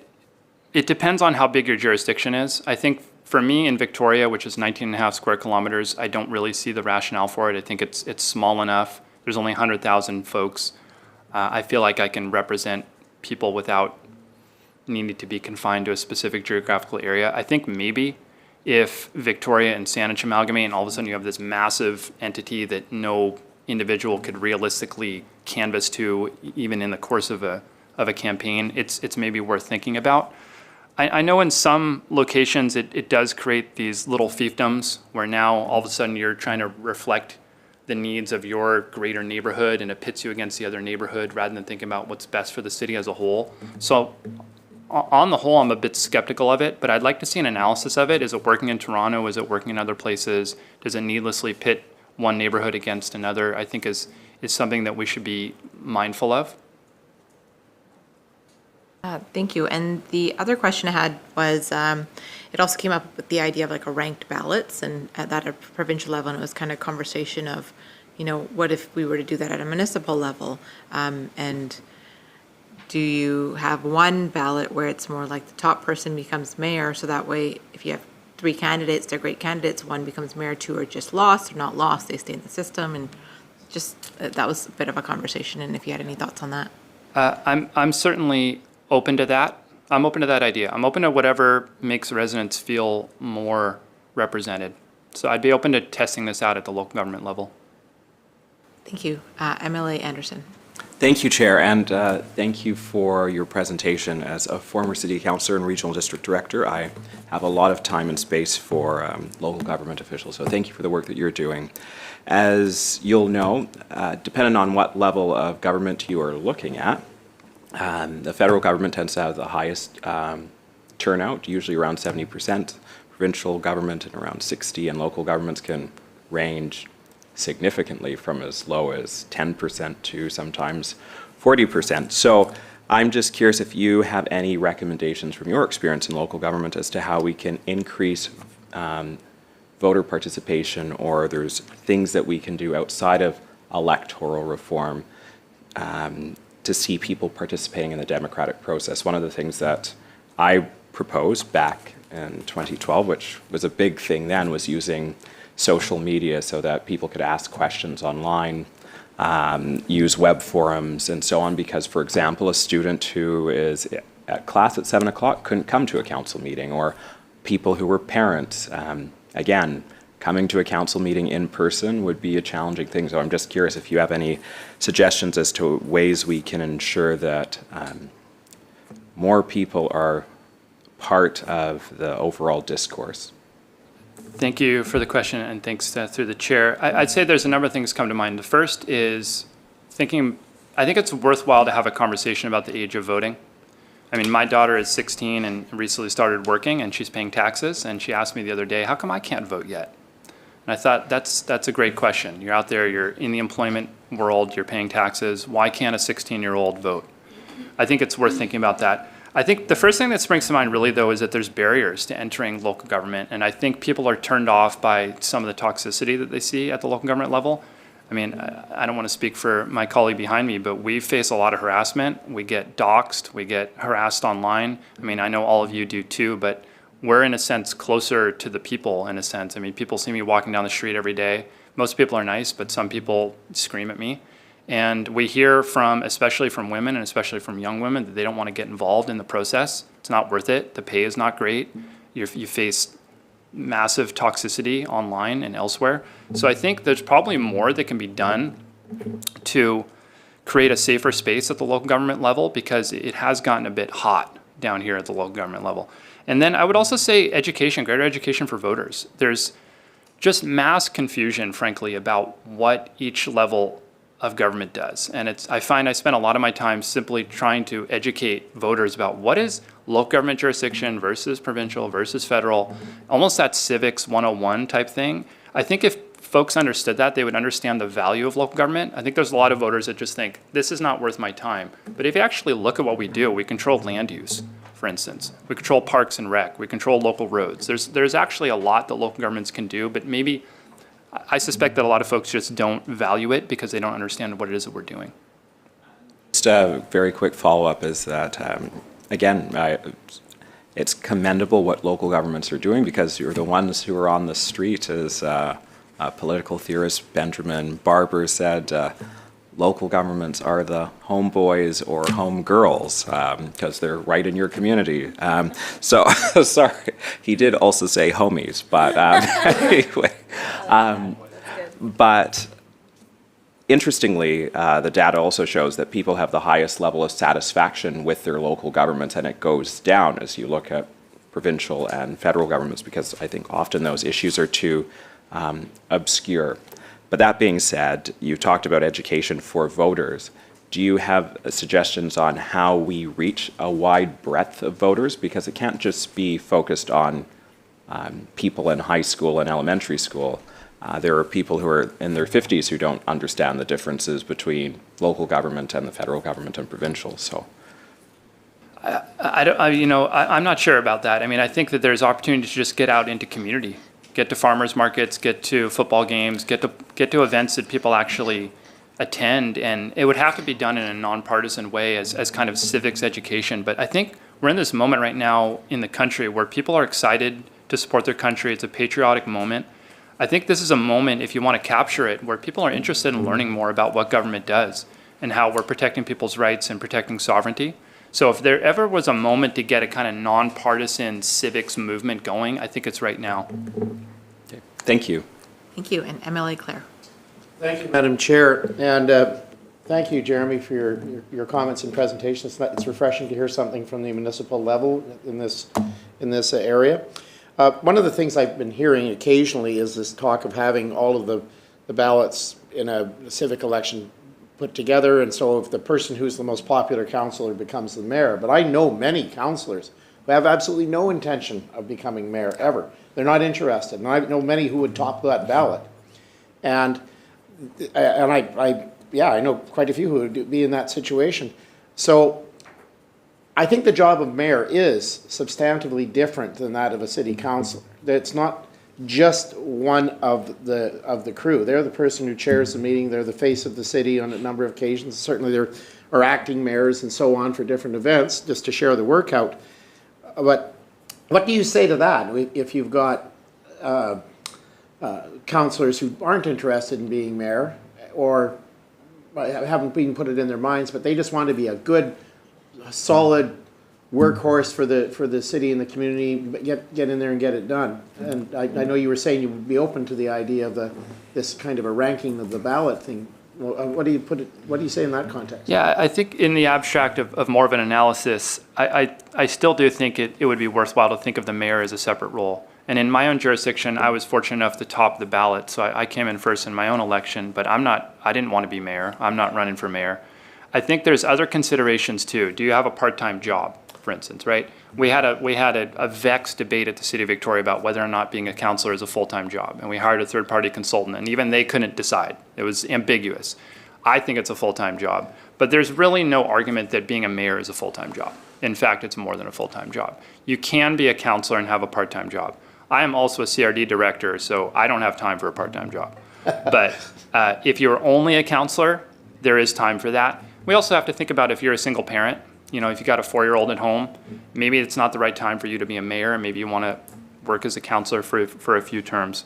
it depends on how big your jurisdiction is. I think for me in Victoria, which is 19.5 square kilometers, I don't really see the rationale for it. I think it's small enough. There's only 100,000 folks. I feel like I can represent people without needing to be confined to a specific geographical area. I think maybe if Victoria and Saanich amalgamate and all of a sudden you have this massive entity that no individual could realistically canvass to even in the course of a campaign, it's maybe worth thinking about. I know in some locations it does create these little fiefdoms where now all of a sudden you're trying to reflect the needs of your greater neighborhood and it pits you against the other neighborhood rather than thinking about what's best for the city as a whole. So on the whole, I'm a bit skeptical of it, but I'd like to see an analysis of it. Is it working in Toronto? Is it working in other places? Does it needlessly pit one neighborhood against another? I think is something that we should be mindful of. Thank you. And the other question I had was, it also came up with the idea of like a ranked ballots and at that at provincial level, and it was kind of conversation of, what if we were to do that at a municipal level? And do you have one ballot where it's more like the top person becomes mayor, so that way if you have 3 candidates, they're great candidates, one becomes mayor, 2 are just lost or not lost, they stay in the system, and just that was a bit of a conversation, and if you had any thoughts on that. I'm certainly open to that. I'm open to that idea. I'm open to whatever makes residents feel more represented. So I'd be open to testing this out at the local government level. Thank you. MLA Anderson. Thank you, Chair, and thank you for your presentation. As a former City Councillor and Regional District Director, I have a lot of time and space for local government officials, so thank you for the work that you're doing. As you'll know, depending on what level of government you are looking at, the federal government tends to have the highest turnout, usually around 70%, provincial government at around 60%, and local governments can range significantly from as low as 10% to sometimes 40%. So I'm just curious if you have any recommendations from your experience in local government as to how we can increase voter participation, or there's things that we can do outside of electoral reform to see people participating in the democratic process. One of the things that I proposed back in 2012, which was a big thing then, was using social media so that people could ask questions online, use web forums and so on, because, for example, a student who is at class at 7 o'clock couldn't come to a council meeting, or people who were parents, again, coming to a council meeting in person would be a challenging thing. So I'm just curious if you have any suggestions as to ways we can ensure that more people are part of the overall discourse. Thank you for the question, and thanks through the chair. I'd say there's a number of things come to mind. The first is thinking, I think it's worthwhile to have a conversation about the age of voting. I mean, my daughter is 16 and recently started working, and she's paying taxes, and she asked me the other day, how come I can't vote yet? And I thought, that's a great question. You're out there, you're in the employment world, you're paying taxes. Why can't a 16-year-old vote? I think it's worth thinking about that. I think the first thing that springs to mind really, though, is that there's barriers to entering local government. And I think people are turned off by some of the toxicity that they see at the local government level. I mean, I don't want to speak for my colleague behind me, but we face a lot of harassment. We get doxxed, we get harassed online. I mean, I know all of you do too, but we're in a sense closer to the people in a sense. I mean, people see me walking down the street every day. Most people are nice, but some people scream at me. And we hear from, especially from women and especially from young women, that they don't want to get involved in the process. It's not worth it. The pay is not great. You face massive toxicity online and elsewhere. So I think there's probably more that can be done to create a safer space at the local government level, because it has gotten a bit hot down here at the local government level. And then I would also say education, greater education for voters. There's just mass confusion, frankly, about what each level of government does. And I find I spend a lot of my time simply trying to educate voters about what is local government jurisdiction versus provincial versus federal, almost that civics 101 type thing. I think if folks understood that, they would understand the value of local government. I think there's a lot of voters that just think, this is not worth my time. But if you actually look at what we do, we control land use, for instance. We control parks and rec. We control local roads. There's actually a lot that local governments can do, but maybe I suspect that a lot of folks just don't value it because they don't understand what it is that we're doing. Just a very quick follow-up is that, again, it's commendable what local governments are doing because you're the ones who are on the street, as political theorist Benjamin Barber said, local governments are the homeboys or homegirls because they're right in your community. So, sorry, he did also say homies, but anyway. But interestingly, the data also shows that people have the highest level of satisfaction with their local governments, and it goes down as you look at provincial and federal governments because I think often those issues are too obscure. But that being said, you talked about education for voters. Do you have suggestions on how we reach a wide breadth of voters? Because it can't just be focused on people in high school and elementary school. There are people who are in their 50s who don't understand the differences between local government and the federal government and provincial. So, I'm not sure about that. I mean, I think that there's opportunity to just get out into community. Get to farmers markets, get to football games, get to events that people actually attend, and it would have to be done in a nonpartisan way as kind of civics education. But I think we're in this moment right now in the country where people are excited to support their country. It's a patriotic moment. I think this is a moment, if you want to capture it, where people are interested in learning more about what government does and how we're protecting people's rights and protecting sovereignty. So if there ever was a moment to get a kind of nonpartisan civics movement going, I think it's right now. Okay. Thank you. Thank you. And MLA Claire. Thank you, Madam Chair. And thank you, Jeremy, for your comments and presentation. It's refreshing to hear something from the municipal level in this area. One of the things I've been hearing occasionally is this talk of having all of the ballots in a civic election put together, and so if the person who's the most popular councillor becomes the mayor. But I know many councillors who have absolutely no intention of becoming mayor ever. They're not interested, and I know many who would top that ballot. And I know quite a few who would be in that situation. So I think the job of mayor is substantively different than that of a city councillor. It's not just one of the crew. They're the person who chairs the meeting. They're the face of the city on a number of occasions. Certainly there are acting mayors and so on for different events, just to share the work out. But what do you say to that if you've got councillors who aren't interested in being mayor or haven't been put it in their minds, but they just want to be a good, solid workhorse for the city and the community, get in there and get it done. And I know you were saying you would be open to the idea of this kind of a ranking of the ballot thing. Well, what do you say in that context? Yeah, I think in the abstract of more of an analysis, I still do think it would be worthwhile to think of the mayor as a separate role. And in my own jurisdiction, I was fortunate enough to top the ballot, so I came in first in my own election, but I didn't want to be mayor. I'm not running for mayor. I think there's other considerations too. Do you have a part-time job, for instance, right? We had a vexed debate at the City of Victoria about whether or not being a councillor is a full-time job, and we hired a third-party consultant, and even they couldn't decide. It was ambiguous. I think it's a full-time job, but there's really no argument that being a mayor is a full-time job. In fact, it's more than a full-time job. You can be a councillor and have a part-time job. I am also a CRD director, so I don't have time for a part-time job. But if you're only a councillor, there is time for that. We also have to think about if you're a single parent. You know, if you got a 4-year-old at home, maybe it's not the right time for you to be a mayor, and maybe you want to work as a councillor for a few terms.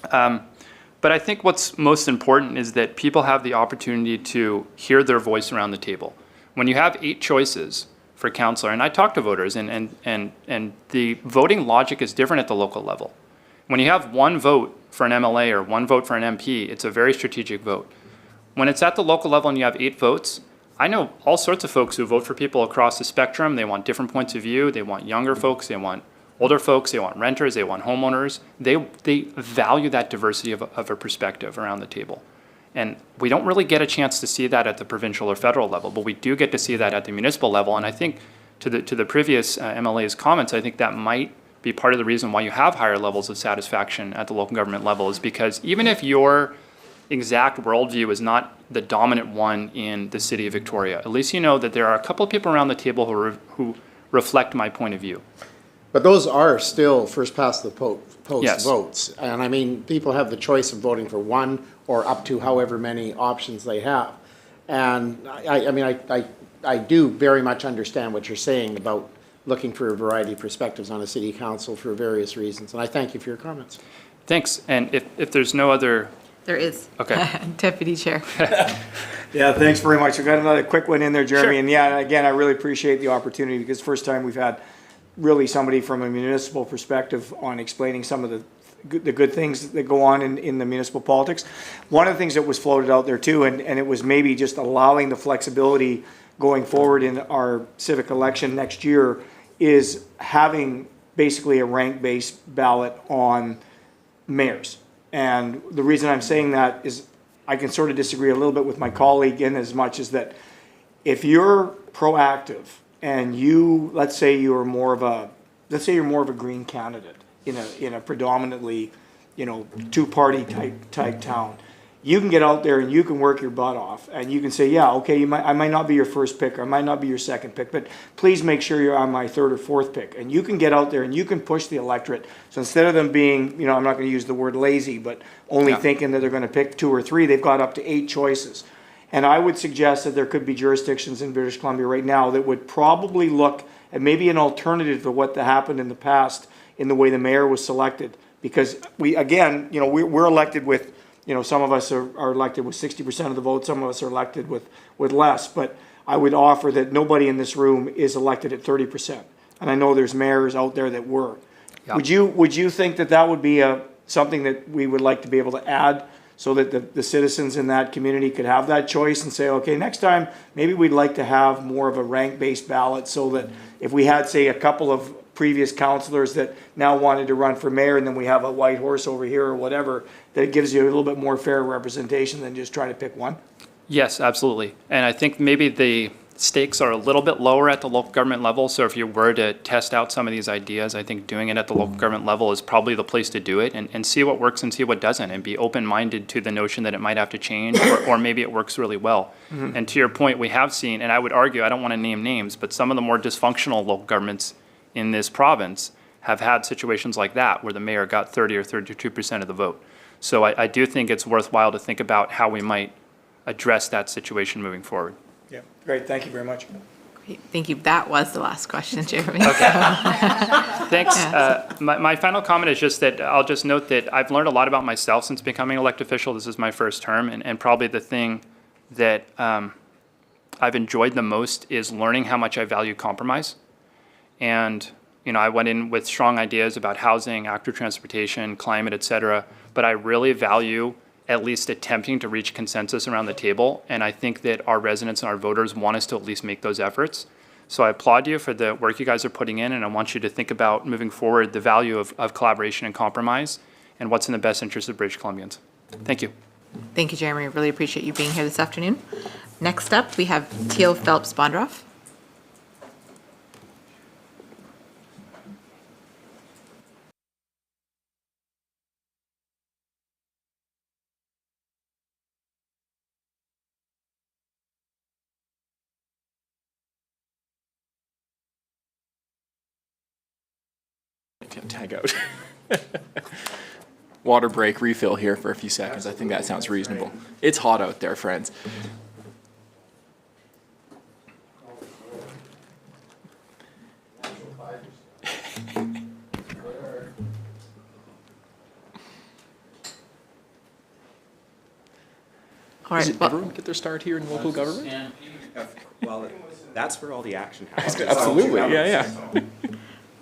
But I think what's most important is that people have the opportunity to hear their voice around the table. When you have 8 choices for councillor, and I talk to voters, and the voting logic is different at the local level. When you have 1 vote for an MLA or 1 vote for an MP, it's a very strategic vote. When it's at the local level and you have 8 votes, I know all sorts of folks who vote for people across the spectrum. They want different points of view. They want younger folks. They want older folks. They want renters. They want homeowners. They value that diversity of a perspective around the table. And we don't really get a chance to see that at the provincial or federal level, but we do get to see that at the municipal level. And I think to the previous MLA's comments, I think that might be part of the reason why you have higher levels of satisfaction at the local government level, is because even if your exact worldview is not the dominant one in the city of Victoria, at least you know that there are a couple of people around the table who reflect my point of view. But those are still first past the post Yes. votes. And I mean, people have the choice of voting for one or up to however many options they have. And I do very much understand what you're saying about looking for a variety of perspectives on a city council for various reasons. And I thank you for your comments. Thanks. And if there's no other... There is. Okay. Deputy Chair. Yeah, thanks very much. We've got another quick one in there, Jeremy. Sure. And yeah, again, I really appreciate the opportunity, because first time we've had really somebody from a municipal perspective on explaining some of the good things that go on in the municipal politics. One of the things that was floated out there too, and it was maybe just allowing the flexibility going forward in our civic election next year, is having basically a rank-based ballot on mayors. And the reason I'm saying that is I can sort of disagree a little bit with my colleague, in as much as that if you're proactive and you, let's say you're more of a green candidate in a predominantly, two-party type town, you can get out there and you can work your butt off, and you can say, yeah, okay, I might not be your first pick, or I might not be your second pick, but please make sure you're on my third or fourth pick. And you can get out there and you can push the electorate. So instead of them being, I'm not going to use the word lazy, but only thinking that they're going to pick 2 or 3, they've got up to 8 choices. And I would suggest that there could be jurisdictions in British Columbia right now that would probably look at maybe an alternative to what happened in the past in the way the mayor was selected. Because we're elected with, some of us are elected with 60% of the vote, some of us are elected with less. But I would offer that nobody in this room is elected at 30%. And I know there's mayors out there that were. Yeah. Would you think that would be something that we would like to be able to add, so that the citizens in that community could have that choice and say, okay, next time, maybe we'd like to have more of a rank-based ballot, so that if we had, say, a couple of previous councillors that now wanted to run for mayor, and then we have a white horse over here or whatever, that it gives you a little bit more fair representation than just trying to pick one? Yes, absolutely. And I think maybe the stakes are a little bit lower at the local government level. So if you were to test out some of these ideas, I think doing it at the local government level is probably the place to do it, and see what works and see what doesn't, and be open-minded to the notion that it might have to change, or maybe it works really well. Mm-hmm. And to your point, we have seen, and I would argue, I don't want to name names, but some of the more dysfunctional local governments in this province have had situations like that, where the mayor got 30 or 32% of the vote. So I do think it's worthwhile to think about how we might address that situation moving forward. Yeah, great. Thank you very much. Great. Thank you. That was the last question, Jeremy. Okay. Thanks. My final comment is just that I'll just note that I've learned a lot about myself since becoming elected official. This is my first term, and probably the thing that I've enjoyed the most is learning how much I value compromise. And I went in with strong ideas about housing, active transportation, climate, et cetera, but I really value at least attempting to reach consensus around the table. And I think that our residents and our voters want us to at least make those efforts. So I applaud you for the work you guys are putting in, and I want you to think about moving forward the value of collaboration and compromise, and what's in the best interest of British Columbians. Thank you. Thank you, Jeremy. Really appreciate you being here this afternoon. Next up, we have Teal Phelps-Bondroff. Tag out. Water break, refill here for a few seconds. I think that sounds reasonable. It's hot out there, friends. All right. Does everyone get their start here in local government? Well, that's where all the action happens. Absolutely, yeah.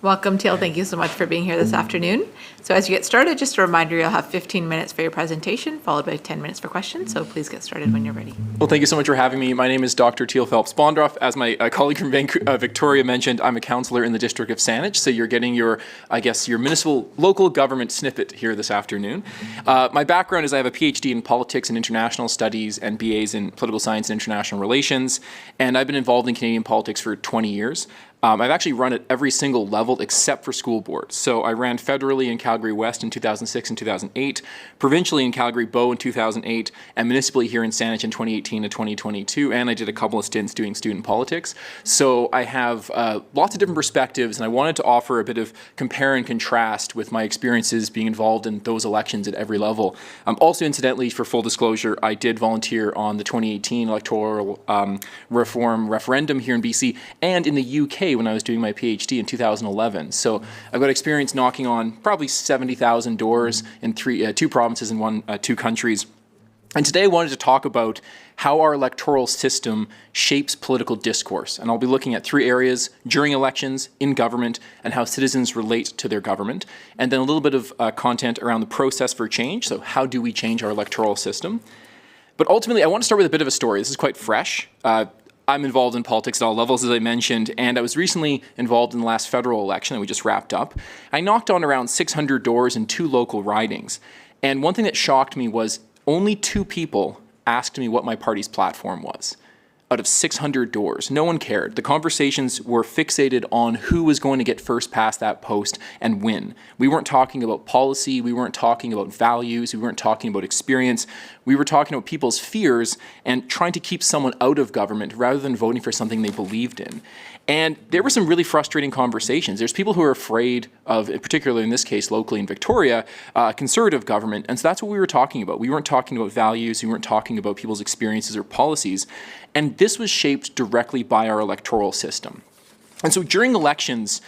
Welcome, Teal. Thank you so much for being here this afternoon. So as you get started, just a reminder, you'll have 15 minutes for your presentation, followed by 10 minutes for questions. So please get started when you're ready. Well, thank you so much for having me. My name is Dr. Teal Phelps-Bondroff. As my colleague from Victoria mentioned, I'm a councillor in the District of Saanich, so you're getting your, I guess, your municipal local government snippet here this afternoon. My background is I have a PhD in politics and international studies and BAs in political science and international relations, and I've been involved in Canadian politics for 20 years. I've actually run at every single level except for school boards. So I ran federally in Calgary West in 2006 and 2008, provincially in Calgary Bow in 2008, and municipally here in Saanich in 2018 to 2022, and I did a couple of stints doing student politics. So I have lots of different perspectives, and I wanted to offer a bit of compare and contrast with my experiences being involved in those elections at every level. Also, incidentally, for full disclosure, I did volunteer on the 2018 electoral reform referendum here in BC and in the UK when I was doing my PhD in 2011. So I've got experience knocking on probably 70,000 doors in two provinces and two countries. And today I wanted to talk about how our electoral system shapes political discourse. And I'll be looking at three areas: during elections, in government, and how citizens relate to their government. And then a little bit of content around the process for change. So how do we change our electoral system? But ultimately, I want to start with a bit of a story. This is quite fresh. I'm involved in politics at all levels, as I mentioned, and I was recently involved in the last federal election that we just wrapped up. I knocked on around 600 doors in 2 local ridings. And one thing that shocked me was only 2 people asked me what my party's platform was. Out of 600 doors, no one cared. The conversations were fixated on who was going to get first past that post and win. We weren't talking about policy, we weren't talking about values, we weren't talking about experience. We were talking about people's fears and trying to keep someone out of government rather than voting for something they believed in. And there were some really frustrating conversations. There's people who are afraid of, particularly in this case, locally in Victoria, conservative government. And so that's what we were talking about. We weren't talking about values. We weren't talking about people's experiences or policies. And this was shaped directly by our electoral system. And so during elections,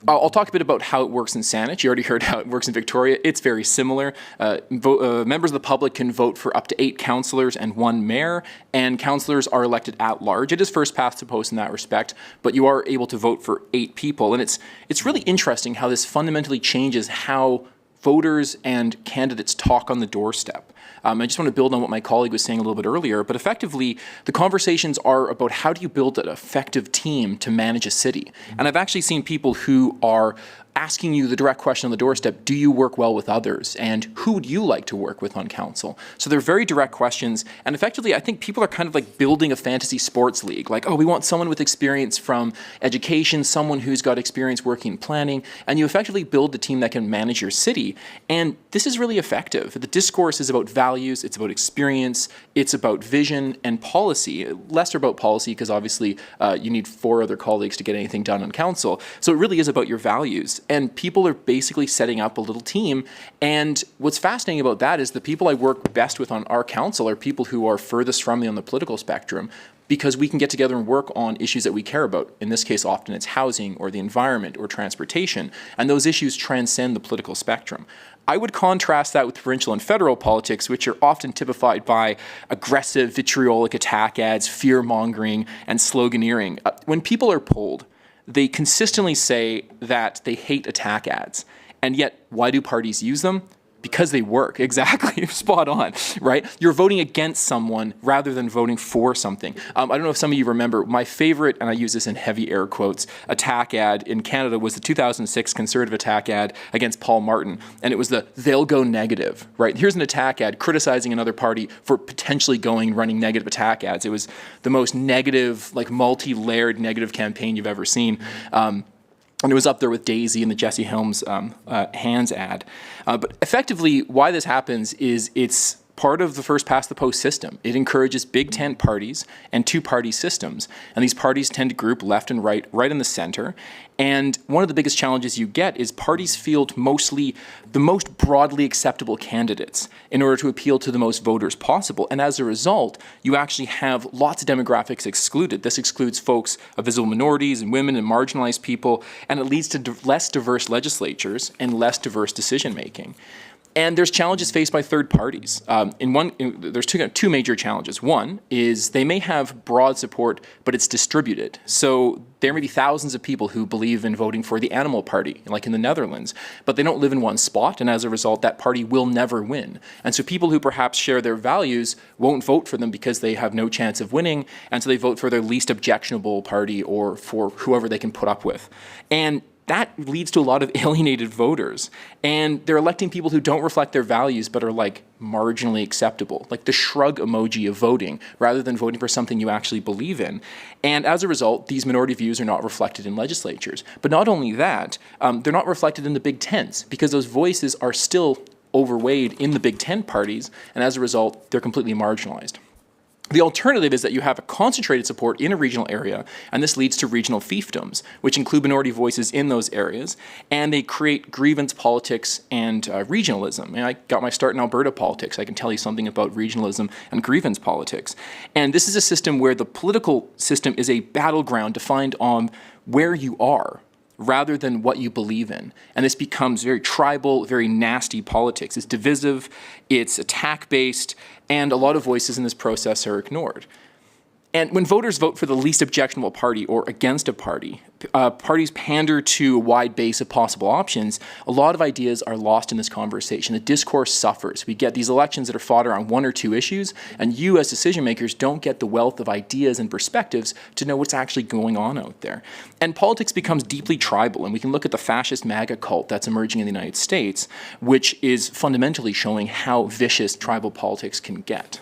I'll talk a bit about how it works in Saanich. You already heard how it works in Victoria. It's very similar. Members of the public can vote for up to 8 councillors and 1 mayor, and councillors are elected at large. It is first past the post in that respect, but you are able to vote for 8 people. And it's really interesting how this fundamentally changes how voters and candidates talk on the doorstep. I just want to build on what my colleague was saying a little bit earlier, but effectively, the conversations are about how do you build an effective team to manage a city. And I've actually seen people who are asking you the direct question on the doorstep: do you work well with others? And who would you like to work with on council? So they're very direct questions. And effectively, I think people are kind of like building a fantasy sports league. Like, oh, we want someone with experience from education, someone who's got experience working in planning. And you effectively build a team that can manage your city. And this is really effective. The discourse is about values, it's about experience, it's about vision and policy. Less about policy because obviously you need 4 other colleagues to get anything done on council. So it really is about your values. And people are basically setting up a little team. And what's fascinating about that is the people I work best with on our council are people who are furthest from me on the political spectrum, because we can get together and work on issues that we care about. In this case, often it's housing or the environment or transportation. And those issues transcend the political spectrum. I would contrast that with provincial and federal politics, which are often typified by aggressive, vitriolic attack ads, fear-mongering, and sloganeering. When people are polled, they consistently say that they hate attack ads. And yet, why do parties use them? Because they work. Exactly. Spot on, right? You're voting against someone rather than voting for something. I don't know if some of you remember, my favorite, and I use this in heavy air quotes, attack ad in Canada was the 2006 Conservative attack ad against Paul Martin. And it was the "they'll go negative," right? Here's an attack ad criticizing another party for potentially running negative attack ads. It was the most negative, like multi-layered negative campaign you've ever seen. And it was up there with Daisy and the Jesse Helms Hands ad. But effectively, why this happens is it's part of the first past the post system. It encourages big tent parties and 2-party systems. And these parties tend to group left and right in the center. And one of the biggest challenges you get is parties field mostly the most broadly acceptable candidates in order to appeal to the most voters possible. And as a result, you actually have lots of demographics excluded. This excludes folks of visible minorities and women and marginalized people, and it leads to less diverse legislatures and less diverse decision making. And there's challenges faced by third parties. There's two major challenges. One is they may have broad support, but it's distributed. So there may be thousands of people who believe in voting for the Animal Party, like in the Netherlands, but they don't live in one spot, and as a result, that party will never win. And so people who perhaps share their values won't vote for them because they have no chance of winning, and so they vote for their least objectionable party or for whoever they can put up with. And that leads to a lot of alienated voters. And they're electing people who don't reflect their values but are like marginally acceptable, like the shrug emoji of voting, rather than voting for something you actually believe in. And as a result, these minority views are not reflected in legislatures. But not only that, they're not reflected in the Big Tens, because those voices are still overweighed in the Big Ten parties, and as a result, they're completely marginalized. The alternative is that you have a concentrated support in a regional area, and this leads to regional fiefdoms, which include minority voices in those areas, and they create grievance politics and regionalism. And I got my start in Alberta politics. I can tell you something about regionalism and grievance politics. And this is a system where the political system is a battleground defined on where you are, rather than what you believe in. And this becomes very tribal, very nasty politics. It's divisive, it's attack-based, and a lot of voices in this process are ignored. And when voters vote for the least objectionable party or against a party, parties pander to a wide base of possible options, a lot of ideas are lost in this conversation. The discourse suffers. We get these elections that are fought around one or two issues, and you as decision makers don't get the wealth of ideas and perspectives to know what's actually going on out there. And politics becomes deeply tribal, and we can look at the fascist MAGA cult that's emerging in the United States, which is fundamentally showing how vicious tribal politics can get.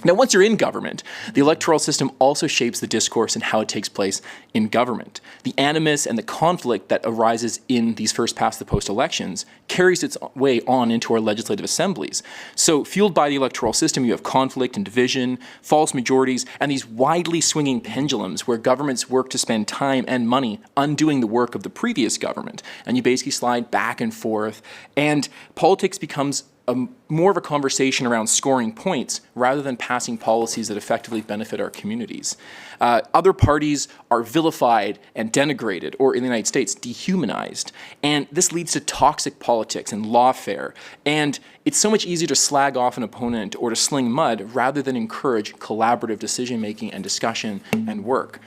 Now, once you're in government, the electoral system also shapes the discourse and how it takes place in government. The animus and the conflict that arises in these first-past-the-post elections carries its way on into our legislative assemblies. So, fueled by the electoral system, you have conflict and division, false majorities, and these widely swinging pendulums where governments work to spend time and money undoing the work of the previous government. And you basically slide back and forth, and politics becomes more of a conversation around scoring points rather than passing policies that effectively benefit our communities. Other parties are vilified and denigrated, or in the United States, dehumanized. And this leads to toxic politics and lawfare. And it's so much easier to slag off an opponent or to sling mud rather than encourage collaborative decision-making and discussion and work.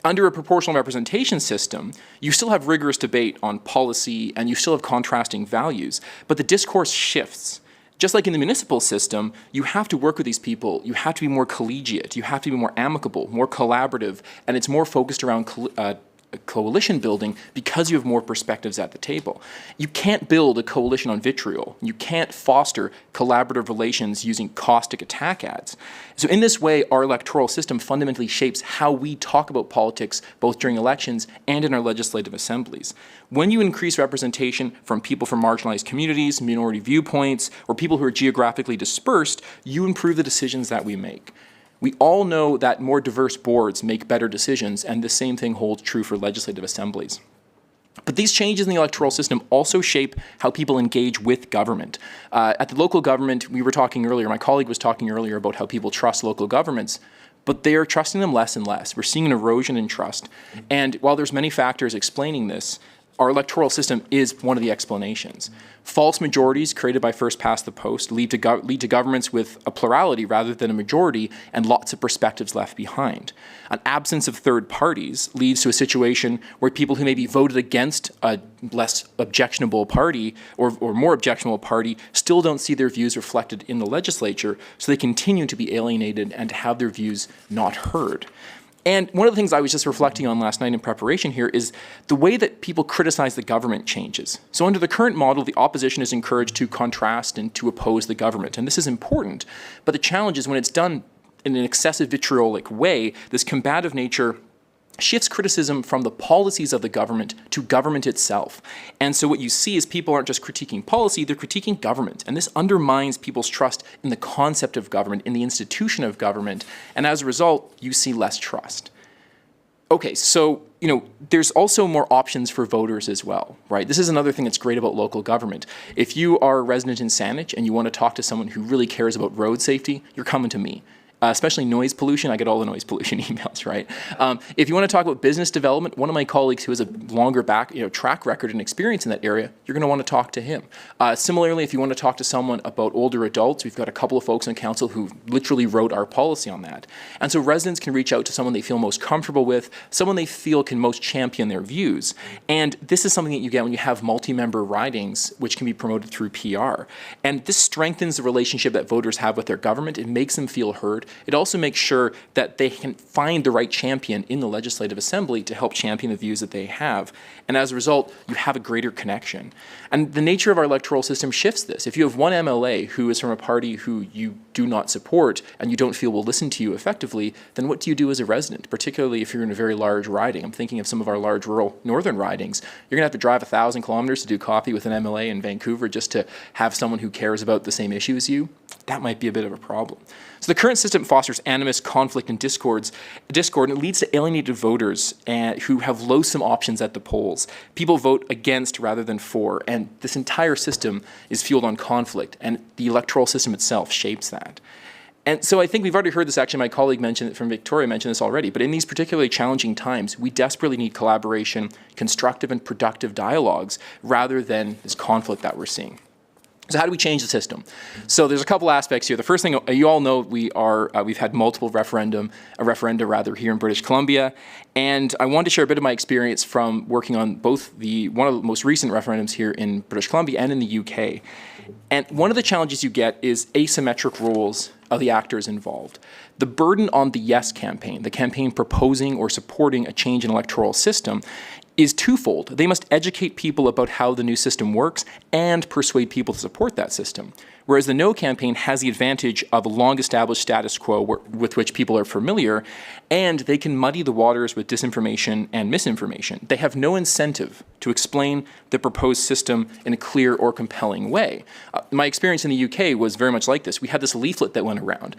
Under a proportional representation system, you still have rigorous debate on policy and you still have contrasting values, but the discourse shifts. Just like in the municipal system, you have to work with these people, you have to be more collegiate, you have to be more amicable, more collaborative, and it's more focused around coalition building because you have more perspectives at the table. You can't build a coalition on vitriol. You can't foster collaborative relations using caustic attack ads. So in this way, our electoral system fundamentally shapes how we talk about politics, both during elections and in our legislative assemblies. When you increase representation from people from marginalized communities, minority viewpoints, or people who are geographically dispersed, you improve the decisions that we make. We all know that more diverse boards make better decisions, and the same thing holds true for legislative assemblies. But these changes in the electoral system also shape how people engage with government. At the local government, we were talking earlier, my colleague was talking earlier about how people trust local governments, but they are trusting them less and less. We're seeing an erosion in trust. And while there's many factors explaining this, our electoral system is one of the explanations. False majorities created by first-past-the-post lead to governments with a plurality rather than a majority and lots of perspectives left behind. An absence of third parties leads to a situation where people who maybe voted against a less objectionable party or more objectionable party still don't see their views reflected in the legislature, so they continue to be alienated and to have their views not heard. And one of the things I was just reflecting on last night in preparation here is the way that people criticize the government changes. So under the current model, the opposition is encouraged to contrast and to oppose the government. And this is important. But the challenge is when it's done in an excessive vitriolic way, this combative nature shifts criticism from the policies of the government to government itself. And so what you see is people aren't just critiquing policy, they're critiquing government. And this undermines people's trust in the concept of government, in the institution of government. And as a result, you see less trust. Okay, so, there's also more options for voters as well, right? This is another thing that's great about local government. If you are a resident in Saanich and you want to talk to someone who really cares about road safety, you're coming to me. especially noise pollution. I get all the noise pollution emails, right? If you want to talk about business development, one of my colleagues who has a longer track record and experience in that area, you're going to want to talk to him. Similarly, if you want to talk to someone about older adults, we've got a couple of folks on council who literally wrote our policy on that. And so residents can reach out to someone they feel most comfortable with, someone they feel can most champion their views. And this is something that you get when you have multi-member ridings, which can be promoted through PR. And this strengthens the relationship that voters have with their government. It makes them feel heard. It also makes sure that they can find the right champion in the Legislative Assembly to help champion the views that they have. And as a result, you have a greater connection. And the nature of our electoral system shifts this. If you have one MLA who is from a party who you do not support and you don't feel will listen to you effectively, then what do you do as a resident, particularly if you're in a very large riding? I'm thinking of some of our large rural northern ridings. You're going to have to drive 1,000 kilometers to do coffee with an MLA in Vancouver just to have someone who cares about the same issue as you. That might be a bit of a problem. So the current system fosters animus, conflict, and discord, and it leads to alienated voters who have loathsome options at the polls. People vote against rather than for, and this entire system is fueled on conflict, and the electoral system itself shapes that. And so I think we've already heard this, actually my colleague mentioned it from Victoria mentioned this already, but in these particularly challenging times, we desperately need collaboration, constructive and productive dialogues, rather than this conflict that we're seeing. So how do we change the system? So there's a couple aspects here. The first thing, you all know we've had multiple referenda here in British Columbia, and I wanted to share a bit of my experience from working on both one of the most recent referendums here in British Columbia and in the UK. And one of the challenges you get is asymmetric roles of the actors involved. The burden on the Yes campaign, the campaign proposing or supporting a change in electoral system, is twofold. They must educate people about how the new system works and persuade people to support that system. Whereas the No campaign has the advantage of a long-established status quo with which people are familiar, and they can muddy the waters with disinformation and misinformation. They have no incentive to explain the proposed system in a clear or compelling way. My experience in the UK was very much like this. We had this leaflet that went around,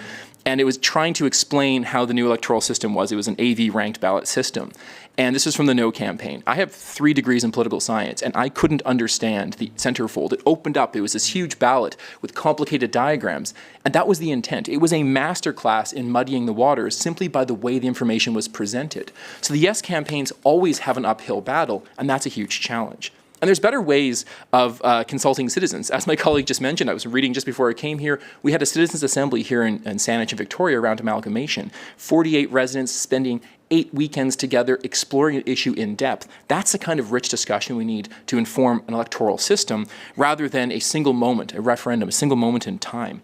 and it was trying to explain how the new electoral system was. It was an AV ranked ballot system. And this is from the No campaign. I have 3 degrees in political science, and I couldn't understand the centerfold. It opened up. It was this huge ballot with complicated diagrams, and that was the intent. It was a masterclass in muddying the waters simply by the way the information was presented. So the Yes campaigns always have an uphill battle, and that's a huge challenge. And there's better ways of consulting citizens. As my colleague just mentioned, I was reading just before I came here, we had a citizens' assembly here in Saanich and Victoria around amalgamation. 48 residents spending 8 weekends together exploring an issue in depth. That's the kind of rich discussion we need to inform an electoral system rather than a single moment, a referendum, a single moment in time.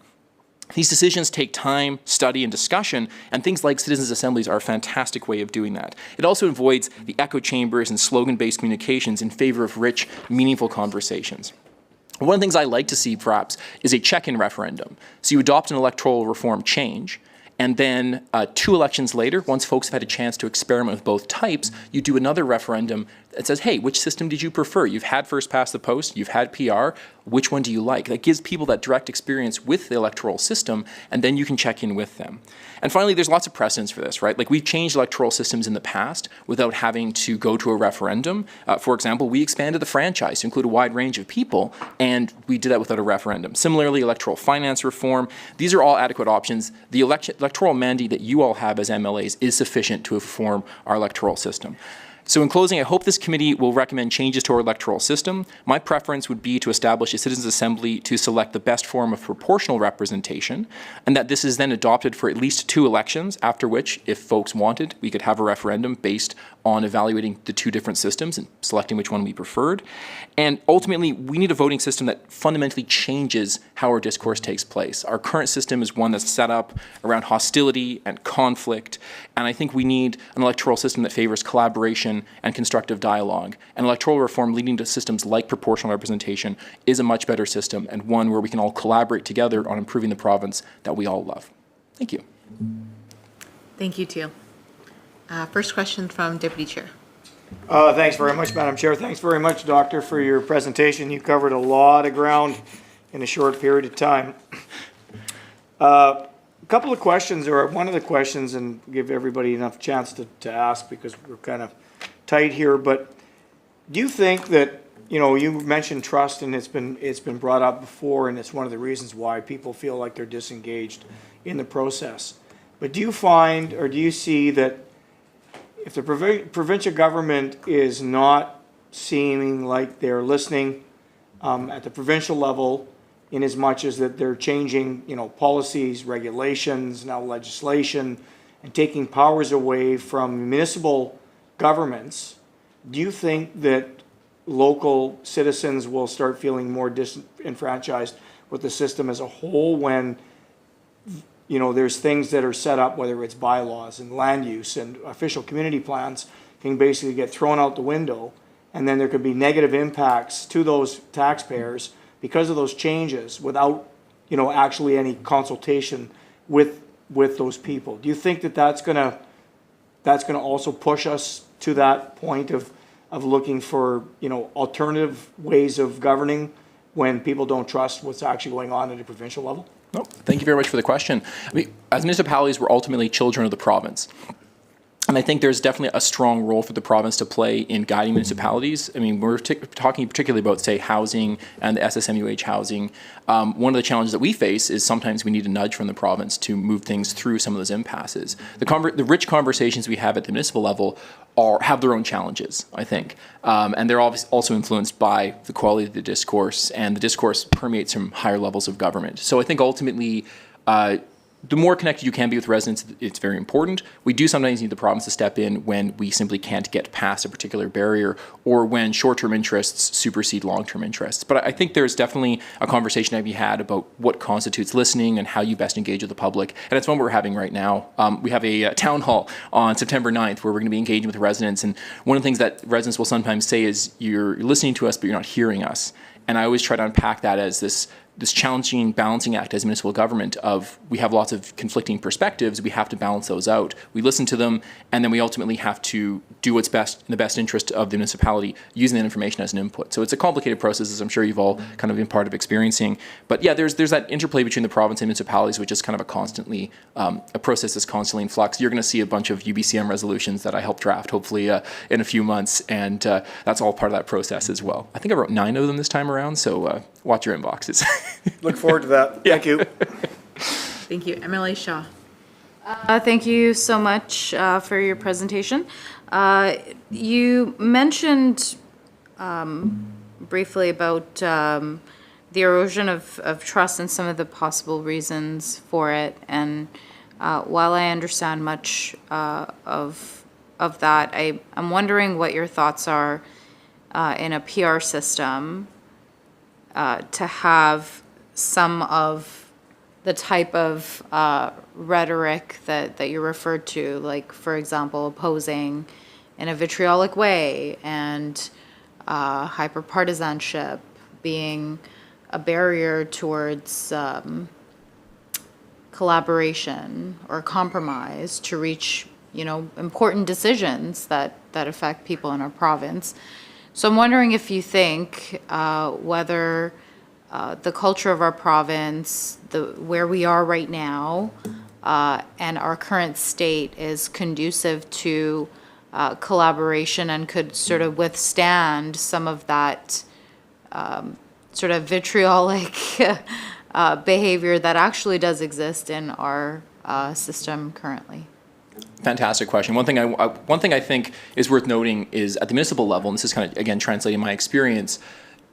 These decisions take time, study, and discussion, and things like citizens' assemblies are a fantastic way of doing that. It also avoids the echo chambers and slogan-based communications in favor of rich, meaningful conversations. One of the things I like to see, perhaps, is a check-in referendum. So you adopt an electoral reform change, and then 2 elections later, once folks have had a chance to experiment with both types, you do another referendum that says, hey, which system did you prefer? You've had first past the post, you've had PR, which one do you like? That gives people that direct experience with the electoral system, and then you can check in with them. And finally, there's lots of precedents for this, right? Like we've changed electoral systems in the past without having to go to a referendum. For example, we expanded the franchise to include a wide range of people, and we did that without a referendum. Similarly, electoral finance reform, these are all adequate options. The electoral mandate that you all have as MLAs is sufficient to inform our electoral system. So in closing, I hope this committee will recommend changes to our electoral system. My preference would be to establish a citizens' assembly to select the best form of proportional representation, and that this is then adopted for at least 2 elections, after which, if folks wanted, we could have a referendum based on evaluating the 2 different systems and selecting which one we preferred. And ultimately, we need a voting system that fundamentally changes how our discourse takes place. Our current system is one that's set up around hostility and conflict, and I think we need an electoral system that favors collaboration and constructive dialogue. And electoral reform leading to systems like proportional representation is a much better system, and one where we can all collaborate together on improving the province that we all love. Thank you. Thank you, Teal. First question from Deputy Chair. Thanks very much, Madam Chair. Thanks very much, Doctor, for your presentation. You covered a lot of ground in a short period of time. A couple of questions, or one of the questions, and give everybody enough chance to ask because we're kind of tight here, but do you think that, you mentioned trust, and it's been brought up before, and it's one of the reasons why people feel like they're disengaged in the process. But do you find, or do you see that if the provincial government is not seeming like they're listening at the provincial level, in as much as that they're changing, policies, regulations, now legislation, and taking powers away from municipal governments, do you think that local citizens will start feeling more disenfranchised with the system as a whole when, there's things that are set up, whether it's bylaws and land use and official community plans, can basically get thrown out the window, and then there could be negative impacts to those taxpayers because of those changes without, actually any consultation with those people. Do you think that that's gonna also push us to that point of looking for, alternative ways of governing when people don't trust what's actually going on at a provincial level? No, thank you very much for the question. I mean, as municipalities, we're ultimately children of the province. And I think there's definitely a strong role for the province to play in guiding municipalities. I mean, we're talking particularly about, say, housing and the SSMUH housing. One of the challenges that we face is sometimes we need a nudge from the province to move things through some of those impasses. The rich conversations we have at the municipal level have their own challenges, I think. And they're also influenced by the quality of the discourse, and the discourse permeates from higher levels of government. So I think ultimately, the more connected you can be with residents, it's very important. We do sometimes need the province to step in when we simply can't get past a particular barrier, or when short-term interests supersede long-term interests. But I think there's definitely a conversation to be had about what constitutes listening and how you best engage with the public. And it's one we're having right now. We have a town hall on September 9th where we're going to be engaging with residents. And one of the things that residents will sometimes say is, you're listening to us, but you're not hearing us. And I always try to unpack that as this challenging balancing act as municipal government of, we have lots of conflicting perspectives, we have to balance those out. We listen to them, and then we ultimately have to do what's best in the best interest of the municipality, using that information as an input. So it's a complicated process, as I'm sure you've all kind of been part of experiencing. But yeah, there's that interplay between the province and municipalities, which is kind of a process that's constantly in flux. You're going to see a bunch of UBCM resolutions that I helped draft, hopefully in a few months, and that's all part of that process as well. I think I wrote 9 of them this time around, so watch your inboxes. Look forward to that. Thank you. Thank you. MLA Shaw. Thank you so much for your presentation. You mentioned briefly about the erosion of trust and some of the possible reasons for it. And while I understand much of that, I'm wondering what your thoughts are in a PR system to have some of the type of rhetoric that you referred to, like, for example, opposing in a vitriolic way and hyperpartisanship being a barrier towards collaboration or compromise to reach, important decisions that affect people in our province. So I'm wondering if you think whether the culture of our province, where we are right now, and our current state is conducive to collaboration and could sort of withstand some of that sort of vitriolic behavior that actually does exist in our system currently. Fantastic question. One thing I think is worth noting is at the municipal level, and this is kind of, again, translating my experience,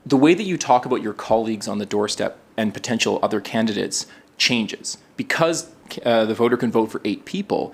the way that you talk about your colleagues on the doorstep and potential other candidates changes. Because the voter can vote for 8 people,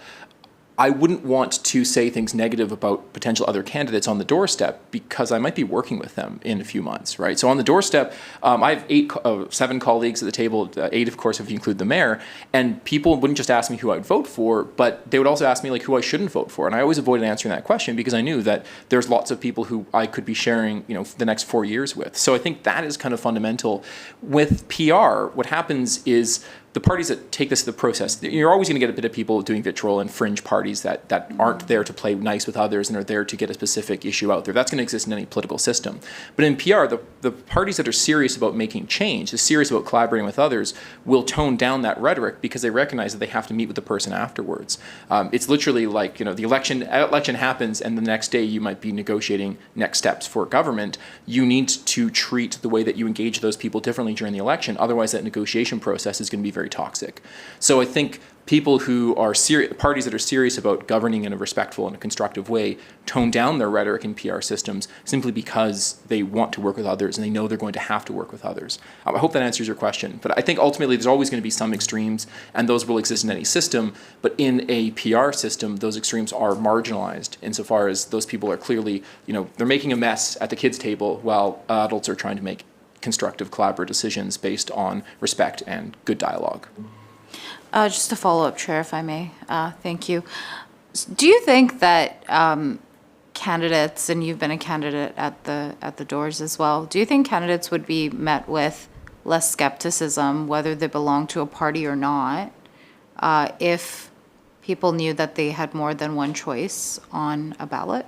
I wouldn't want to say things negative about potential other candidates on the doorstep because I might be working with them in a few months, right? So on the doorstep, I have 7 colleagues at the table, 8 of course if you include the mayor, and people wouldn't just ask me who I'd vote for, but they would also ask me like who I shouldn't vote for. And I always avoided answering that question because I knew that there's lots of people who I could be sharing, the next 4 years with. So I think that is kind of fundamental. With PR, what happens is the parties that take this to the process, you're always going to get a bit of people doing vitriol and fringe parties that aren't there to play nice with others and are there to get a specific issue out there. That's going to exist in any political system. But in PR, the parties that are serious about making change, are serious about collaborating with others, will tone down that rhetoric because they recognize that they have to meet with the person afterwards. It's literally like, the election happens and the next day you might be negotiating next steps for government. You need to treat the way that you engage those people differently during the election. Otherwise, that negotiation process is going to be very toxic. So I think people who are parties that are serious about governing in a respectful and a constructive way tone down their rhetoric in PR systems simply because they want to work with others and they know they're going to have to work with others. I hope that answers your question. But I think ultimately there's always going to be some extremes, and those will exist in any system. But in a PR system, those extremes are marginalized insofar as those people are clearly, they're making a mess at the kids' table while adults are trying to make constructive, collaborative decisions based on respect and good dialogue. Just a follow-up, Chair, if I may. Thank you. Do you think that candidates, and you've been a candidate at the doors as well, do you think candidates would be met with less skepticism, whether they belong to a party or not, if people knew that they had more than one choice on a ballot?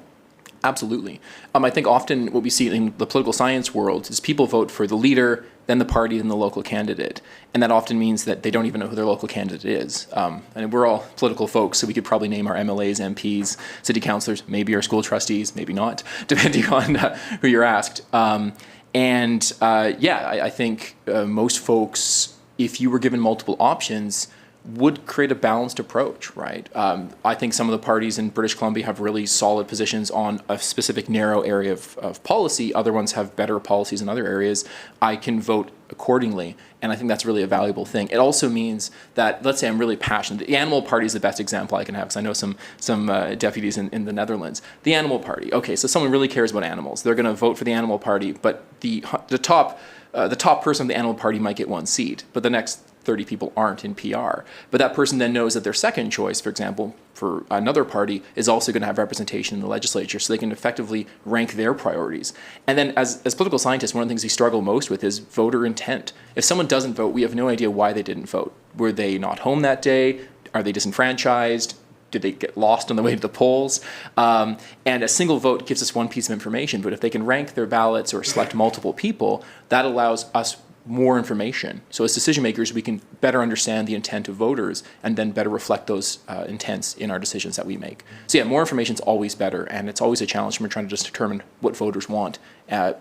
Absolutely. I think often what we see in the political science world is people vote for the leader, then the party, then the local candidate. And that often means that they don't even know who their local candidate is. And we're all political folks, so we could probably name our MLAs, MPs, city councilors, maybe our school trustees, maybe not, depending on who you're asked. I think most folks, if you were given multiple options, would create a balanced approach, right? I think some of the parties in British Columbia have really solid positions on a specific narrow area of policy. Other ones have better policies in other areas. I can vote accordingly, and I think that's really a valuable thing. It also means that, let's say I'm really passionate. The Animal Party is the best example I can have, because I know some deputies in the Netherlands. The Animal Party, okay, so someone really cares about animals. They're going to vote for the Animal Party, but the top person of the Animal Party might get one seat, but the next 30 people aren't in PR. But that person then knows that their second choice, for example, for another party, is also going to have representation in the legislature, so they can effectively rank their priorities. And then as political scientists, one of the things we struggle most with is voter intent. If someone doesn't vote, we have no idea why they didn't vote. Were they not home that day? Are they disenfranchised? Did they get lost on the way to the polls? And a single vote gives us one piece of information, but if they can rank their ballots or select multiple people, that allows us more information. So as decision makers, we can better understand the intent of voters and then better reflect those intents in our decisions that we make. So yeah, more information is always better, and it's always a challenge when we're trying to just determine what voters want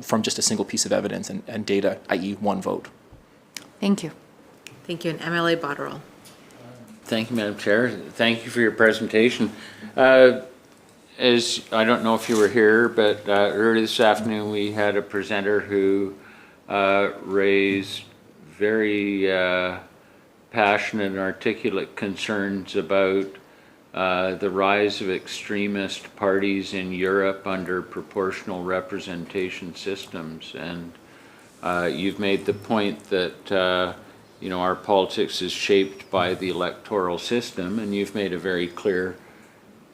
from just a single piece of evidence and data, i.e. one vote. Thank you. Thank you. And MLA Botterill. Thank you, Madam Chair. Thank you for your presentation. As I don't know if you were here, but earlier this afternoon we had a presenter who raised very passionate and articulate concerns about the rise of extremist parties in Europe under proportional representation systems. And you've made the point that our politics is shaped by the electoral system, and you've made a very clear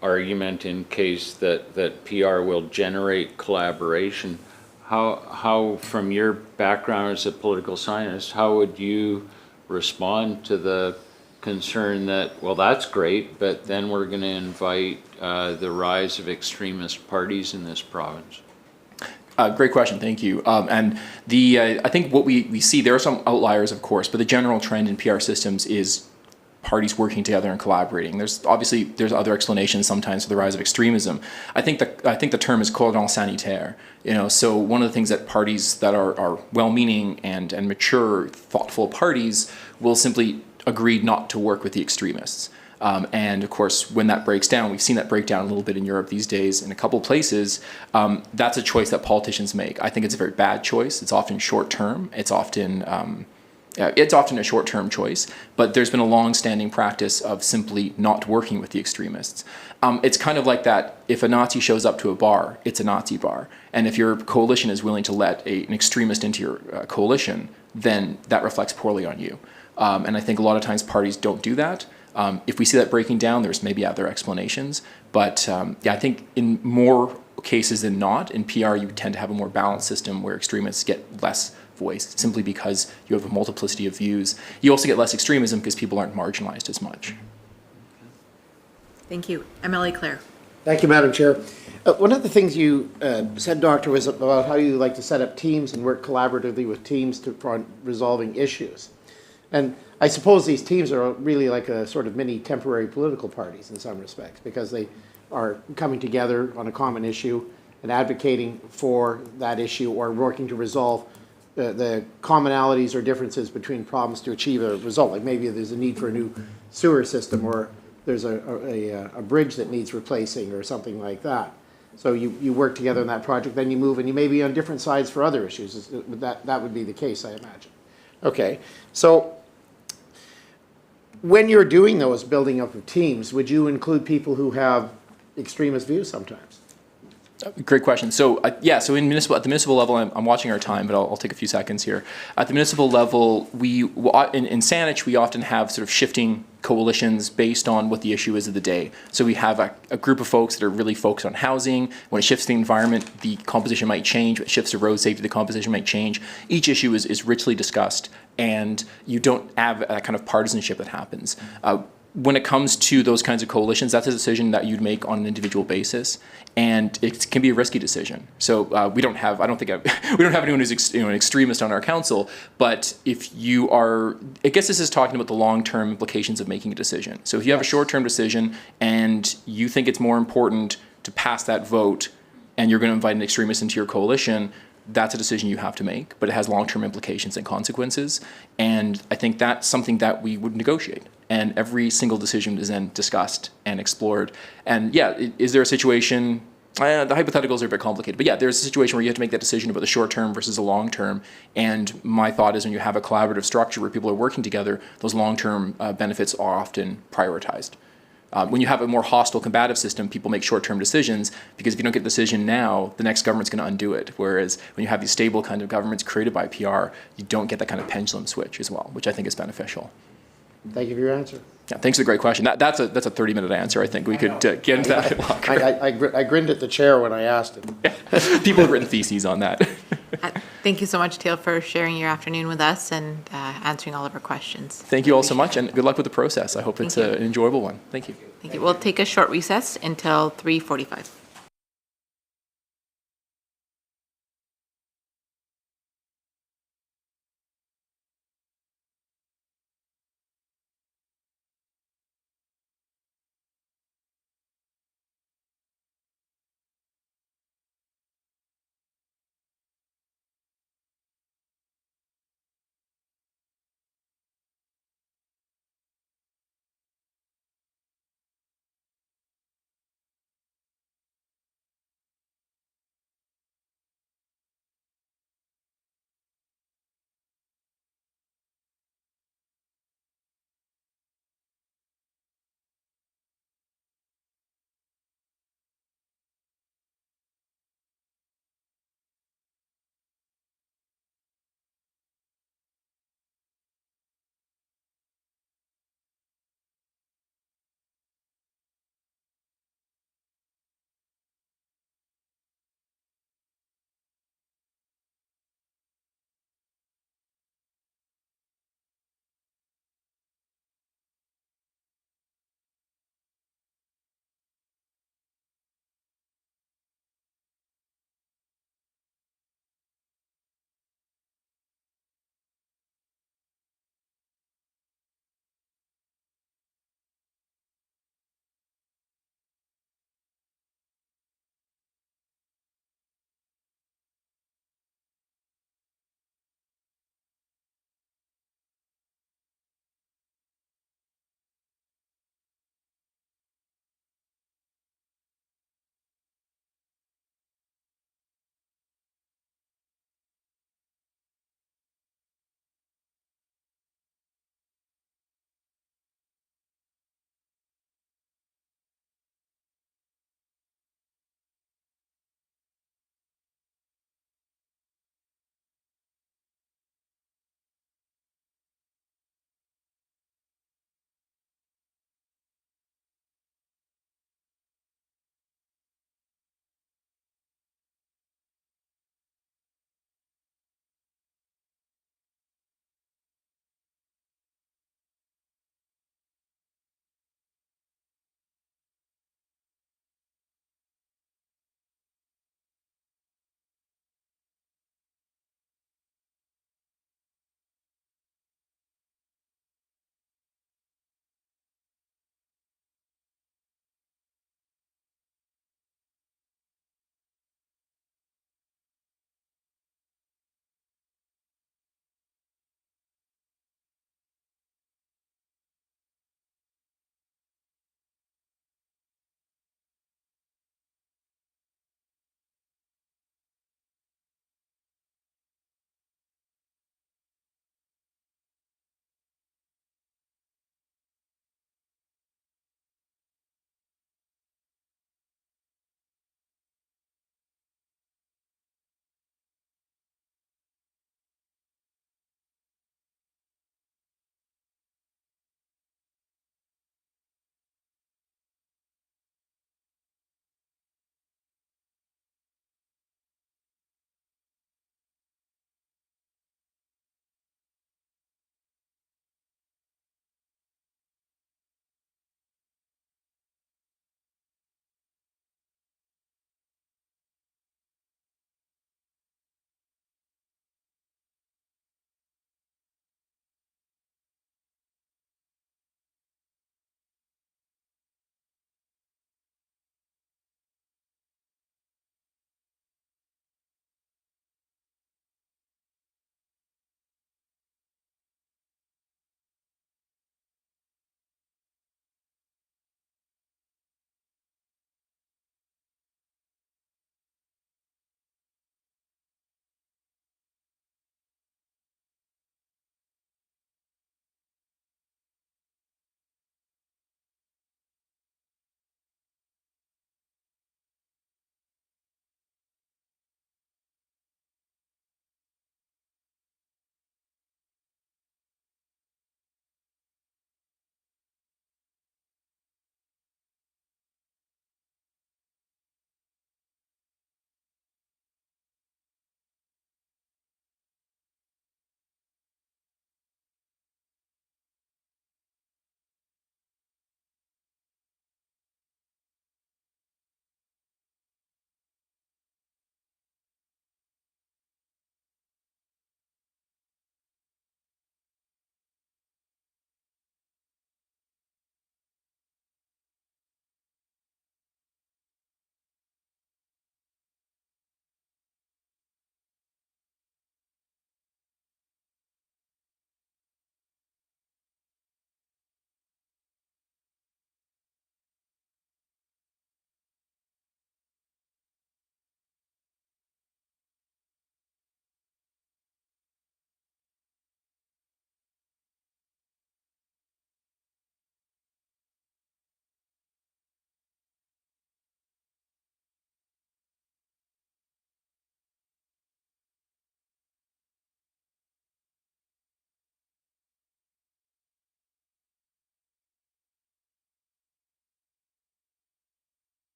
argument in case that PR will generate collaboration. How, from your background as a political scientist, how would you respond to the concern that, well, that's great, but then we're going to invite the rise of extremist parties in this province? Great question, thank you. And I think what we see, there are some outliers, of course, but the general trend in PR systems is parties working together and collaborating. There's other explanations sometimes for the rise of extremism. I think the term is cordon sanitaire. So one of the things that parties that are well-meaning and mature, thoughtful parties will simply agree not to work with the extremists. And of course, when that breaks down, we've seen that break down a little bit in Europe these days in a couple of places. That's a choice that politicians make. I think it's a very bad choice. It's often short-term. It's often a short-term choice, but there's been a long-standing practice of simply not working with the extremists. It's kind of like that, if a Nazi shows up to a bar, it's a Nazi bar. And if your coalition is willing to let an extremist into your coalition, then that reflects poorly on you. And I think a lot of times parties don't do that. If we see that breaking down, there's maybe other explanations. But I think in more cases than not, in PR, you tend to have a more balanced system where extremists get less voice, simply because you have a multiplicity of views. You also get less extremism because people aren't marginalized as much. Thank you. MLA Clare. Thank you, Madam Chair. One of the things you said, Doctor, was about how you like to set up teams and work collaboratively with teams for resolving issues. And I suppose these teams are really like a sort of mini temporary political parties in some respects, because they are coming together on a common issue and advocating for that issue or working to resolve the commonalities or differences between problems to achieve a result. Like maybe there's a need for a new sewer system, or there's a bridge that needs replacing or something like that. So you work together on that project, then you move, and you may be on different sides for other issues. That would be the case, I imagine. Okay, so when you're doing those building up of teams, would you include people who have extremist views sometimes? Great question. So yeah, so at the municipal level, I'm watching our time, but I'll take a few seconds here. At the municipal level, in Saanich, we often have sort of shifting coalitions based on what the issue is of the day. So we have a group of folks that are really focused on housing. When it shifts to the environment, the composition might change. When it shifts to road safety, the composition might change. Each issue is richly discussed, and you don't have that kind of partisanship that happens. When it comes to those kinds of coalitions, that's a decision that you'd make on an individual basis, and it can be a risky decision. So we don't have anyone who's an extremist on our council. But if you are, I guess this is talking about the long-term implications of making a decision. So if you have a short-term decision and you think it's more important to pass that vote, and you're going to invite an extremist into your coalition, that's a decision you have to make, but it has long-term implications and consequences. And I think that's something that we would negotiate. And every single decision is then discussed and explored. And yeah, is there a situation, the hypotheticals are a bit complicated, but yeah, there's a situation where you have to make that decision about the short term versus the long term. And my thought is when you have a collaborative structure where people are working together, those long-term benefits are often prioritized. When you have a more hostile combative system, people make short-term decisions because if you don't get a decision now, the next government's going to undo it. Whereas when you have these stable kind of governments created by PR, you don't get that kind of pendulum switch as well, which I think is beneficial. Thank you for your answer. Yeah, thanks for the great question. That's a 30-minute answer. I think we could get into that a bit longer. I grinned at the chair when I asked it. Yeah. People have written theses on that. Thank you so much, Teal, for sharing your afternoon with us and answering all of our questions. Thank you all so much, and good luck with the process. I hope it's an enjoyable one. Thank you. Thank you. We'll take a short recess until 3:45.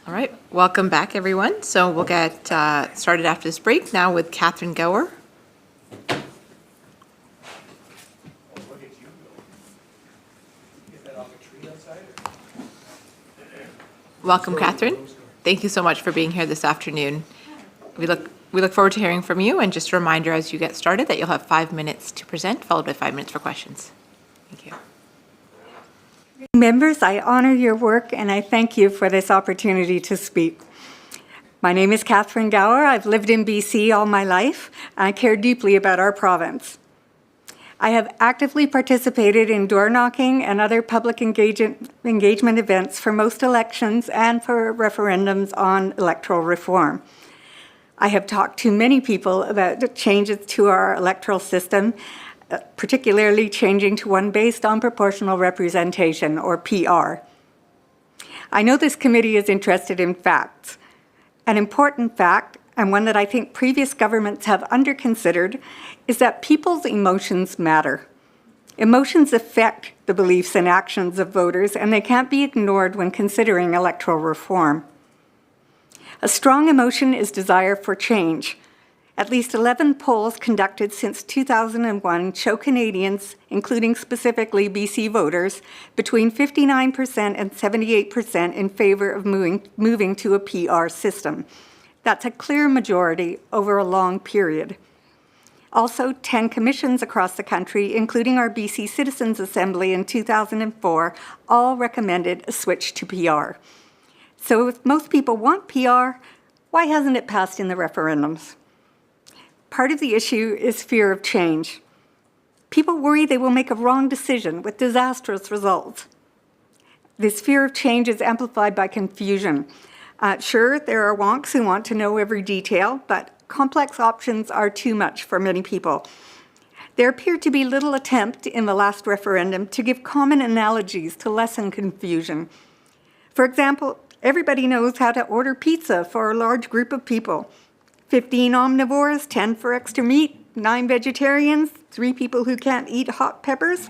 All right, welcome back, everyone. So we'll get started after this break now with Catherine Gower. Welcome, Catherine. Thank you so much for being here this afternoon. We look forward to hearing from you, and just a reminder as you get started that you'll have 5 minutes to present, followed by 5 minutes for questions. Thank you. Members, I honor your work and I thank you for this opportunity to speak. My name is Catherine Gower. I've lived in BC all my life. I care deeply about our province. I have actively participated in door knocking and other public engagement events for most elections and for referendums on electoral reform. I have talked to many people about the changes to our electoral system, particularly changing to one based on proportional representation, or PR. I know this committee is interested in facts. An important fact, and one that I think previous governments have underconsidered, is that people's emotions matter. Emotions affect the beliefs and actions of voters, and they can't be ignored when considering electoral reform. A strong emotion is desire for change. At least 11 polls conducted since 2001 show Canadians, including specifically BC voters, between 59% and 78% in favor of moving to a PR system. That's a clear majority over a long period. Also, 10 commissions across the country, including our BC Citizens Assembly in 2004, all recommended a switch to PR. So if most people want PR, why hasn't it passed in the referendums? Part of the issue is fear of change. People worry they will make a wrong decision with disastrous results. This fear of change is amplified by confusion. Sure, there are wonks who want to know every detail, but complex options are too much for many people. There appeared to be little attempt in the last referendum to give common analogies to lessen confusion. For example, everybody knows how to order pizza for a large group of people. 15 omnivores, 10 for extra meat, 9 vegetarians, 3 people who can't eat hot peppers.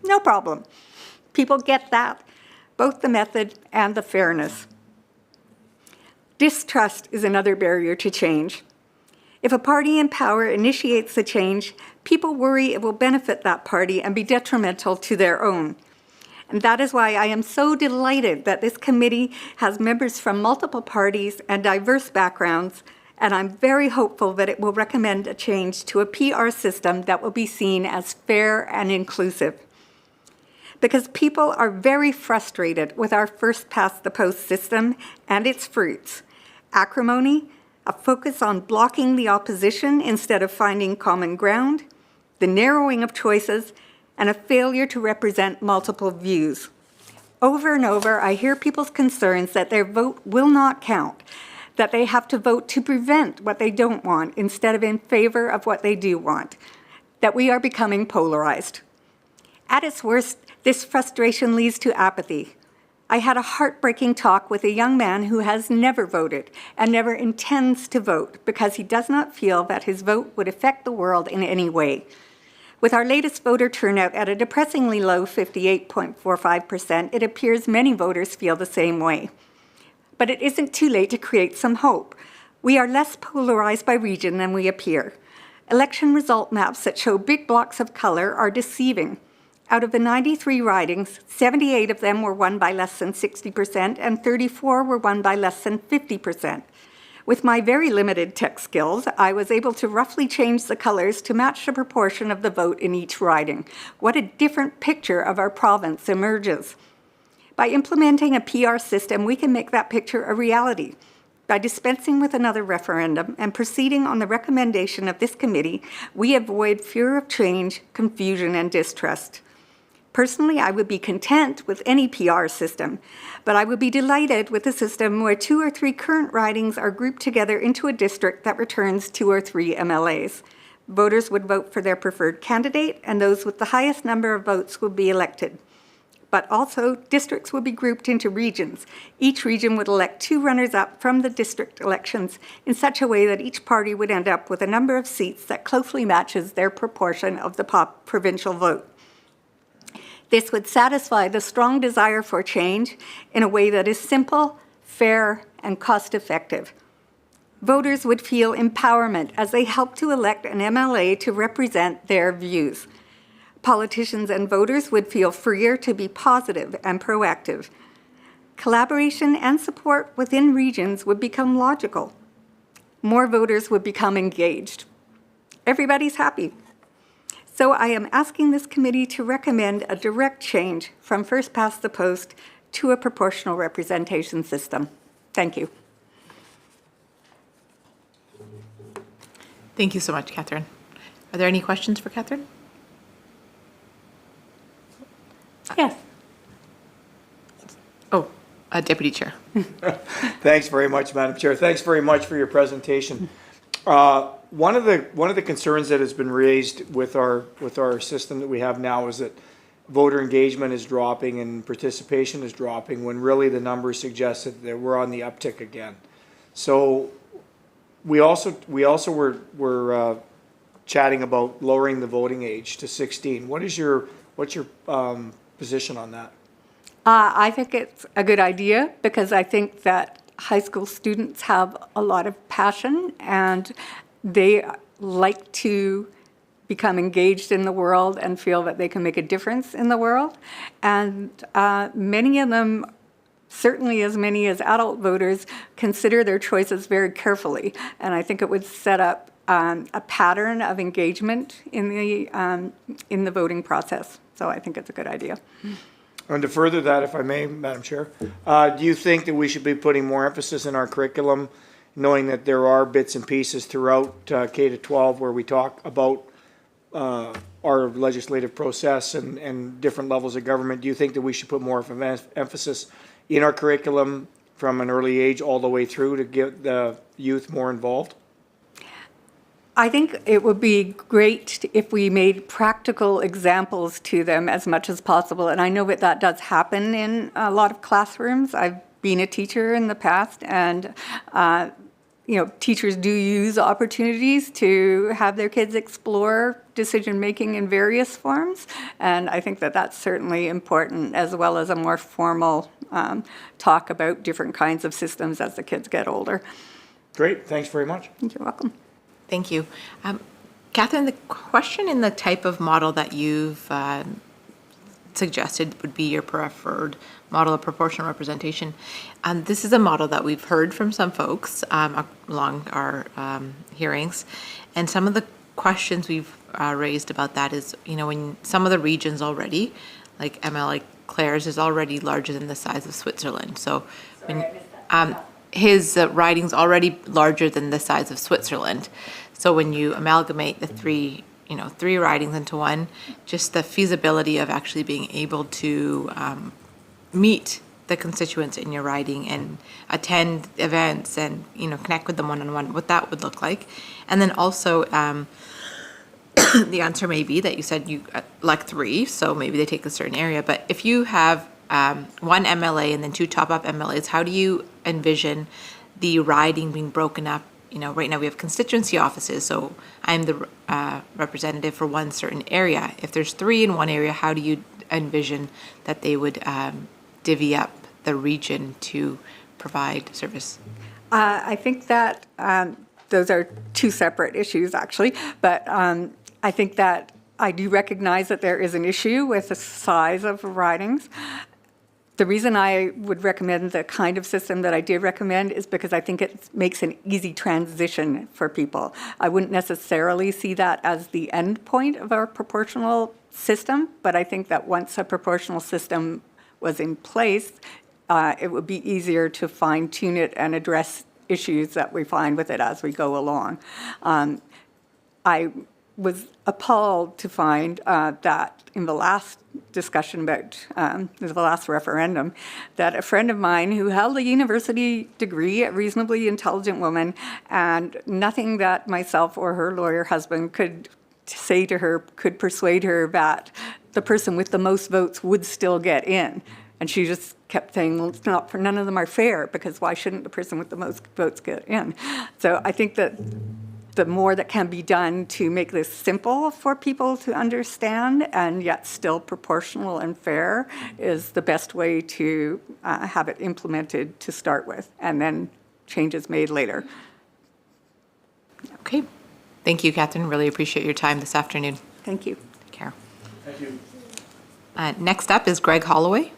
No problem. People get that, both the method and the fairness. Distrust is another barrier to change. If a party in power initiates the change, people worry it will benefit that party and be detrimental to their own. And that is why I am so delighted that this committee has members from multiple parties and diverse backgrounds, and I'm very hopeful that it will recommend a change to a PR system that will be seen as fair and inclusive. Because people are very frustrated with our first-past-the-post system and its fruits: acrimony, a focus on blocking the opposition instead of finding common ground, the narrowing of choices, and a failure to represent multiple views. Over and over, I hear people's concerns that their vote will not count, that they have to vote to prevent what they don't want instead of in favor of what they do want, that we are becoming polarized. At its worst, this frustration leads to apathy. I had a heartbreaking talk with a young man who has never voted and never intends to vote because he does not feel that his vote would affect the world in any way. With our latest voter turnout at a depressingly low 58.45%, it appears many voters feel the same way. But it isn't too late to create some hope. We are less polarized by region than we appear. Election result maps that show big blocks of color are deceiving. Out of the 93 ridings, 78 of them were won by less than 60% and 34 were won by less than 50%. With my very limited tech skills, I was able to roughly change the colors to match the proportion of the vote in each riding. What a different picture of our province emerges. By implementing a PR system, we can make that picture a reality. By dispensing with another referendum and proceeding on the recommendation of this committee, we avoid fear of change, confusion, and distrust. Personally, I would be content with any PR system, but I would be delighted with a system where 2 or 3 current ridings are grouped together into a district that returns 2 or 3 MLAs. Voters would vote for their preferred candidate, and those with the highest number of votes would be elected. But also, districts would be grouped into regions. Each region would elect 2 runners-up from the district elections in such a way that each party would end up with a number of seats that closely matches their proportion of the provincial vote. This would satisfy the strong desire for change in a way that is simple, fair, and cost-effective. Voters would feel empowerment as they help to elect an MLA to represent their views. Politicians and voters would feel freer to be positive and proactive. Collaboration and support within regions would become logical. More voters would become engaged. Everybody's happy. So I am asking this committee to recommend a direct change from first past the post to a proportional representation system. Thank you. Thank you so much, Catherine. Are there any questions for Catherine? Yes. Oh, Deputy Chair. Thanks very much, Madam Chair. Thanks very much for your presentation. One of the concerns that has been raised with our system that we have now is that voter engagement is dropping and participation is dropping, when really the numbers suggest that we're on the uptick again. So we also were chatting about lowering the voting age to 16. What's your position on that? I think it's a good idea because I think that high school students have a lot of passion and they like to become engaged in the world and feel that they can make a difference in the world. And many of them, certainly as many as adult voters, consider their choices very carefully. And I think it would set up a pattern of engagement in the voting process. So I think it's a good idea. And to further that, if I may, Madam Chair, do you think that we should be putting more emphasis in our curriculum, knowing that there are bits and pieces throughout K to 12 where we talk about our legislative process and different levels of government? Do you think that we should put more of an emphasis in our curriculum from an early age all the way through to get the youth more involved? I think it would be great if we made practical examples to them as much as possible. And I know that does happen in a lot of classrooms. I've been a teacher in the past, and teachers do use opportunities to have their kids explore decision-making in various forms. And I think that that's certainly important, as well as a more formal talk about different kinds of systems as the kids get older. Great, thanks very much. You're welcome. Thank you. Catherine, the question in the type of model that you've suggested would be your preferred model of proportional representation. This is a model that we've heard from some folks along our hearings, and some of the questions we've raised about that is, when some of the regions already, like MLA Clare's, is already larger than the size of Switzerland. So when his riding's already larger than the size of Switzerland. So when you amalgamate the three ridings into one, just the feasibility of actually being able to meet the constituents in your riding and attend events and, connect with them one-on-one, what that would look like. And then also, the answer may be that you said you like 3, so maybe they take a certain area. But if you have one MLA and then 2 top-up MLAs, how do you envision the riding being broken up? Right now we have constituency offices, so I'm the representative for one certain area. If there's 3 in one area, how do you envision that they would divvy up the region to provide service? I think that those are 2 separate issues, actually, but I think that I do recognize that there is an issue with the size of ridings. The reason I would recommend the kind of system that I did recommend is because I think it makes an easy transition for people. I wouldn't necessarily see that as the end point of our proportional system, but I think that once a proportional system was in place, it would be easier to fine-tune it and address issues that we find with it as we go along. I was appalled to find that in the last discussion about the last referendum, that a friend of mine who held a university degree, a reasonably intelligent woman, and nothing that myself or her lawyer husband could say to her could persuade her that the person with the most votes would still get in. And she just kept saying, well, it's not, none of them are fair, because why shouldn't the person with the most votes get in? So I think that the more that can be done to make this simple for people to understand and yet still proportional and fair is the best way to have it implemented to start with, and then changes made later. Okay. Thank you, Catherine. Really appreciate your time this afternoon. Thank you. Take care. Thank you. Next up is Greg Holloway.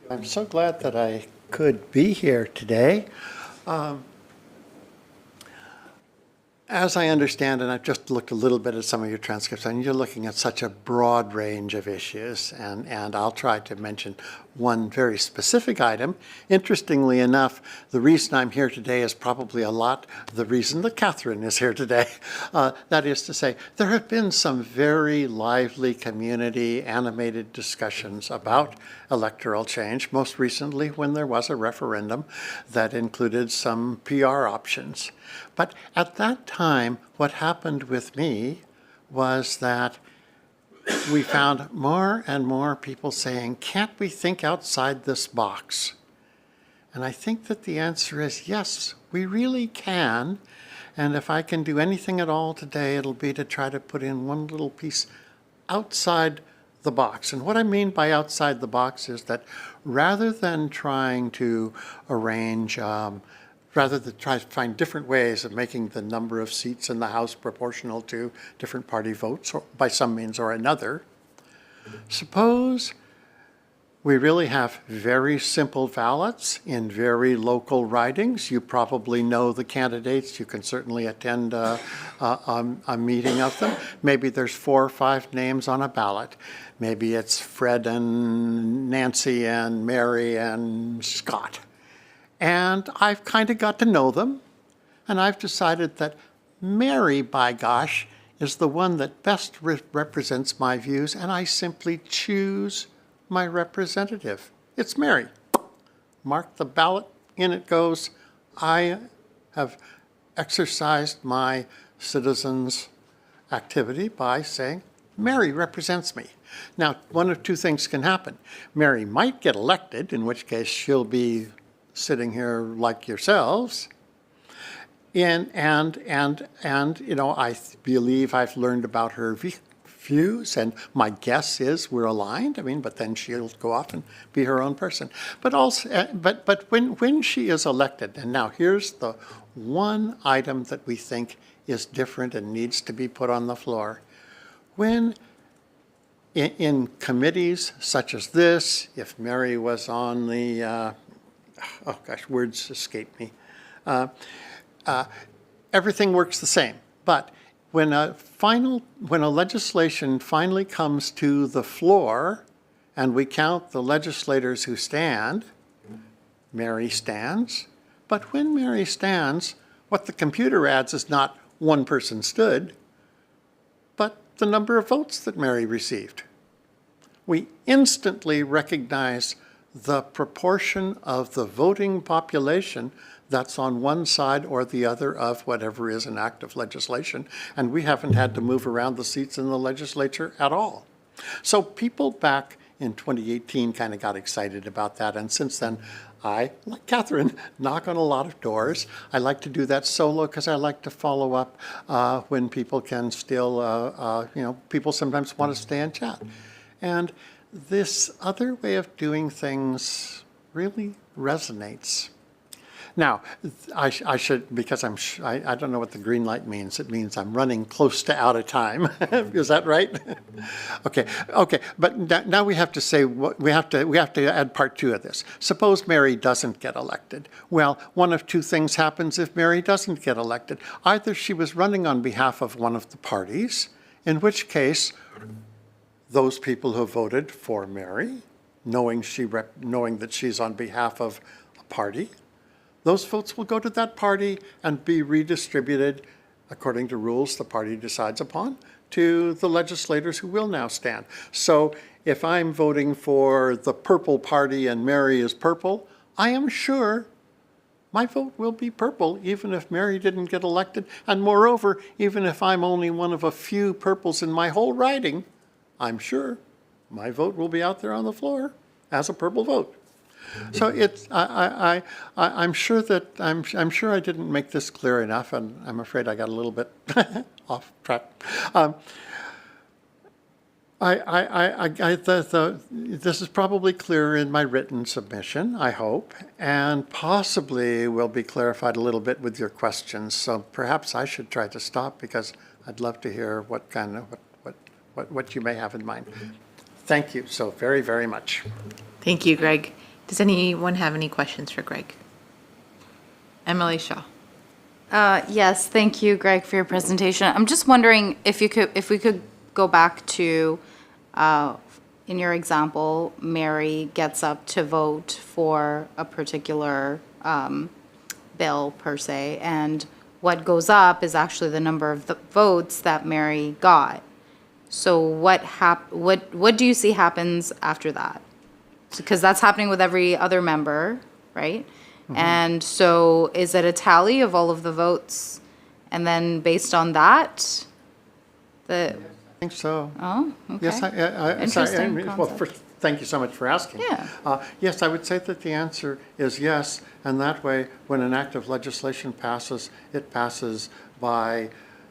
I'm so glad that I could be here today. As I understand, and I've just looked a little bit at some of your transcripts, and you're looking at such a broad range of issues, and I'll try to mention one very specific item. Interestingly enough, the reason I'm here today is probably a lot the reason that Catherine is here today. That is to say, there have been some very lively community animated discussions about electoral change, most recently when there was a referendum that included some PR options. But at that time, what happened with me was that we found more and more people saying, can't we think outside this box? And I think that the answer is yes, we really can. And if I can do anything at all today, it'll be to try to put in one little piece outside the box. And what I mean by outside the box is that rather than trying to arrange rather than try to find different ways of making the number of seats in the House proportional to different party votes or by some means or another, suppose we really have very simple ballots in very local ridings. You probably know the candidates. You can certainly attend a meeting of them. Maybe there's 4 or 5 names on a ballot. Maybe it's Fred and Nancy and Mary and Scott. And I've kind of got to know them, and I've decided that Mary, by gosh, is the one that best represents my views, and I simply choose my representative. It's Mary. Mark the ballot, in it goes. I have exercised my citizens' activity by saying, Mary represents me. Now, one of 2 things can happen. Mary might get elected, in which case she'll be sitting here like yourselves, and you know, I believe I've learned about her views, and my guess is we're aligned. I mean, but then she'll go off and be her own person. But also, but when she is elected, and now here's the one item that we think is different and needs to be put on the floor. When in committees such as this, if Mary was on the oh gosh, words escape me. Everything works the same. But when a legislation finally comes to the floor and we count the legislators who stand, Mary stands. But when Mary stands, what the computer adds is not one person stood, but the number of votes that Mary received. We instantly recognize the proportion of the voting population that's on one side or the other of whatever is an act of legislation, and we haven't had to move around the seats in the legislature at all. So people back in 2018 kind of got excited about that, and since then, I, like Catherine, knock on a lot of doors. I like to do that solo because I like to follow up when people can still, you know, people sometimes want to stay and chat. And this other way of doing things really resonates. Now, I should, because I don't know what the green light means. It means I'm running close to out of time. Is that right? Okay. But now we have to say we have to add part 2 of this. Suppose Mary doesn't get elected. Well, one of 2 things happens if Mary doesn't get elected. Either she was running on behalf of one of the parties, in which case those people who voted for Mary, knowing that she's on behalf of a party, those votes will go to that party and be redistributed according to rules the party decides upon to the legislators who will now stand. So if I'm voting for the purple party and Mary is purple, I am sure my vote will be purple even if Mary didn't get elected. And moreover, even if I'm only one of a few purples in my whole riding, I'm sure my vote will be out there on the floor as a purple vote. So it's, I'm sure I didn't make this clear enough, and I'm afraid I got a little bit off track. This is probably clear in my written submission, I hope, and possibly will be clarified a little bit with your questions. So perhaps I should try to stop, because I'd love to hear what you may have in mind. Thank you so very, very much. Thank you, Greg. Does anyone have any questions for Greg? MLA Shaw. Yes, thank you, Greg, for your presentation. I'm just wondering if we could go back to, in your example, Mary gets up to vote for a particular bill per se, and what goes up is actually the number of the votes that Mary got. So what do you see happens after that? Because that's happening with every other member, right? Mm-hmm. And so is it a tally of all of the votes? And then based on that, I think so. Oh, okay. Yes, Interesting well, first, thank you so much for asking. Yeah. Yes, I would say that the answer is yes, and that way, when an act of legislation passes, it passes by,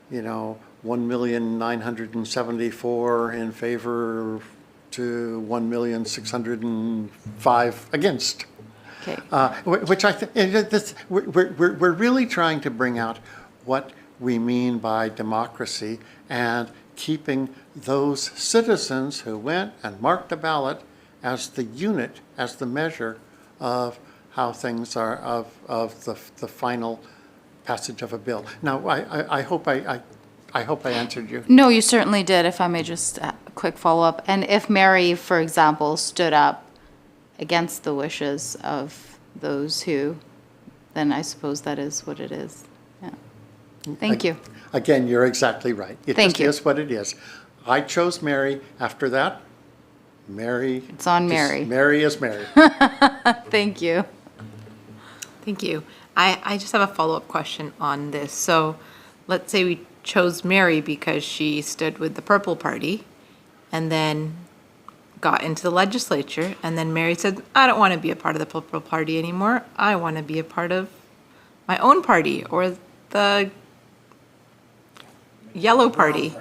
1,974 in favor to 1,605 against. Okay. Which I think we're really trying to bring out what we mean by democracy, and keeping those citizens who went and marked the ballot as the unit, as the measure of how things are, of the final passage of a bill. Now, I hope I answered you. No, you certainly did, if I may just a quick follow-up. And if Mary, for example, stood up against the wishes of those who, then I suppose that is what it is. Yeah. Thank you. Again, you're exactly right. It Thank just you. is what it is. I chose Mary. After that, Mary. It's on Mary. Mary is Mary. Thank you. Thank you. I just have a follow-up question on this. So let's say we chose Mary because she stood with the Purple Party and then got into the legislature, and then Mary said, I don't want to be a part of the Purple Party anymore. I want to be a part of my own party, or the Yellow Party.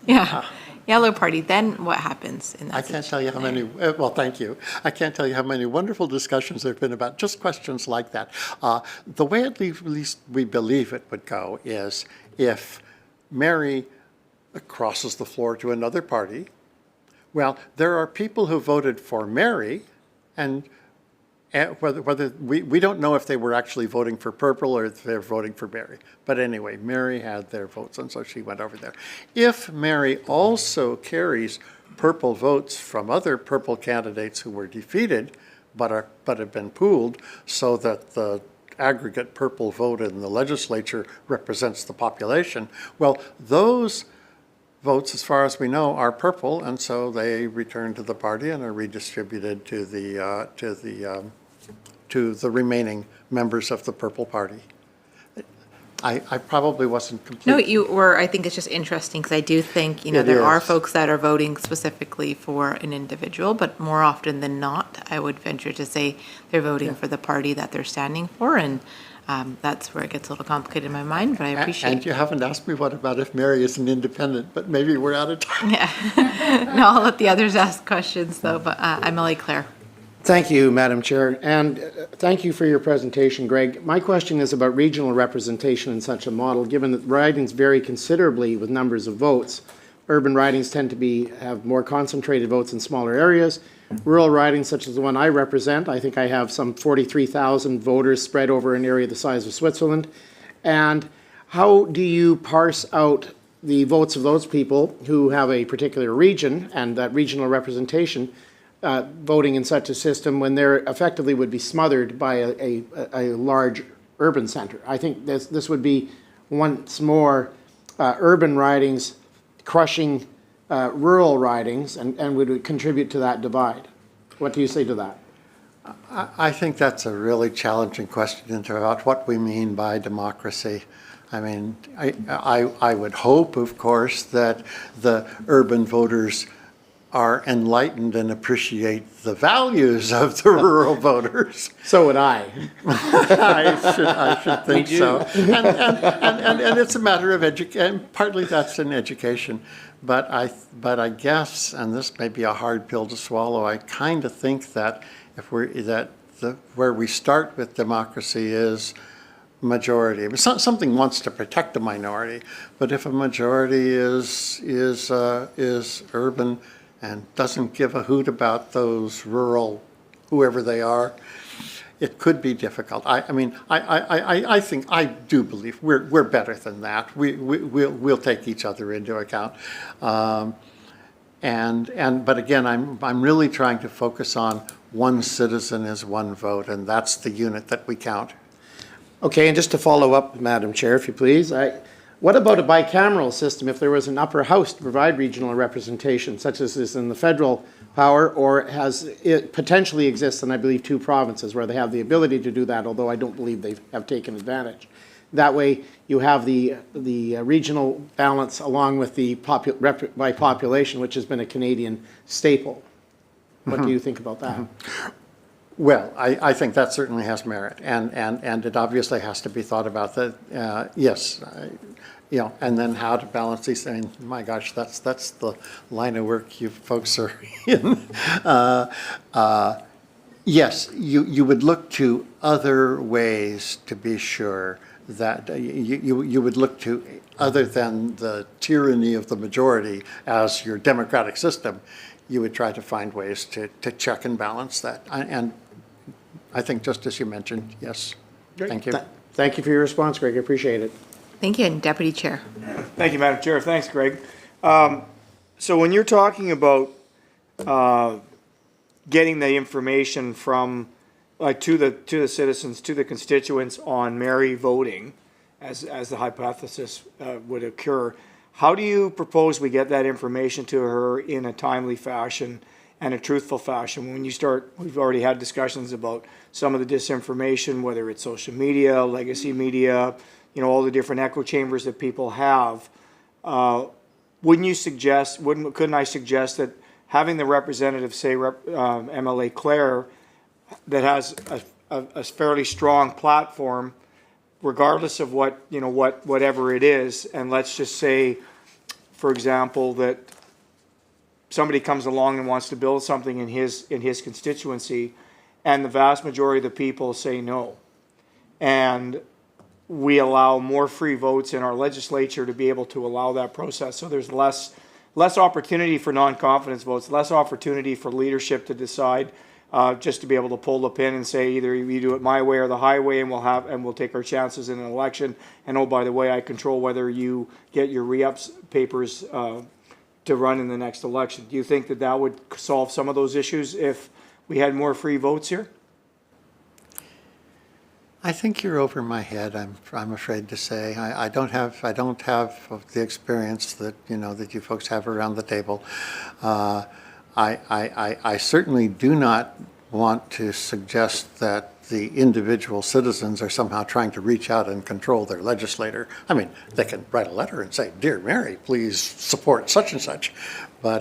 Yeah, Yellow Party. Then what happens in that I can't tell you how many, well, thank you. I can't tell you how many wonderful discussions there have been about just questions like that. The way at least we believe it would go is if Mary crosses the floor to another party, well, there are people who voted for Mary, and whether we don't know if they were actually voting for Purple or if they're voting for Mary. But anyway, Mary had their votes, and so she went over there. If Mary also carries Purple votes from other Purple candidates who were defeated, but have been pooled, so that the aggregate Purple vote in the legislature represents the population, well, those votes, as far as we know, are Purple, and so they return to the party and are redistributed to the remaining members of the Purple Party. I probably wasn't complete. No, you were. I think it's just interesting because I do think, there are folks that are voting specifically for an individual, but more often than not, I would venture to say they're voting for the party that they're standing for, and that's where it gets a little complicated in my mind, but I appreciate it. And you haven't asked me what about if Mary is an independent, but maybe we're out of time. Yeah. No, I'll let the others ask questions though, but Emily Claire. Thank you, Madam Chair, and thank you for your presentation, Greg. My question is about regional representation in such a model. Given that ridings vary considerably with numbers of votes, urban ridings tend to have more concentrated votes in smaller areas. Rural ridings, such as the one I represent, I think I have some 43,000 voters spread over an area the size of Switzerland. And how do you parse out the votes of those people who have a particular region and that regional representation voting in such a system when they're effectively would be smothered by a large urban center? I think this would be once more urban ridings crushing rural ridings and would contribute to that divide. What do you say to that? I think that's a really challenging question about what we mean by democracy. I mean, I would hope, of course, that the urban voters are enlightened and appreciate the values of the rural voters. So would I. I should think so. And it's a matter of education. Partly that's in education, but I guess, and this may be a hard pill to swallow, I kind of think that where we start with democracy is majority. If something wants to protect the minority, but if a majority is urban and doesn't give a hoot about those rural, whoever they are, it could be difficult. I think, I do believe we're better than that. We'll take each other into account. But again, I'm really trying to focus on one citizen is one vote, and that's the unit that we count. Okay, and just to follow up, Madam Chair, if you please, what about a bicameral system if there was an upper house to provide regional representation, such as is in the federal power, or it potentially exists in, I believe, 2 provinces where they have the ability to do that, although I don't believe they have taken advantage. That way, you have the regional balance along with the by population, which has been a Canadian staple. What do you think about that? Well, I think that certainly has merit, and it obviously has to be thought about. That yes, and then how to balance these things. My gosh, that's the line of work you folks are in. Yes, you would look to other ways to be sure that you would look to, other than the tyranny of the majority as your democratic system, you would try to find ways to check and balance that. And I think just as you mentioned, yes. Great. Thank you. Thank you for your response, Greg. I appreciate it. Thank you, and Deputy Chair. Thank you, Madam Chair. Thanks, Greg. So when you're talking about getting the information from to the citizens, to the constituents on Mary voting, as the hypothesis would occur, how do you propose we get that information to her in a timely fashion and a truthful fashion? When you start, we've already had discussions about some of the disinformation, whether it's social media, legacy media, all the different echo chambers that people have. Couldn't I suggest that having the representative, say MLA Claire, that has a fairly strong platform, regardless of whatever it is, and let's just say, for example, that somebody comes along and wants to build something in his constituency, and the vast majority of the people say no, and we allow more free votes in our legislature to be able to allow that process. So there's less opportunity for non-confidence votes, less opportunity for leadership to decide, just to be able to pull the pin and say either you do it my way or the highway, and we'll take our chances in an election. And oh, by the way, I control whether you get your re-ups papers to run in the next election. Do you think that would solve some of those issues if we had more free votes here? I think you're over my head. I'm afraid to say. I don't have the experience that that you folks have around the table. I certainly do not want to suggest that the individual citizens are somehow trying to reach out and control their legislator. I mean, they can write a letter and say, "Dear Mary, please support such and such," but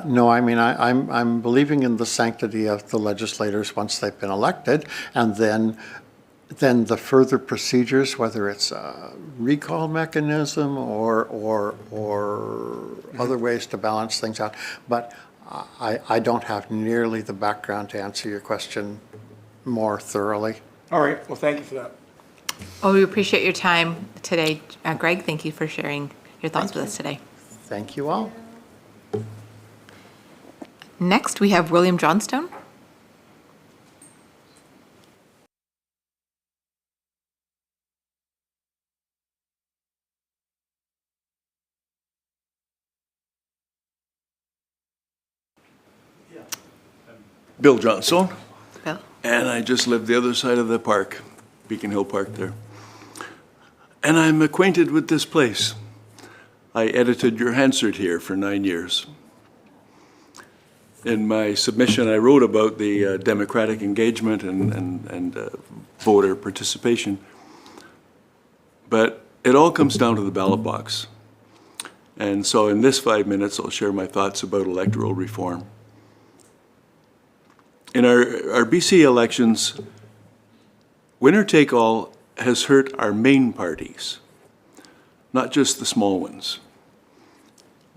no, I mean, I'm believing in the sanctity of the legislators once they've been elected, and then the further procedures, whether it's a recall mechanism or other ways to balance things out. But I don't have nearly the background to answer your question more thoroughly. All right. Well, thank you for that. Well, we appreciate your time today. Greg, thank you for sharing your thoughts with us today. Thank you all. Next, we have William Johnstone. Bill Johnstone. Bill. And I just live the other side of the park, Beacon Hill Park there. And I'm acquainted with this place. I edited your Hansard here for 9 years. In my submission, I wrote about the democratic engagement and voter participation. But it all comes down to the ballot box. And so in this 5 minutes, I'll share my thoughts about electoral reform. In our BC elections, winner take all has hurt our main parties, not just the small ones.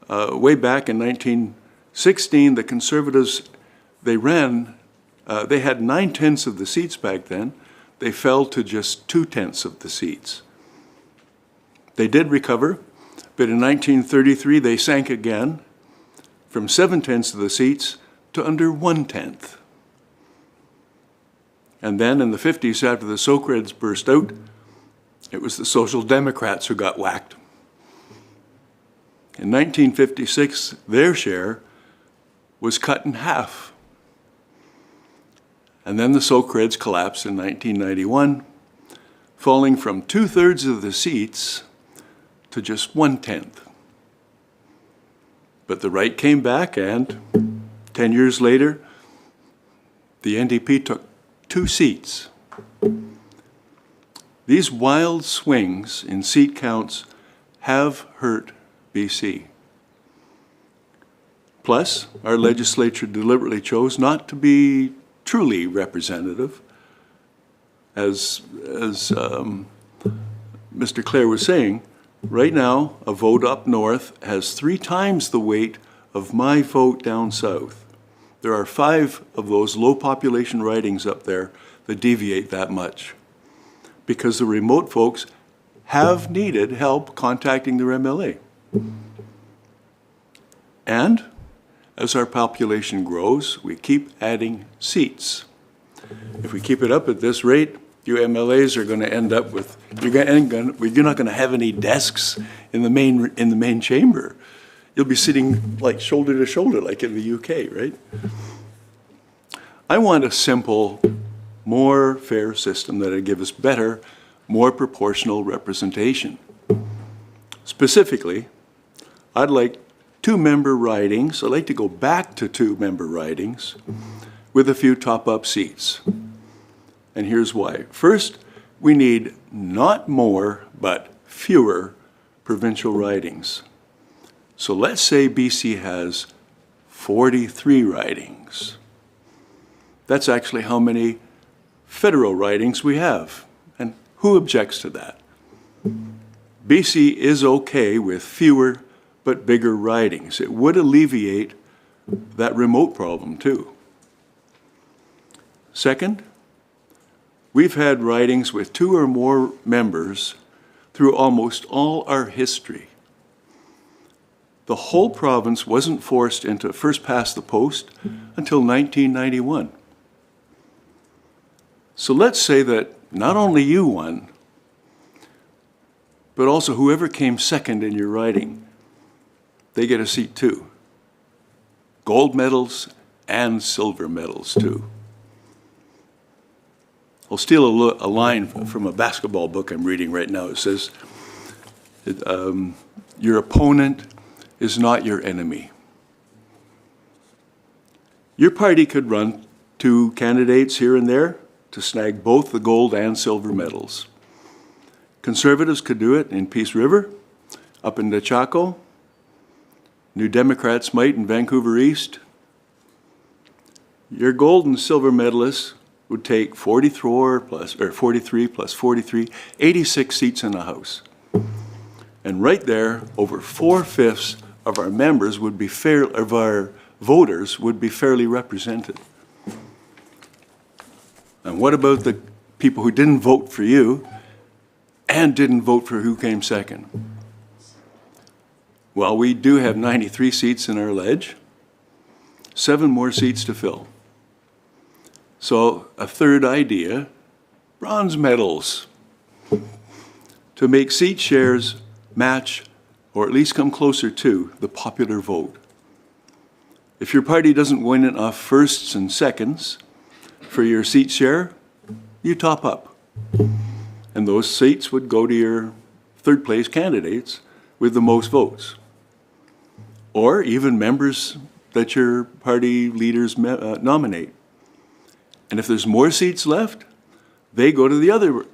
Way back in 1916, the Conservatives, they had 9/10 of the seats back then. They fell to just 2/10 of the seats. They did recover, but in 1933, they sank again from 7/10 of the seats to under 1/10. And then in the 50s, after the Socreds burst out, it was the Social Democrats who got whacked. In 1956, their share was cut in half. And then the Socreds collapsed in 1991, falling from 2/3 of the seats to just 1/10. But the right came back, and 10 years later, the NDP took 2 seats. These wild swings in seat counts have hurt BC. Plus, our legislature deliberately chose not to be truly representative. As Mr. Clare was saying, right now, a vote up north has 3 times the weight of my vote down south. There are 5 of those low population ridings up there that deviate that much, because the remote folks have needed help contacting their MLA. And as our population grows, we keep adding seats. If we keep it up at this rate, you MLAs are going to end up with, you're not going to have any desks in the main chamber. You'll be sitting like shoulder to shoulder, like in the UK, right? I want a simple, more fair system that would give us better, more proportional representation. Specifically, I'd like 2-member ridings. I'd like to go back to 2-member ridings with a few top-up seats. And here's why. First, we need not more, but fewer provincial ridings. So let's say BC has 43 ridings. That's actually how many federal ridings we have. And who objects to that? BC is okay with fewer but bigger ridings. It would alleviate that remote problem too. Second, we've had ridings with 2 or more members through almost all our history. The whole province wasn't forced into first past the post until 1991. So let's say that not only you won, but also whoever came second in your riding, they get a seat too. Gold medals and silver medals too. I'll steal a line from a basketball book I'm reading right now. It says, your opponent is not your enemy. Your party could run 2 candidates here and there to snag both the gold and silver medals. Conservatives could do it in Peace River, up in Chaco. New Democrats might in Vancouver East. Your gold and silver medalists would take 43 plus 43, 86 seats in the House. And right there, over 4/5 of our members would be of our voters would be fairly represented. And what about the people who didn't vote for you and didn't vote for who came second? Well, we do have 93 seats in our ledge, 7 more seats to fill. So a third idea, bronze medals, to make seat shares match or at least come closer to the popular vote. If your party doesn't win enough firsts and seconds for your seat share, you top up. And those seats would go to your third place candidates with the most votes. Or even members that your party leaders nominate. And if there's more seats left, they go to the other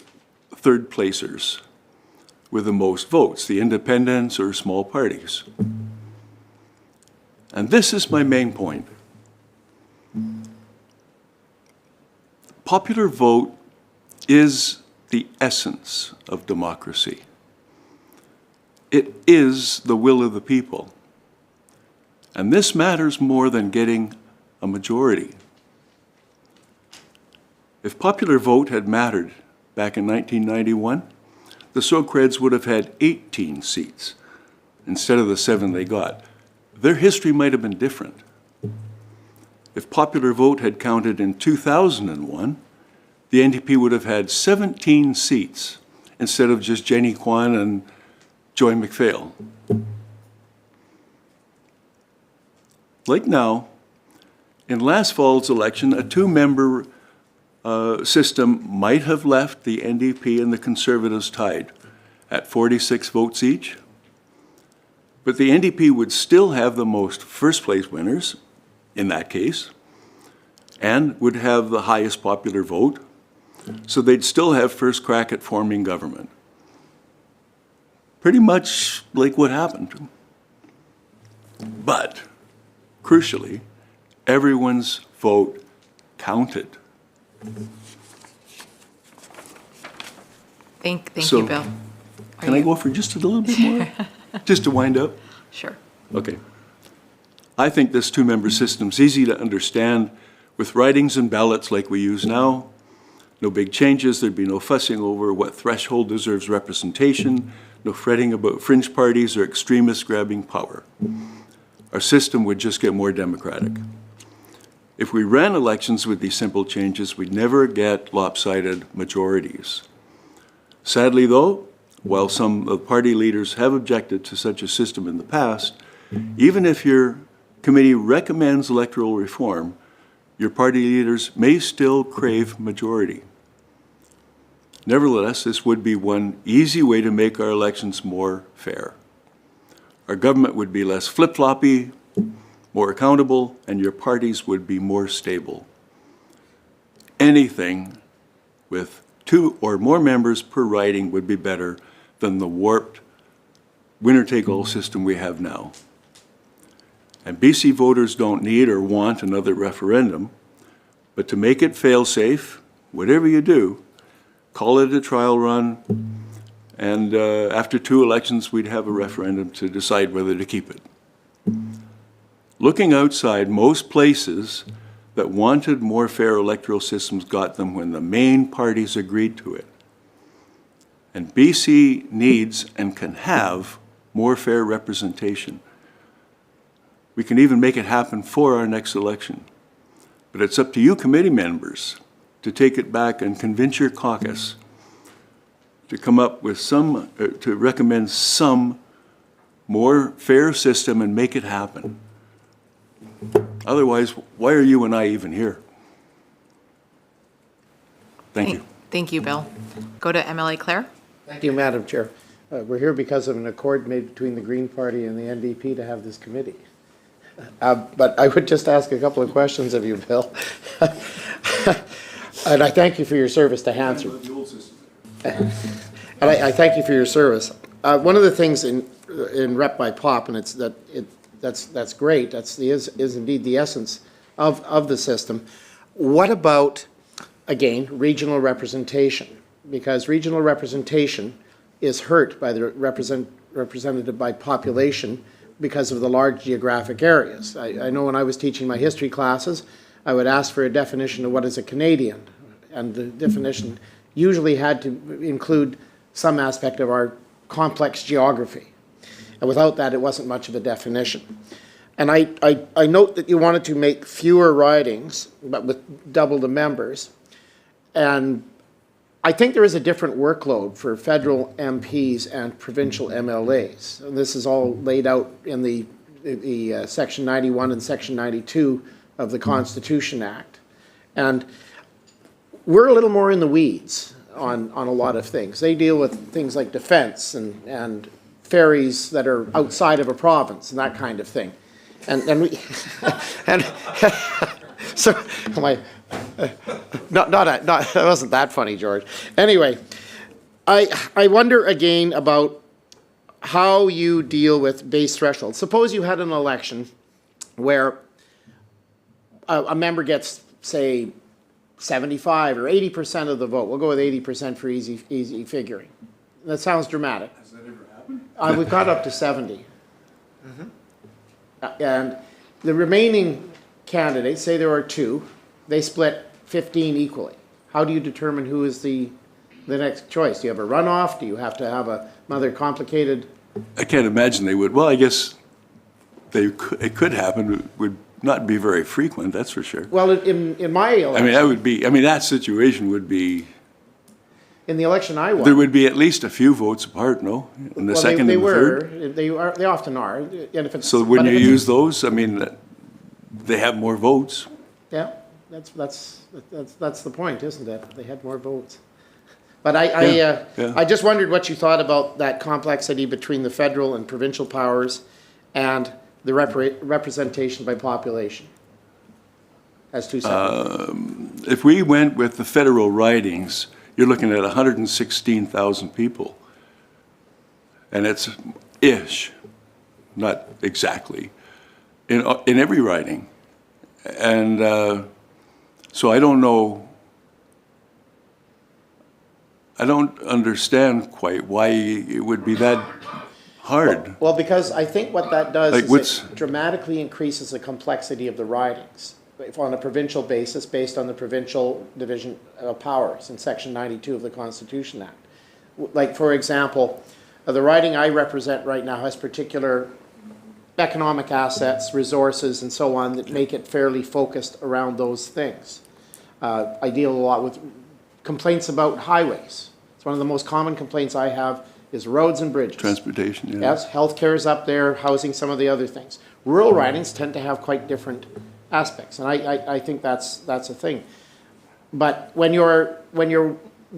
third placers with the most votes, the independents or small parties. And this is my main point. Popular vote is the essence of democracy. It is the will of the people. And this matters more than getting a majority. If popular vote had mattered back in 1991, the Socreds would have had 18 seats instead of the 7 they got. Their history might have been different. If popular vote had counted in 2001, the NDP would have had 17 seats instead of just Jenny Kwan and Joy McPhail. Like now, in last fall's election, a two-member system might have left the NDP and the Conservatives tied at 46 votes each, but the NDP would still have the most first-place winners in that case, and would have the highest popular vote, so they'd still have first crack at forming government. Pretty much like what happened. But, crucially, everyone's vote counted. Thank So, you, Bill. Can I go for just a little bit more? Just to wind up? Sure. Okay. I think this two-member system's easy to understand with writings and ballots like we use now. No big changes, there'd be no fussing over what threshold deserves representation, no fretting about fringe parties or extremists grabbing power. Our system would just get more democratic. If we ran elections with these simple changes, we'd never get lopsided majorities. Sadly, though, while some of the party leaders have objected to such a system in the past, even if your committee recommends electoral reform, your party leaders may still crave majority. Nevertheless, this would be one easy way to make our elections more fair. Our government would be less flip-floppy, more accountable, and your parties would be more stable. Anything with 2 or more members per riding would be better than the warped winner-take-all system we have now. And BC voters don't need or want another referendum, but to make it fail-safe, whatever you do, call it a trial run, and after 2 elections, we'd have a referendum to decide whether to keep it. Looking outside, most places that wanted more fair electoral systems got them when the main parties agreed to it. And BC needs and can have more fair representation. We can even make it happen for our next election. But it's up to you committee members to take it back and convince your caucus to come up with some, to recommend some more fair system and make it happen. Otherwise, why are you and I even here? Thank you. Thank you, Bill. Go to MLA Claire. Thank you, Madam Chair. We're here because of an accord made between the Green Party and the NDP to have this committee. But I would just ask a couple of questions of you, Bill. And I thank you for your service to Hansard. And I thank you for your service. One of the things in Rep by Pop, and that's great. That's is indeed the essence of the system. What about, again, regional representation? Because regional representation is hurt by the represented by population because of the large geographic areas. I know when I was teaching my history classes, I would ask for a definition of what is a Canadian, and the definition usually had to include some aspect of our complex geography. And without that, it wasn't much of a definition. And I note that you wanted to make fewer ridings, but with double the members. And I think there is a different workload for federal MPs and provincial MLAs. And this is all laid out in the Section 91 and Section 92 of the Constitution Act. And we're a little more in the weeds on a lot of things. They deal with things like defense and ferries that are outside of a province and that kind of thing. And we and so my not it wasn't that funny, George. Anyway, I wonder again about how you deal with base thresholds. Suppose you had an election where a member gets, say, 75 or 80% of the vote. We'll go with 80% for easy figuring. That sounds dramatic. Has that ever happened? We've got up to 70. And the remaining candidates, say there are 2, they split 15 equally. How do you determine who is the next choice? Do you have a runoff? Do you have to have another complicated? I can't imagine they would. Well, I guess it could happen. It would not be very frequent, that's for sure. Well, in my election, that situation would be, in the election I won, there would be at least a few votes apart, no? In the second and the third? They often are. And if it's, So wouldn't you use those? I mean, they have more votes. Yeah, that's the point, isn't it? They had more votes. But I just wondered what you thought about that complexity between the federal and provincial powers and the representation by population as two separate. If we went with the federal ridings, you're looking at 116,000 people. And it's ish, not exactly, in every riding. And so I don't know, I don't understand quite why it would be that hard. Well, because I think what that does Like is it dramatically increases the complexity of the ridings on a provincial basis based on the provincial division of powers in Section 92 of the Constitution Act. Like, for example, the riding I represent right now has particular economic assets, resources, and so on that make it fairly focused around those things. I deal a lot with complaints about highways. It's one of the most common complaints I have is roads and bridges. Transportation, yeah. Yes, healthcare is up there, housing, some of the other things. Rural ridings tend to have quite different aspects, and I think that's a thing. But when you're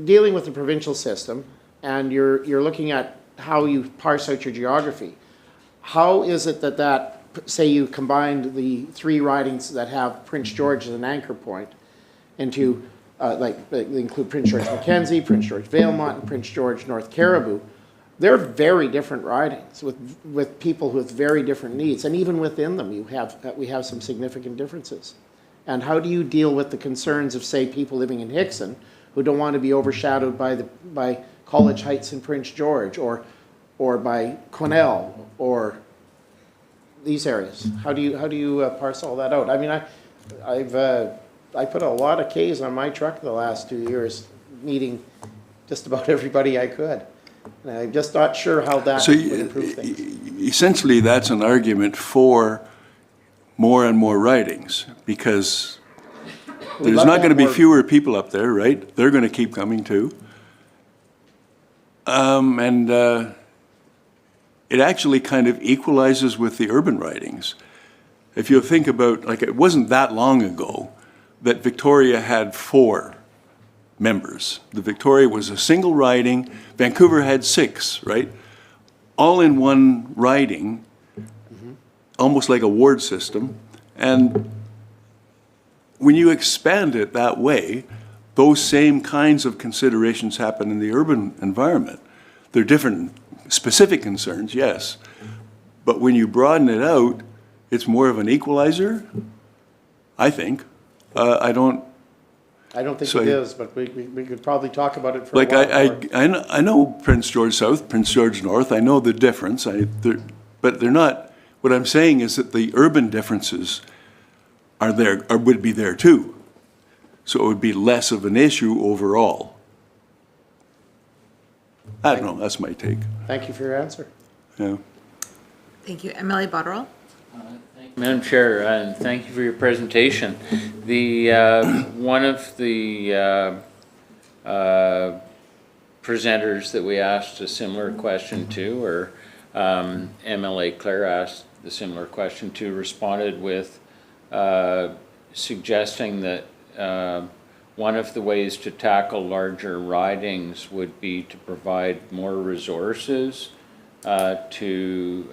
dealing with the provincial system and you're looking at how you parse out your geography, how is it that say you combined the 3 ridings that have Prince George as an anchor point into they include Prince George Mackenzie, Prince George Valemont, and Prince George North Caribou. They're very different ridings with people with very different needs, and even within them we have some significant differences. And how do you deal with the concerns of, say, people living in Hickson who don't want to be overshadowed by College Heights in Prince George or by Quesnel or these areas? How do you parse all that out? I mean, I put a lot of Ks on my truck the last 2 years, meeting just about everybody I could. And I'm just not sure how that would improve things. Essentially, that's an argument for more and more ridings, because there's not going to be fewer people up there, right? They're going to keep coming too. It actually kind of equalizes with the urban ridings. If you think about, like, it wasn't that long ago that Victoria had 4 members. The Victoria was a single riding. Vancouver had 6, right? All in one riding, almost like a ward system. And when you expand it that way, those same kinds of considerations happen in the urban environment. They're different specific concerns, yes. But when you broaden it out, it's more of an equalizer, I think. I don't think it is, but we could probably talk about it for like a while. I know Prince George South, Prince George North. I know the difference. But they're not. What I'm saying is that the urban differences are there, or would be there too. So it would be less of an issue overall. I don't know. That's my take. Thank you for your answer. Yeah. Thank you. MLA Botterill. Madam Chair, and thank you for your presentation. The one of the presenters that we asked a similar question to, or MLA Claire asked the similar question to, responded with suggesting that one of the ways to tackle larger ridings would be to provide more resources to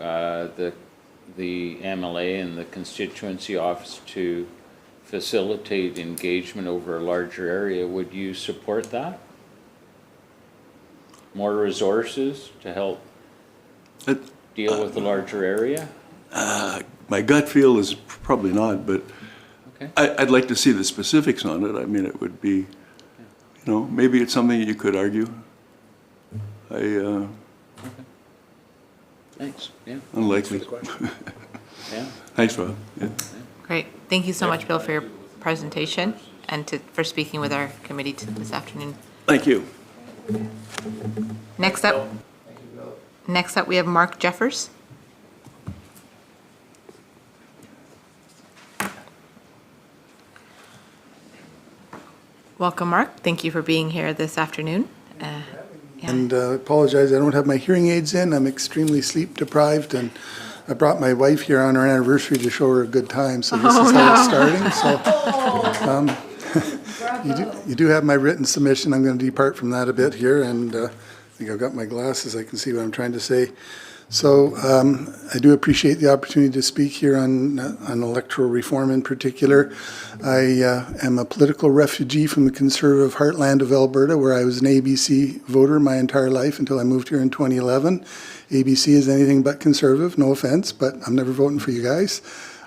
the MLA and the constituency office to facilitate engagement over a larger area. Would you support that? more resources to help deal with the larger area? My gut feel is probably not, but Okay. I'd like to see the specifics on it. I mean, it would be, maybe it's something you could argue. Thanks, yeah. Unlikely. Yeah. Thanks, Rob. Yeah. Great. Thank you so much, Bill, for your presentation and for speaking with our committee this afternoon. Thank you. Next up, we have Mark Jeffers. Welcome, Mark. Thank you for being here this afternoon. And apologize, I don't have my hearing aids in. I'm extremely sleep deprived, and I brought my wife here on our anniversary to show her a good time. So this is how it's starting. So you do have my written submission. I'm going to depart from that a bit here, and I think I've got my glasses. I can see what I'm trying to say. So I do appreciate the opportunity to speak here on electoral reform in particular. I am a political refugee from the conservative heartland of Alberta, where I was an ABC voter my entire life until I moved here in 2011. ABC is anything but conservative, no offense, but I'm never voting for you guys.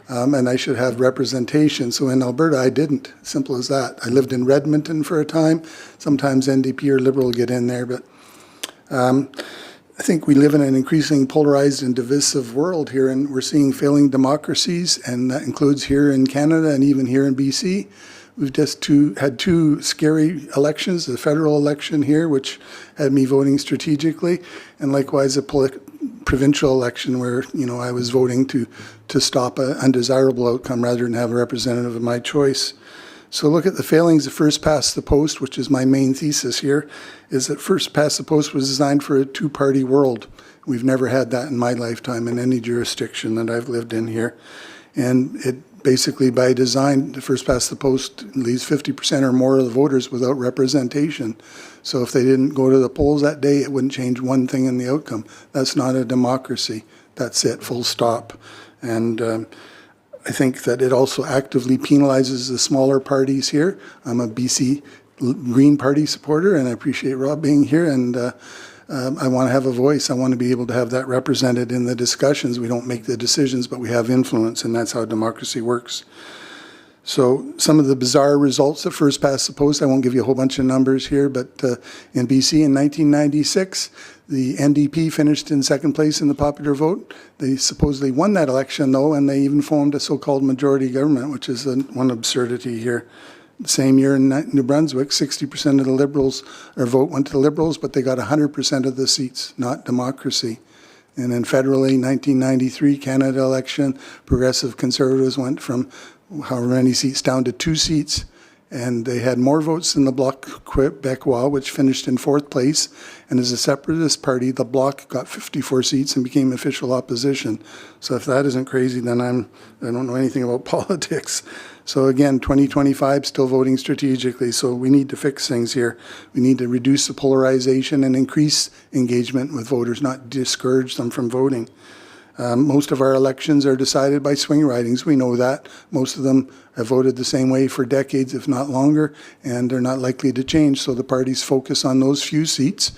And I should have representation. So in Alberta, I didn't. Simple as that. I lived in Redmonton for a time. Sometimes NDP or Liberal get in there, but I think we live in an increasingly polarized and divisive world here, and we're seeing failing democracies, and that includes here in Canada and even here in BC. We've just had two scary elections, the federal election here, which had me voting strategically, and likewise a provincial election where, I was voting to stop an undesirable outcome rather than have a representative of my choice. So look at the failings of First Past the Post, which is my main thesis here, is that First Past the Post was designed for a two-party world. We've never had that in my lifetime in any jurisdiction that I've lived in here. And it basically, by design, the First Past the Post leaves 50% or more of the voters without representation. So if they didn't go to the polls that day, it wouldn't change one thing in the outcome. That's not a democracy. That's it, full stop. And I think that it also actively penalizes the smaller parties here. I'm a BC Green Party supporter, and I appreciate Rob being here, and I want to have a voice. I want to be able to have that represented in the discussions. We don't make the decisions, but we have influence, and that's how democracy works. So some of the bizarre results that First Past the Post, I won't give you a whole bunch of numbers here, but in BC in 1996, the NDP finished in second place in the popular vote. They supposedly won that election, though, and they even formed a so-called majority government, which is one absurdity here. The same year in New Brunswick, 60% of the Liberals, or vote went to the Liberals, but they got 100% of the seats, not democracy. And then federally, 1993 Canada election, Progressive Conservatives went from however many seats down to 2 seats. And they had more votes than the Bloc Québécois, which finished in 4th place. And as a separatist party, the Bloc got 54 seats and became official opposition. So if that isn't crazy, then I don't know anything about politics. So again, 2025, still voting strategically. So we need to fix things here. We need to reduce the polarization and increase engagement with voters, not discourage them from voting. Most of our elections are decided by swing ridings. We know that. Most of them have voted the same way for decades, if not longer, and they're not likely to change. So the parties focus on those few seats.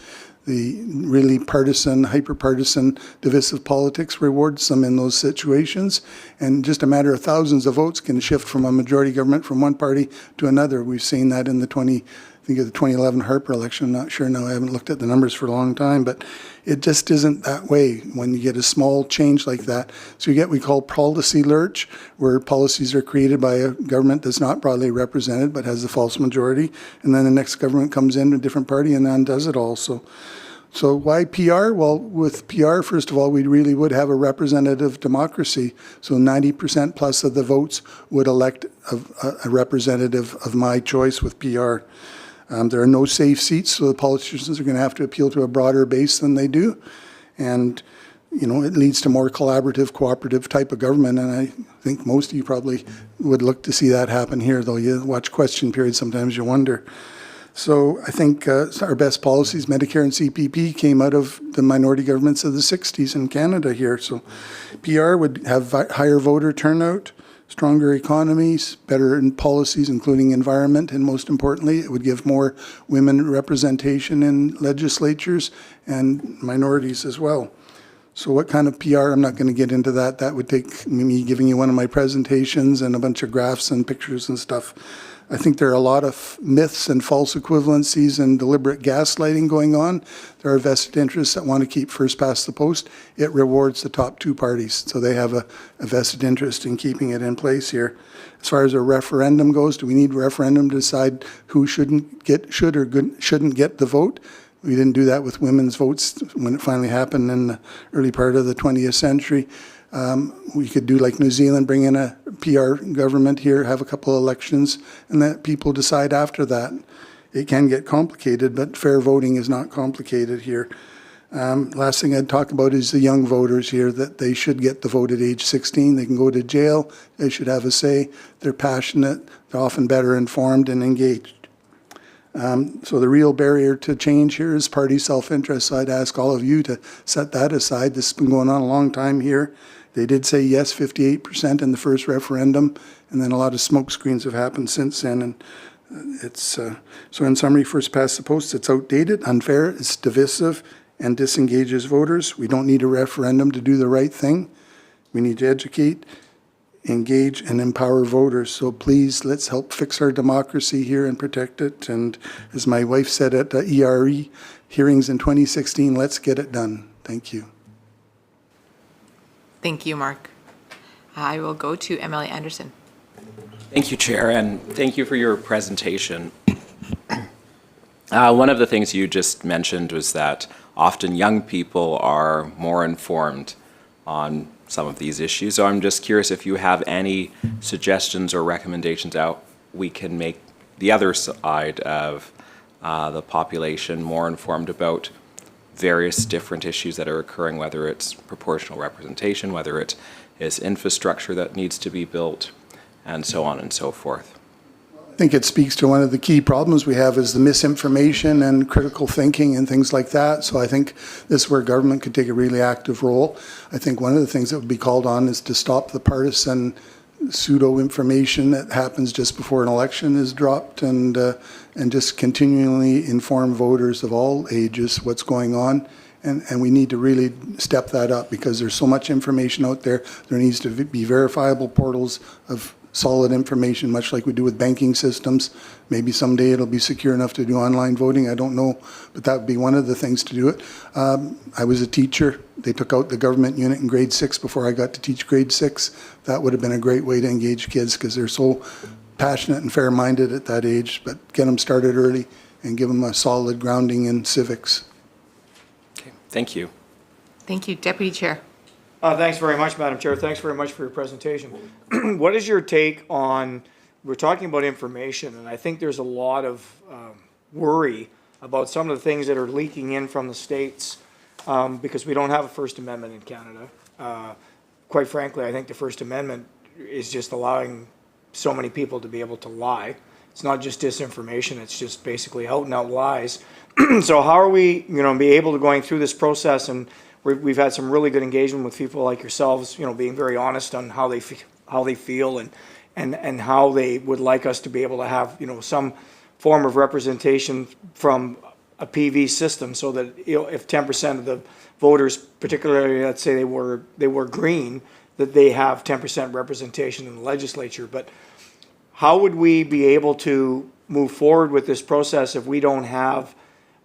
The really partisan, hyper-partisan, divisive politics rewards them in those situations. And just a matter of thousands of votes can shift from a majority government from one party to another. We've seen that in the 2011 Harper election. I'm not sure now. I haven't looked at the numbers for a long time, but it just isn't that way when you get a small change like that. So you get what we call policy lurch, where policies are created by a government that's not broadly represented but has a false majority, and then the next government comes in, a different party, and undoes it all. So why PR? Well, with PR, first of all, we really would have a representative democracy. So 90% plus of the votes would elect a representative of my choice with PR. There are no safe seats, so the politicians are going to have to appeal to a broader base than they do. And, it leads to more collaborative, cooperative type of government. And I think most of you probably would look to see that happen here, though you watch question period, sometimes you wonder. So I think our best policies, Medicare and CPP, came out of the minority governments of the 60s in Canada here. So PR would have higher voter turnout, stronger economies, better in policies, including environment, and most importantly, it would give more women representation in legislatures and minorities as well. So what kind of PR, I'm not going to get into that. That would take me giving you one of my presentations and a bunch of graphs and pictures and stuff. I think there are a lot of myths and false equivalencies and deliberate gaslighting going on. There are vested interests that want to keep first past the post. It rewards the top two parties, so they have a vested interest in keeping it in place here. As far as a referendum goes, do we need a referendum to decide who should or shouldn't get the vote? We didn't do that with women's votes when it finally happened in the early part of the 20th century. We could do like New Zealand, bring in a PR government here, have a couple of elections, and let people decide after that. It can get complicated, but fair voting is not complicated here. Last thing I'd talk about is the young voters here, that they should get the vote at age 16. They can go to jail. They should have a say. They're passionate. They're often better informed and engaged. So the real barrier to change here is party self-interest. So I'd ask all of you to set that aside. This has been going on a long time here. They did say yes, 58% in the first referendum, and then a lot of smoke screens have happened since then. And it's so in summary, first past the post, it's outdated, unfair, it's divisive, and disengages voters. We don't need a referendum to do the right thing. We need to educate, engage, and empower voters. So please, let's help fix our democracy here and protect it. And as my wife said at the ERE hearings in 2016, let's get it done. Thank you. Thank you, Mark. I will go to MLA Anderson. Thank you, Chair, and thank you for your presentation. One of the things you just mentioned was that often young people are more informed on some of these issues. So I'm just curious if you have any suggestions or recommendations out we can make the other side of the population more informed about various different issues that are occurring, whether it's proportional representation, whether it is infrastructure that needs to be built, and so on and so forth. I think it speaks to one of the key problems we have is the misinformation and critical thinking and things like that. So I think this is where government could take a really active role. I think one of the things that would be called on is to stop the partisan pseudo information that happens just before an election is dropped, and just continually inform voters of all ages what's going on. And we need to really step that up because there's so much information out there. There needs to be verifiable portals of solid information, much like we do with banking systems. Maybe someday it'll be secure enough to do online voting. I don't know, but that would be one of the things to do it. I was a teacher. They took out the government unit in grade 6 before I got to teach grade 6. That would have been a great way to engage kids because they're so passionate and fair-minded at that age, but get them started early and give them a solid grounding in civics. Okay, thank you. Thank you, Deputy Chair. Thanks very much, Madam Chair. Thanks very much for your presentation. What is your take on, we're talking about information, and I think there's a lot of worry about some of the things that are leaking in from the States because we don't have a First Amendment in Canada. Quite frankly, I think the First Amendment is just allowing so many people to be able to lie. It's not just disinformation, it's just basically out and out lies. So how are we, be able to going through this process, and we've had some really good engagement with people like yourselves, being very honest on how they feel and how they would like us to be able to have, some form of representation from a PV system, so that if 10% of the voters, particularly let's say they were green, that they have 10% representation in the legislature. But how would we be able to move forward with this process if we don't have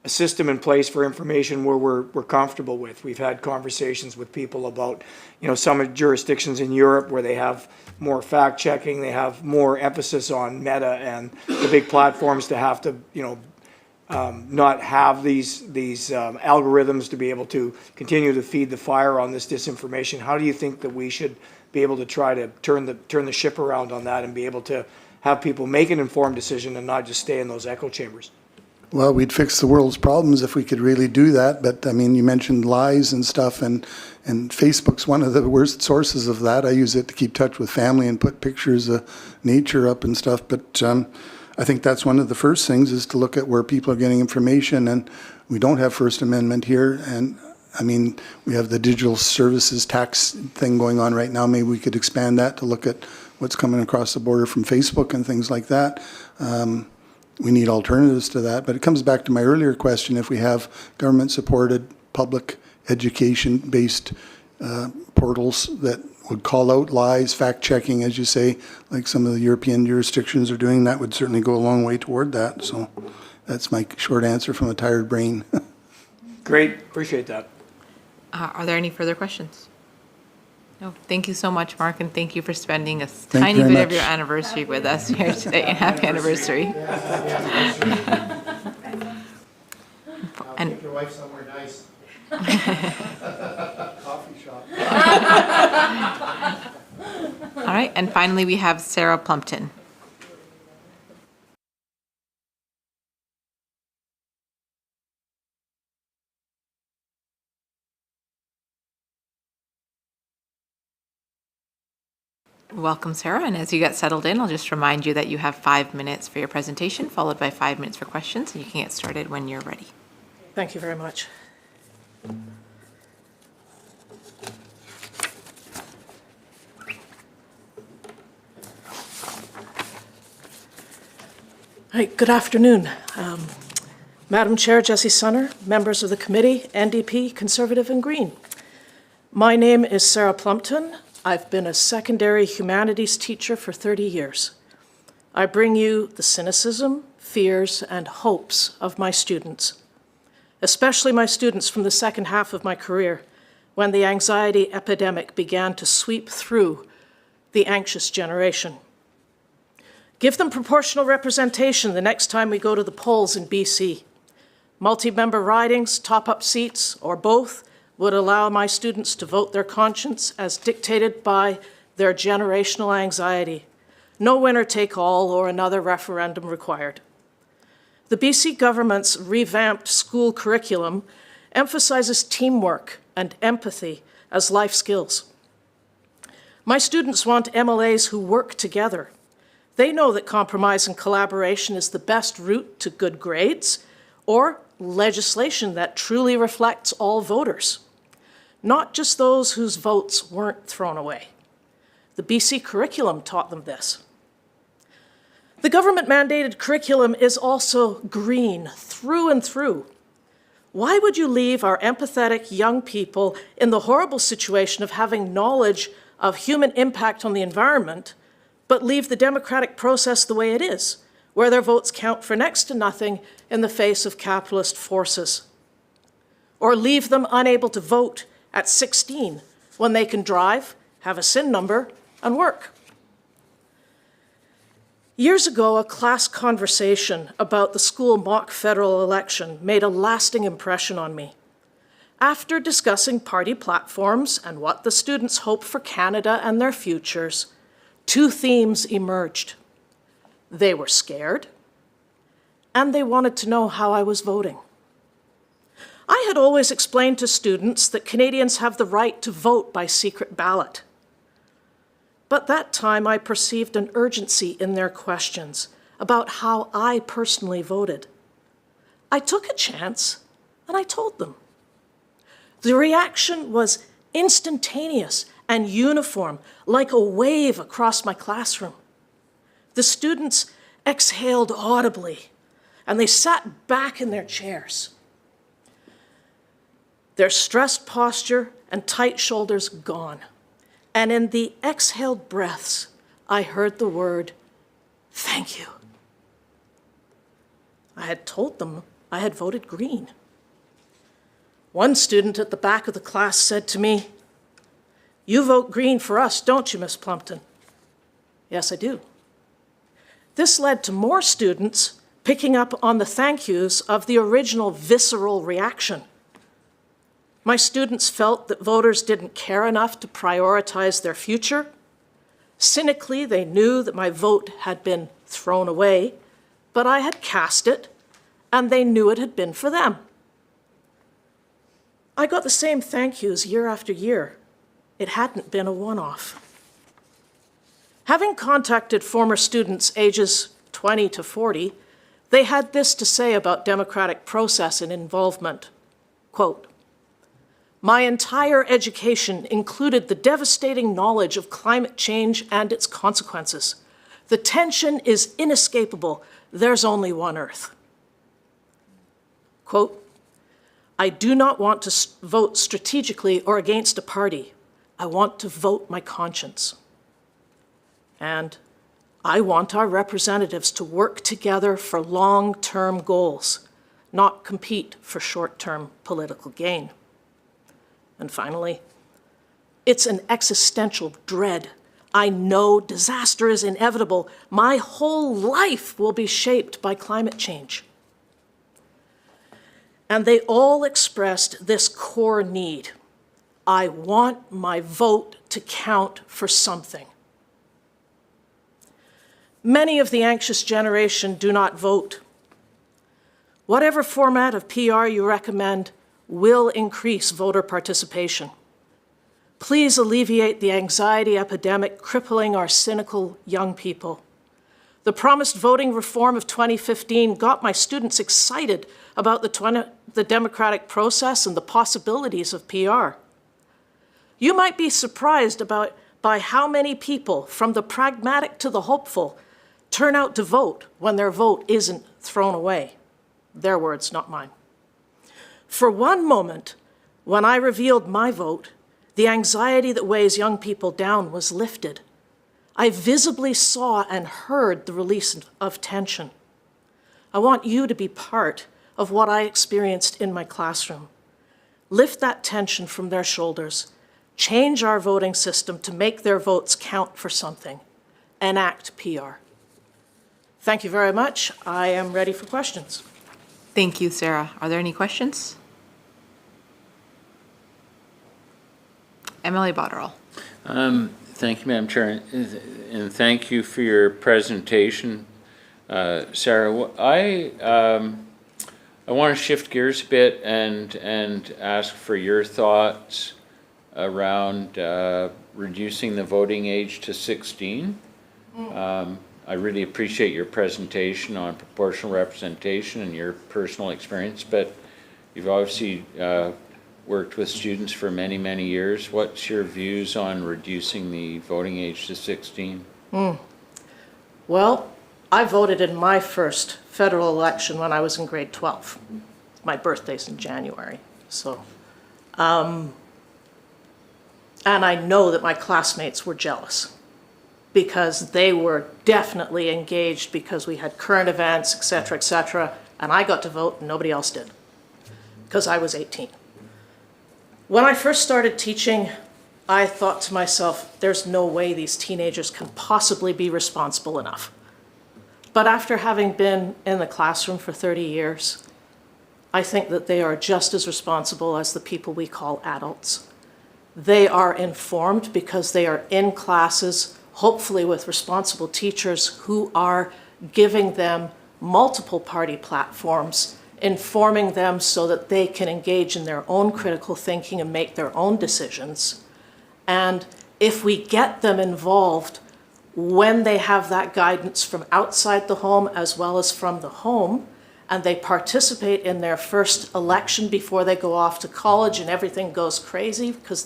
a system in place for information where we're comfortable with? We've had conversations with people about, some jurisdictions in Europe where they have more fact checking, they have more emphasis on Meta and the big platforms to have to, not have these algorithms to be able to continue to feed the fire on this disinformation. How do you think that we should be able to try to turn the ship around on that and be able to have people make an informed decision and not just stay in those echo chambers? Well, we'd fix the world's problems if we could really do that. But I mean, you mentioned lies and stuff, and Facebook's one of the worst sources of that. I use it to keep touch with family and put pictures of nature up and stuff. But I think that's one of the first things, is to look at where people are getting information. And we don't have First Amendment here. And I mean, we have the digital services tax thing going on right now. Maybe we could expand that to look at what's coming across the border from Facebook and things like that. We need alternatives to that. But it comes back to my earlier question. If we have government-supported public education-based portals that would call out lies, fact-checking, as you say, like some of the European jurisdictions are doing, that would certainly go a long way toward that. So that's my short answer from a tired brain. Great, appreciate that. Are there any further questions? No. Thank you so much, Mark, and thank you for spending a Thank you tiny very bit of much. your anniversary with us here today. Happy anniversary. And Take your wife somewhere nice. Coffee shop. all right, and finally we have Sarah Plumpton. Welcome, Sarah, and as you get settled in, I'll just remind you that you have 5 minutes for your presentation, followed by 5 minutes for questions, and you can get started when you're ready. Thank you very much. Hi, good afternoon. Madam Chair, Jessie Sunner, members of the committee, NDP, Conservative and Green. My name is Sarah Plumpton. I've been a secondary humanities teacher for 30 years. I bring you the cynicism, fears, and hopes of my students, especially my students from the second half of my career, when the anxiety epidemic began to sweep through the anxious generation. Give them proportional representation the next time we go to the polls in BC. Multi-member ridings, top-up seats, or both would allow my students to vote their conscience as dictated by their generational anxiety. No winner take all or another referendum required. The BC government's revamped school curriculum emphasizes teamwork and empathy as life skills. My students want MLAs who work together. They know that compromise and collaboration is the best route to good grades or legislation that truly reflects all voters, not just those whose votes weren't thrown away. The BC curriculum taught them this. The government-mandated curriculum is also green through and through. Why would you leave our empathetic young people in the horrible situation of having knowledge of human impact on the environment, but leave the democratic process the way it is, where their votes count for next to nothing in the face of capitalist forces? Or leave them unable to vote at 16 when they can drive, have a SIN number, and work? Years ago, a class conversation about the school mock federal election made a lasting impression on me. After discussing party platforms and what the students hope for Canada and their futures, 2 themes emerged. They were scared, and they wanted to know how I was voting. I had always explained to students that Canadians have the right to vote by secret ballot. But that time I perceived an urgency in their questions about how I personally voted. I took a chance and I told them. The reaction was instantaneous and uniform, like a wave across my classroom. The students exhaled audibly and they sat back in their chairs. Their stressed posture and tight shoulders gone. And in the exhaled breaths, I heard the word, "Thank you." I had told them I had voted green. One student at the back of the class said to me, "You vote green for us, don't you, Miss Plumpton?" "Yes, I do." This led to more students picking up on the thank yous of the original visceral reaction. My students felt that voters didn't care enough to prioritize their future. Cynically, they knew that my vote had been thrown away, but I had cast it, and they knew it had been for them. I got the same thank yous year after year. It hadn't been a one-off. Having contacted former students ages 20 to 40, they had this to say about democratic process and involvement. Quote, My entire education included the devastating knowledge of climate change and its consequences. The tension is inescapable. There's only one Earth. Quote, I do not want to vote strategically or against a party. I want to vote my conscience. And I want our representatives to work together for long-term goals, not compete for short-term political gain. And finally, it's an existential dread. I know disaster is inevitable. My whole life will be shaped by climate change. And they all expressed this core need. I want my vote to count for something. Many of the anxious generation do not vote. Whatever format of PR you recommend will increase voter participation. Please alleviate the anxiety epidemic crippling our cynical young people. The promised voting reform of 2015 got my students excited about the democratic process and the possibilities of PR. You might be surprised by how many people, from the pragmatic to the hopeful, turn out to vote when their vote isn't thrown away. Their words, not mine. For one moment, when I revealed my vote, the anxiety that weighs young people down was lifted. I visibly saw and heard the release of tension. I want you to be part of what I experienced in my classroom. Lift that tension from their shoulders. Change our voting system to make their votes count for something. Enact PR. Thank you very much. I am ready for questions. Thank you, Sarah. Are there any questions? MLA Botterill. Thank you, Madam Chair, and thank you for your presentation, Sarah. I want to shift gears a bit and ask for your thoughts around reducing the voting age to 16. I really appreciate your presentation on proportional representation and your personal experience, but you've obviously worked with students for many, many years. What's your views on reducing the voting age to 16? Well, I voted in my first federal election when I was in grade 12. My birthday's in January, so. And I know that my classmates were jealous because they were definitely engaged because we had current events, et cetera, and I got to vote and nobody else did because I was 18. When I first started teaching, I thought to myself, there's no way these teenagers can possibly be responsible enough. But after having been in the classroom for 30 years, I think that they are just as responsible as the people we call adults. They are informed because they are in classes, hopefully with responsible teachers who are giving them multiple party platforms, informing them so that they can engage in their own critical thinking and make their own decisions. And if we get them involved when they have that guidance from outside the home as well as from the home, and they participate in their first election before they go off to college and everything goes crazy because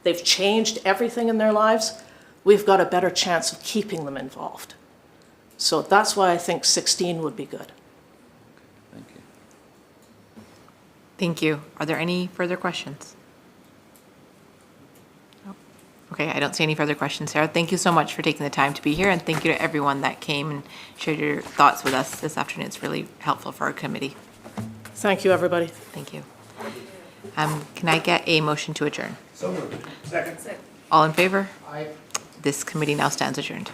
they've changed everything in their lives, we've got a better chance of keeping them involved. So that's why I think 16 would be good. Thank you. Thank you. Are there any further questions? No. Okay, I don't see any further questions, Sarah. Thank you so much for taking the time to be here, and thank you to everyone that came and shared your thoughts with us this afternoon. It's really helpful for our committee. Thank you, everybody. Thank you. Can I get a motion to adjourn? So moved. Second. All in favor? Aye. This committee now stands adjourned.